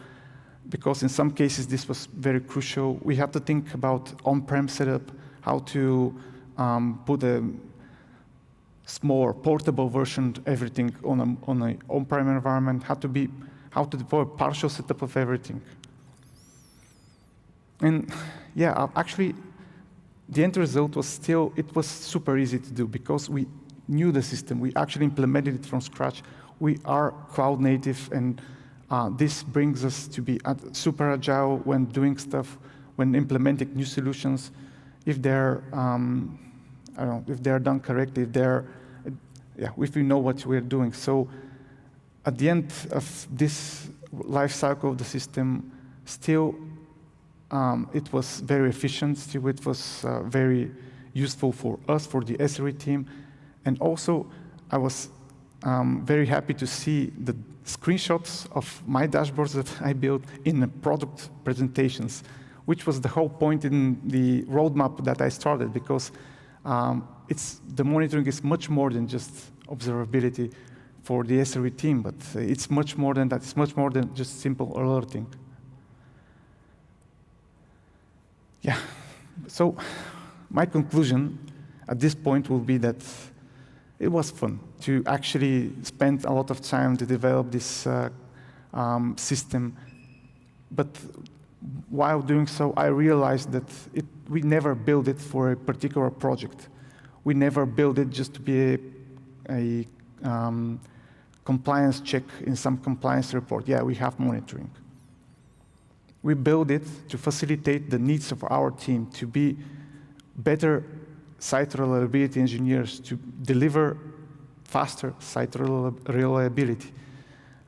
because in some cases this was very crucial. We had to think about on-prem setup, how to put a smaller, portable version of everything on an on-prem environment, how to deploy a partial setup of everything. And yeah, actually, the end result was it was super easy to do because we knew the system. We actually implemented it from scratch. We are cloud native, and this brings us to be super agile when doing stuff, when implementing new solutions. If they're, if they're done correctly, if we know what we're doing. So at the end of this life cycle of the system, still it was very efficient. Still, it was very useful for us, for the SRE team, and also I was very happy to see the screenshots of my dashboards that I built in the product presentations, which was the whole point in the roadmap that I started, because the monitoring is much more than just observability for the SRE team, but it's much more than that. It's much more than just simple alerting. Yeah, so my conclusion at this point will be that it was fun to actually spend a lot of time to develop this system. But while doing so, I realized that we never built it for a particular project. We never built it just to be a compliance check in some compliance report. Yeah, we have monitoring. We built it to facilitate the needs of our team, to be better site reliability engineers, to deliver faster site reliability.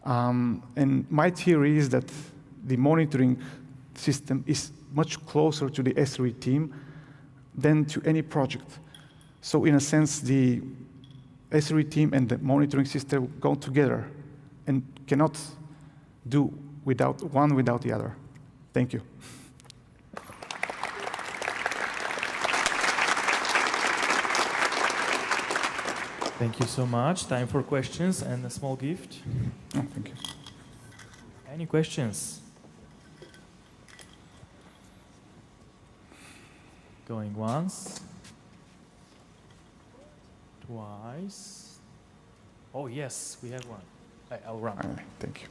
And my theory is that the monitoring system is much closer to the SRE team than to any project. So in a sense, the SRE team and the monitoring system go together and cannot do one without the other. Thank you. Thank you so much. Time for questions and a small gift. Oh, thank you. Any questions? Going once. Twice. Oh, yes, we have one. I'll run. Thank you.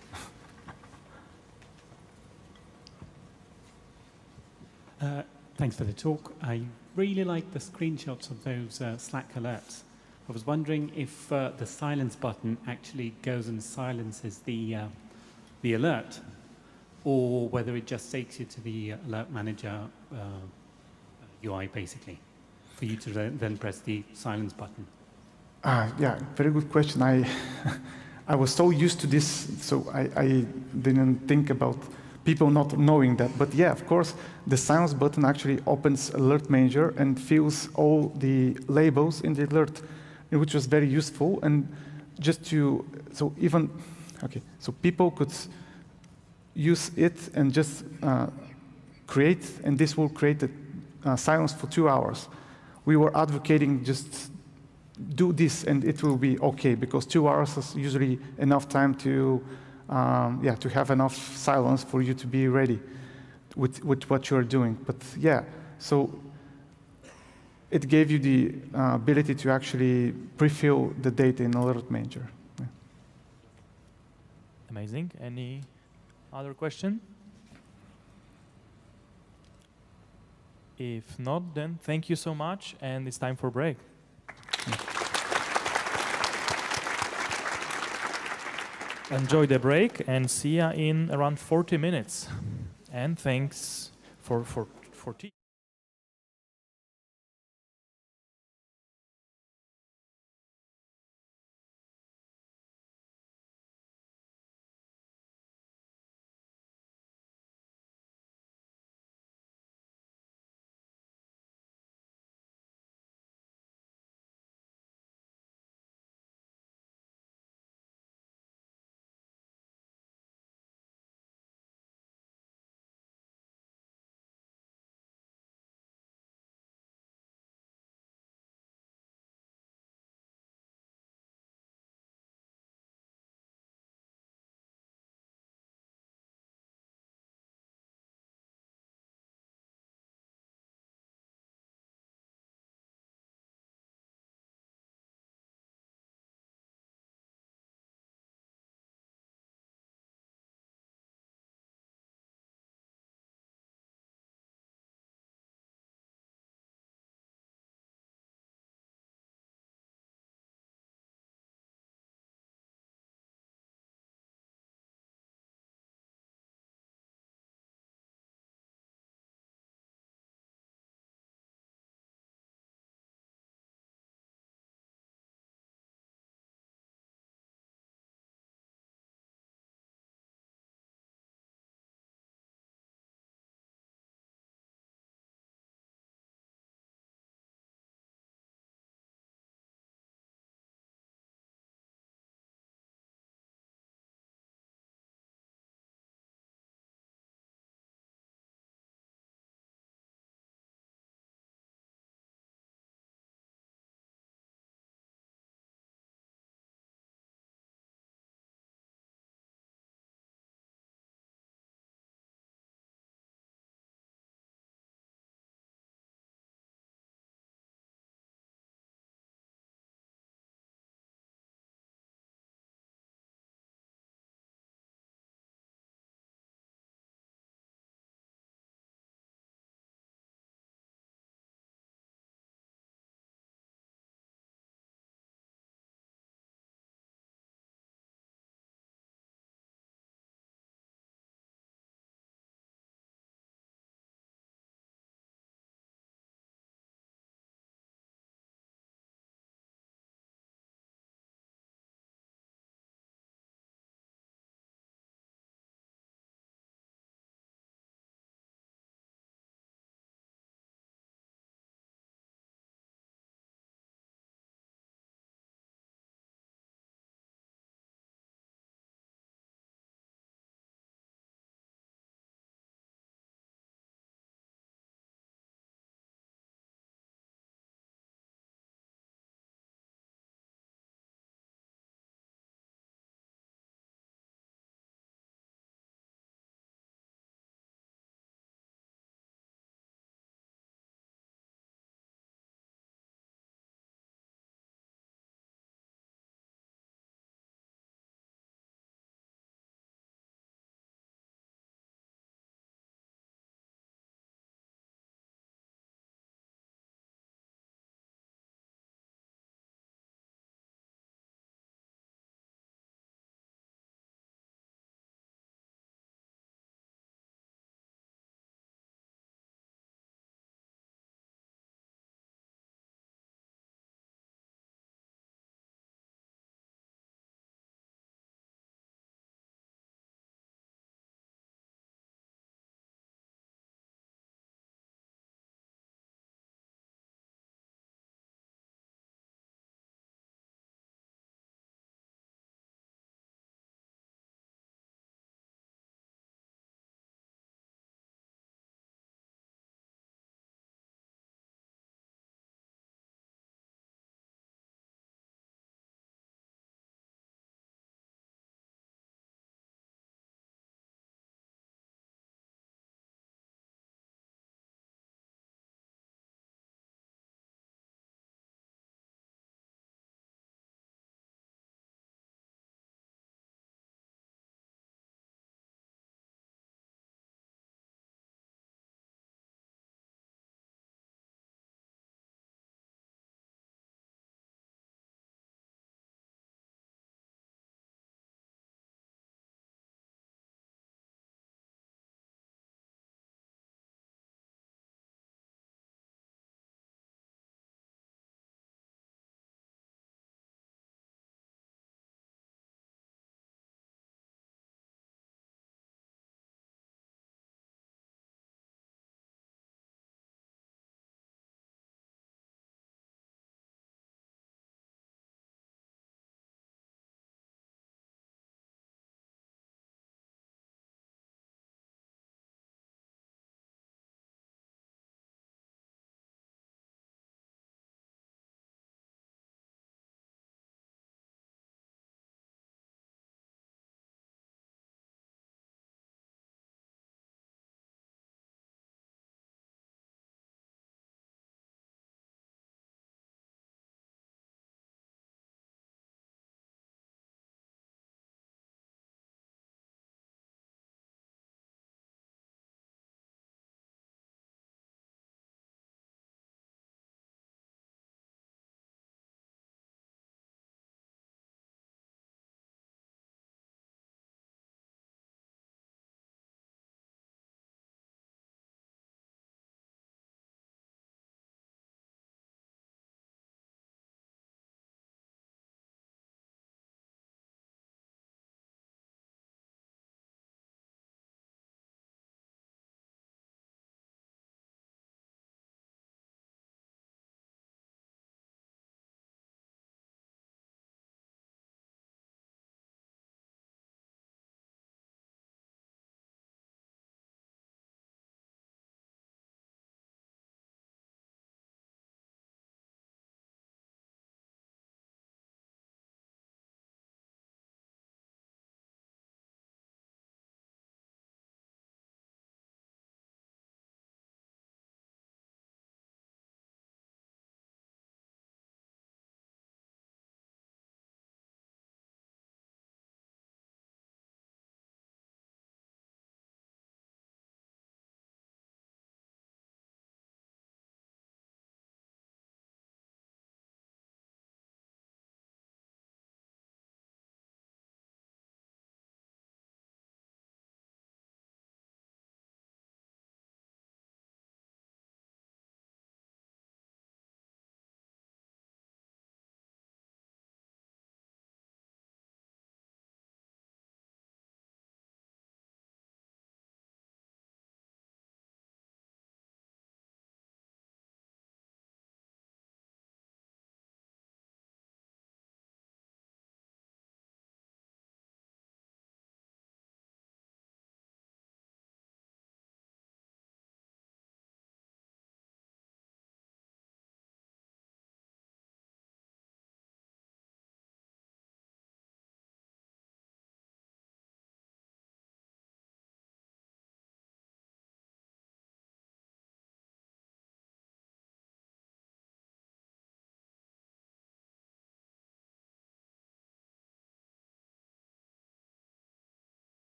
Thanks for the talk. I really like the screenshots of those Slack alerts. I was wondering if the silence button actually goes and silences the alert, or whether it just takes you to the alert manager UI, basically, for you to then press the silence button. Yeah, very good question. I was so used to this, so I didn't think about people not knowing that. But yeah, of course, the silence button actually opens Alert Manager and fills all the labels in the alert, which was very useful. And just so people could use it and just create, and this will create a silence for 2 hours. We were advocating just do this and it will be okay, because 2 hours is usually enough time to have enough silence for you to be ready with what you're doing. But yeah, so it gave you the ability to actually pre-fill the data in Alert Manager. Yeah. Amazing. Any other question? If not, then thank you so much, and it's time for break. Enjoy the break, and see ya in around 40 minutes. And thanks for tea.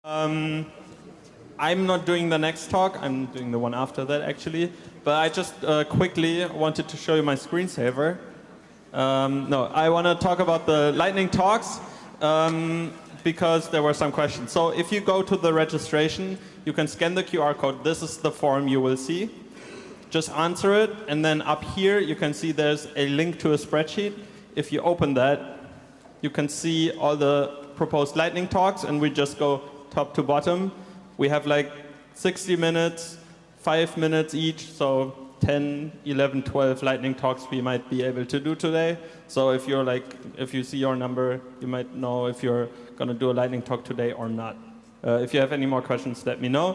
I'm not doing the next talk. I'm doing the one after that, actually. But I just quickly wanted to show you my screensaver. No, I want to talk about the lightning talks because there were some questions. So if you go to the registration, you can scan the QR code. This is the form you will see. Just answer it, and then up here you can see there's a link to a spreadsheet. If you open that, you can see all the proposed lightning talks, and we just go top to bottom. We have like 60 minutes, 5 minutes each, so 10, 11, 12 lightning talks we might be able to do today. So if you're if you see your number, you might know if you're going to do a lightning talk today or not. If you have any more questions, let me know.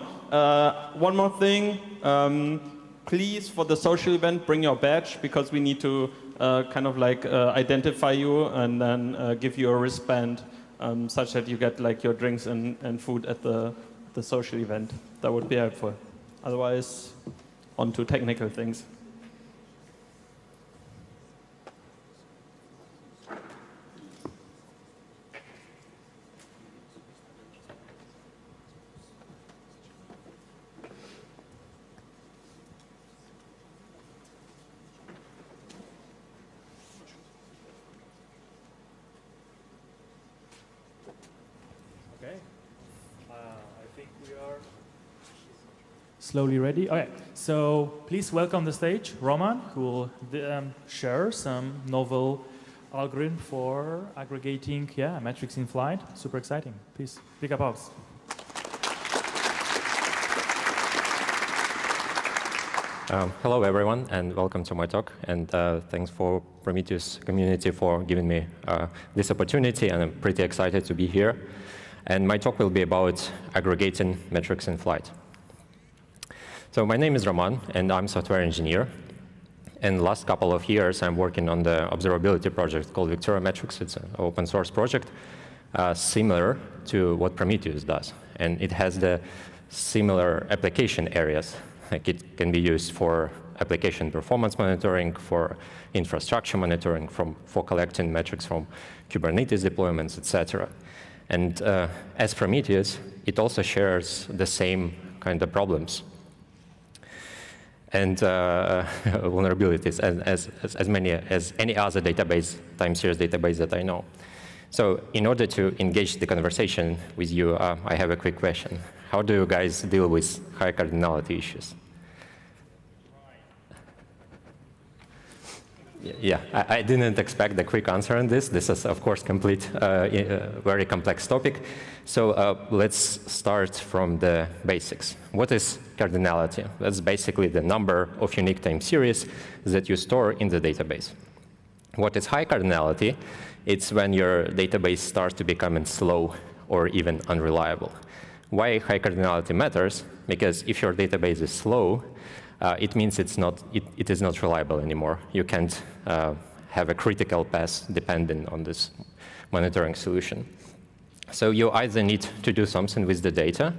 One more thing. Please, for the social event, bring your badge, because we need to identify you and then give you a wristband such that you get your drinks and food at the social event. That would be helpful. Otherwise, on to technical things. Slowly ready. Okay, so please welcome the stage Roman, who will share some novel algorithm for aggregating metrics in flight. Super exciting. Please, big applause. Hello, everyone, and welcome to my talk. And thanks for Prometheus community for giving me this opportunity, and I'm pretty excited to be here. And my talk will be about aggregating metrics in flight. So my name is Roman, and I'm a software engineer. And the last couple of years, I'm working on the observability project called Victoria Metrics. It's an open source project similar to what Prometheus does. And it has the similar application areas. Like it can be used for application performance monitoring, for infrastructure monitoring, for collecting metrics from Kubernetes deployments, etc. And as Prometheus, it also shares the same kind of problems and vulnerabilities as many as any other database, time series database that I know. So in order to engage the conversation with you, I have a quick question. How do you guys deal with high cardinality issues? Yeah, I didn't expect the quick answer on this. This is, of course, very complex topic. So let's start from the basics. What is cardinality? That's basically the number of unique time series that you store in the database. What is high cardinality? It's when your database starts to become slow or even unreliable. Why high cardinality matters? Because if your database is slow, it means it is not reliable anymore. You can't have a critical path dependent on this monitoring solution. So you either need to do something with the data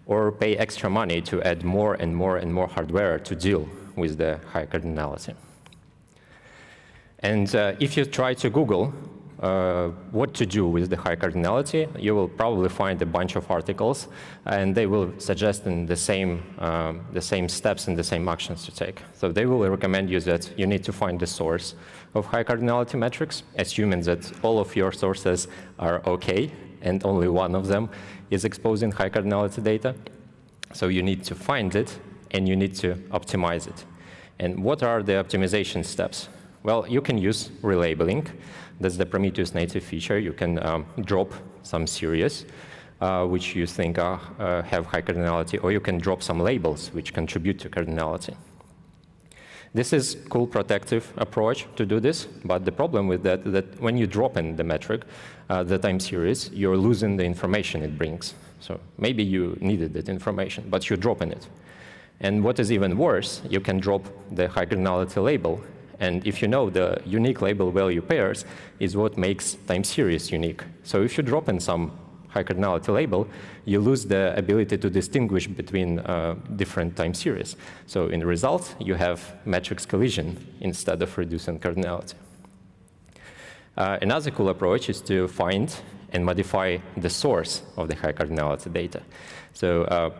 or pay extra money to add more and more and more hardware to deal with the high cardinality. And if you try to Google what to do with the high cardinality, you will probably find a bunch of articles, and they will suggest in the same steps and the same actions to take. So they will recommend you that you need to find the source of high cardinality metrics, assuming that all of your sources are OK, and only one of them is exposing high cardinality data. So you need to find it, and you need to optimize it. And what are the optimization steps? Well, you can use relabeling. That's the Prometheus native feature. You can drop some series which you think have high cardinality, or you can drop some labels which contribute to cardinality. This is a cool protective approach to do this, but the problem with that is that when you drop in the metric, the time series, you're losing the information it brings. So maybe you needed that information, but you're dropping it. And what is even worse, you can drop the high cardinality label. And if you know, the unique label value pairs is what makes time series unique. So if you drop in some high cardinality label, you lose the ability to distinguish between different time series. So in the result, you have matrix collision instead of reducing cardinality. Another cool approach is to find and modify the source of the high cardinality data. So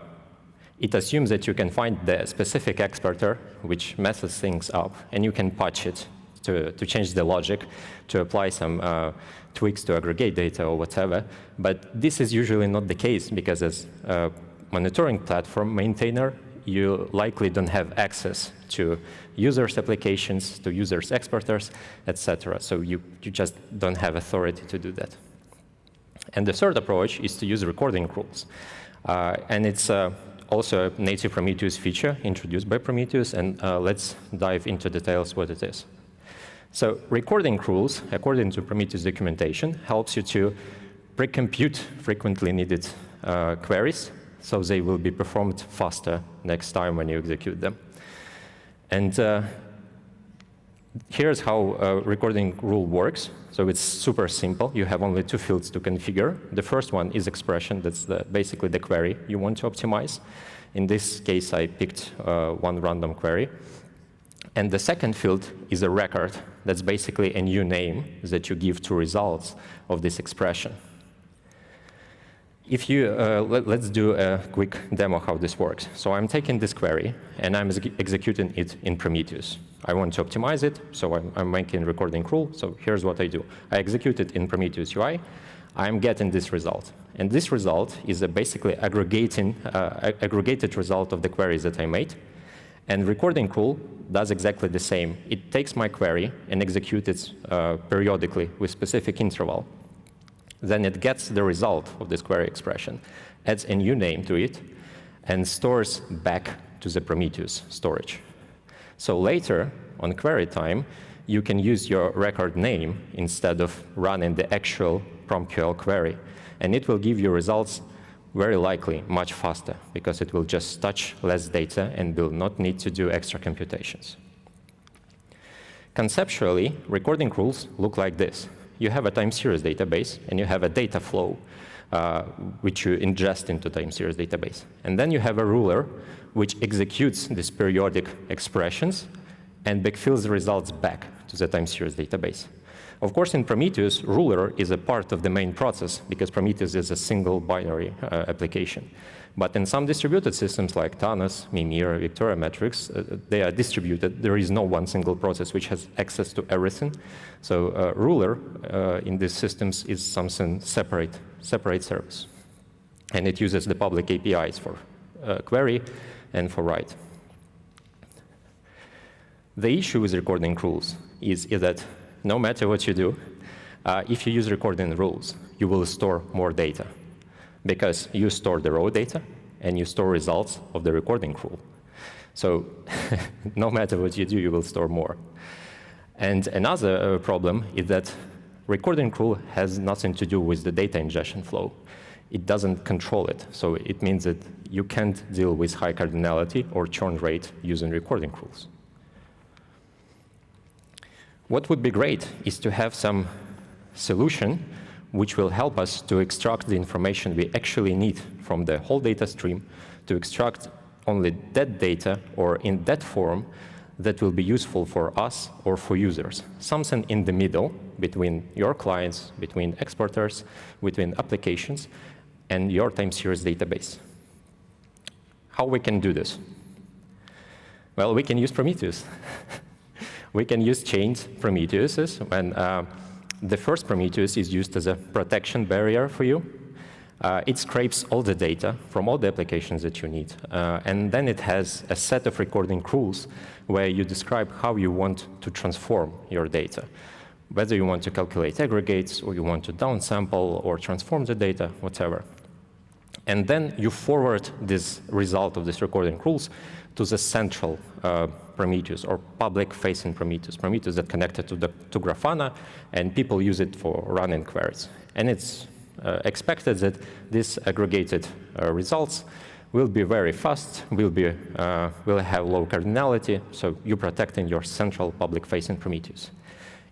it assumes that you can find the specific exporter which messes things up, and you can patch it to change the logic, to apply some tweaks to aggregate data or whatever. But this is usually not the case, because as a monitoring platform maintainer, you likely don't have access to users' applications, to users' exporters, etc. So you just don't have authority to do that. And the third approach is to use recording rules. And it's also a native Prometheus feature introduced by Prometheus, and let's dive into details what it is. So recording rules, according to Prometheus documentation, helps you to pre-compute frequently needed queries, so they will be performed faster next time when you execute them. And here's how a recording rule works. So it's super simple. You have only two fields to configure. The first one is expression. That's basically the query you want to optimize. In this case, I picked one random query. And the second field is a record. That's basically a new name that you give to results of this expression. If you, let's do a quick demo how this works. So I'm taking this query, and I'm executing it in Prometheus. I want to optimize it, so I'm making recording rule. So here's what I do. I execute it in Prometheus UI. I'm getting this result. And this result is a basically aggregated result of the queries that I made. And recording rule does exactly the same. It takes my query and executes it periodically with specific interval. Then it gets the result of this query expression, adds a new name to it, and stores back to the Prometheus storage. So later, on query time, you can use your record name instead of running the actual PromQL query. And it will give you results very likely much faster, because it will just touch less data and will not need to do extra computations. Conceptually, recording rules look like this. You have a time series database, and you have a data flow, which you ingest into time series database. And then you have a ruler, which executes these periodic expressions and backfills the results back to the time series database. Of course, in Prometheus, ruler is a part of the main process, because Prometheus is a single binary application. But in some distributed systems like Thanos, Mimir, Victoria Metrics, they are distributed. There is no one single process which has access to everything. So ruler in these systems is something separate service. And it uses the public APIs for query and for write. The issue with recording rules is that no matter what you do, if you use recording rules, you will store more data, because you store the raw data and you store results of the recording rule. So no matter what you do, you will store more. And another problem is that recording rule has nothing to do with the data ingestion flow. It doesn't control it. So it means that you can't deal with high cardinality or churn rate using recording rules. What would be great is to have some solution which will help us to extract the information we actually need from the whole data stream, to extract only that data or in that form that will be useful for us or for users. Something in the middle between your clients, between exporters, between applications, and your time series database. How we can do this? Well, we can use Prometheus. We can use chained Prometheuses when the first Prometheus is used as a protection barrier for you. It scrapes all the data from all the applications that you need. And then it has a set of recording rules where you describe how you want to transform your data. Whether you want to calculate aggregates, or you want to downsample or transform the data, whatever. And then you forward this result of this recording rules to the central Prometheus, or public-facing Prometheus. Prometheus that connected to Grafana, and people use it for running queries. And it's expected that these aggregated results will be very fast, will have low cardinality, so you're protecting your central public-facing Prometheus.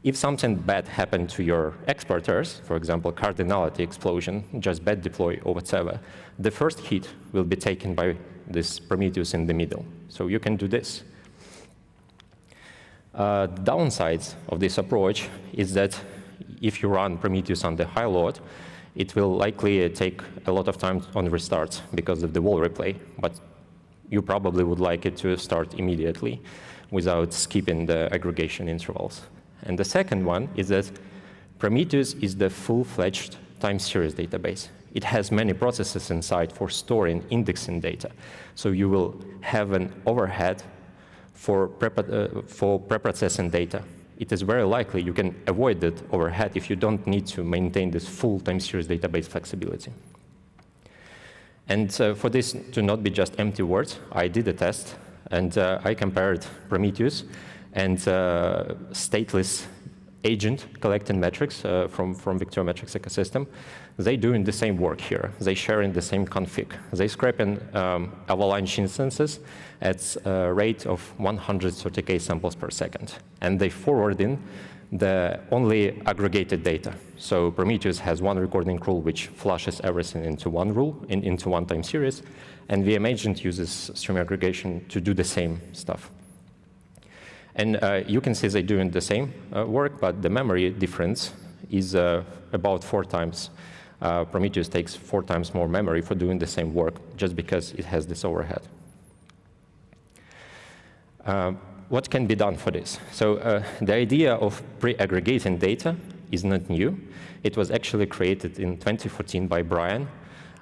If something bad happened to your exporters, for example, cardinality explosion, just bad deploy or whatever, the first hit will be taken by this Prometheus in the middle. So you can do this. The downsides of this approach is that if you run Prometheus on the high load, it will likely take a lot of time on restarts because of the wall replay, but you probably would like it to start immediately without skipping the aggregation intervals. And the second one is that Prometheus is the full-fledged time series database. It has many processes inside for storing, indexing data. So you will have an overhead for pre-processing data. It is very likely you can avoid that overhead if you don't need to maintain this full time series database flexibility. And for this to not be just empty words, I did a test, and I compared Prometheus and stateless agent collecting metrics from Victor Metrics ecosystem. They doing the same work here. They sharing the same config. They scraping avalanche instances at a rate of 130K samples per second. And they forwarding the only aggregated data. So Prometheus has one recording rule which flushes everything into one rule, into one time series. And VM Agent uses stream aggregation to do the same stuff. And you can see they're doing the same work, but the memory difference is about 4 times. Prometheus takes 4 times more memory for doing the same work, just because it has this overhead. What can be done for this? So the idea of pre-aggregating data is not new. It was actually created in 2014 by Brian,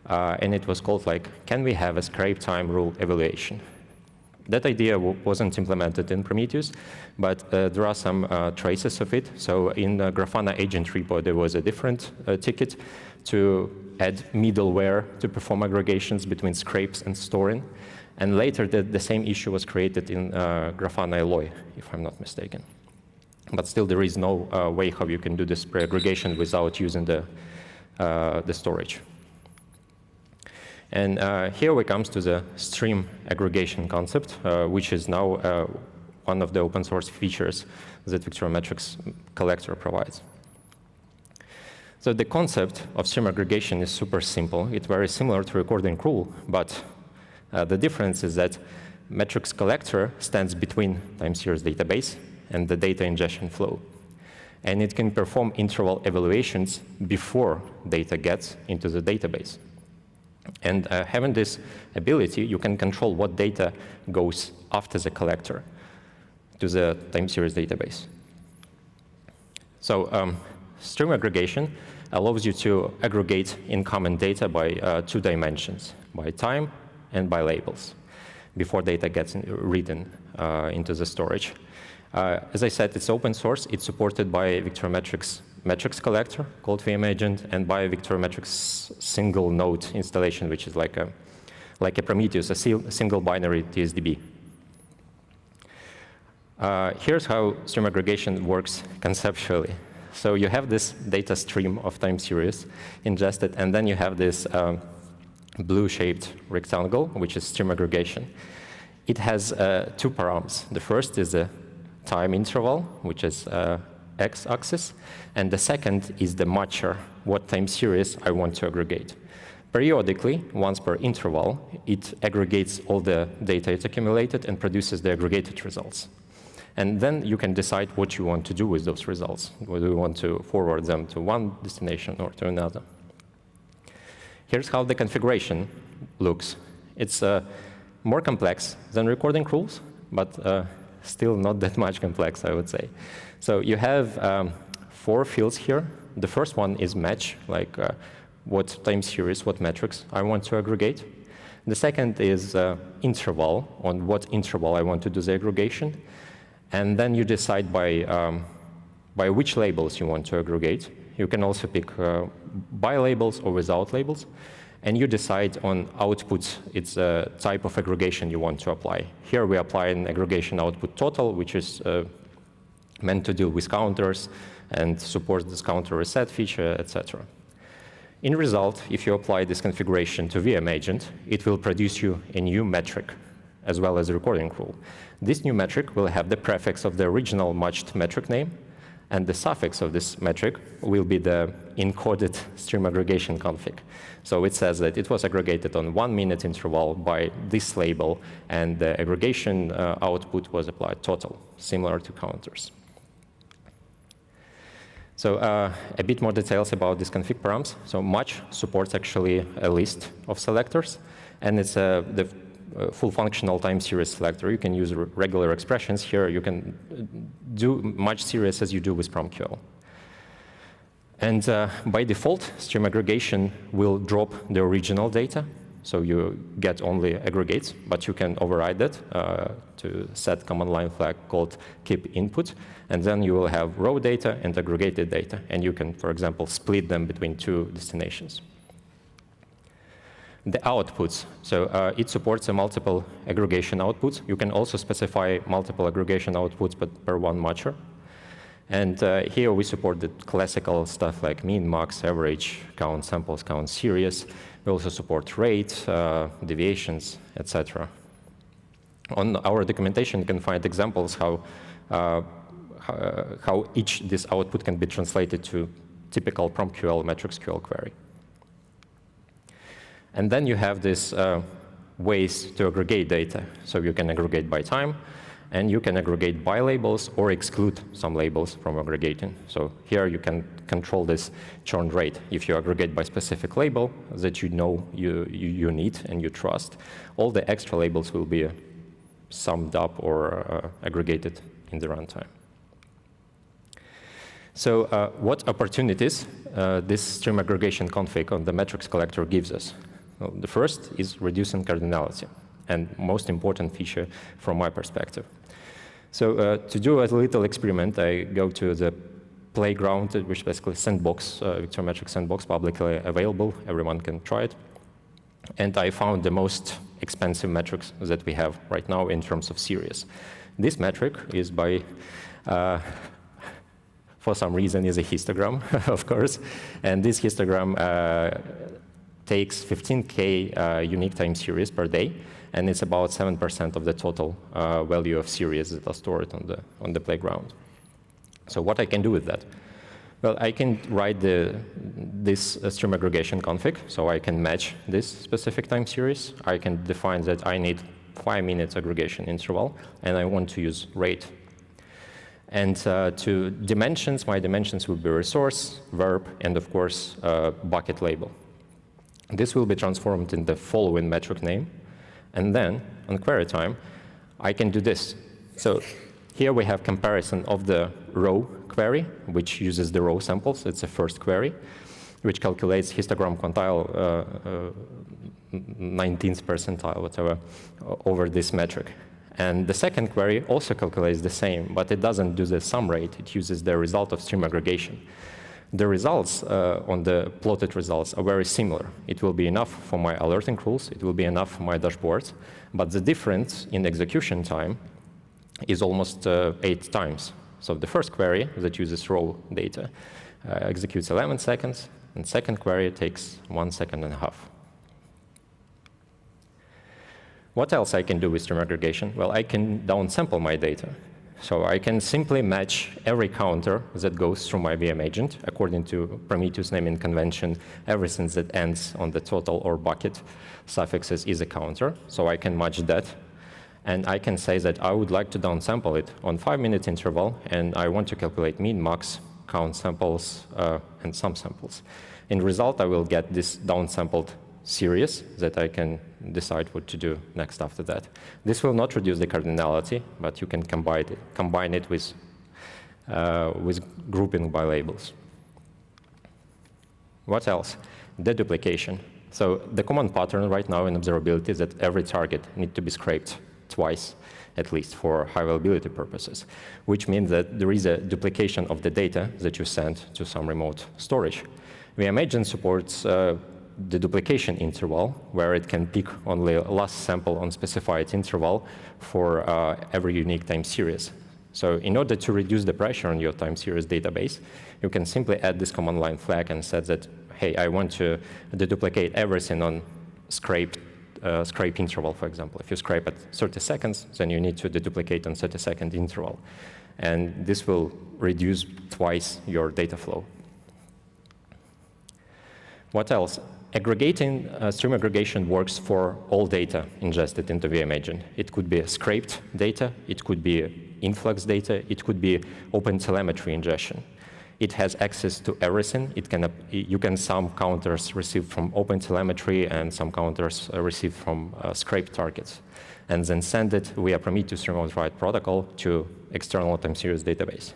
and it was called like, can we have a scrape time rule evaluation? That idea wasn't implemented in Prometheus, but there are some traces of it. So in the Grafana agent repo, there was a different ticket to add middleware to perform aggregations between scrapes and storing. And later, the same issue was created in Grafana Alloy, if I'm not mistaken. But still, there is no way how you can do this pre-aggregation without using the storage. And here we come to the stream aggregation concept, which is now one of the open source features that Victor Metrics collector provides. So the concept of stream aggregation is super simple. It's very similar to recording rule, but the difference is that metrics collector stands between time series database and the data ingestion flow. And it can perform interval evaluations before data gets into the database. And having this ability, you can control what data goes after the collector to the time series database. So stream aggregation allows you to aggregate incoming data by 2 dimensions, by time and by labels, before data gets written into the storage. As I said, it's open source. It's supported by Victor Metrics metrics collector called VM Agent, and by Victor Metrics single node installation, which is like a Prometheus, a single binary TSDB. Here's how stream aggregation works conceptually. So you have this data stream of time series ingested, and then you have this blue-shaped rectangle, which is stream aggregation. It has 2 params. The first is the time interval, which is x-axis, and the second is the matcher, what time series I want to aggregate. Periodically, once per interval, it aggregates all the data it accumulated and produces the aggregated results. And then you can decide what you want to do with those results. Whether you want to forward them to one destination or to another. Here's how the configuration looks. It's more complex than recording rules, but still not that much complex, I would say. So you have 4 fields here. The first one is match, like what time series, what metrics I want to aggregate. The second is interval, on what interval I want to do the aggregation. And then you decide by which labels you want to aggregate. You can also pick by labels or without labels. And you decide on output, it's a type of aggregation you want to apply. Here we apply an aggregation output total, which is meant to deal with counters and support this counter reset feature, etc. In result, if you apply this configuration to VM Agent, it will produce you a new metric, as well as a recording rule. This new metric will have the prefix of the original matched metric name, and the suffix of this metric will be the encoded stream aggregation config. So it says that it was aggregated on 1-minute interval by this label, and the aggregation output was applied total, similar to counters. So a bit more details about these config params. So much supports actually a list of selectors, and it's the full functional time series selector. You can use regular expressions here. You can do much series as you do with PromQL. And by default, stream aggregation will drop the original data. So you get only aggregates, but you can override that to set command line flag called keep input. And then you will have raw data and aggregated data. And you can, for example, split them between two destinations. The outputs. So it supports a multiple aggregation outputs. You can also specify multiple aggregation outputs, but per one matcher. And here we support the classical stuff like mean, max, average, count samples, count series. We also support rate, deviations, etc. On our documentation, you can find examples how each this output can be translated to typical PromQL metrics QL query. And then you have these ways to aggregate data. So you can aggregate by time, and you can aggregate by labels or exclude some labels from aggregating. So here you can control this churn rate. If you aggregate by specific label that you know you need and you trust, all the extra labels will be summed up or aggregated in the runtime. So what opportunities this stream aggregation config on the metrics collector gives us? Well, the first is reducing cardinality, and most important feature from my perspective. So to do a little experiment, I go to the playground, which is basically sandbox, Victormetrics sandbox, publicly available. Everyone can try it. And I found the most expensive metrics that we have right now in terms of series. This metric is by, for some reason, is a histogram, of course. And this histogram takes 15K unique time series per day, and it's about 7% of the total value of series that are stored on the playground. So what I can do with that? Well, I can write this stream aggregation config, so I can match this specific time series. I can define that I need 5 minutes aggregation interval, and I want to use rate. And to dimensions, my dimensions will be resource, verb, and of course, bucket label. This will be transformed in the following metric name. And then, on query time, I can do this. So here we have comparison of the row query, which uses the row samples. It's a first query, which calculates histogram quantile 19th percentile, whatever, over this metric. And the second query also calculates the same, but it doesn't do the sum rate. It uses the result of stream aggregation. The results on the plotted results are very similar. It will be enough for my alerting rules. It will be enough for my dashboards. But the difference in execution time is almost 8 times. So the first query that uses raw data executes 11 seconds, and second query takes 1.5 seconds. What else I can do with stream aggregation? Well, I can downsample my data. So I can simply match every counter that goes through my VM agent according to Prometheus naming convention. Everything that ends on the total or bucket suffixes is a counter. So I can match that. And I can say that I would like to downsample it on 5-minute interval, and I want to calculate mean, max, count samples, and sum samples. In result, I will get this downsampled series that I can decide what to do next after that. This will not reduce the cardinality, but you can combine it with grouping by labels. What else? Deduplication. So the common pattern right now in observability is that every target needs to be scraped twice, at least for high availability purposes, which means that there is a duplication of the data that you send to some remote storage. VM Agent supports the duplication interval, where it can pick only last sample on specified interval for every unique time series. So in order to reduce the pressure on your time series database, you can simply add this command line flag and set that, hey, I want to deduplicate everything on scrape interval, for example. If you scrape at 30 seconds, then you need to deduplicate on 30-second interval. And this will reduce twice your data flow. What else? Aggregating, stream aggregation works for all data ingested into VM Agent. It could be scraped data, it could be influx data, it could be OpenTelemetry ingestion. It has access to everything. You can some counters receive from OpenTelemetry and some counters receive from scrape targets, and then send it via Prometheus remote write protocol to external time series database.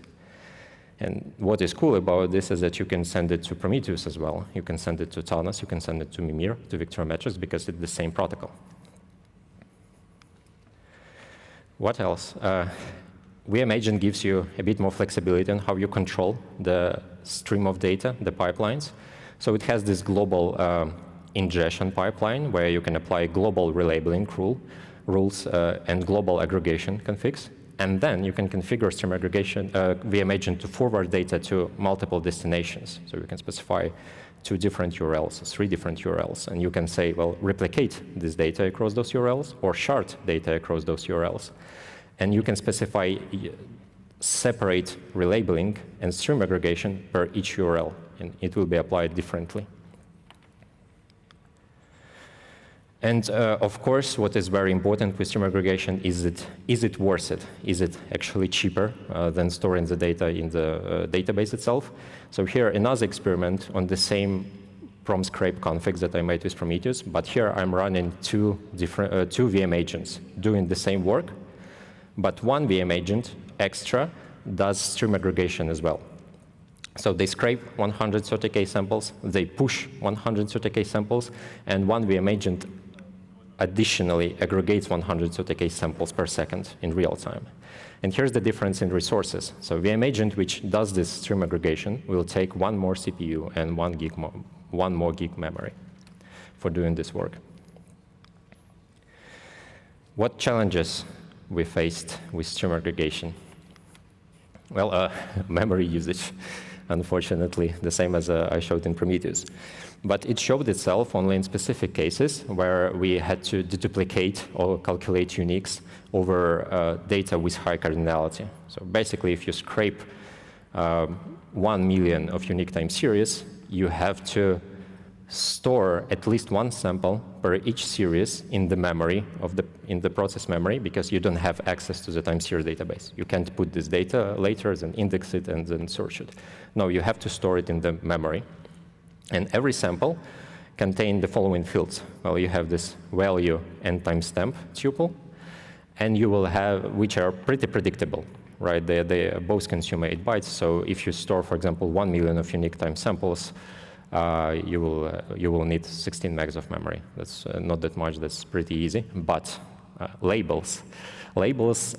And what is cool about this is that you can send it to Prometheus as well. You can send it to Thanos, you can send it to Mimir, to Victormetrics, because it's the same protocol. What else? VM Agent gives you a bit more flexibility on how you control the stream of data, the pipelines. So it has this global ingestion pipeline where you can apply global relabeling rules and global aggregation configs. And then you can configure stream aggregation VM Agent to forward data to multiple destinations. So you can specify 2 different URLs, 3 different URLs. And you can say, well, replicate this data across those URLs or shard data across those URLs. And you can specify separate relabeling and stream aggregation per each URL. And it will be applied differently. And of course, what is very important with stream aggregation is it worth it? Is it actually cheaper than storing the data in the database itself? So here, another experiment on the same prom scrape configs that I made with Prometheus, but here I'm running two VM agents doing the same work, but one VM agent extra does stream aggregation as well. So they scrape 130K samples, they push 130K samples, and one VM agent additionally aggregates 130K samples per second in real time. And here's the difference in resources. So VM agent, which does this stream aggregation, will take 1 more CPU and 1 more gig memory for doing this work. What challenges we faced with stream aggregation? Well, memory usage, unfortunately, the same as I showed in Prometheus. But it showed itself only in specific cases where we had to deduplicate or calculate uniques over data with high cardinality. So basically, if you scrape 1 million of unique time series, you have to store at least 1 sample per each series in the memory in the process memory, because you don't have access to the time series database. You can't put this data later, then index it, and then search it. No, you have to store it in the memory. And every sample contains the following fields. Well, you have this value and timestamp tuple, and you will have, which are pretty predictable, right? They both consume 8 bytes. So if you store, for example, 1 million of unique time samples, you will need 16 megs of memory. That's not that much. That's pretty easy. But labels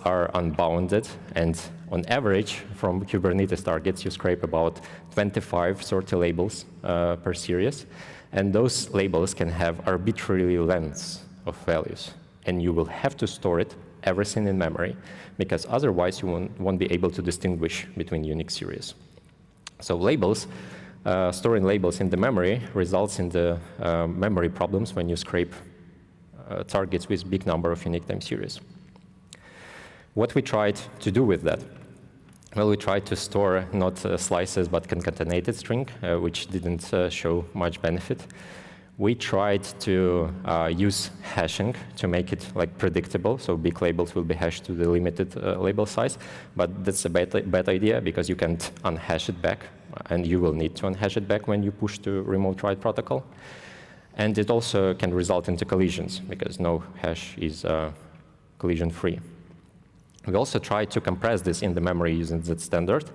are unbounded, and on average, from Kubernetes targets, you scrape about 25 sorted labels per series, and those labels can have arbitrary lengths of values, and you will have to store everything in memory, because otherwise you won't be able to distinguish between unique series. So storing labels in the memory results in the memory problems when you scrape targets with big number of unique time series. What we tried to do with that? Well, we tried to store not slices, but concatenated string, which didn't show much benefit. We tried to use hashing to make it predictable, so big labels will be hashed to the limited label size, but that's a bad idea, because you can't unhash it back, and you will need to unhash it back when you push to remote write protocol. And it also can result into collisions, because no hash is collision-free. We also tried to compress this in the memory using that standard,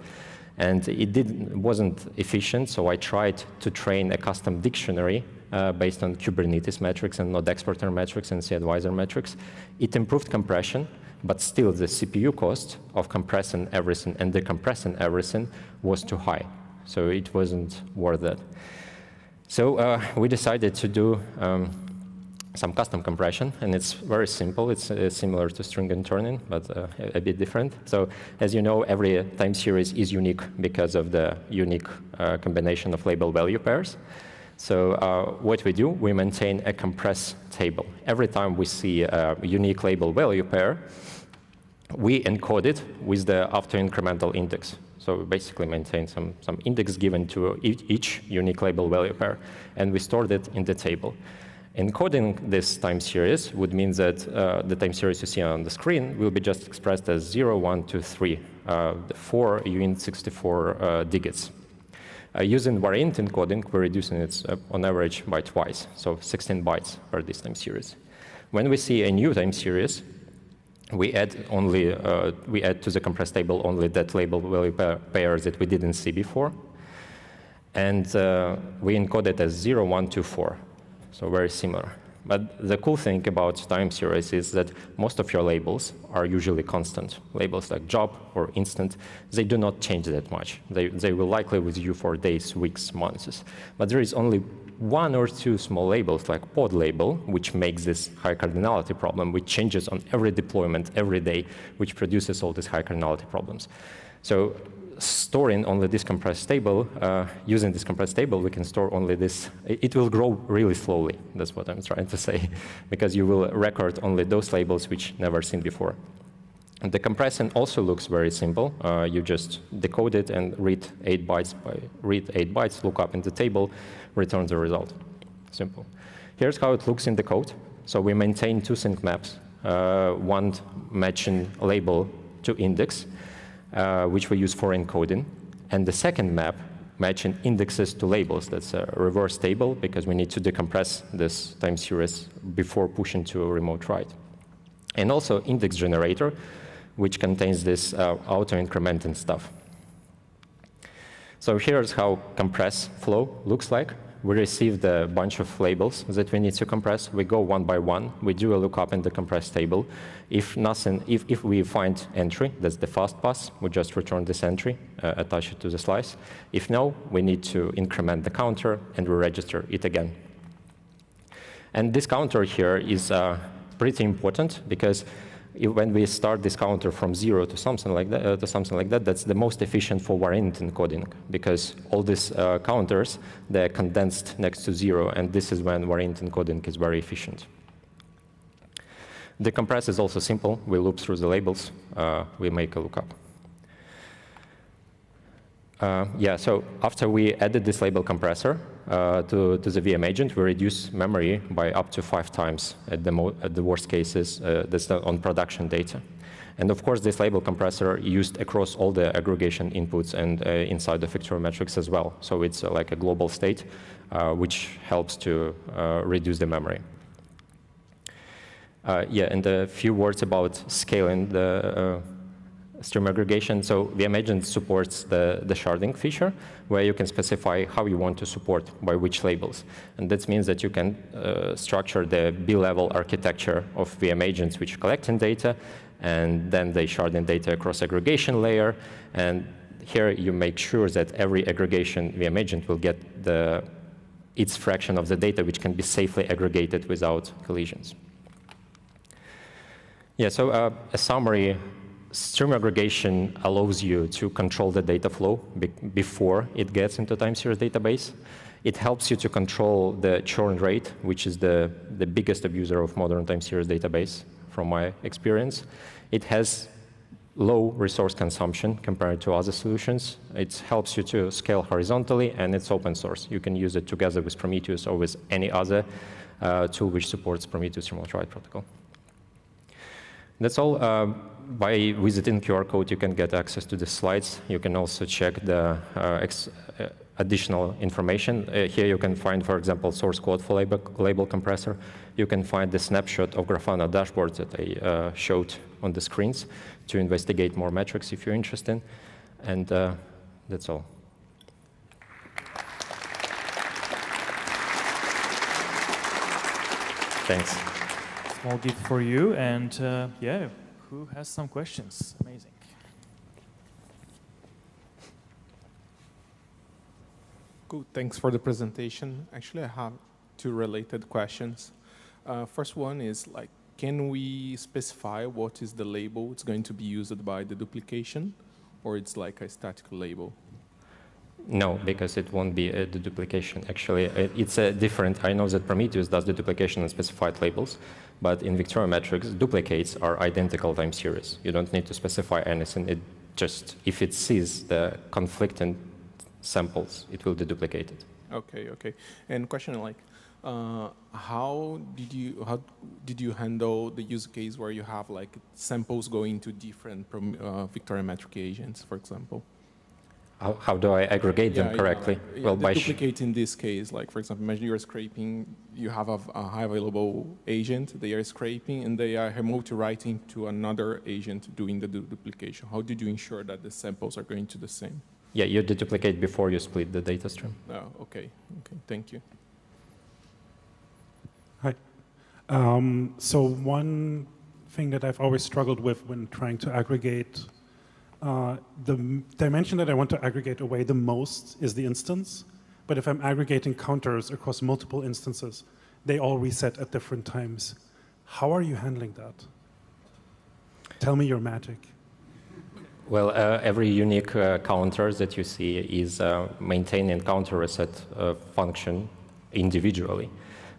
and it wasn't efficient, so I tried to train a custom dictionary based on Kubernetes metrics and node exporter metrics and cAdvisor metrics. It improved compression, but still the CPU cost of compressing everything and decompressing everything was too high, so it wasn't worth it. So we decided to do some custom compression, and it's very simple. It's similar to string and turning, but a bit different. So as you know, every time series is unique because of the unique combination of label value pairs. So what we do, we maintain a compress table. Every time we see a unique label value pair, we encode it with the after incremental index. So we basically maintain some index given to each unique label value pair, and we stored it in the table. Encoding this time series would mean that the time series you see on the screen will be just expressed as 0, 1, 2, 3, the 4 Uint64 digits. Using variant encoding, we're reducing it on average by twice, so 16 bytes per this time series. When we see a new time series, we add to the compressed table only that label value pair that we didn't see before, and we encode it as 0, 1, 2, 4, so very similar. But the cool thing about time series is that most of your labels are usually constant. Labels like job or instant, they do not change that much. They will likely with you for days, weeks, months. But there is only 1 or 2 small labels like pod label, which makes this high cardinality problem, which changes on every deployment every day, which produces all these high cardinality problems. So storing only this compressed table, using this compressed table, we can store only this. It will grow really slowly. That's what I'm trying to say, because you will record only those labels which never seen before. And the compression also looks very simple. You just decode it and read 8 bytes, look up in the table, return the result. Simple. Here's how it looks in the code. So we maintain 2 sync maps, one matching label to index, which we use for encoding, and the second map matching indexes to labels. That's a reverse table, because we need to decompress this time series before pushing to a remote write. And also index generator, which contains this auto-incrementing stuff. So here's how compress flow looks like. We received a bunch of labels that we need to compress. We go one by one. We do a lookup in the compressed table. If we find entry, that's the fast pass, we just return this entry, attach it to the slice. If no, we need to increment the counter and we register it again. And this counter here is pretty important, because when we start this counter from 0 to something like that, that's the most efficient for variant encoding, because all these counters, they're condensed next to 0, and this is when variant encoding is very efficient. The compress is also simple. We loop through the labels. We make a lookup. So after we added this label compressor to the VM agent, we reduce memory by up to 5 times at the worst cases. That's on production data. And of course, this label compressor used across all the aggregation inputs and inside the Victoria metrics as well. So it's like a global state, which helps to reduce the memory. And a few words about scaling the stream aggregation. So VM agent supports the sharding feature, where you can specify how you want to support by which labels. And that means that you can structure the B-level architecture of VM agents which collecting data, and then they sharding data across aggregation layer. And here you make sure that every aggregation VM agent will get its fraction of the data, which can be safely aggregated without collisions. So a summary. Stream aggregation allows you to control the data flow before it gets into time series database. It helps you to control the churn rate, which is the biggest abuser of modern time series database, from my experience. It has low resource consumption compared to other solutions. It helps you to scale horizontally, and it's open source. You can use it together with Prometheus or with any other tool which supports Prometheus remote write protocol. That's all. By visiting QR code, you can get access to the slides. You can also check the additional information. Here you can find, for example, source code for label compressor. You can find the snapshot of Grafana dashboard that I showed on the screens to investigate more metrics if you're interested. And that's all. Thanks. Small gift for you, and who has some questions? Amazing. Cool, thanks for the presentation. Actually, I have 2 related questions. First one is, can we specify what is the label it's going to be used by the duplication, or it's like a static label? No, because it won't be a deduplication. Actually, it's a different. I know that Prometheus does deduplication on specified labels, but in Victoria metrics, duplicates are identical time series. You don't need to specify anything. It just, if it sees the conflicting samples, it will deduplicate it. Okay. And question how did you handle the use case where you have like samples going to different victoriometric agents, for example? How do I aggregate them correctly? Well, by duplicate in this case, like for example, imagine you're scraping, you have a high available agent, they are scraping, and they are multi-writing to another agent doing the duplication. How did you ensure that the samples are going to the same? Yeah, you deduplicate before you split the data stream. Oh, okay, thank you. Hi. So one thing that I've always struggled with when trying to aggregate, the dimension that I want to aggregate away the most is the instance. But if I'm aggregating counters across multiple instances, they all reset at different times. How are you handling that? Tell me your magic. Well, every unique counter that you see is maintaining counter reset function individually.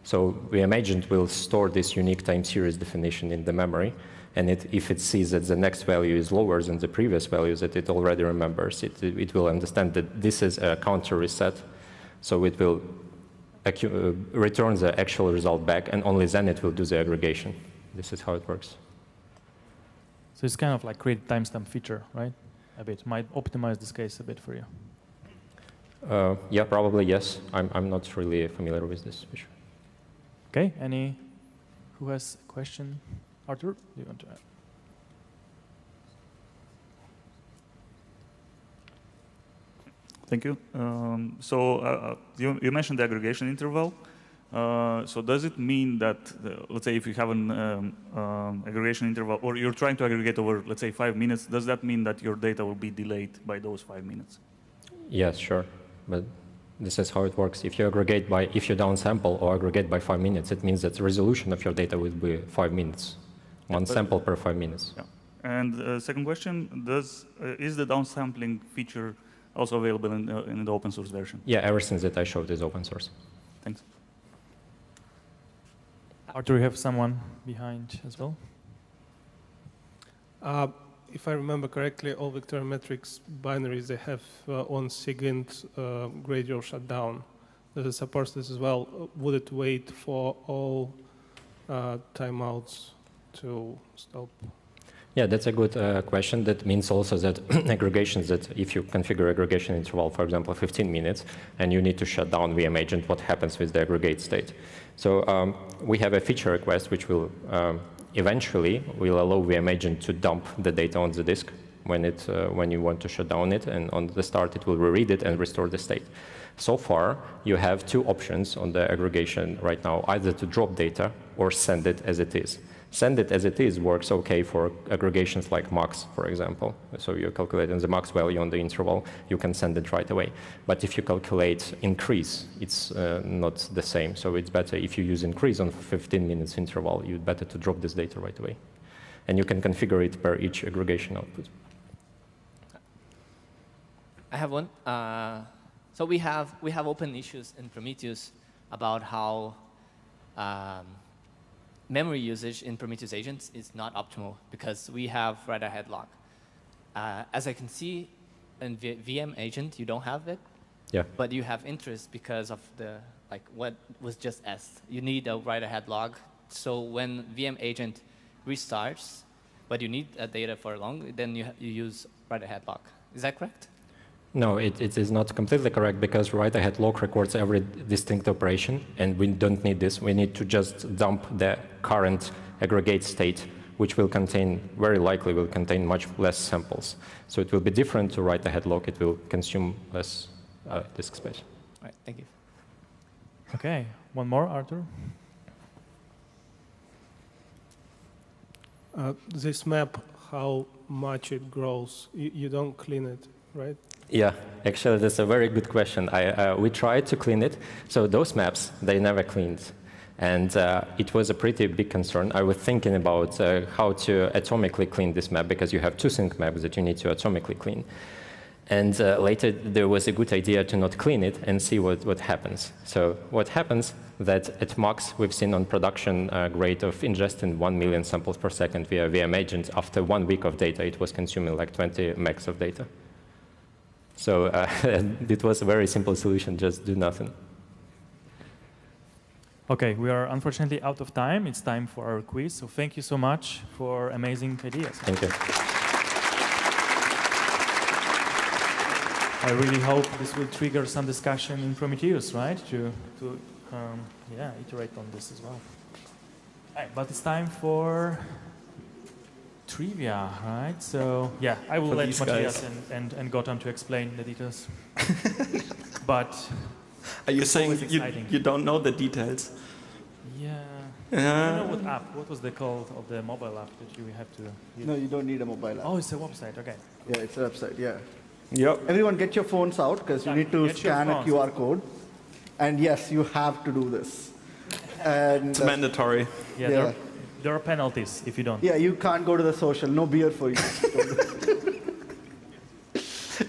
So VM agent will store this unique time series definition in the memory, and if it sees that the next value is lower than the previous value that it already remembers, it will understand that this is a counter reset, so it will return the actual result back, and only then it will do the aggregation. This is how it works. So it's kind of like create timestamp feature, right? A bit might optimize this case a bit for you. Yeah, probably yes. I'm not really familiar with this feature. Okay, who has a question? Arthur, do you want to add? Thank you. You mentioned the aggregation interval. So does it mean that, let's say if you have an aggregation interval, or you're trying to aggregate over, let's say, 5 minutes, does that mean that your data will be delayed by those 5 minutes? Yes, sure. But this is how it works. If you aggregate if you downsample or aggregate by 5 minutes, it means that the resolution of your data will be 5 minutes. One sample per 5 minutes. Yeah. And second question, is the downsampling feature also available in the open source version? Yeah, everything that I showed is open source. Thanks. Arthur, you have someone behind as well? If I remember correctly, all victoriometrics binaries, they have on SIGINT gradual shutdown. Does it support this as well? Would it wait for all timeouts to stop? Yeah, that's a good question. That means also that aggregations, that if you configure aggregation interval, for example, 15 minutes, and you need to shut down VM agent, what happens with the aggregate state? So we have a feature request which will eventually will allow VM agent to dump the data on the disk when you want to shut down it, and on the start it will reread it and restore the state. So far, you have two options on the aggregation right now, either to drop data or send it as it is. Send it as it is works okay for aggregations like max, for example. So you're calculating the max value on the interval, you can send it right away. But if you calculate increase, it's not the same. So it's better if you use increase on 15 minutes interval, you'd better to drop this data right away. And you can configure it per each aggregation output. I have one. So we have open issues in Prometheus about how memory usage in Prometheus agents is not optimal because we have write-ahead lock. As I can see, in VM agent, you don't have it. Yeah. But you have interest because of what was just asked. You need a write-ahead log. So when VM agent restarts, but you need data for long, then you use write-ahead log. Is that correct? No, it is not completely correct because write-ahead lock records every distinct operation, and we don't need this. We need to just dump the current aggregate state, which will contain, very likely will contain much less samples. So it will be different to write-ahead lock. It will consume less disk space. All right, thank you. Okay, one more, Arthur. This map, how much it grows, you don't clean it, right? Yeah, actually, that's a very good question. We tried to clean it. So those maps, they never cleaned. And it was a pretty big concern. I was thinking about how to atomically clean this map because you have two sync maps that you need to atomically clean. And later, there was a good idea to not clean it and see what happens. So what happens that at max, we've seen on production rate of ingesting 1 million samples per second via VM agent. After 1 week of data, it was consuming like 20 megs of data. So it was a very simple solution, just do nothing. Okay, we are unfortunately out of time. It's time for our quiz. So thank you so much for amazing ideas. Thank you. I really hope this will trigger some discussion in Prometheus, right? To iterate on this as well. Right, but it's time for trivia, right? So yeah, I will let Matthias and Gautam to explain the details. But are you saying you don't know the details? Yeah. You know what app? What was the call of the mobile app that you have to use? No, you don't need a mobile app. Oh, it's a website. Okay. Yeah, it's a website. Yeah. Yep. Everyone, get your phones out because you need to scan a QR code. And yes, you have to do this. And it's mandatory. Yeah. There are penalties if you don't. Yeah, you can't go to the social. No beer for you.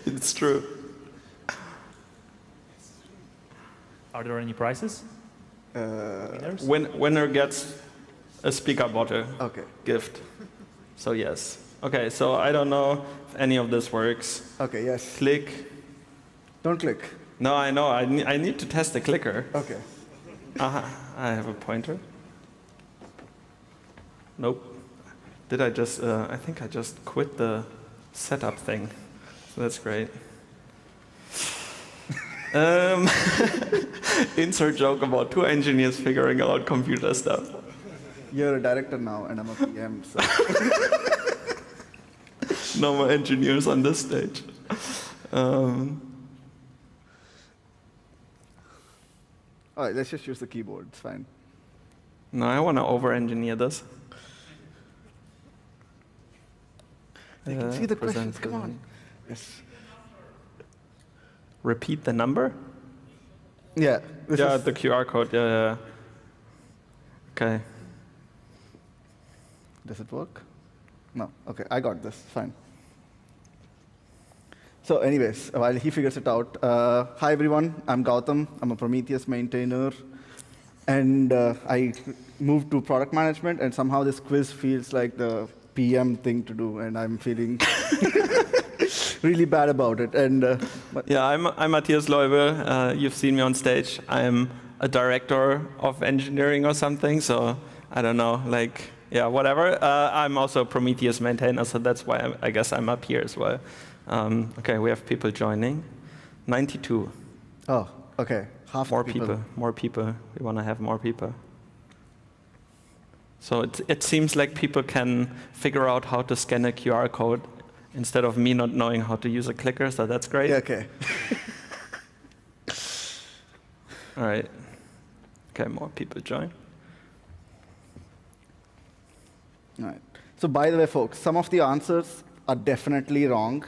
It's true. Are there any prizes? Winner gets a speaker bottle gift. So yes. Okay, so I don't know if any of this works. Okay, yes. Click. Don't click. No, I know. I need to test the clicker. Okay. I have a pointer. Nope. Did I just, I think I just quit the setup thing. So that's great. Insert joke about 2 engineers figuring out computer stuff. You're a director now, and I'm a PM. So. No more engineers on this stage. All right, let's just use the keyboard. It's fine. No, I want to over-engineer this. They can see the questions. Come on. Yes. Repeat the number? Yeah. Yeah, the QR code. Yeah. Okay. Does it work? No. Okay, I got this. Fine. So anyways, while he figures it out, hi everyone, I'm Gautam. I'm a Prometheus maintainer. And I moved to product management, and somehow this quiz feels like the PM thing to do, and I'm feeling really bad about it. And yeah, I'm Matthias Leubel. You've seen me on stage. I'm a director of engineering or something, so I don't know, like, yeah, whatever. I'm also a Prometheus maintainer, so that's why I guess I'm up here as well. Okay, we have people joining. 92. Oh, okay. Half more people. More people. We want to have more people. So it seems like people can figure out how to scan a QR code instead of me not knowing how to use a clicker, so that's great. Yeah, okay. All right. Okay, more people join. All right. So by the way, folks, some of the answers are definitely wrong.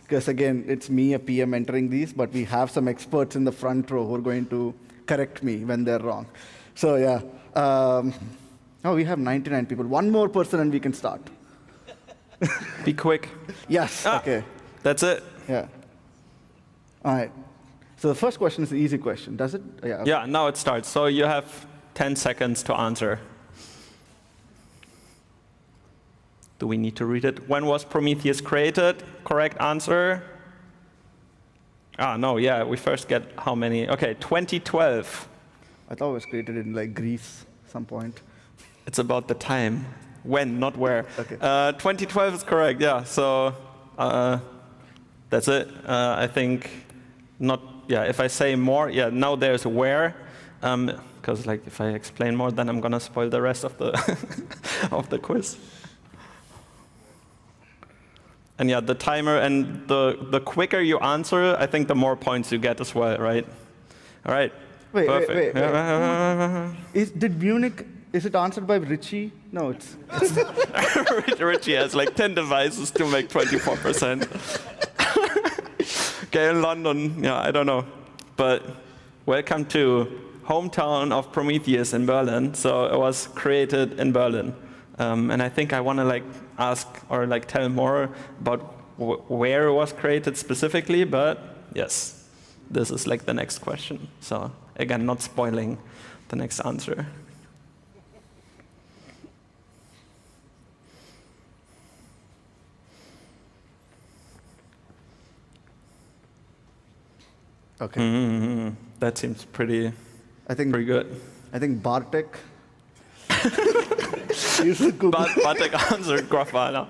Because again, it's me, a PM, entering these, but we have some experts in the front row who are going to correct me when they're wrong. So yeah. Oh, we have 99 people. One more person and we can start. Be quick. Yes, okay. That's it. Yeah. All right. So the first question is the easy question. Does it? Yeah, okay. Yeah, now it starts. So you have 10 seconds to answer. Do we need to read it? When was Prometheus created? Correct answer. No, yeah, we first get how many? Okay, 2012. I thought it was created in like Greece at some point. It's about the time. When, not where. Okay. 2012 is correct, yeah. So that's it. I think not, yeah, if I say more, yeah, now there's where. Because like if I explain more, then I'm going to spoil the rest of the, of the quiz. And yeah, the timer and the quicker you answer, I think the more points you get as well, right? All right. Wait. Did Munich, is it answered by Richie? No, it's Richie has like 10 devices to make 24%. Okay, in London, yeah, I don't know. But welcome to hometown of Prometheus in Berlin. So it was created in Berlin. And I think I want to like ask or like tell more about where it was created specifically, but yes, this is like the next question. So again, not spoiling the next answer. Okay. That seems pretty good. I think Bartek. Bartek answered Grafana.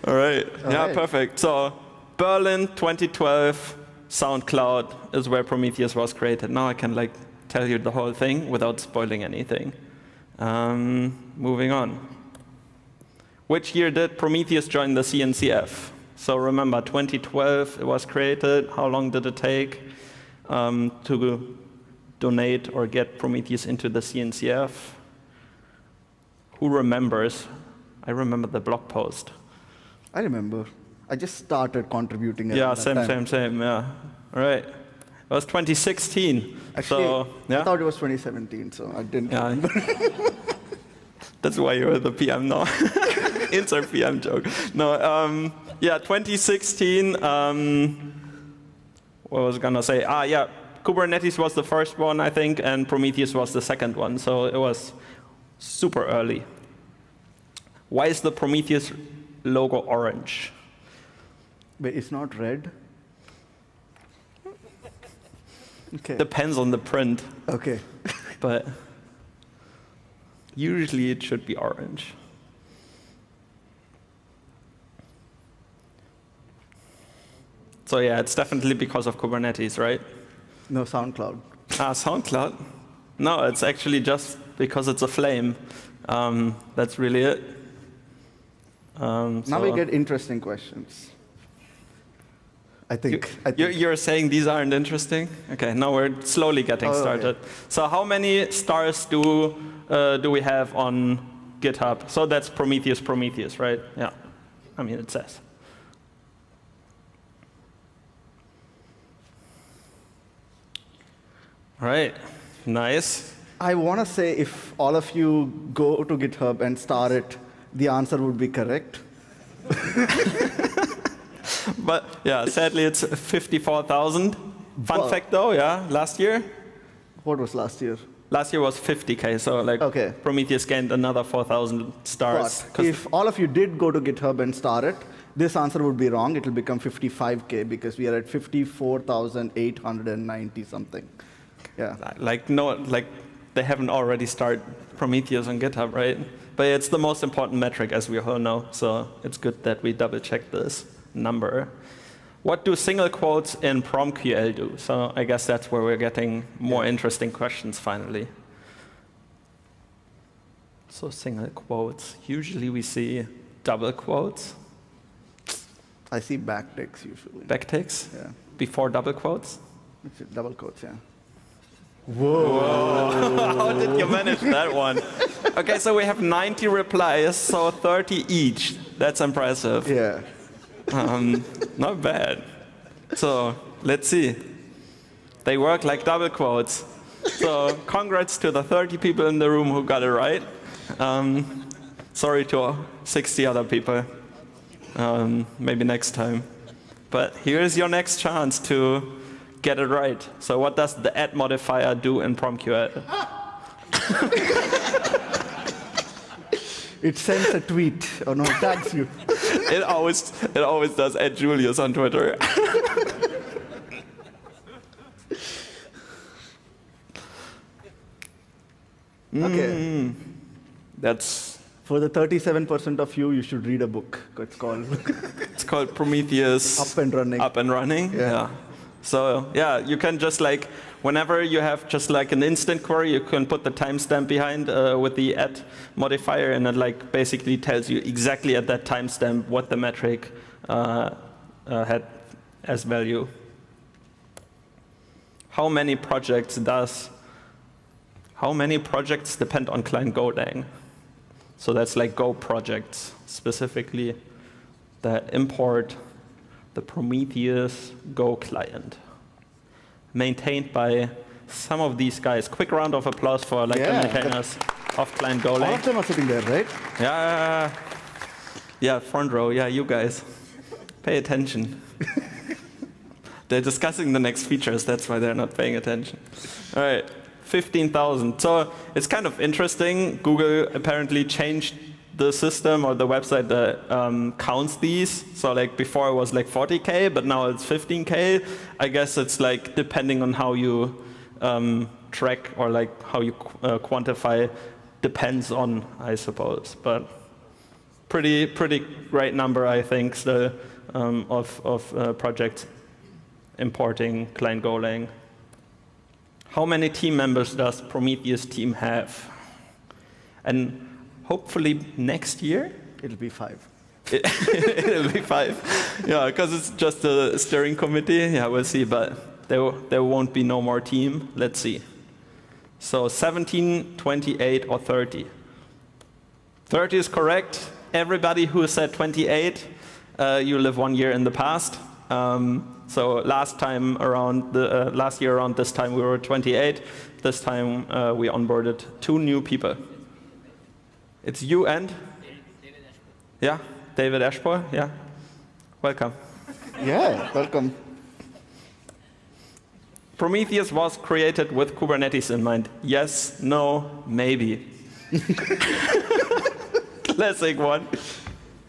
All right. Yeah, perfect. So Berlin 2012, SoundCloud is where Prometheus was created. Now I can like tell you the whole thing without spoiling anything. Moving on. Which year did Prometheus join the CNCF? So remember, 2012 it was created. How long did it take to donate or get Prometheus into the CNCF? Who remembers? I remember the blog post. I remember. I just started contributing. Yeah, same. Yeah. All right. It was 2016. Actually, so, yeah? I thought it was 2017, so I didn't remember. That's why you're the PM now. Insert PM joke. No, yeah, 2016. What was I gonna say? Yeah, Kubernetes was the first one, I think, and Prometheus was the second one. So it was super early. Why is the Prometheus logo orange? But it's not red. Okay. Depends on the print. Okay. But usually it should be orange. So yeah, it's definitely because of Kubernetes, right? No, SoundCloud. SoundCloud? No, it's actually just because it's a flame. That's really it. Now we get interesting questions. I think. You're saying these aren't interesting? Okay, now we're slowly getting started. Okay. So how many stars do we have on GitHub? So that's Prometheus, right? Yeah, I mean, it says. All right, nice. I want to say if all of you go to GitHub and star it, the answer would be correct. But yeah, sadly it's 54,000. Fun fact though, yeah, last year? What was last year? Last year was 50K, so like Prometheus gained another 4,000 stars. But if all of you did go to GitHub and star it, this answer would be wrong. It will become 55K because we are at 54,890 something. Yeah. Like they haven't already started Prometheus on GitHub, right? But it's the most important metric, as we all know. So it's good that we double check this number. What do single quotes in PromQL do? So I guess that's where we're getting more interesting questions finally. So single quotes. Usually we see double quotes. I see backticks usually. Backticks? Yeah. Before double quotes? Double quotes, yeah. Whoa. How did you manage that one? Okay, so we have 90 replies, so 30 each. That's impressive. Yeah. Not bad. So let's see. They work like double quotes. So congrats to the 30 people in the room who got it right. Sorry to 60 other people. Maybe next time. But here's your next chance to get it right. So what does the add modifier do in PromQL? It sends a tweet or no, tags you. It always does at Julius on Twitter. Okay. That's for the 37% of you. You should read a book. It's called Prometheus. Up and Running. Up and Running. Yeah. So yeah, you can just like whenever you have just like an instant query, you can put the timestamp behind with the add modifier, and it like basically tells you exactly at that timestamp what the metric had as value. How many projects depend on client Golang? So that's like Go projects, specifically that import the Prometheus Go client, maintained by some of these guys. Quick round of applause for like the maintainers of client Golang. All of them are sitting there, right? Yeah, front row. Yeah, you guys, pay attention. They're discussing the next features. That's why they're not paying attention. All right, 15,000. So it's kind of interesting. Google apparently changed the system or the website that counts these. So like before it was like 40K, but now it's 15K. I guess it's like depending on how you track or like how you quantify depends on, I suppose. But pretty great number, I think, still, of projects importing client Golang. How many team members does Prometheus team have? And hopefully next year it'll be 5. It'll be 5. Yeah, because it's just a steering committee. Yeah, we'll see. But there won't be no more team. Let's see. So 17, 28, or 30. 30 is correct. Everybody who said 28, you live 1 year in the past. So last year around this time we were 28. This time we onboarded 2 new people. It's you and? Yeah, David Ashpour. Yeah, welcome. Yeah, welcome. Prometheus was created with Kubernetes in mind. Yes, no, maybe. Classic one.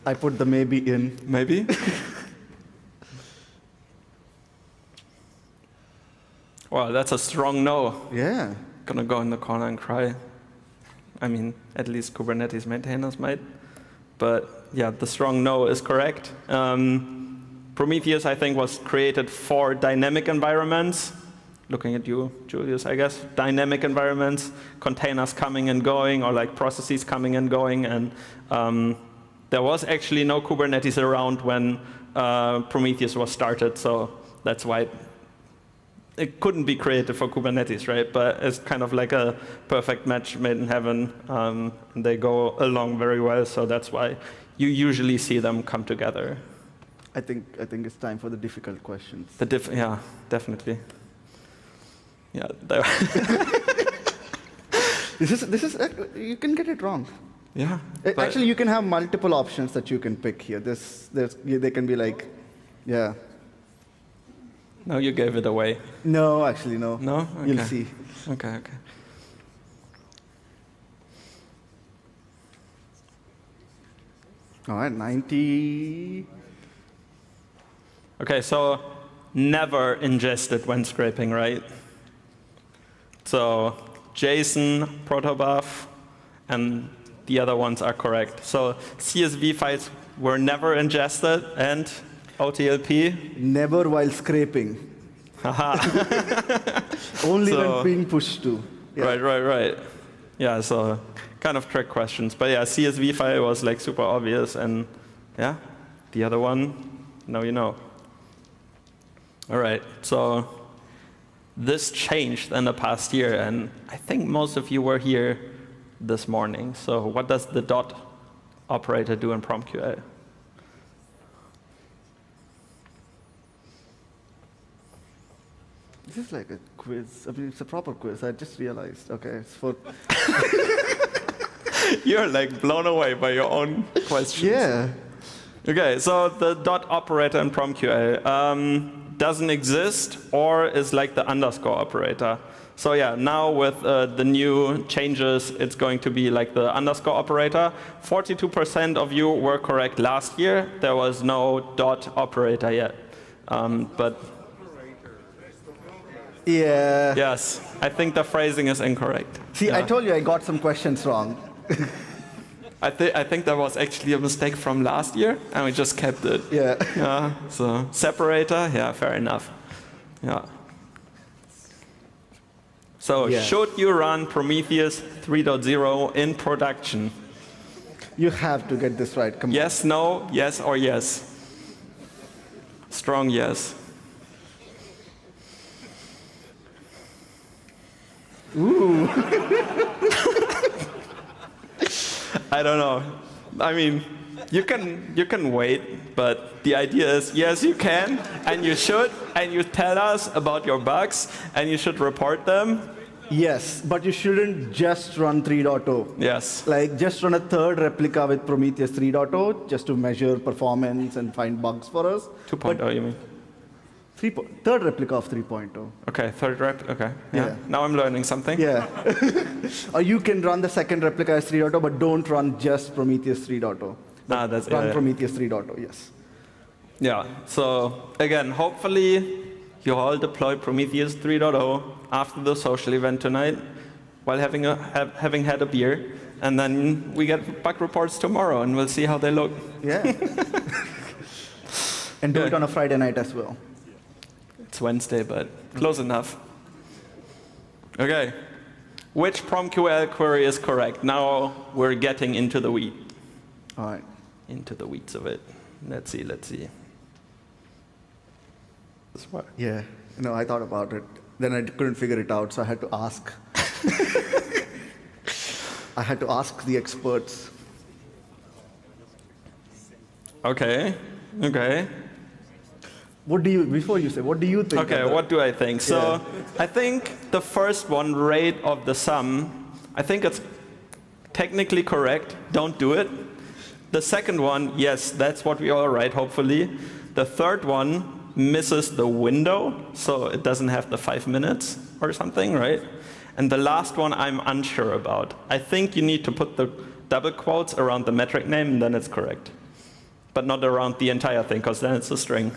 I put the maybe in. Maybe? Well, that's a strong no. Yeah. Gonna go in the corner and cry. I mean, at least Kubernetes maintainers might. But yeah, the strong no is correct. Prometheus, I think, was created for dynamic environments. Looking at you, Julius, I guess. Dynamic environments, containers coming and going, or like processes coming and going. And there was actually no Kubernetes around when Prometheus was started. So that's why it couldn't be created for Kubernetes, right? But it's kind of like a perfect match made in heaven. And they go along very well, so that's why you usually see them come together. I think it's time for the difficult questions. Yeah, definitely. Yeah. This is you can get it wrong. Yeah. Actually, you can have multiple options that you can pick here. They can be like, yeah. No, you gave it away. No, actually, no. No? Okay. You'll see. Okay. All right, 90. Okay, so never ingested when scraping, right? So JSON, protobuf, and the other ones are correct. So CSV files were never ingested, and OTLP? Never while scraping. Only when being pushed to. Yeah. Right. Yeah, so kind of trick questions. But yeah, CSV file was like super obvious, and yeah, the other one, now you know. All right, so this changed in the past year, and I think most of you were here this morning. So what does the dot operator do in PromQL? This is like a quiz. I mean, it's a proper quiz. I just realized. Okay, it's for. You're like blown away by your own questions. Yeah. Okay, so the dot operator in PromQL doesn't exist or is like the underscore operator. So yeah, now with the new changes, it's going to be like the underscore operator. 42% of you were correct last year. There was no dot operator yet. But yeah. Yes, I think the phrasing is incorrect. See, yeah. I told you I got some questions wrong. I think that was actually a mistake from last year, and we just kept it. Yeah. Yeah. So separator, yeah, fair enough. Yeah. So should you run Prometheus 3.0 in production? You have to get this right. Come yes, on. no, yes, or yes. Strong yes. Ooh. I don't know. I mean, you can wait, but the idea is yes, you can, and you should, and you tell us about your bugs, and you should report them. Yes, but you shouldn't just run 3.0. Yes. Like just run a third replica with Prometheus 3.0 just to measure performance and find bugs for us. 2.0, you mean? Third replica of 3.0. Okay, third rep. Okay. Yeah. Now I'm learning something. Yeah. Or you can run the second replica as 3.0, but don't run just Prometheus 3.0. That's run Prometheus 3.0. Yes. Yeah. So again, hopefully you all deploy Prometheus 3.0 after the social event tonight while having had a beer, and then we get bug reports tomorrow, and we'll see how they look. Yeah. And do it on a Friday night as well. It's Wednesday, but close enough. OK. Which PromQL query is correct? Now we're getting into the weeds. All right. Into the weeds of it. Let's see. This one. Yeah. No, I thought about it. Then I couldn't figure it out, so I had to ask. I had to ask the experts. OK. What do you, before you say, what do you think? OK, what do I think? So I think the first one, rate of the sum, I think it's technically correct. Don't do it. The second one, yes, that's what we all write, hopefully. The third one misses the window, so it doesn't have the 5 minutes or something, right? And the last one I'm unsure about. I think you need to put the double quotes around the metric name, and then it's correct. But not around the entire thing, because then it's a string.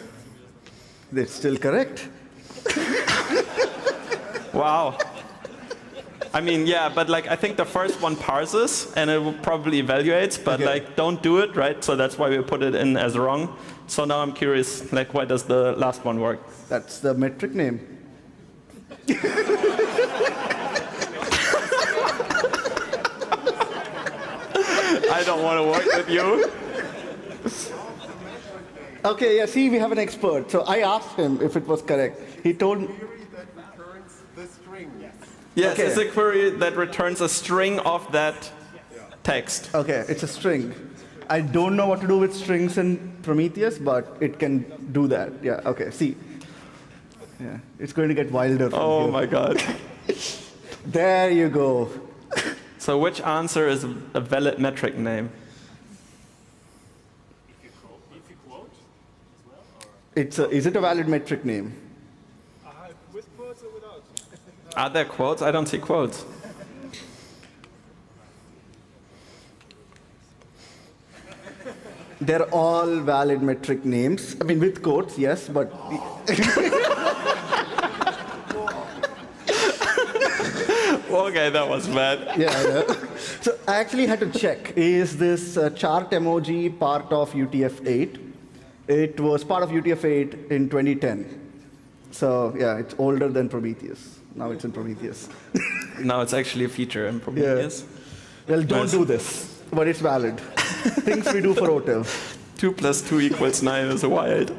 That's still correct. Wow. I mean, yeah, but like I think the first one parses, and it will probably evaluates, but like don't do it, right? So that's why we put it in as wrong. So now I'm curious, like why does the last one work? That's the metric name. I don't want to work with you. Okay, yeah, see, we have an expert. So I asked him if it was correct. He told me. Yes, it's a query that returns a string of that text. Okay, it's a string. I don't know what to do with strings in Prometheus, but it can do that. Yeah, okay, see. Yeah, it's going to get wilder from Oh here. my God. There you go. So which answer is a valid metric name? Is it a valid metric name? Are there quotes? I don't see quotes. They're all valid metric names. I mean, with quotes, yes, but. Okay, that was bad. Yeah. So I actually had to check. Is this chart emoji part of UTF-8? It was part of UTF-8 in 2010. So yeah, it's older than Prometheus. Now it's in Prometheus. Now it's actually a feature in Prometheus. Yeah. Well, don't do this, but it's valid. Things we do for hotel. 2 + 2 = 9 is wild.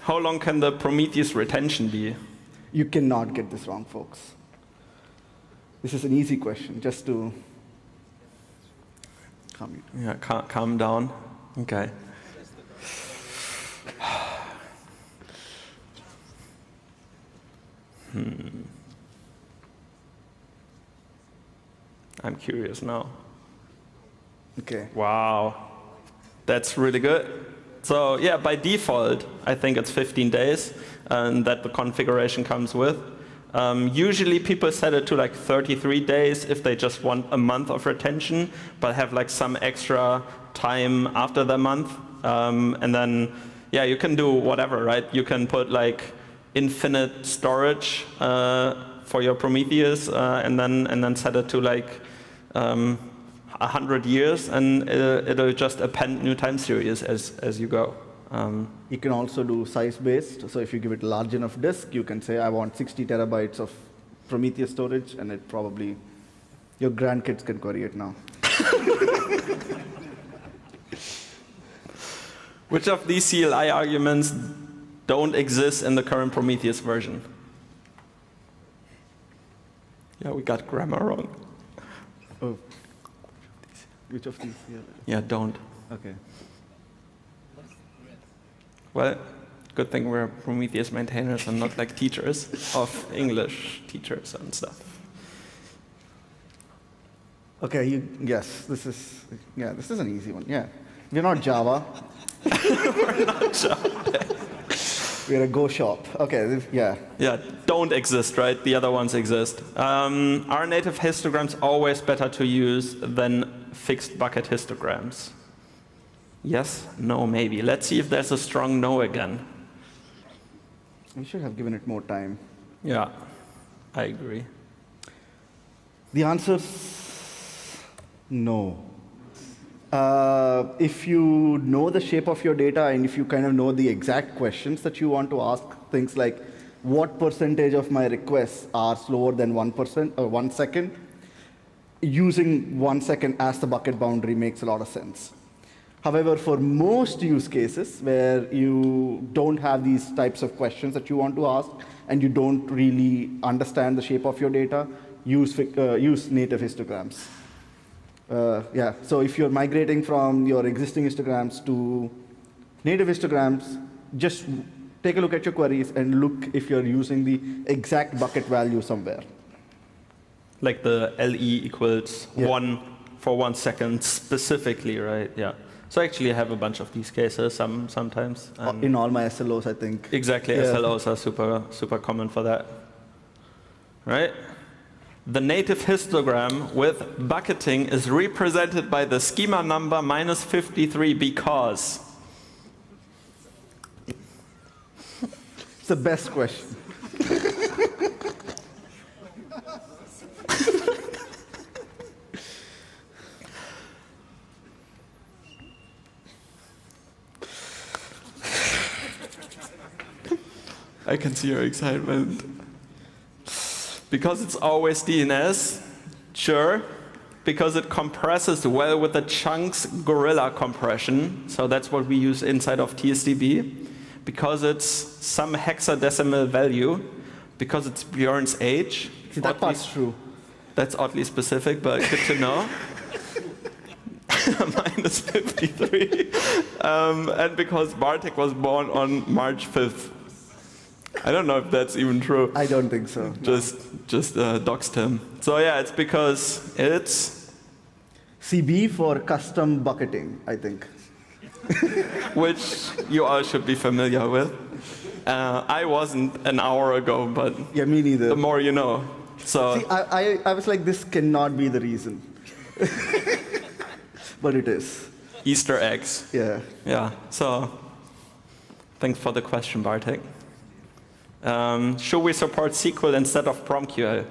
How long can the Prometheus retention be? You cannot get this wrong, folks. This is an easy question, just to calm you down. Yeah, calm down. Okay. I'm curious now. Okay. Wow. That's really good. So yeah, by default, I think it's 15 days, and that the configuration comes with. Usually people set it to like 33 days if they just want a month of retention, but have like some extra time after the month. And then, yeah, you can do whatever, right? You can put like infinite storage for your Prometheus, and then set it to like 100 years, and it'll just append new time series as you go. You can also do size-based. So if you give it a large enough disk, you can say, I want 60 terabytes of Prometheus storage, and it probably, your grandkids can query it now. Which of these CLI arguments don't exist in the current Prometheus version? Yeah, we got grammar wrong. Oh. Which of these? Yeah, don't. Okay. Well, good thing we're Prometheus maintainers and not like teachers of English teachers and stuff. Okay, yes, this is an easy one, yeah. We're not Java. We're not Java. We're a Go shop. Okay, yeah. Yeah, don't exist, right? The other ones exist. Are native histograms always better to use than fixed bucket histograms? Yes, no, maybe. Let's see if there's a strong no again. We should have given it more time. Yeah, I agree. The answer's no. If you know the shape of your data and if you kind of know the exact questions that you want to ask, things like what percentage of my requests are slower than 1% or 1 second, using 1 second as the bucket boundary makes a lot of sense. However, for most use cases where you don't have these types of questions that you want to ask and you don't really understand the shape of your data, use native histograms. Yeah, so if you're migrating from your existing histograms to native histograms, just take a look at your queries and look if you're using the exact bucket value somewhere. Like the LE equals 1 for 1 second specifically, right? Yeah. So actually I have a bunch of these cases sometimes. In all my SLOs, I think. Exactly, SLOs are super common for that. Right? The native histogram with bucketing is represented by the schema number -53 because. It's the best question. I can see your excitement. Because it's always DNS, sure. Because it compresses well with the chunks gorilla compression, so that's what we use inside of TSDB. Because it's some hexadecimal value, because it's Bjorn's age. See, that part's true. That's oddly specific, but good to know. -53. And because Bartek was born on March 5th. I don't know if that's even true. I don't think so. Just doxed him. So yeah, it's because it's CB for custom bucketing, I think. Which you all should be familiar with. I wasn't an hour ago, but yeah, me neither. The more you know. So see, I was like, this cannot be the reason. But it is. Easter eggs. Yeah. Yeah. So thanks for the question, Bartek. Should we support SQL instead of PromQL?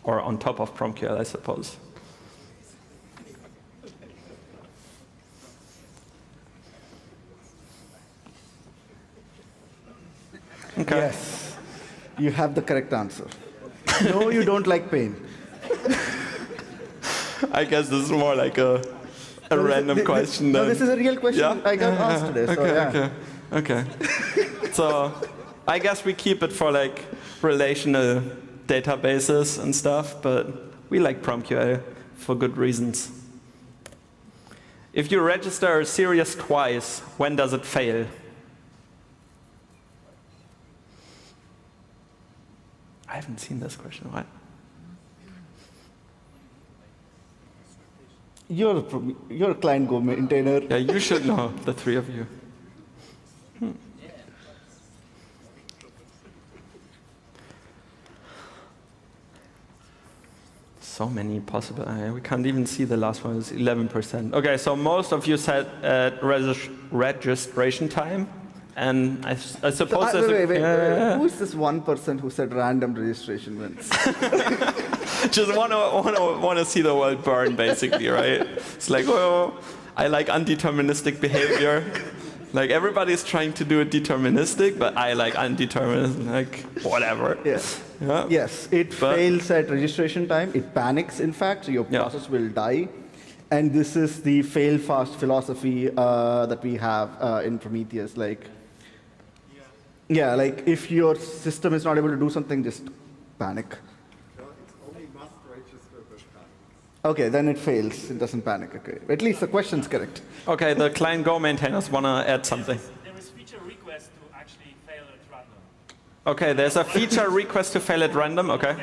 Or on top of PromQL, I suppose. Okay. Yes, you have the correct answer. No, you don't like pain. I guess this is more like a random question. No, this is a real question I got asked today. So Okay. So I guess we keep it for like relational databases and stuff, but we like PromQL for good reasons. If you register a series twice, when does it fail? I haven't seen this question. What? You're a client Go maintainer. Yeah, you should know, the three of you. So many possible. We can't even see the last one. It's 11%. Okay, so most of you said registration time, and I suppose. Wait. Who's this 1% who said random registration wins? Just want to see the world burn, basically, right? It's like, oh, I like undeterministic behavior. Like everybody's trying to do it deterministic, but I like undeterministic, like whatever. Yes. Yeah. Yes, it fails at registration time. It panics, in fact, so your process will die. And this is the fail fast philosophy that we have in Prometheus. Like, like if your system is not able to do something, just panic. Okay, then it fails. It doesn't panic. Okay, at least the question's correct. Okay, the client Go maintainers want to add something. There is feature request to actually fail at random. Okay, there's a feature request to fail at random. Okay. To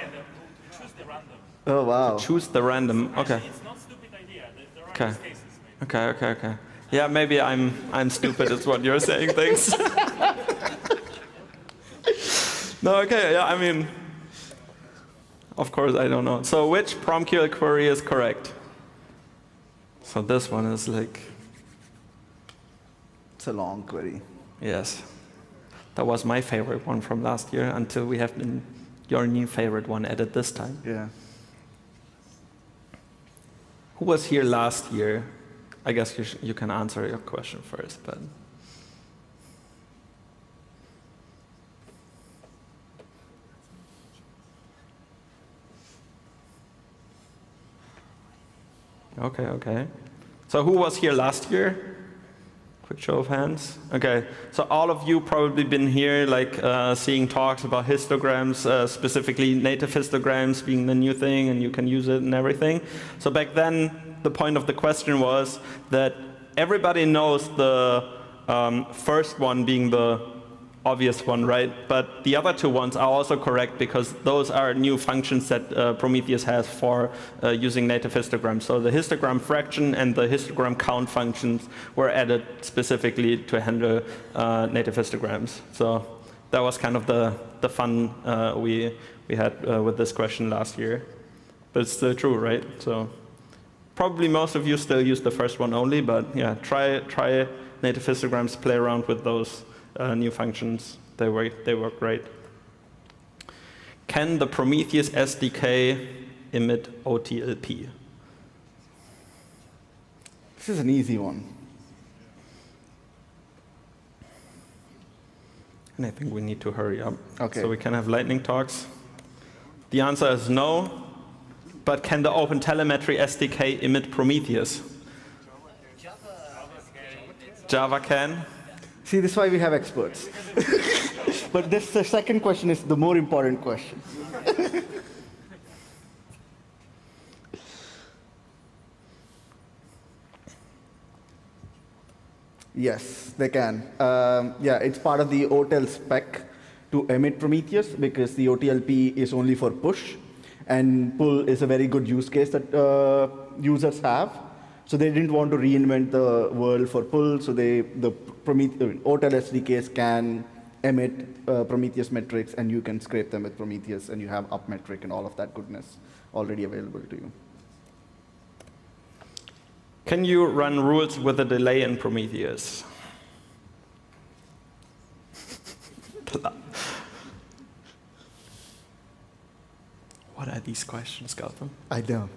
choose the random. Oh wow. To choose the random. Okay. It's not a stupid idea. There are use cases. Okay. Yeah, maybe I'm stupid. Is what you're saying. Thanks. No. Okay. Yeah. I mean. Of course, I don't know. So which PromQL query is correct? So this one is like... It's a long query. Yes. That was my favorite one from last year until we have your new favorite one added this time. Yeah. Who was here last year? I guess you can answer your question first, but. Okay. So who was here last year? Quick show of hands. Okay, so all of you probably been here, like seeing talks about histograms, specifically native histograms being the new thing, and you can use it and everything. So back then, the point of the question was that everybody knows the first one being the obvious one, right? But the other two ones are also correct because those are new functions that Prometheus has for using native histograms. So the histogram fraction and the histogram count functions were added specifically to handle native histograms. So that was kind of the fun we had with this question last year. But it's still true, right? So probably most of you still use the first one only, but yeah, try native histograms, play around with those new functions. They work great. Can the Prometheus SDK emit OTLP? This is an easy one. And I think we need to hurry up. Okay. So we can have lightning talks. The answer is no. But can the OpenTelemetry SDK emit Prometheus? Java can. See, this is why we have experts. But the second question is the more important question. Yes, they can. Yeah, it's part of the OTel spec to emit Prometheus because the OTLP is only for push, and pull is a very good use case that users have. So they didn't want to reinvent the world for pull, so the OTel SDKs can emit Prometheus metrics, and you can scrape them with Prometheus, and you have up metric and all of that goodness already available to you. Can you run rules with a delay in Prometheus? What are these questions, Gautam? I know.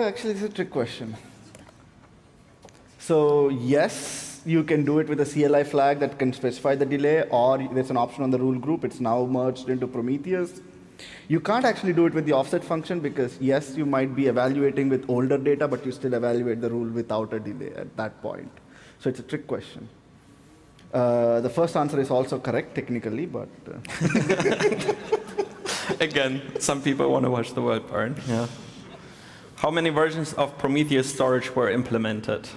Actually, this is a trick question. So yes, you can do it with a CLI flag that can specify the delay, or there's an option on the rule group. It's now merged into Prometheus. You can't actually do it with the offset function because yes, you might be evaluating with older data, but you still evaluate the rule without a delay at that point. So it's a trick question. The first answer is also correct technically, but... Again, some people want to watch the world burn. Yeah. How many versions of Prometheus storage were implemented?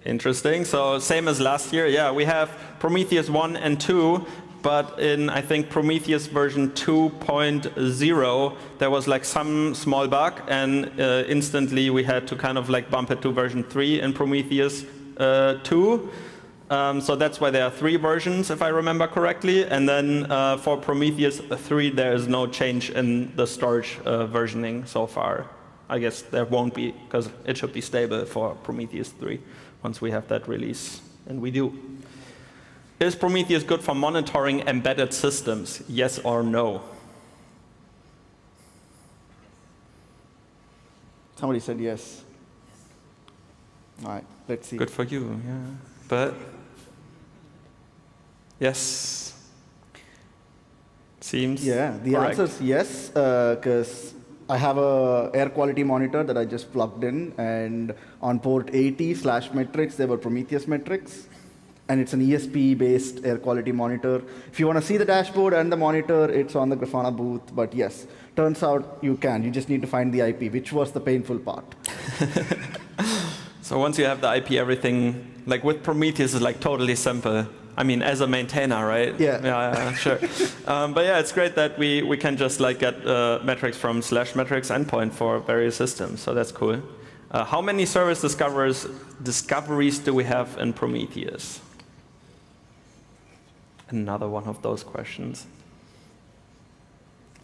Interesting. So same as last year. Yeah, we have Prometheus 1 and 2. But in, I think, Prometheus version 2.0, there was like some small bug, and instantly we had to kind of like bump it to version 3 in Prometheus 2. So that's why there are 3 versions, if I remember correctly. And then for Prometheus 3, there is no change in the storage versioning so far. I guess there won't be, because it should be stable for Prometheus 3 once we have that release, and we do. Is Prometheus good for monitoring embedded systems? Yes or no? Somebody said yes. All right, let's see. Good for you, yeah. But yes. Seems Yeah, the correct. answer is yes, because I have a air quality monitor that I just plugged in, and on port 80/metrics, there were Prometheus metrics. And it's an ESP-based air quality monitor. If you want to see the dashboard and the monitor, it's on the Grafana booth. But yes, turns out you can. You just need to find the IP, which was the painful part. So once you have the IP, everything, like with Prometheus, is like totally simple. I mean, as a maintainer, right? Yeah. Sure. But yeah, it's great that we can just like get metrics from /metrics endpoint for various systems. So that's cool. How many service discoveries do we have in Prometheus? Another one of those questions.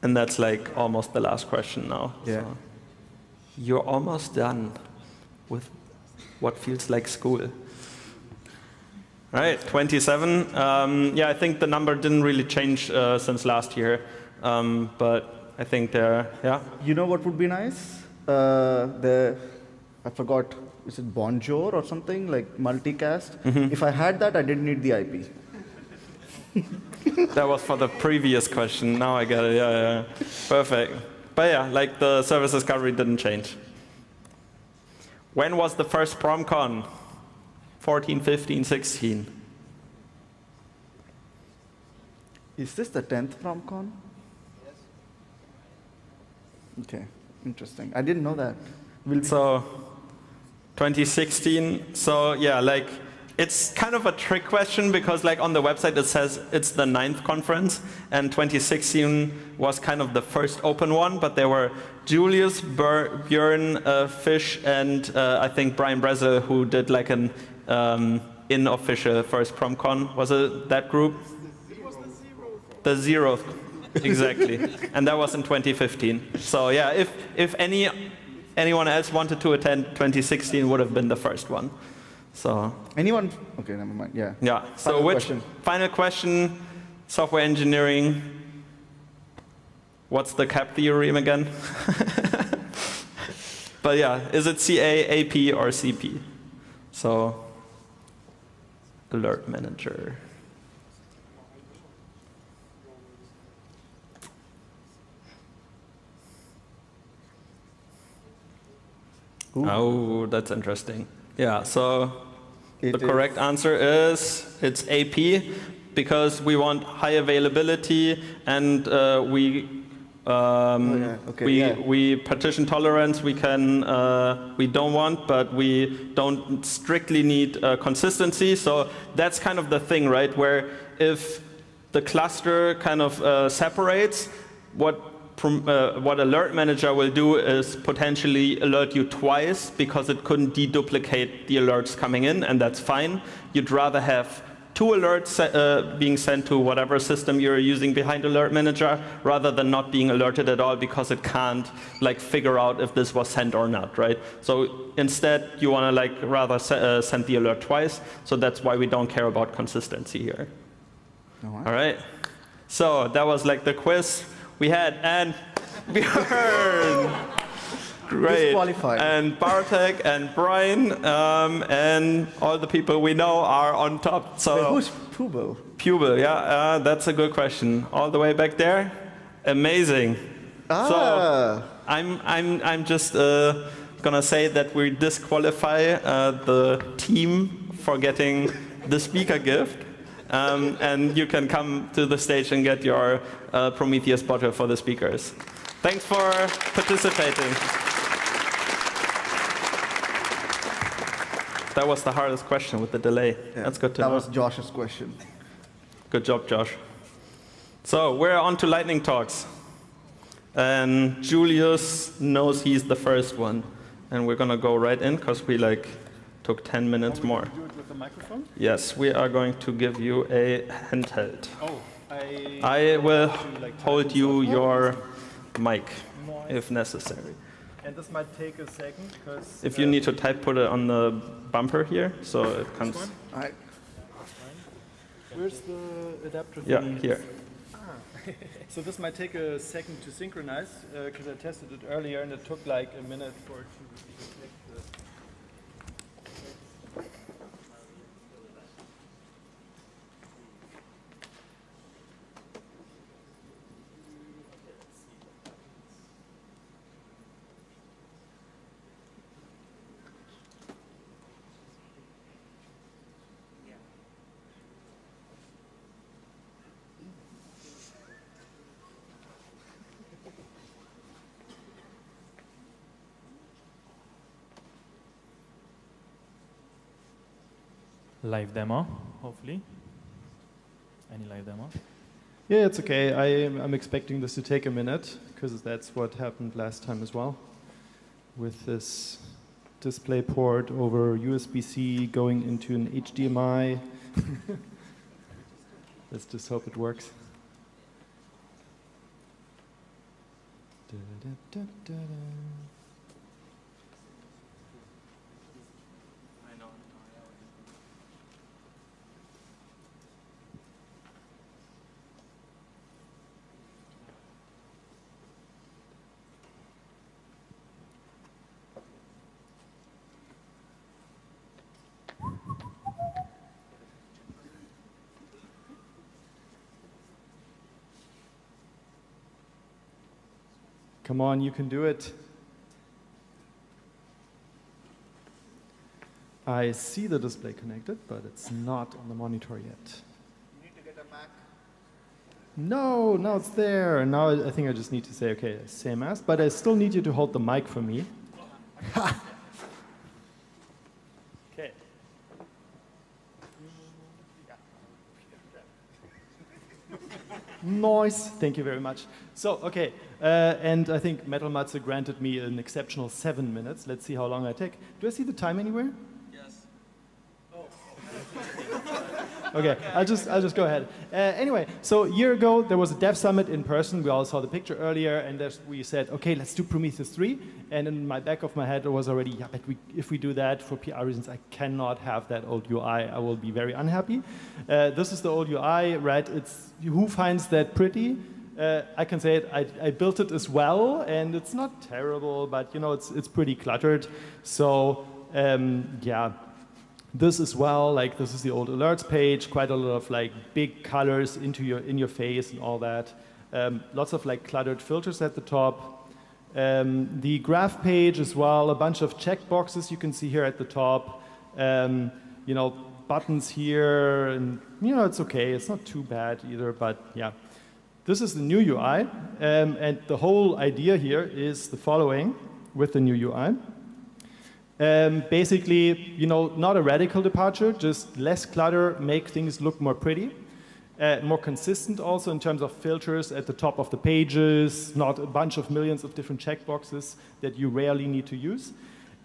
And that's like almost the last question now. Yeah. So you're almost done with what feels like school. All right, 27. Yeah, I think the number didn't really change since last year, but I think yeah. You know what would be nice? I forgot, is it Bonjour or something, like multicast? If I had that, I didn't need the IP. That was for the previous question. Now I get it. Yeah. Perfect. But yeah, like the service discovery didn't change. When was the first PromCon? 14, 15, 16. Is this the 10th PromCon? Yes. Okay, interesting. I didn't know that. So 2016. So yeah, like it's kind of a trick question because like on the website it says it's the 9th conference, and 2016 was kind of the first open one, but there were Julius, Björn, Fish, and I think Brian Brezel who did like an unofficial first PromCon. Was it that group? It was the 0th. Exactly. And that was in 2015. So yeah, if anyone else wanted to attend, 2016 would have been the first one. So anyone? Okay, never mind. Yeah. Yeah. So final question, software engineering. What's the CAP theorem again? But yeah, is it CA, AP, or CP? So alert manager. Ooh. Oh, that's interesting. Yeah, so the correct answer is it's AP because we want high availability and we partition tolerance we don't want, but we don't strictly need consistency. So that's kind of the thing, right? Where if the cluster kind of separates, what Alert Manager will do is potentially alert you twice because it couldn't deduplicate the alerts coming in, and that's fine. You'd rather have 2 alerts being sent to whatever system you're using behind Alert Manager rather than not being alerted at all because it can't like figure out if this was sent or not, right? So instead, you want to like rather send the alert twice. So that's why we don't care about consistency here. All right. So that was like the quiz. We had and Björn, great, disqualified, and Bartek and Brian, and all the people we know are on top. So wait, who's Pubel? Pubel, yeah, that's a good question. All the way back there, amazing. So I'm just gonna say that we disqualify the team for getting the speaker gift. And you can come to the stage and get your Prometheus bottle for the speakers. Thanks for participating. That was the hardest question with the delay. Yeah, that's good to know. That was Josh's question. Good job, Josh. So we're on to lightning talks. And Julius knows he's the first one. And we're going to go right in because we took 10 minutes more. Do it with the microphone? Yes, we are going to give you a handheld. Oh, I will hold you your mic if necessary. And this might take a second because if you need to type, put it on the bumper here so it comes. All right. Where's the adapter? Yeah, here. So this might take a second to synchronize because I tested it earlier and it took like a minute for it to detect the. Live demo, hopefully. any live demo? Yeah, it's okay. I'm expecting this to take a minute, because that's what happened last time as well, with this display port over USB-C going into an HDMI. Let's just hope it works. Come on, you can do it. I see the display connected, but it's not on the monitor yet. You need to get a Mac. No, now it's there. And now I think I just need to say, okay, same as, but I still need you to hold the mic for me. Okay. Nice, thank you very much. So, okay, and I think Metal Matze granted me an exceptional 7 minutes. Let's see how long I take. Do I see the time anywhere? Yes. Okay, I'll just go ahead. Anyway, so a year ago, there was a dev summit in person. We all saw the picture earlier, and we said, okay, let's do Prometheus 3. And in my back of my head, it was already, yeah, but if we do that for PR reasons, I cannot have that old UI. I will be very unhappy. This is the old UI, right? It's, who finds that pretty? I can say it, I built it as well, and it's not terrible, but you know, it's pretty cluttered. So, yeah. This as well, like this is the old alerts page, quite a lot of like big colors in your face and all that. Lots of like cluttered filters at the top. The graph page as well, a bunch of checkboxes you can see here at the top. You know, buttons here, and you know, it's okay. It's not too bad either, but yeah. This is the new UI, and the whole idea here is the following with the new UI. Basically, you know, not a radical departure, just less clutter, make things look more pretty. More consistent also in terms of filters at the top of the pages, not a bunch of millions of different checkboxes that you rarely need to use.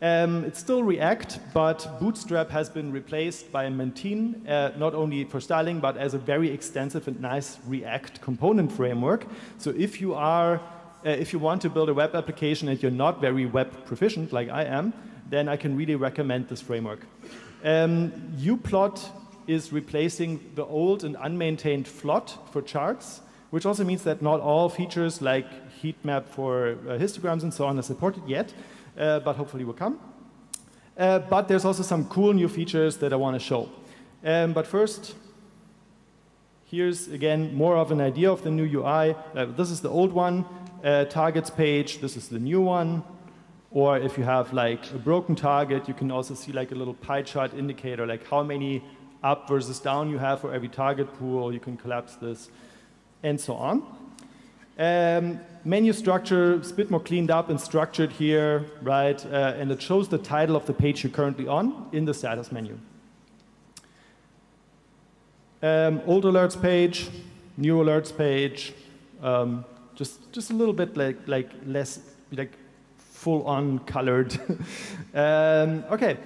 It's still React, but Bootstrap has been replaced by Mentine, not only for styling, but as a very extensive and nice React component framework. So if you want to build a web application and you're not very web proficient, like I am, then I can really recommend this framework. uplot is replacing the old and unmaintained flot for charts, which also means that not all features like heat map for histograms and so on are supported yet, but hopefully will come. But there's also some cool new features that I want to show. But first, here's again more of an idea of the new UI. This is the old one, targets page. This is the new one. Or if you have like a broken target, you can also see like a little pie chart indicator, like how many up versus down you have for every target pool. You can collapse this, and so on. Menu structure is a bit more cleaned up and structured here, right? And it shows the title of the page you're currently on in the status menu. Old alerts page, new alerts page, just a little bit like less like full-on colored. Okay,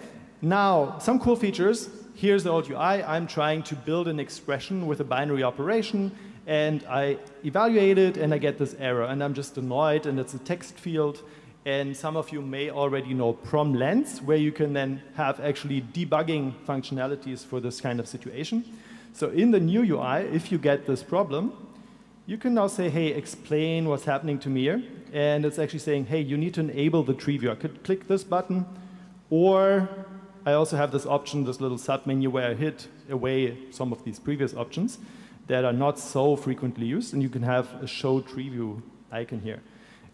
now some cool features. Here's the old UI. I'm trying to build an expression with a binary operation, and I evaluate it, and I get this error, and I'm just annoyed, and it's a text field. And some of you may already know PromLens, where you can then have actually debugging functionalities for this kind of situation. So in the new UI, if you get this problem, you can now say, hey, explain what's happening to me here. And it's actually saying, hey, you need to enable the tree view. I could click this button, or I also have this option, this little submenu where I hit away some of these previous options that are not so frequently used, and you can have a show tree view icon here.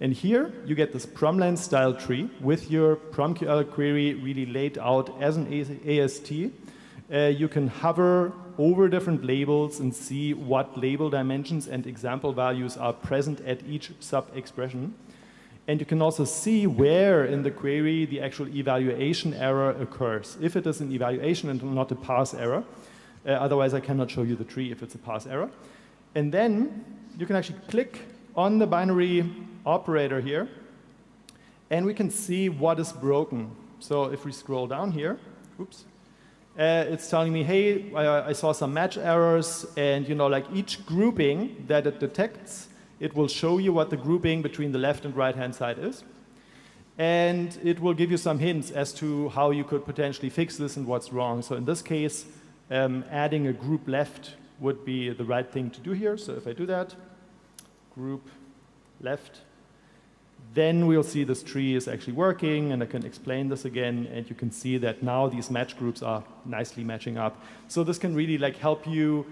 And here you get this PromLens style tree with your PromQL query really laid out as an AST. You can hover over different labels and see what label dimensions and example values are present at each sub-expression. And you can also see where in the query the actual evaluation error occurs. If it is an evaluation and not a parse error, Otherwise, I cannot show you the tree if it's a parse error. And then you can actually click on the binary operator here, and we can see what is broken. So if we scroll down here, oops, it's telling me, hey, I saw some match errors, and like each grouping that it detects, it will show you what the grouping between the left and right-hand side is. And it will give you some hints as to how you could potentially fix this and what's wrong. So in this case, adding a group left would be the right thing to do here. So if I do that, group left, then we'll see this tree is actually working, and I can explain this again, and you can see that now these match groups are nicely matching up. So this can really help you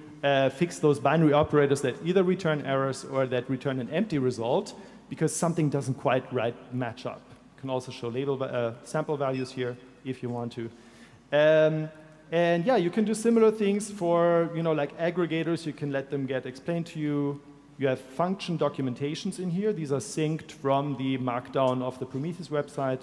fix those binary operators that either return errors or that return an empty result because something doesn't quite match up. You can also show label sample values here if you want to. And yeah, you can do similar things for like aggregators. You can let them get explained to you. You have function documentations in here. These are synced from the markdown of the Prometheus website.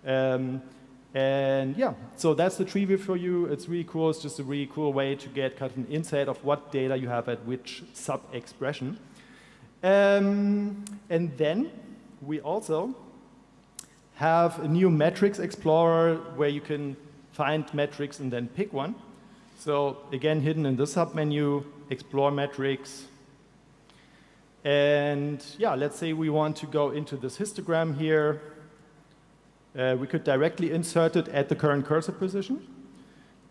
And yeah, so that's the tree view for you. It's really cool. It's just a really cool way to get kind of an insight of what data you have at which sub-expression. And then we also have a new metrics explorer where you can find metrics and then pick one. So again, hidden in this submenu, explore metrics. And yeah, let's say we want to go into this histogram here. We could directly insert it at the current cursor position.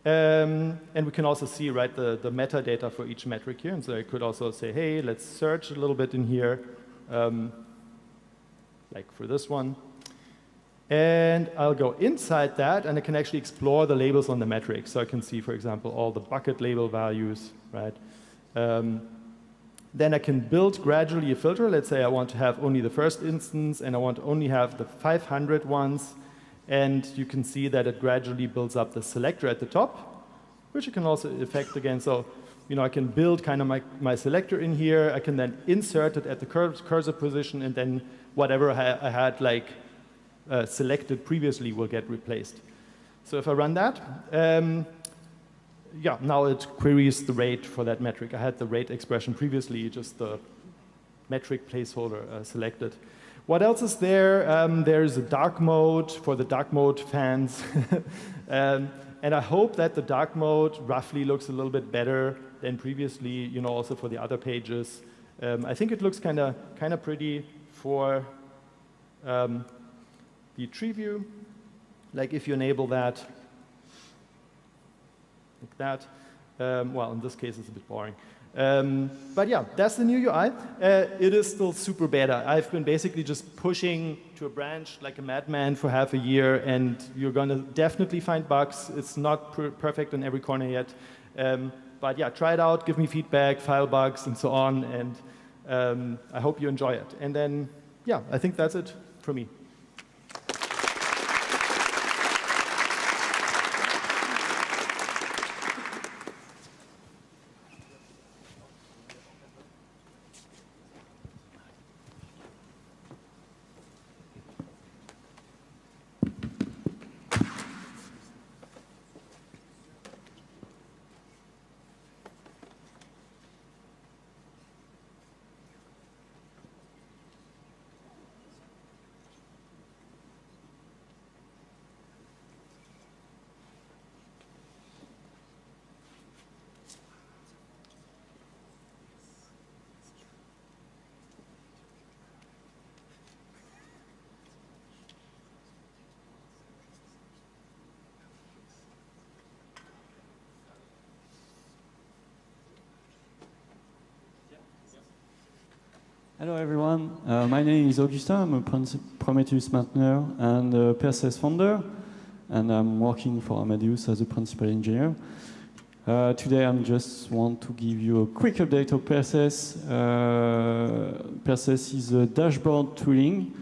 And we can also see the metadata for each metric here. And so I could also say, hey, let's search a little bit in here, like for this one. And I'll go inside that, and I can actually explore the labels on the metric. So I can see, for example, all the bucket label values, right? Then I can build gradually a filter. Let's say I want to have only the first instance, and I want to only have the 500 ones. And you can see that it gradually builds up the selector at the top, which you can also affect again. So I can build kind of my selector in here. I can then insert it at the cursor position, and then whatever I had selected previously will get replaced. So if I run that, yeah, now it queries the rate for that metric. I had the rate expression previously, just the metric placeholder selected. What else is there? There is a dark mode for the dark mode fans. And I hope that the dark mode roughly looks a little bit better than previously, also for the other pages. I think it looks kind of pretty for the tree view. Like if you enable that, like that. Well, in this case, it's a bit boring. But yeah, that's the new UI. It is still super beta. I've been basically just pushing to a branch like a madman for half a year, and you're going to definitely find bugs. It's not perfect in every corner yet. But yeah, try it out, give me feedback, file bugs, and so on. And I hope you enjoy it. And then, yeah, I think that's it for me. Hello everyone, my name is Augustin, I'm a Prometheus maintainer and a PSS founder, and I'm working for Amadeus as a principal engineer. Today I just want to give you a quick update of PSS. PSS is a dashboard tooling,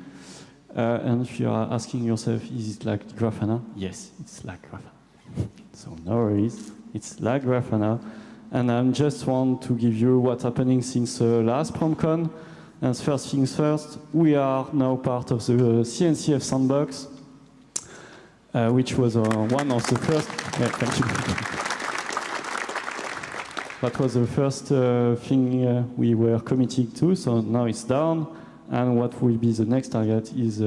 and if you are asking yourself, is it like Grafana? Yes, it's like Grafana. So no worries, it's like Grafana. And I just want to give you what's happening since last PromCon. And first things first, we are now part of the CNCF sandbox, which was one of the first. Yeah, thank That was the first thing we were committing to, so now it's down. And what will be the next target is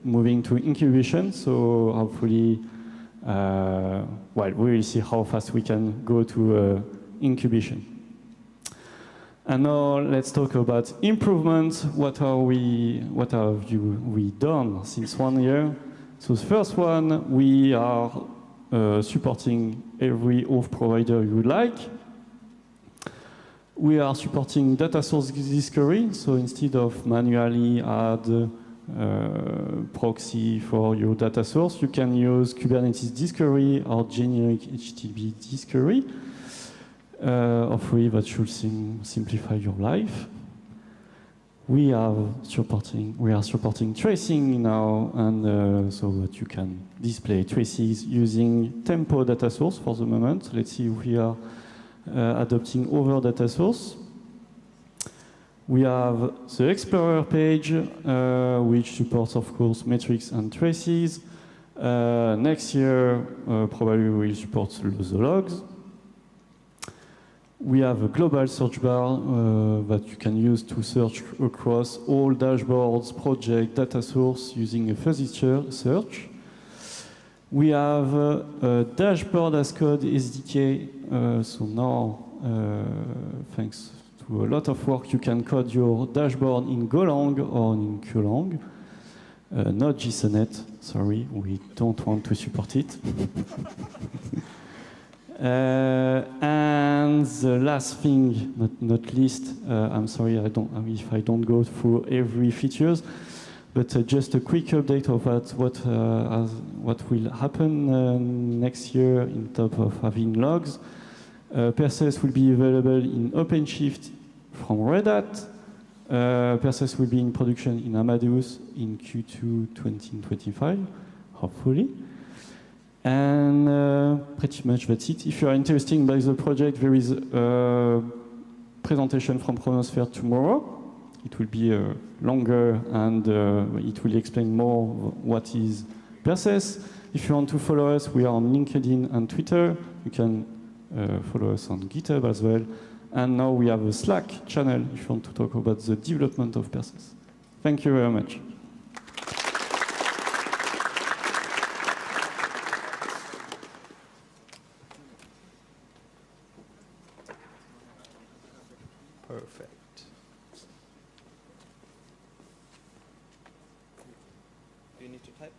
moving to incubation, so hopefully, well, we will see how fast we can go to incubation. And now let's talk about improvements. What have we done since 1 year? So the first one, we are supporting every auth provider you like. We are supporting data source discovery, so instead of manually add proxy for your data source, you can use Kubernetes discovery or generic HTTP discovery. Hopefully that should simplify your life. We are supporting tracing now, and so that you can display traces using Tempo data source for the moment. Let's see if we are adopting other data source. We have the Explorer page, which supports, of course, metrics and traces. Next year, probably we will support the logs. We have a global search bar that you can use to search across all dashboards, project, data source using a fuzzy search. We have a dashboard as code SDK. So now, thanks to a lot of work, you can code your dashboard in Golang or in Golang. Not JSONnet, sorry, we don't want to support it. And the last thing, not least, I'm sorry if I don't go through every features, but just a quick update of what will happen next year in terms of having logs. Perses will be available in OpenShift from Red Hat. Perses will be in production in Amadeus in Q2 2025, hopefully. And pretty much that's it. If you are interested by the project, there is a presentation from Chronosphere tomorrow. It will be longer, and it will explain more what is Perses. If you want to follow us, we are on LinkedIn and Twitter. You can follow us on GitHub as well. And now we have a Slack channel if you want to talk about the development of Perses. Thank you very much. Perfect. Do you need to type?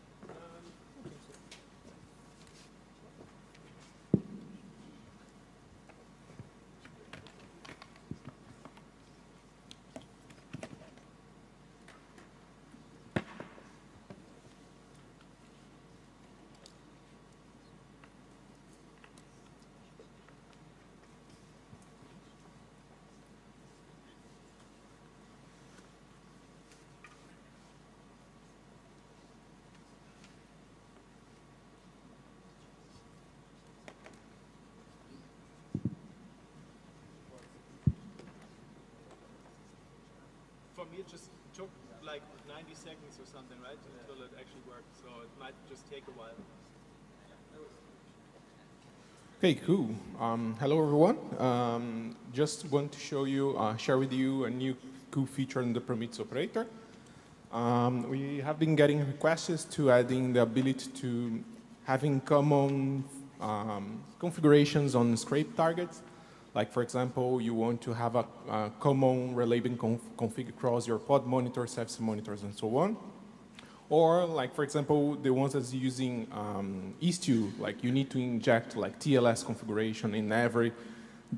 For me, it just took like 90 seconds or something, right, until it actually worked. So it might just take a while. Okay, cool. Hello, everyone. Just want to show you, share with you a new cool feature in the Prometheus operator. We have been getting requests to adding the ability to having common configurations on scrape targets. Like, for example, you want to have a common relabelling config across your pod monitors, FC monitors, and so on. Or, like, for example, the ones that's using Istio, like you need to inject like TLS configuration in every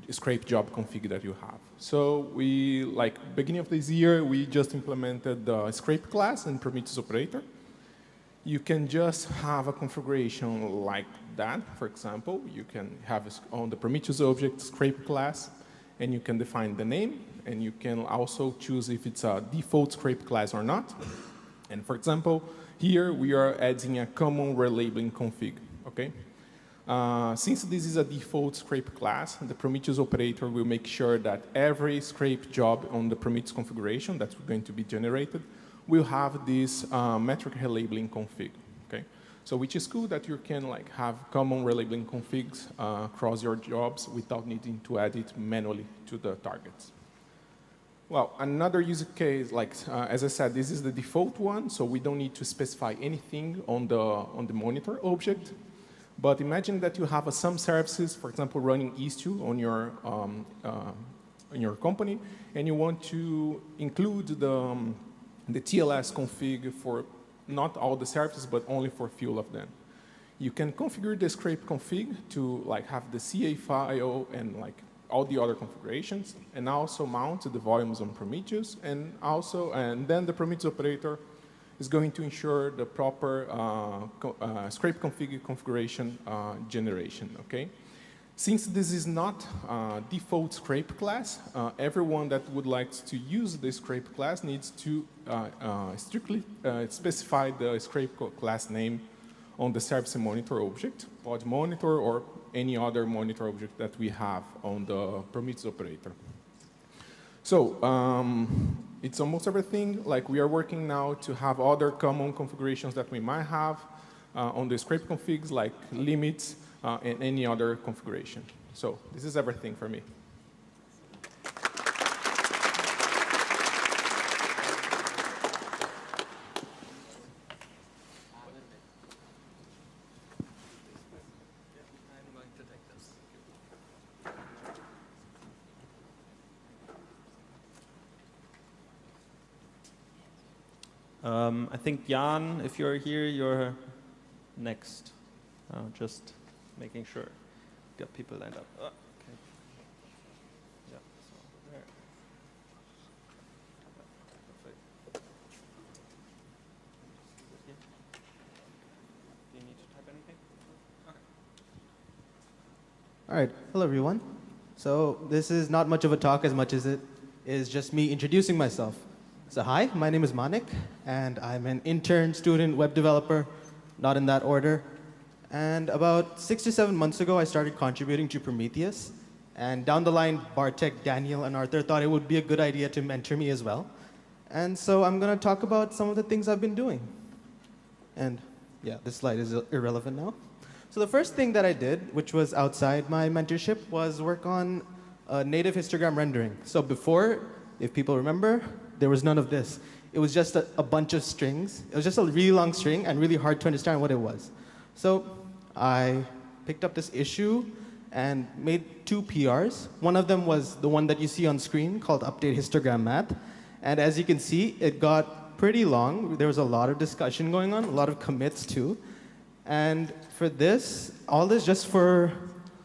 scrape job config that you have. So we, like, beginning of this year, we just implemented the scrape class in Prometheus operator. You can just have a configuration like that. For example, you can have on the Prometheus object scrape class, and you can define the name, and you can also choose if it's a default scrape class or not. And for example, here we are adding a common relabeling config. Okay. Since this is a default scrape class, the Prometheus operator will make sure that every scrape job on the Prometheus configuration that's going to be generated will have this metric relabeling config. Okay. So which is cool that you can like have common relabeling configs across your jobs without needing to add it manually to the targets. Well, another use case, like as I said, this is the default one, so we don't need to specify anything on the monitor object. But imagine that you have some services, for example, running Istio on your company, and you want to include the TLS config for not all the services, but only for a few of them. You can configure the scrape config to like have the CA file and like all the other configurations, and also mount the volumes on Prometheus, and then the Prometheus operator is going to ensure the proper scrape config configuration generation. Okay. Since this is not default scrape class, everyone that would like to use the scrape class needs to strictly specify the scrape class name on the service monitor object, pod monitor, or any other monitor object that we have on the Prometheus operator. So it's almost everything. Like we are working now to have other common configurations that we might have on the scrape configs, like limits, and any other configuration. So this is everything for me. I think Jan, if you're here, you're next. Just making sure. Got people lined up. Okay. Yeah, so there. Perfect. Do you need to type anything? Okay. All right. Hello, everyone. So this is not much of a talk as much as it is just me introducing myself. So hi, my name is Manik, and I'm an intern, student, web developer, not in that order. And about 6 to 7 months ago, I started contributing to Prometheus. And down the line, Bartek, Daniel, and Arthur thought it would be a good idea to mentor me as well. And so I'm going to talk about some of the things I've been doing. And yeah, this slide is irrelevant now. So the first thing that I did, which was outside my mentorship, was work on native histogram rendering. So before, if people remember, there was none of this. It was just a bunch of strings. It was just a really long string and really hard to understand what it was. So I picked up this issue and made 2 PRs. One of them was the one that you see on screen called Update Histogram Math. And as you can see, it got pretty long. There was a lot of discussion going on, a lot of commits too. And for this, all this just for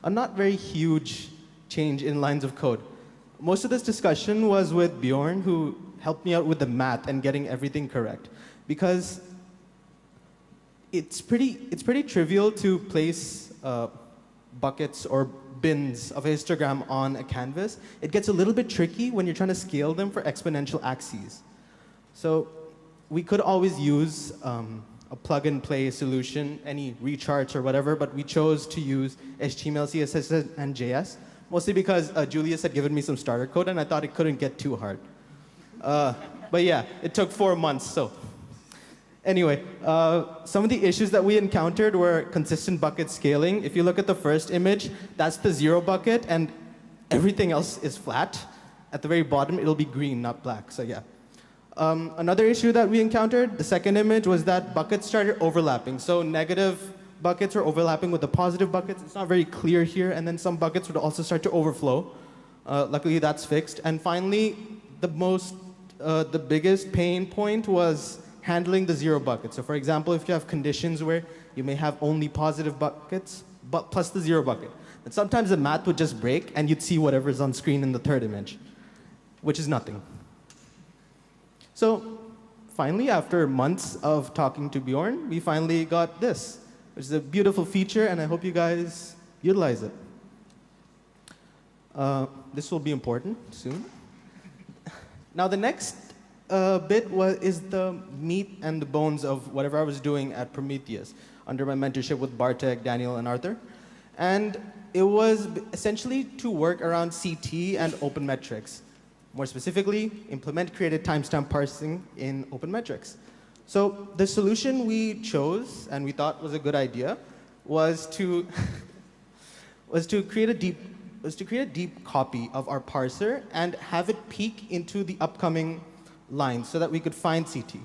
a not very huge change in lines of code. Most of this discussion was with Bjorn, who helped me out with the math and getting everything correct. Because it's pretty trivial to place buckets or bins of a histogram on a canvas. It gets a little bit tricky when you're trying to scale them for exponential axes. So we could always use a plug-and-play solution, any recharts or whatever, but we chose to use HTML, CSS, and JS, mostly because Julius had given me some starter code, and I thought it couldn't get too hard. But yeah, it took 4 months, so. Anyway, some of the issues that we encountered were consistent bucket scaling. If you look at the first image, that's the 0 bucket, and everything else is flat. At the very bottom, it'll be green, not black, so yeah. Another issue that we encountered, the second image, was that buckets started overlapping. So negative buckets are overlapping with the positive buckets. It's not very clear here, and then some buckets would also start to overflow. Luckily, that's fixed. And finally, the biggest pain point was handling the 0 bucket. So for example, if you have conditions where you may have only positive buckets, but plus the 0 bucket, and sometimes the math would just break, and you'd see whatever's on screen in the third image, which is nothing. So finally, after months of talking to Bjorn, we finally got this, which is a beautiful feature, and I hope you guys utilize it. This will be important soon. Now the next bit is the meat and the bones of whatever I was doing at Prometheus under my mentorship with Bartek, Daniel, and Arthur. And it was essentially to work around CT and OpenMetrics. More specifically, implement created timestamp parsing in OpenMetrics. So the solution we chose and we thought was a good idea was to create a deep copy of our parser and have it peek into the upcoming lines so that we could find CT.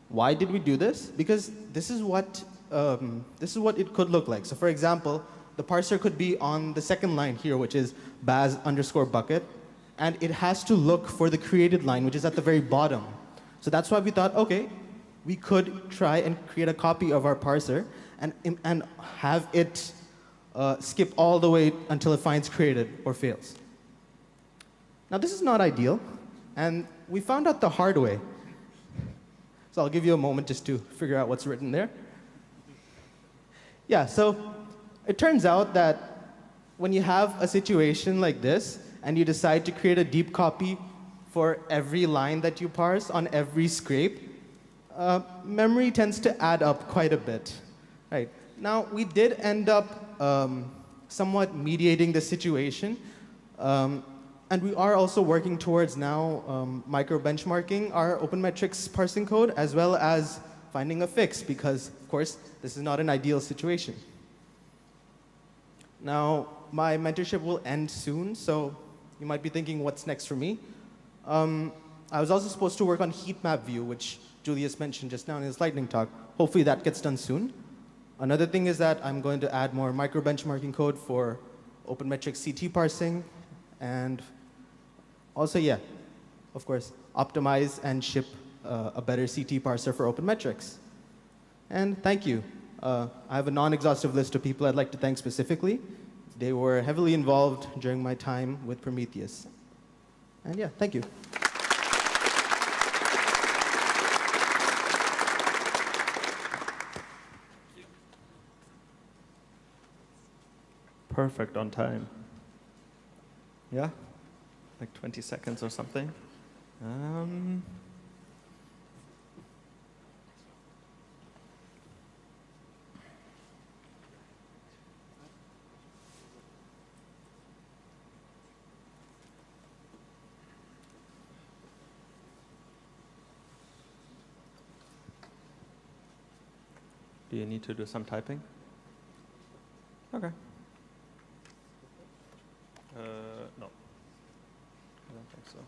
Why did we do this? Because this is what it could look like. So for example, the parser could be on the second line here, which is baz_bucket, and it has to look for the created line, which is at the very bottom. So that's why we thought, okay, we could try and create a copy of our parser and have it skip all the way until it finds created or fails. Now this is not ideal, and we found out the hard way. So I'll give you a moment just to figure out what's written there. Yeah, so it turns out that when you have a situation like this and you decide to create a deep copy for every line that you parse on every scrape, memory tends to add up quite a bit. Right. Now, we did end up somewhat mediating the situation, and we are also working towards now micro-benchmarking our OpenMetrics parsing code, as well as finding a fix, because, of course, this is not an ideal situation. Now, my mentorship will end soon, so you might be thinking, what's next for me? I was also supposed to work on heat map view, which Julius mentioned just now in his lightning talk. Hopefully that gets done soon. Another thing is that I'm going to add more micro-benchmarking code for OpenMetrics CT parsing, and also, yeah, of course, optimize and ship a better CT parser for OpenMetrics. And thank you. I have a non-exhaustive list of people I'd like to thank specifically. They were heavily involved during my time with Prometheus. And yeah, thank you. Perfect on time. Yeah? Like 20 seconds or something. Do you need to do some typing? Okay. No. I don't think so.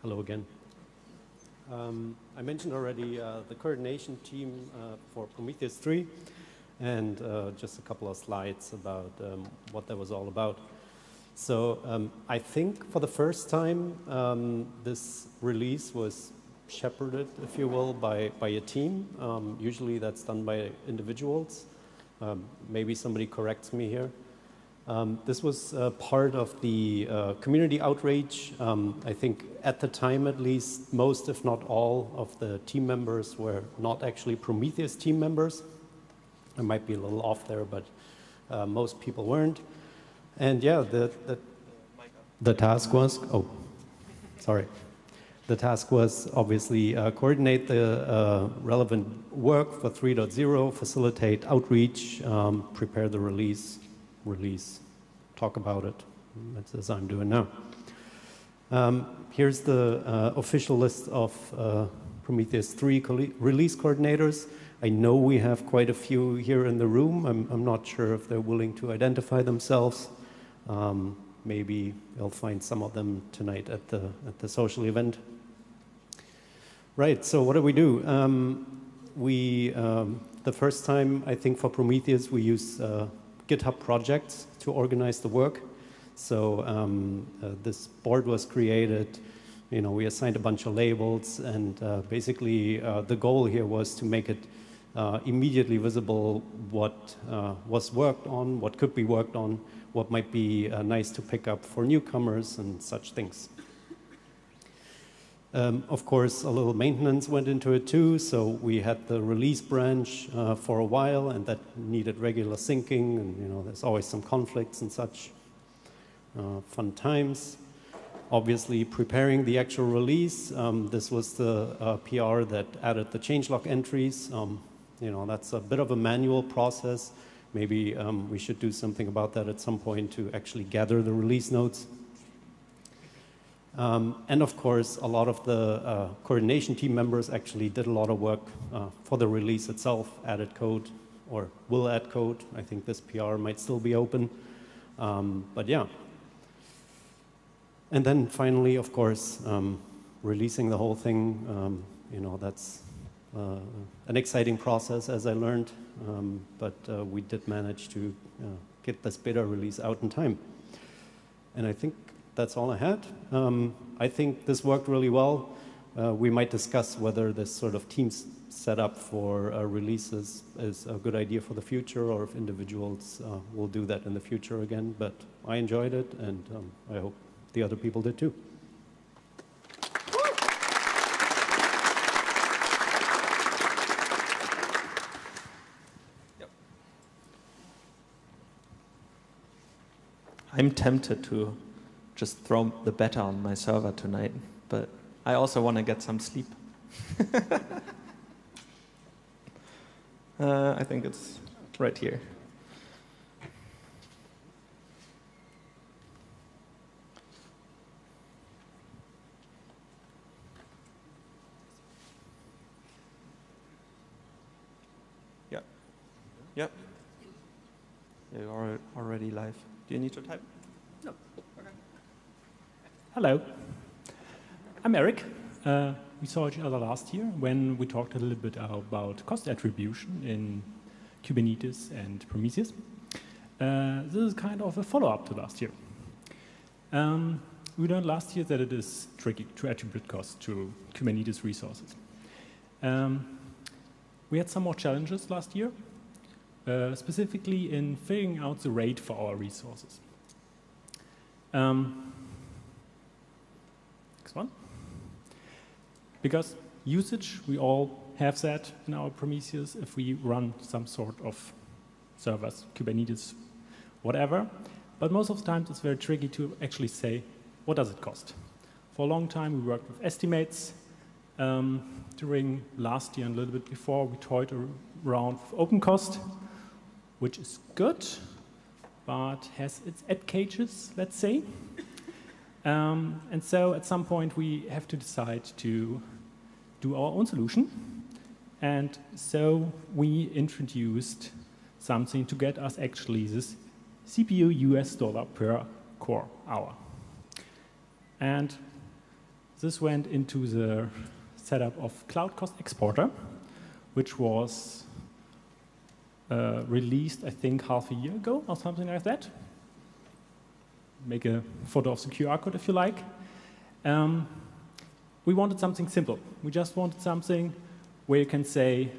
Hello again. I mentioned already the coordination team for Prometheus 3, and just a couple of slides about what that was all about. So I think for the first time, this release was shepherded, if you will, by a team. Usually that's done by individuals. Maybe somebody corrects me here. This was part of the community outreach. I think at the time, at least, most, if not all, of the team members were not actually Prometheus team members. I might be a little off there, but most people weren't. And yeah, the task was, the task was obviously coordinate the relevant work for 3.0, facilitate outreach, prepare the release, talk about it. That's as I'm doing now. Here's the official list of Prometheus 3 release coordinators. I know we have quite a few here in the room. I'm not sure if they're willing to identify themselves. Maybe you'll find some of them tonight at the social event. Right, so what do? The first time, I think, for Prometheus, we used GitHub projects to organize the work. So this board was created. We assigned a bunch of labels, and basically the goal here was to make it immediately visible what was worked on, what could be worked on, what might be nice to pick up for newcomers and such things. Of course, a little maintenance went into it too, so we had the release branch for a while, and that needed regular syncing, and there's always some conflicts and such. Fun times. Obviously, preparing the actual release, this was the PR that added the changelog entries. That's a bit of a manual process. Maybe we should do something about that at some point to actually gather the release notes. And of course, a lot of the coordination team members actually did a lot of work for the release itself, added code, or will add code. I think this PR might still be open. But yeah. And then finally, of course, releasing the whole thing, that's an exciting process, as I learned. But we did manage to get this beta release out in time. And I think that's all I had. I think this worked really well. We might discuss whether this sort of team setup for releases is a good idea for the future, or if individuals will do that in the future again. But I enjoyed it, and I hope the other people did too. I'm tempted to just throw the beta on my server tonight, but I also want to get some sleep. I think it's right here. Yep. Yep. You're already live. Do you need to type? No. Okay. Hello. I'm Eric. We saw each other last year when we talked a little bit about cost attribution in Kubernetes and Prometheus. This is kind of a follow-up to last year. We learned last year that it is tricky to attribute cost to Kubernetes resources. We had some more challenges last year, specifically in figuring out the rate for our resources. Next one. Because usage, we all have that in our Prometheus if we run some sort of servers, Kubernetes, whatever. But most of the time, it's very tricky to actually say, what does it cost? For a long time, we worked with estimates. During last year and a little bit before, we toyed around with open cost, which is good, but has its edge cases, let's say. And so at some point, we have to decide to do our own solution. And so we introduced something to get us actually this CPU US dollar per core hour. And this went into the setup of Cloud Cost Exporter, which was released, I think, half a year ago or something like that. Make a photo of the QR code if you like. We wanted something simple. We just wanted something where you can say,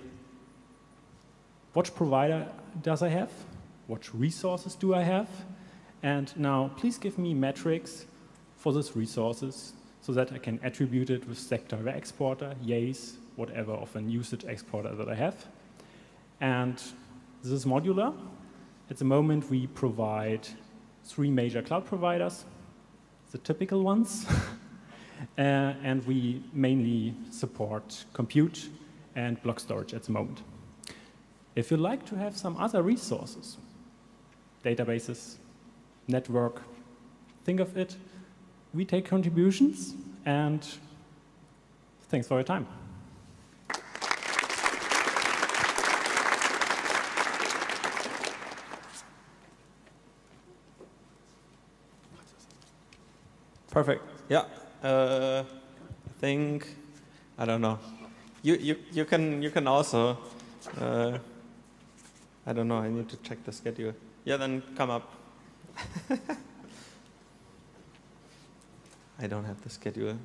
which provider does I have? What resources do I have? And now please give me metrics for these resources so that I can attribute it with stack driver exporter, Yace, whatever of an usage exporter that I have. And this is modular. At the moment, we provide 3 major cloud providers, the typical ones. And we mainly support compute and block storage at the moment. If you like to have some other resources, databases, network, think of it, we take contributions, and thanks for your time. Perfect. Yeah. I think, I don't know. You can also, I don't know, I need to check the schedule. Yeah, then come up. I don't have the schedule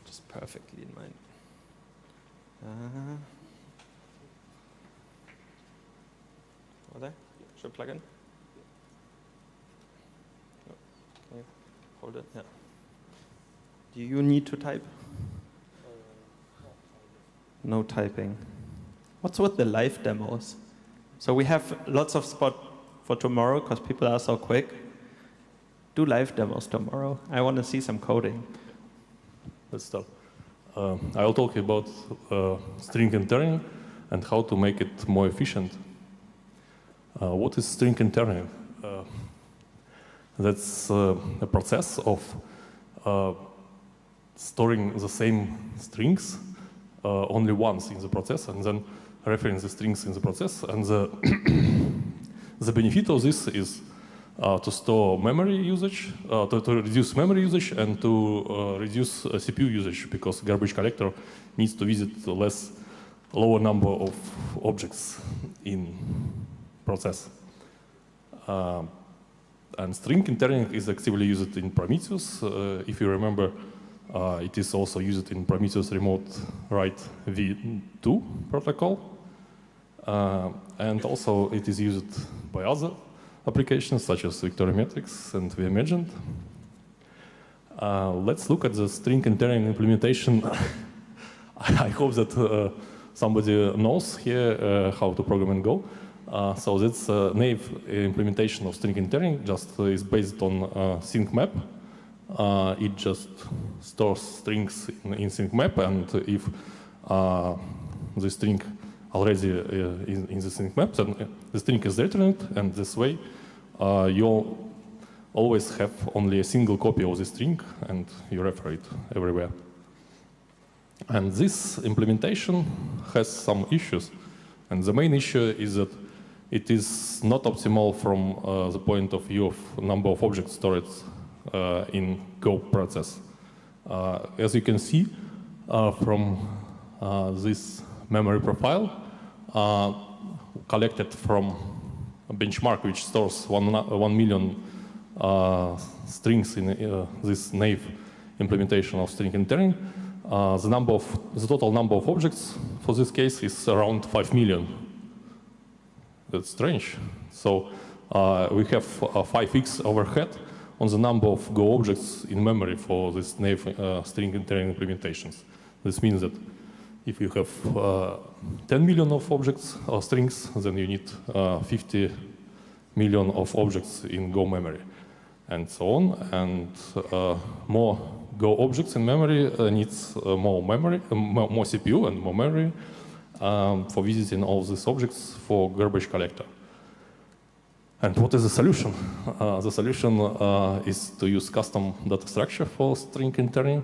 just perfectly in mind. there? Should plug in? Okay, hold it. Yeah. Do you need to type? No typing. What's with the live demos? So we have lots of spot for tomorrow because people are so quick. Do live demos tomorrow. I want to see some coding. Let's start. I'll talk about string interning and how to make it more efficient. What is string interning? That's a process of storing the same strings only once in the process and then referring the strings in the process. And the benefit of this is to store memory usage, to reduce memory usage and to reduce CPU usage because garbage collector needs to visit lower number of objects in process. And string interning is actively used in Prometheus. If you remember, it is also used in Prometheus Remote Write v2 protocol. And also it is used by other applications such as Victoriometrics and VMagent. Let's look at the string interning implementation. I hope that somebody knows here how to program in Go. So that's a naive implementation of string interning, just is based on sync map. It just stores strings in sync map, and if the string already in the sync map, then the string is returned, and this way you always have only a single copy of the string, and you refer it everywhere. And this implementation has some issues, and the main issue is that it is not optimal from the point of view of number of objects stored in Go process. As you can see from this memory profile collected from a benchmark which stores 1 million strings in this naive implementation of string interning, the total number of objects for this case is around 5 million. That's strange. So we have 5x overhead on the number of Go objects in memory for this naive string interning implementations. This means that if you have 10 million of objects or strings, then you need 50 million of objects in Go memory, and so on. And more Go objects in memory needs more memory, more CPU and more memory for visiting all these objects for garbage collector. And what is the solution? The solution is to use custom data structure for string interning.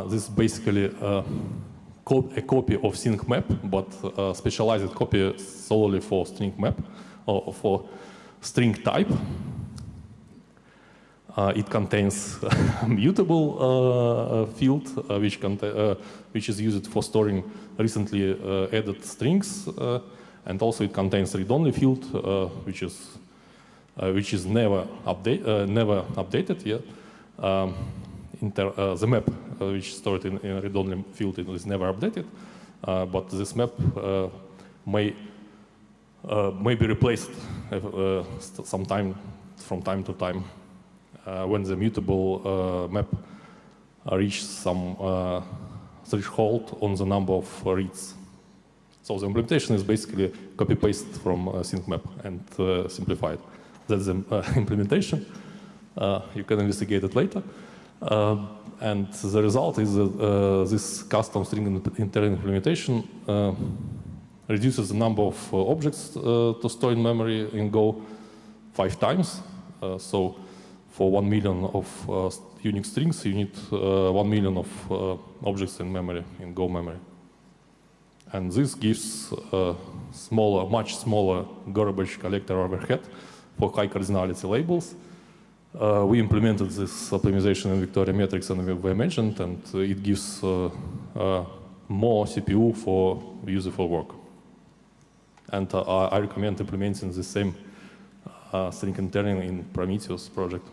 This is basically a copy of sync map, but a specialized copy solely for string map or for string type. It contains mutable field, which is used for storing recently added strings, and also it contains read-only field, which is never updated yet. The map which is stored in read-only field is never updated, but this map may be replaced from time to time when the mutable map reaches some threshold on the number of reads. So the implementation is basically copy-paste from sync map and simplified. That's the implementation. You can investigate it later. And the result is that this custom string interning implementation reduces the number of objects to store in memory in Go 5 times. So for 1 million of unique strings, you need 1 million of objects in memory, in Go memory. And this gives much smaller garbage collector overhead for high cardinality labels. We implemented this optimization in Victoriometrics and VMagent, and it gives more CPU for useful work. And I recommend implementing the same string interning in Prometheus project.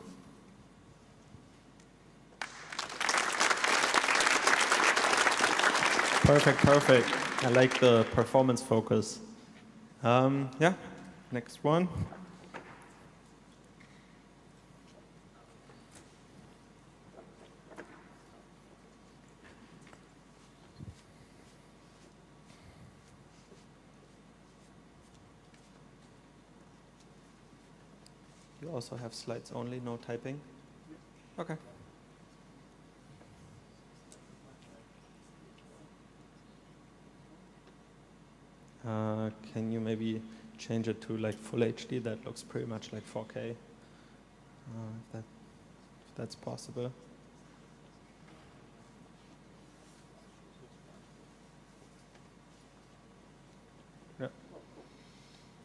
Perfect. I like the performance focus. Yeah, Next one. You also have slides only, no typing? Okay. Can you maybe change it to like full HD? That looks pretty much like 4K. If that's possible. Yeah.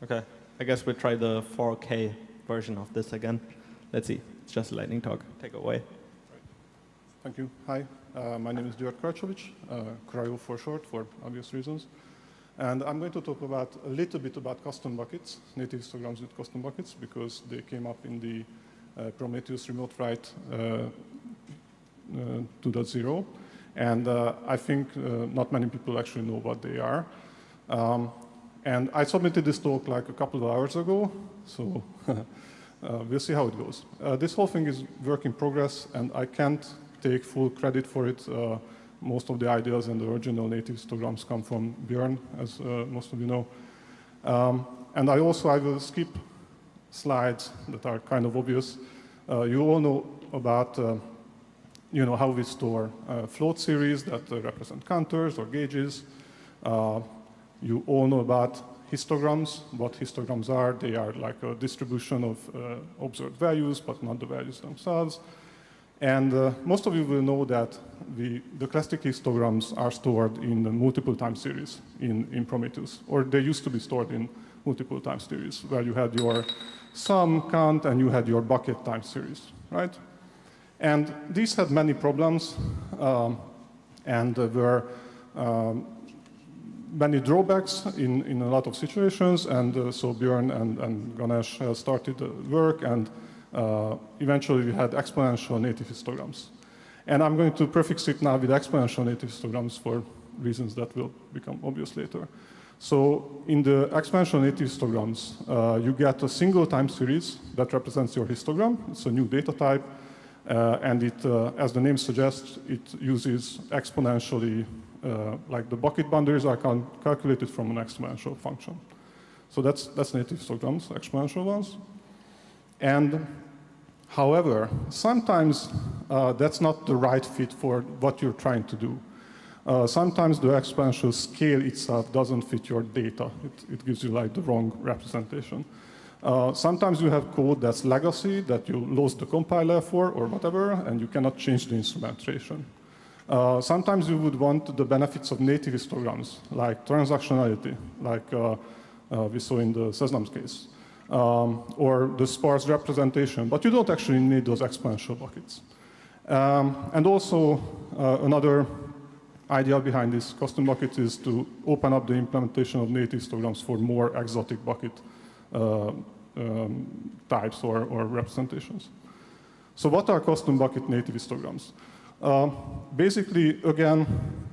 Okay. I guess we'll try the 4K version of this again. Let's see. It's just a lightning talk. Take it away. Thank you. Hi. My name is György Krajcovic, Cryo for short, for obvious reasons. And I'm going to talk about a little bit about custom buckets, native histograms with custom buckets, because they came up in the Prometheus remote write 2.0. And I think not many people actually know what they are. And I submitted this talk like a couple of hours ago, so we'll see how it goes. This whole thing is work in progress, and I can't take full credit for it. Most of the ideas and the original native histograms come from Björn, as most of you know. And I will skip slides that are kind of obvious. You all know about how we store float series that represent counters or gauges. You all know about histograms. What histograms are, they are like a distribution of observed values, but not the values themselves. And most of you will know that the classic histograms are stored in multiple time series in Prometheus, or they used to be stored in multiple time series, where you had your sum, count, and you had your bucket time series, right? And these had many problems, and were many drawbacks in a lot of situations, and so Björn and Ganesh started the work, and eventually we had exponential native histograms. And I'm going to prefix it now with exponential native histograms for reasons that will become obvious later. So in the exponential native histograms, you get a single time series that represents your histogram. It's a new data type, and it, as the name suggests, it uses exponentially, like the bucket boundaries are calculated from an exponential function. So that's native histograms, exponential ones. And however, sometimes that's not the right fit for what you're trying to do. Sometimes the exponential scale itself doesn't fit your data. It gives you like the wrong representation. Sometimes you have code that's legacy, that you lost the compiler for or whatever, and you cannot change the instrumentation. Sometimes you would want the benefits of native histograms, like transactionality, like we saw in the Seznam's case. Or the sparse representation, but you don't actually need those exponential buckets. And also, another idea behind this custom bucket is to open up the implementation of native histograms for more exotic bucket types or representations. So what are custom bucket native histograms? Basically, again,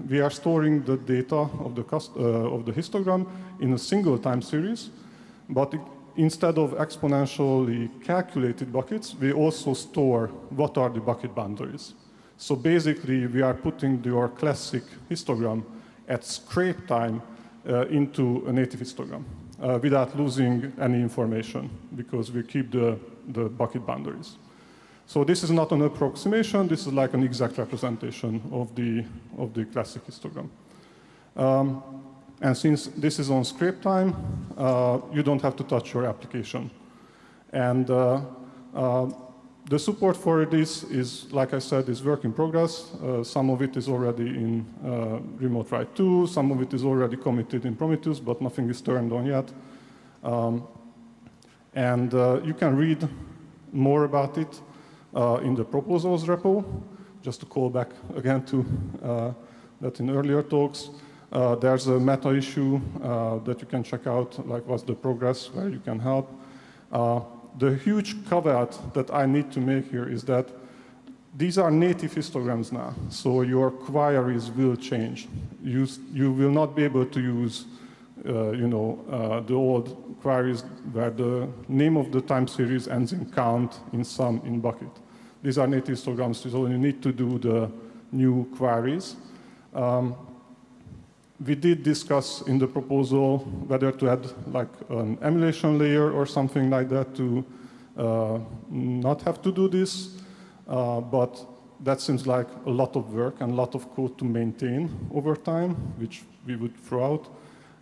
we are storing the data of the histogram in a single time series, but instead of exponentially calculated buckets, we also store what are the bucket boundaries. So basically, we are putting your classic histogram at scrape time into a native histogram without losing any information, because we keep the bucket boundaries. So this is not an approximation. This is like an exact representation of the classic histogram. And since this is on scrape time, you don't have to touch your application. And the support for this is, like I said, is work in progress. Some of it is already in Remote Write 2. Some of it is already committed in Prometheus, but nothing is turned on yet. And you can read more about it in the proposals repo. Just to call back again to that in earlier talks. There's a meta issue that you can check out, like what's the progress, where you can help. The huge caveat that I need to make here is that these are native histograms now, so your queries will change. You will not be able to use the old queries where the name of the time series ends in count, in sum, in bucket. These are native histograms, so you need to do the new queries. We did discuss in the proposal whether to add like an emulation layer or something like that to not have to do this, but that seems like a lot of work and a lot of code to maintain over time, which we would throw out.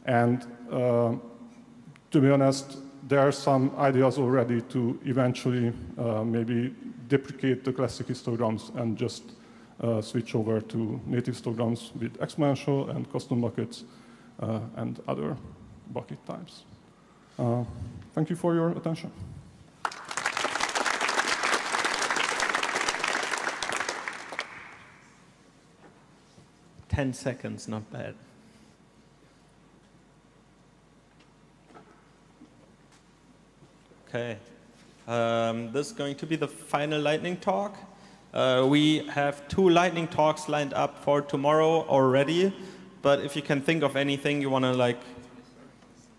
And to be honest, there are some ideas already to eventually maybe deprecate the classic histograms and just switch over to native histograms with exponential and custom buckets and other bucket types. Thank you for your attention. 10 seconds, not bad. Okay. This is going to be the final lightning talk. We have 2 lightning talks lined up for tomorrow already, but if you can think of anything you want to, like,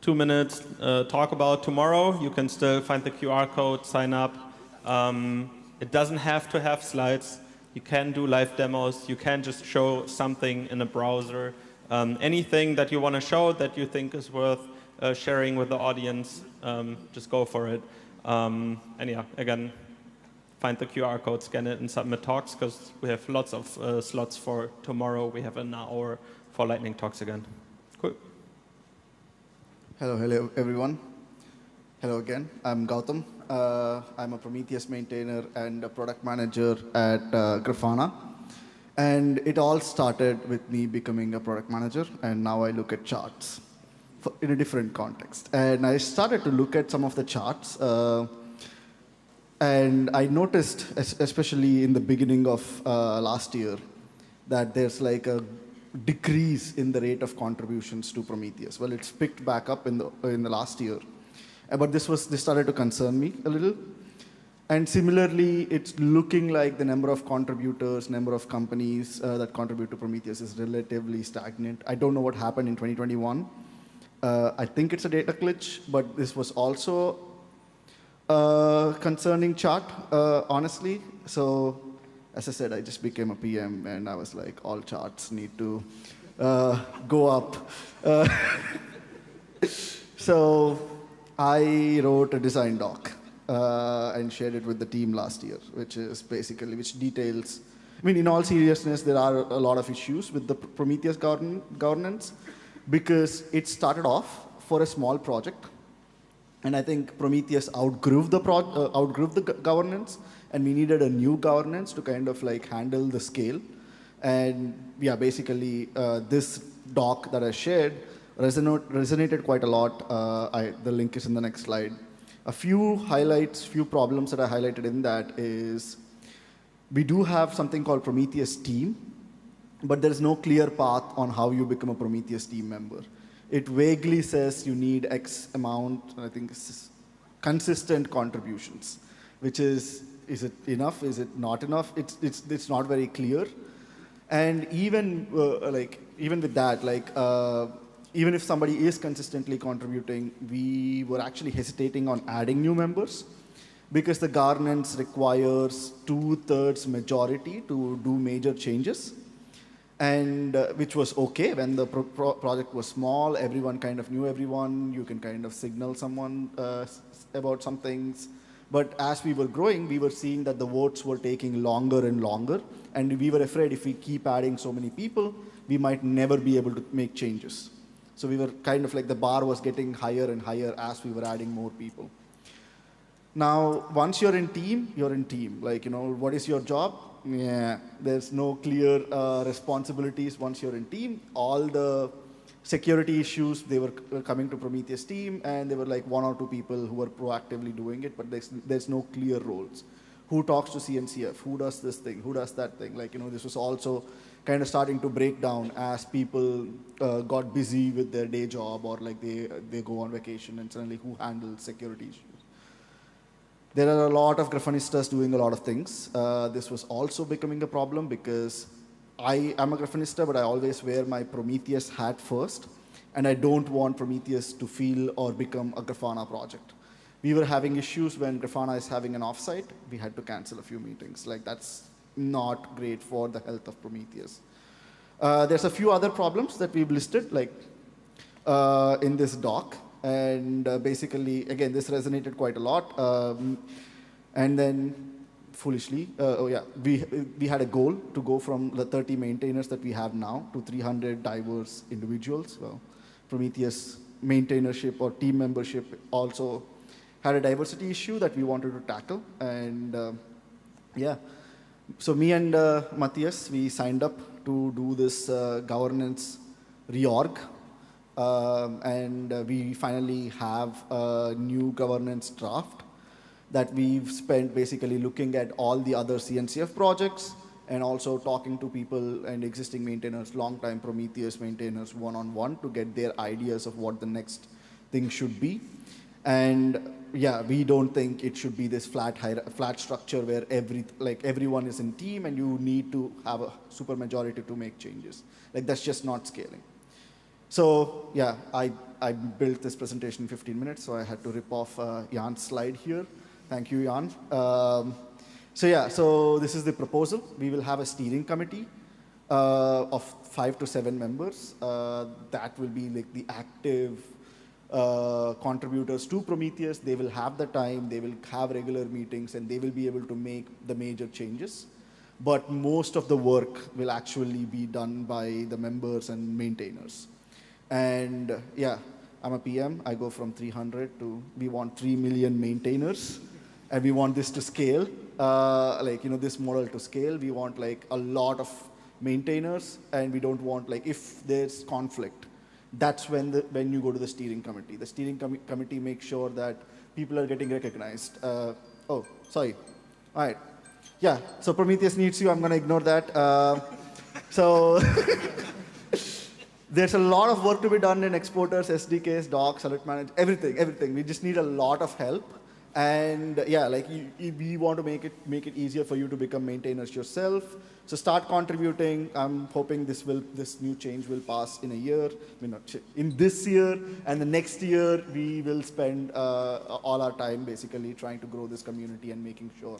2 minutes talk about tomorrow, you can still find the QR code, sign up. It doesn't have to have slides. You can do live demos. You can just show something in a browser. Anything that you want to show that you think is worth sharing with the audience, just go for it. And yeah, again, find the QR code, scan it, and submit talks, because we have lots of slots for tomorrow. We have an hour for lightning talks again. Cool. Hello, everyone. Hello again. I'm Gautam. I'm a Prometheus maintainer and a product manager at Grafana. And it all started with me becoming a product manager, and now I look at charts in a different context. And I started to look at some of the charts, and I noticed, especially in the beginning of last year, that there's like a decrease in the rate of contributions to Prometheus. Well, it's picked back up in the last year. But this started to concern me a little. And similarly, it's looking like the number of contributors, number of companies that contribute to Prometheus is relatively stagnant. I don't know what happened in 2021. I think it's a data glitch, but this was also a concerning chart, honestly. So, as I said, I just became a PM, and I was like, all charts need to go up. So I wrote a design doc and shared it with the team last year, which details, I mean, in all seriousness, there are a lot of issues with the Prometheus governance, because it started off for a small project, and I think Prometheus outgrew the governance, and we needed a new governance to kind of like handle the scale. And yeah, basically this doc that I shared resonated quite a lot. The link is in the next slide. A few highlights, few problems that I highlighted in that is we do have something called Prometheus team, but there is no clear path on how you become a Prometheus team member. It vaguely says you need X amount, I think it's consistent contributions, which is it enough? Is it not enough? It's not very clear. And even with that, even if somebody is consistently contributing, we were actually hesitating on adding new members, because the governance requires 2/3 majority to do major changes, and which was okay when the project was small. Everyone kind of knew everyone. You can kind of signal someone about some things. But as we were growing, we were seeing that the votes were taking longer and longer, and we were afraid if we keep adding so many people, we might never be able to make changes. So we were kind of like the bar was getting higher and higher as we were adding more people. Now, once you're in team, you're in team. Like, what is your job? Yeah, there's no clear responsibilities once you're in team. All the security issues, they were coming to Prometheus team, and there were like 1 or 2 people who were proactively doing it, but there's no clear roles. Who talks to CNCF? Who does this thing? Who does that thing? Like, this was also kind of starting to break down as people got busy with their day job, or like they go on vacation, and suddenly who handles security issues? There are a lot of Graphanistas doing a lot of things. This was also becoming a problem, because I am a Graphanista, but I always wear my Prometheus hat first. And I don't want Prometheus to feel or become a Grafana project. We were having issues when Grafana is having an offsite. We had to cancel a few meetings. Like, that's not great for the health of Prometheus. There's a few other problems that we've listed, like in this doc. And basically, again, this resonated quite a lot. And then, foolishly, we had a goal to go from the 30 maintainers that we have now to 300 diverse individuals. Well, Prometheus maintainership or team membership also had a diversity issue that we wanted to tackle. And so me and Matthias, we signed up to do this governance reorg. And we finally have a new governance draft that we've spent basically looking at all the other CNCF projects and also talking to people and existing maintainers, long-time Prometheus maintainers one-on-one to get their ideas of what the next thing should be. And yeah, we don't think it should be this flat structure where everyone is in team and you need to have a super majority to make changes. Like, that's just not scaling. So yeah, I built this presentation in 15 minutes, so I had to rip off Jan's slide here. Thank you, Jan. So this is the proposal. We will have a steering committee of 5 to 7 members. That will be like the active contributors to Prometheus. They will have the time, they will have regular meetings, and they will be able to make the major changes. But most of the work will actually be done by the members and maintainers. And yeah, I'm a PM. I go from 300 to, we want 3 million maintainers. And we want this to scale, this model to scale. We want like a lot of maintainers, and we don't want, like, if there's conflict, that's when you go to the steering committee. The steering committee makes sure that people are getting recognized. Oh, sorry. All right. Yeah, so Prometheus needs you. I'm going to ignore that. There's a lot of work to be done in exporters, SDKs, docs, alert management, everything. We just need a lot of help. And yeah, like we want to make it easier for you to become maintainers yourself. So start contributing. I'm hoping this new change will pass in a year. In this year, and the next year we will spend all our time basically trying to grow this community and making sure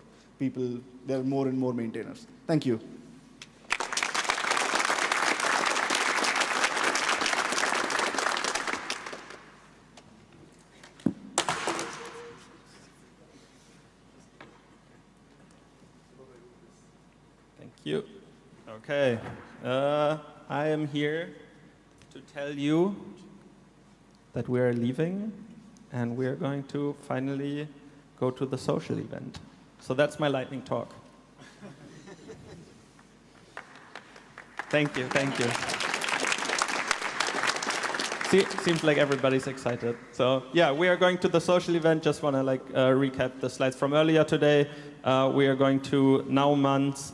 there are more and more maintainers. Thank you. You. Okay. I am here to tell you that we are leaving and we are going to finally go to the social event. So that's my lightning talk. Thank you. See, seems like everybody's excited. So yeah, we are going to the social event. Just want to recap the slides from earlier today. We are going to Naumanns.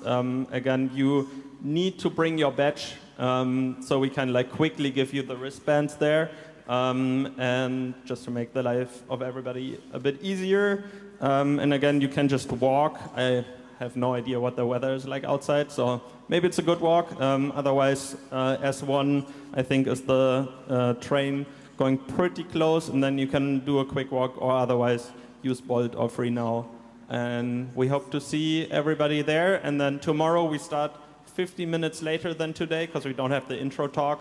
Again, you need to bring your badge so we can quickly give you the wristbands there. And just to make the life of everybody a bit easier. And again, you can just walk. I have no idea what the weather is like outside, so maybe it's a good walk. Otherwise, S1, I think, is the train going pretty close, and then you can do a quick walk, or otherwise use Bolt or Free Now. And we hope to see everybody there. And then tomorrow we start 50 minutes later than today, because we don't have the intro talk.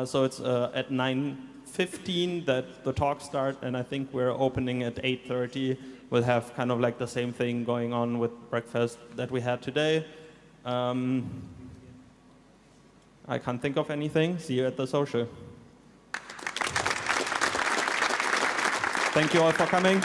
So it's at 9:15 that the talks start, and I think we're opening at 8:30. We'll have kind of the same thing going on with breakfast that we had today. I can't think of anything. See you at the social. Thank you all for coming.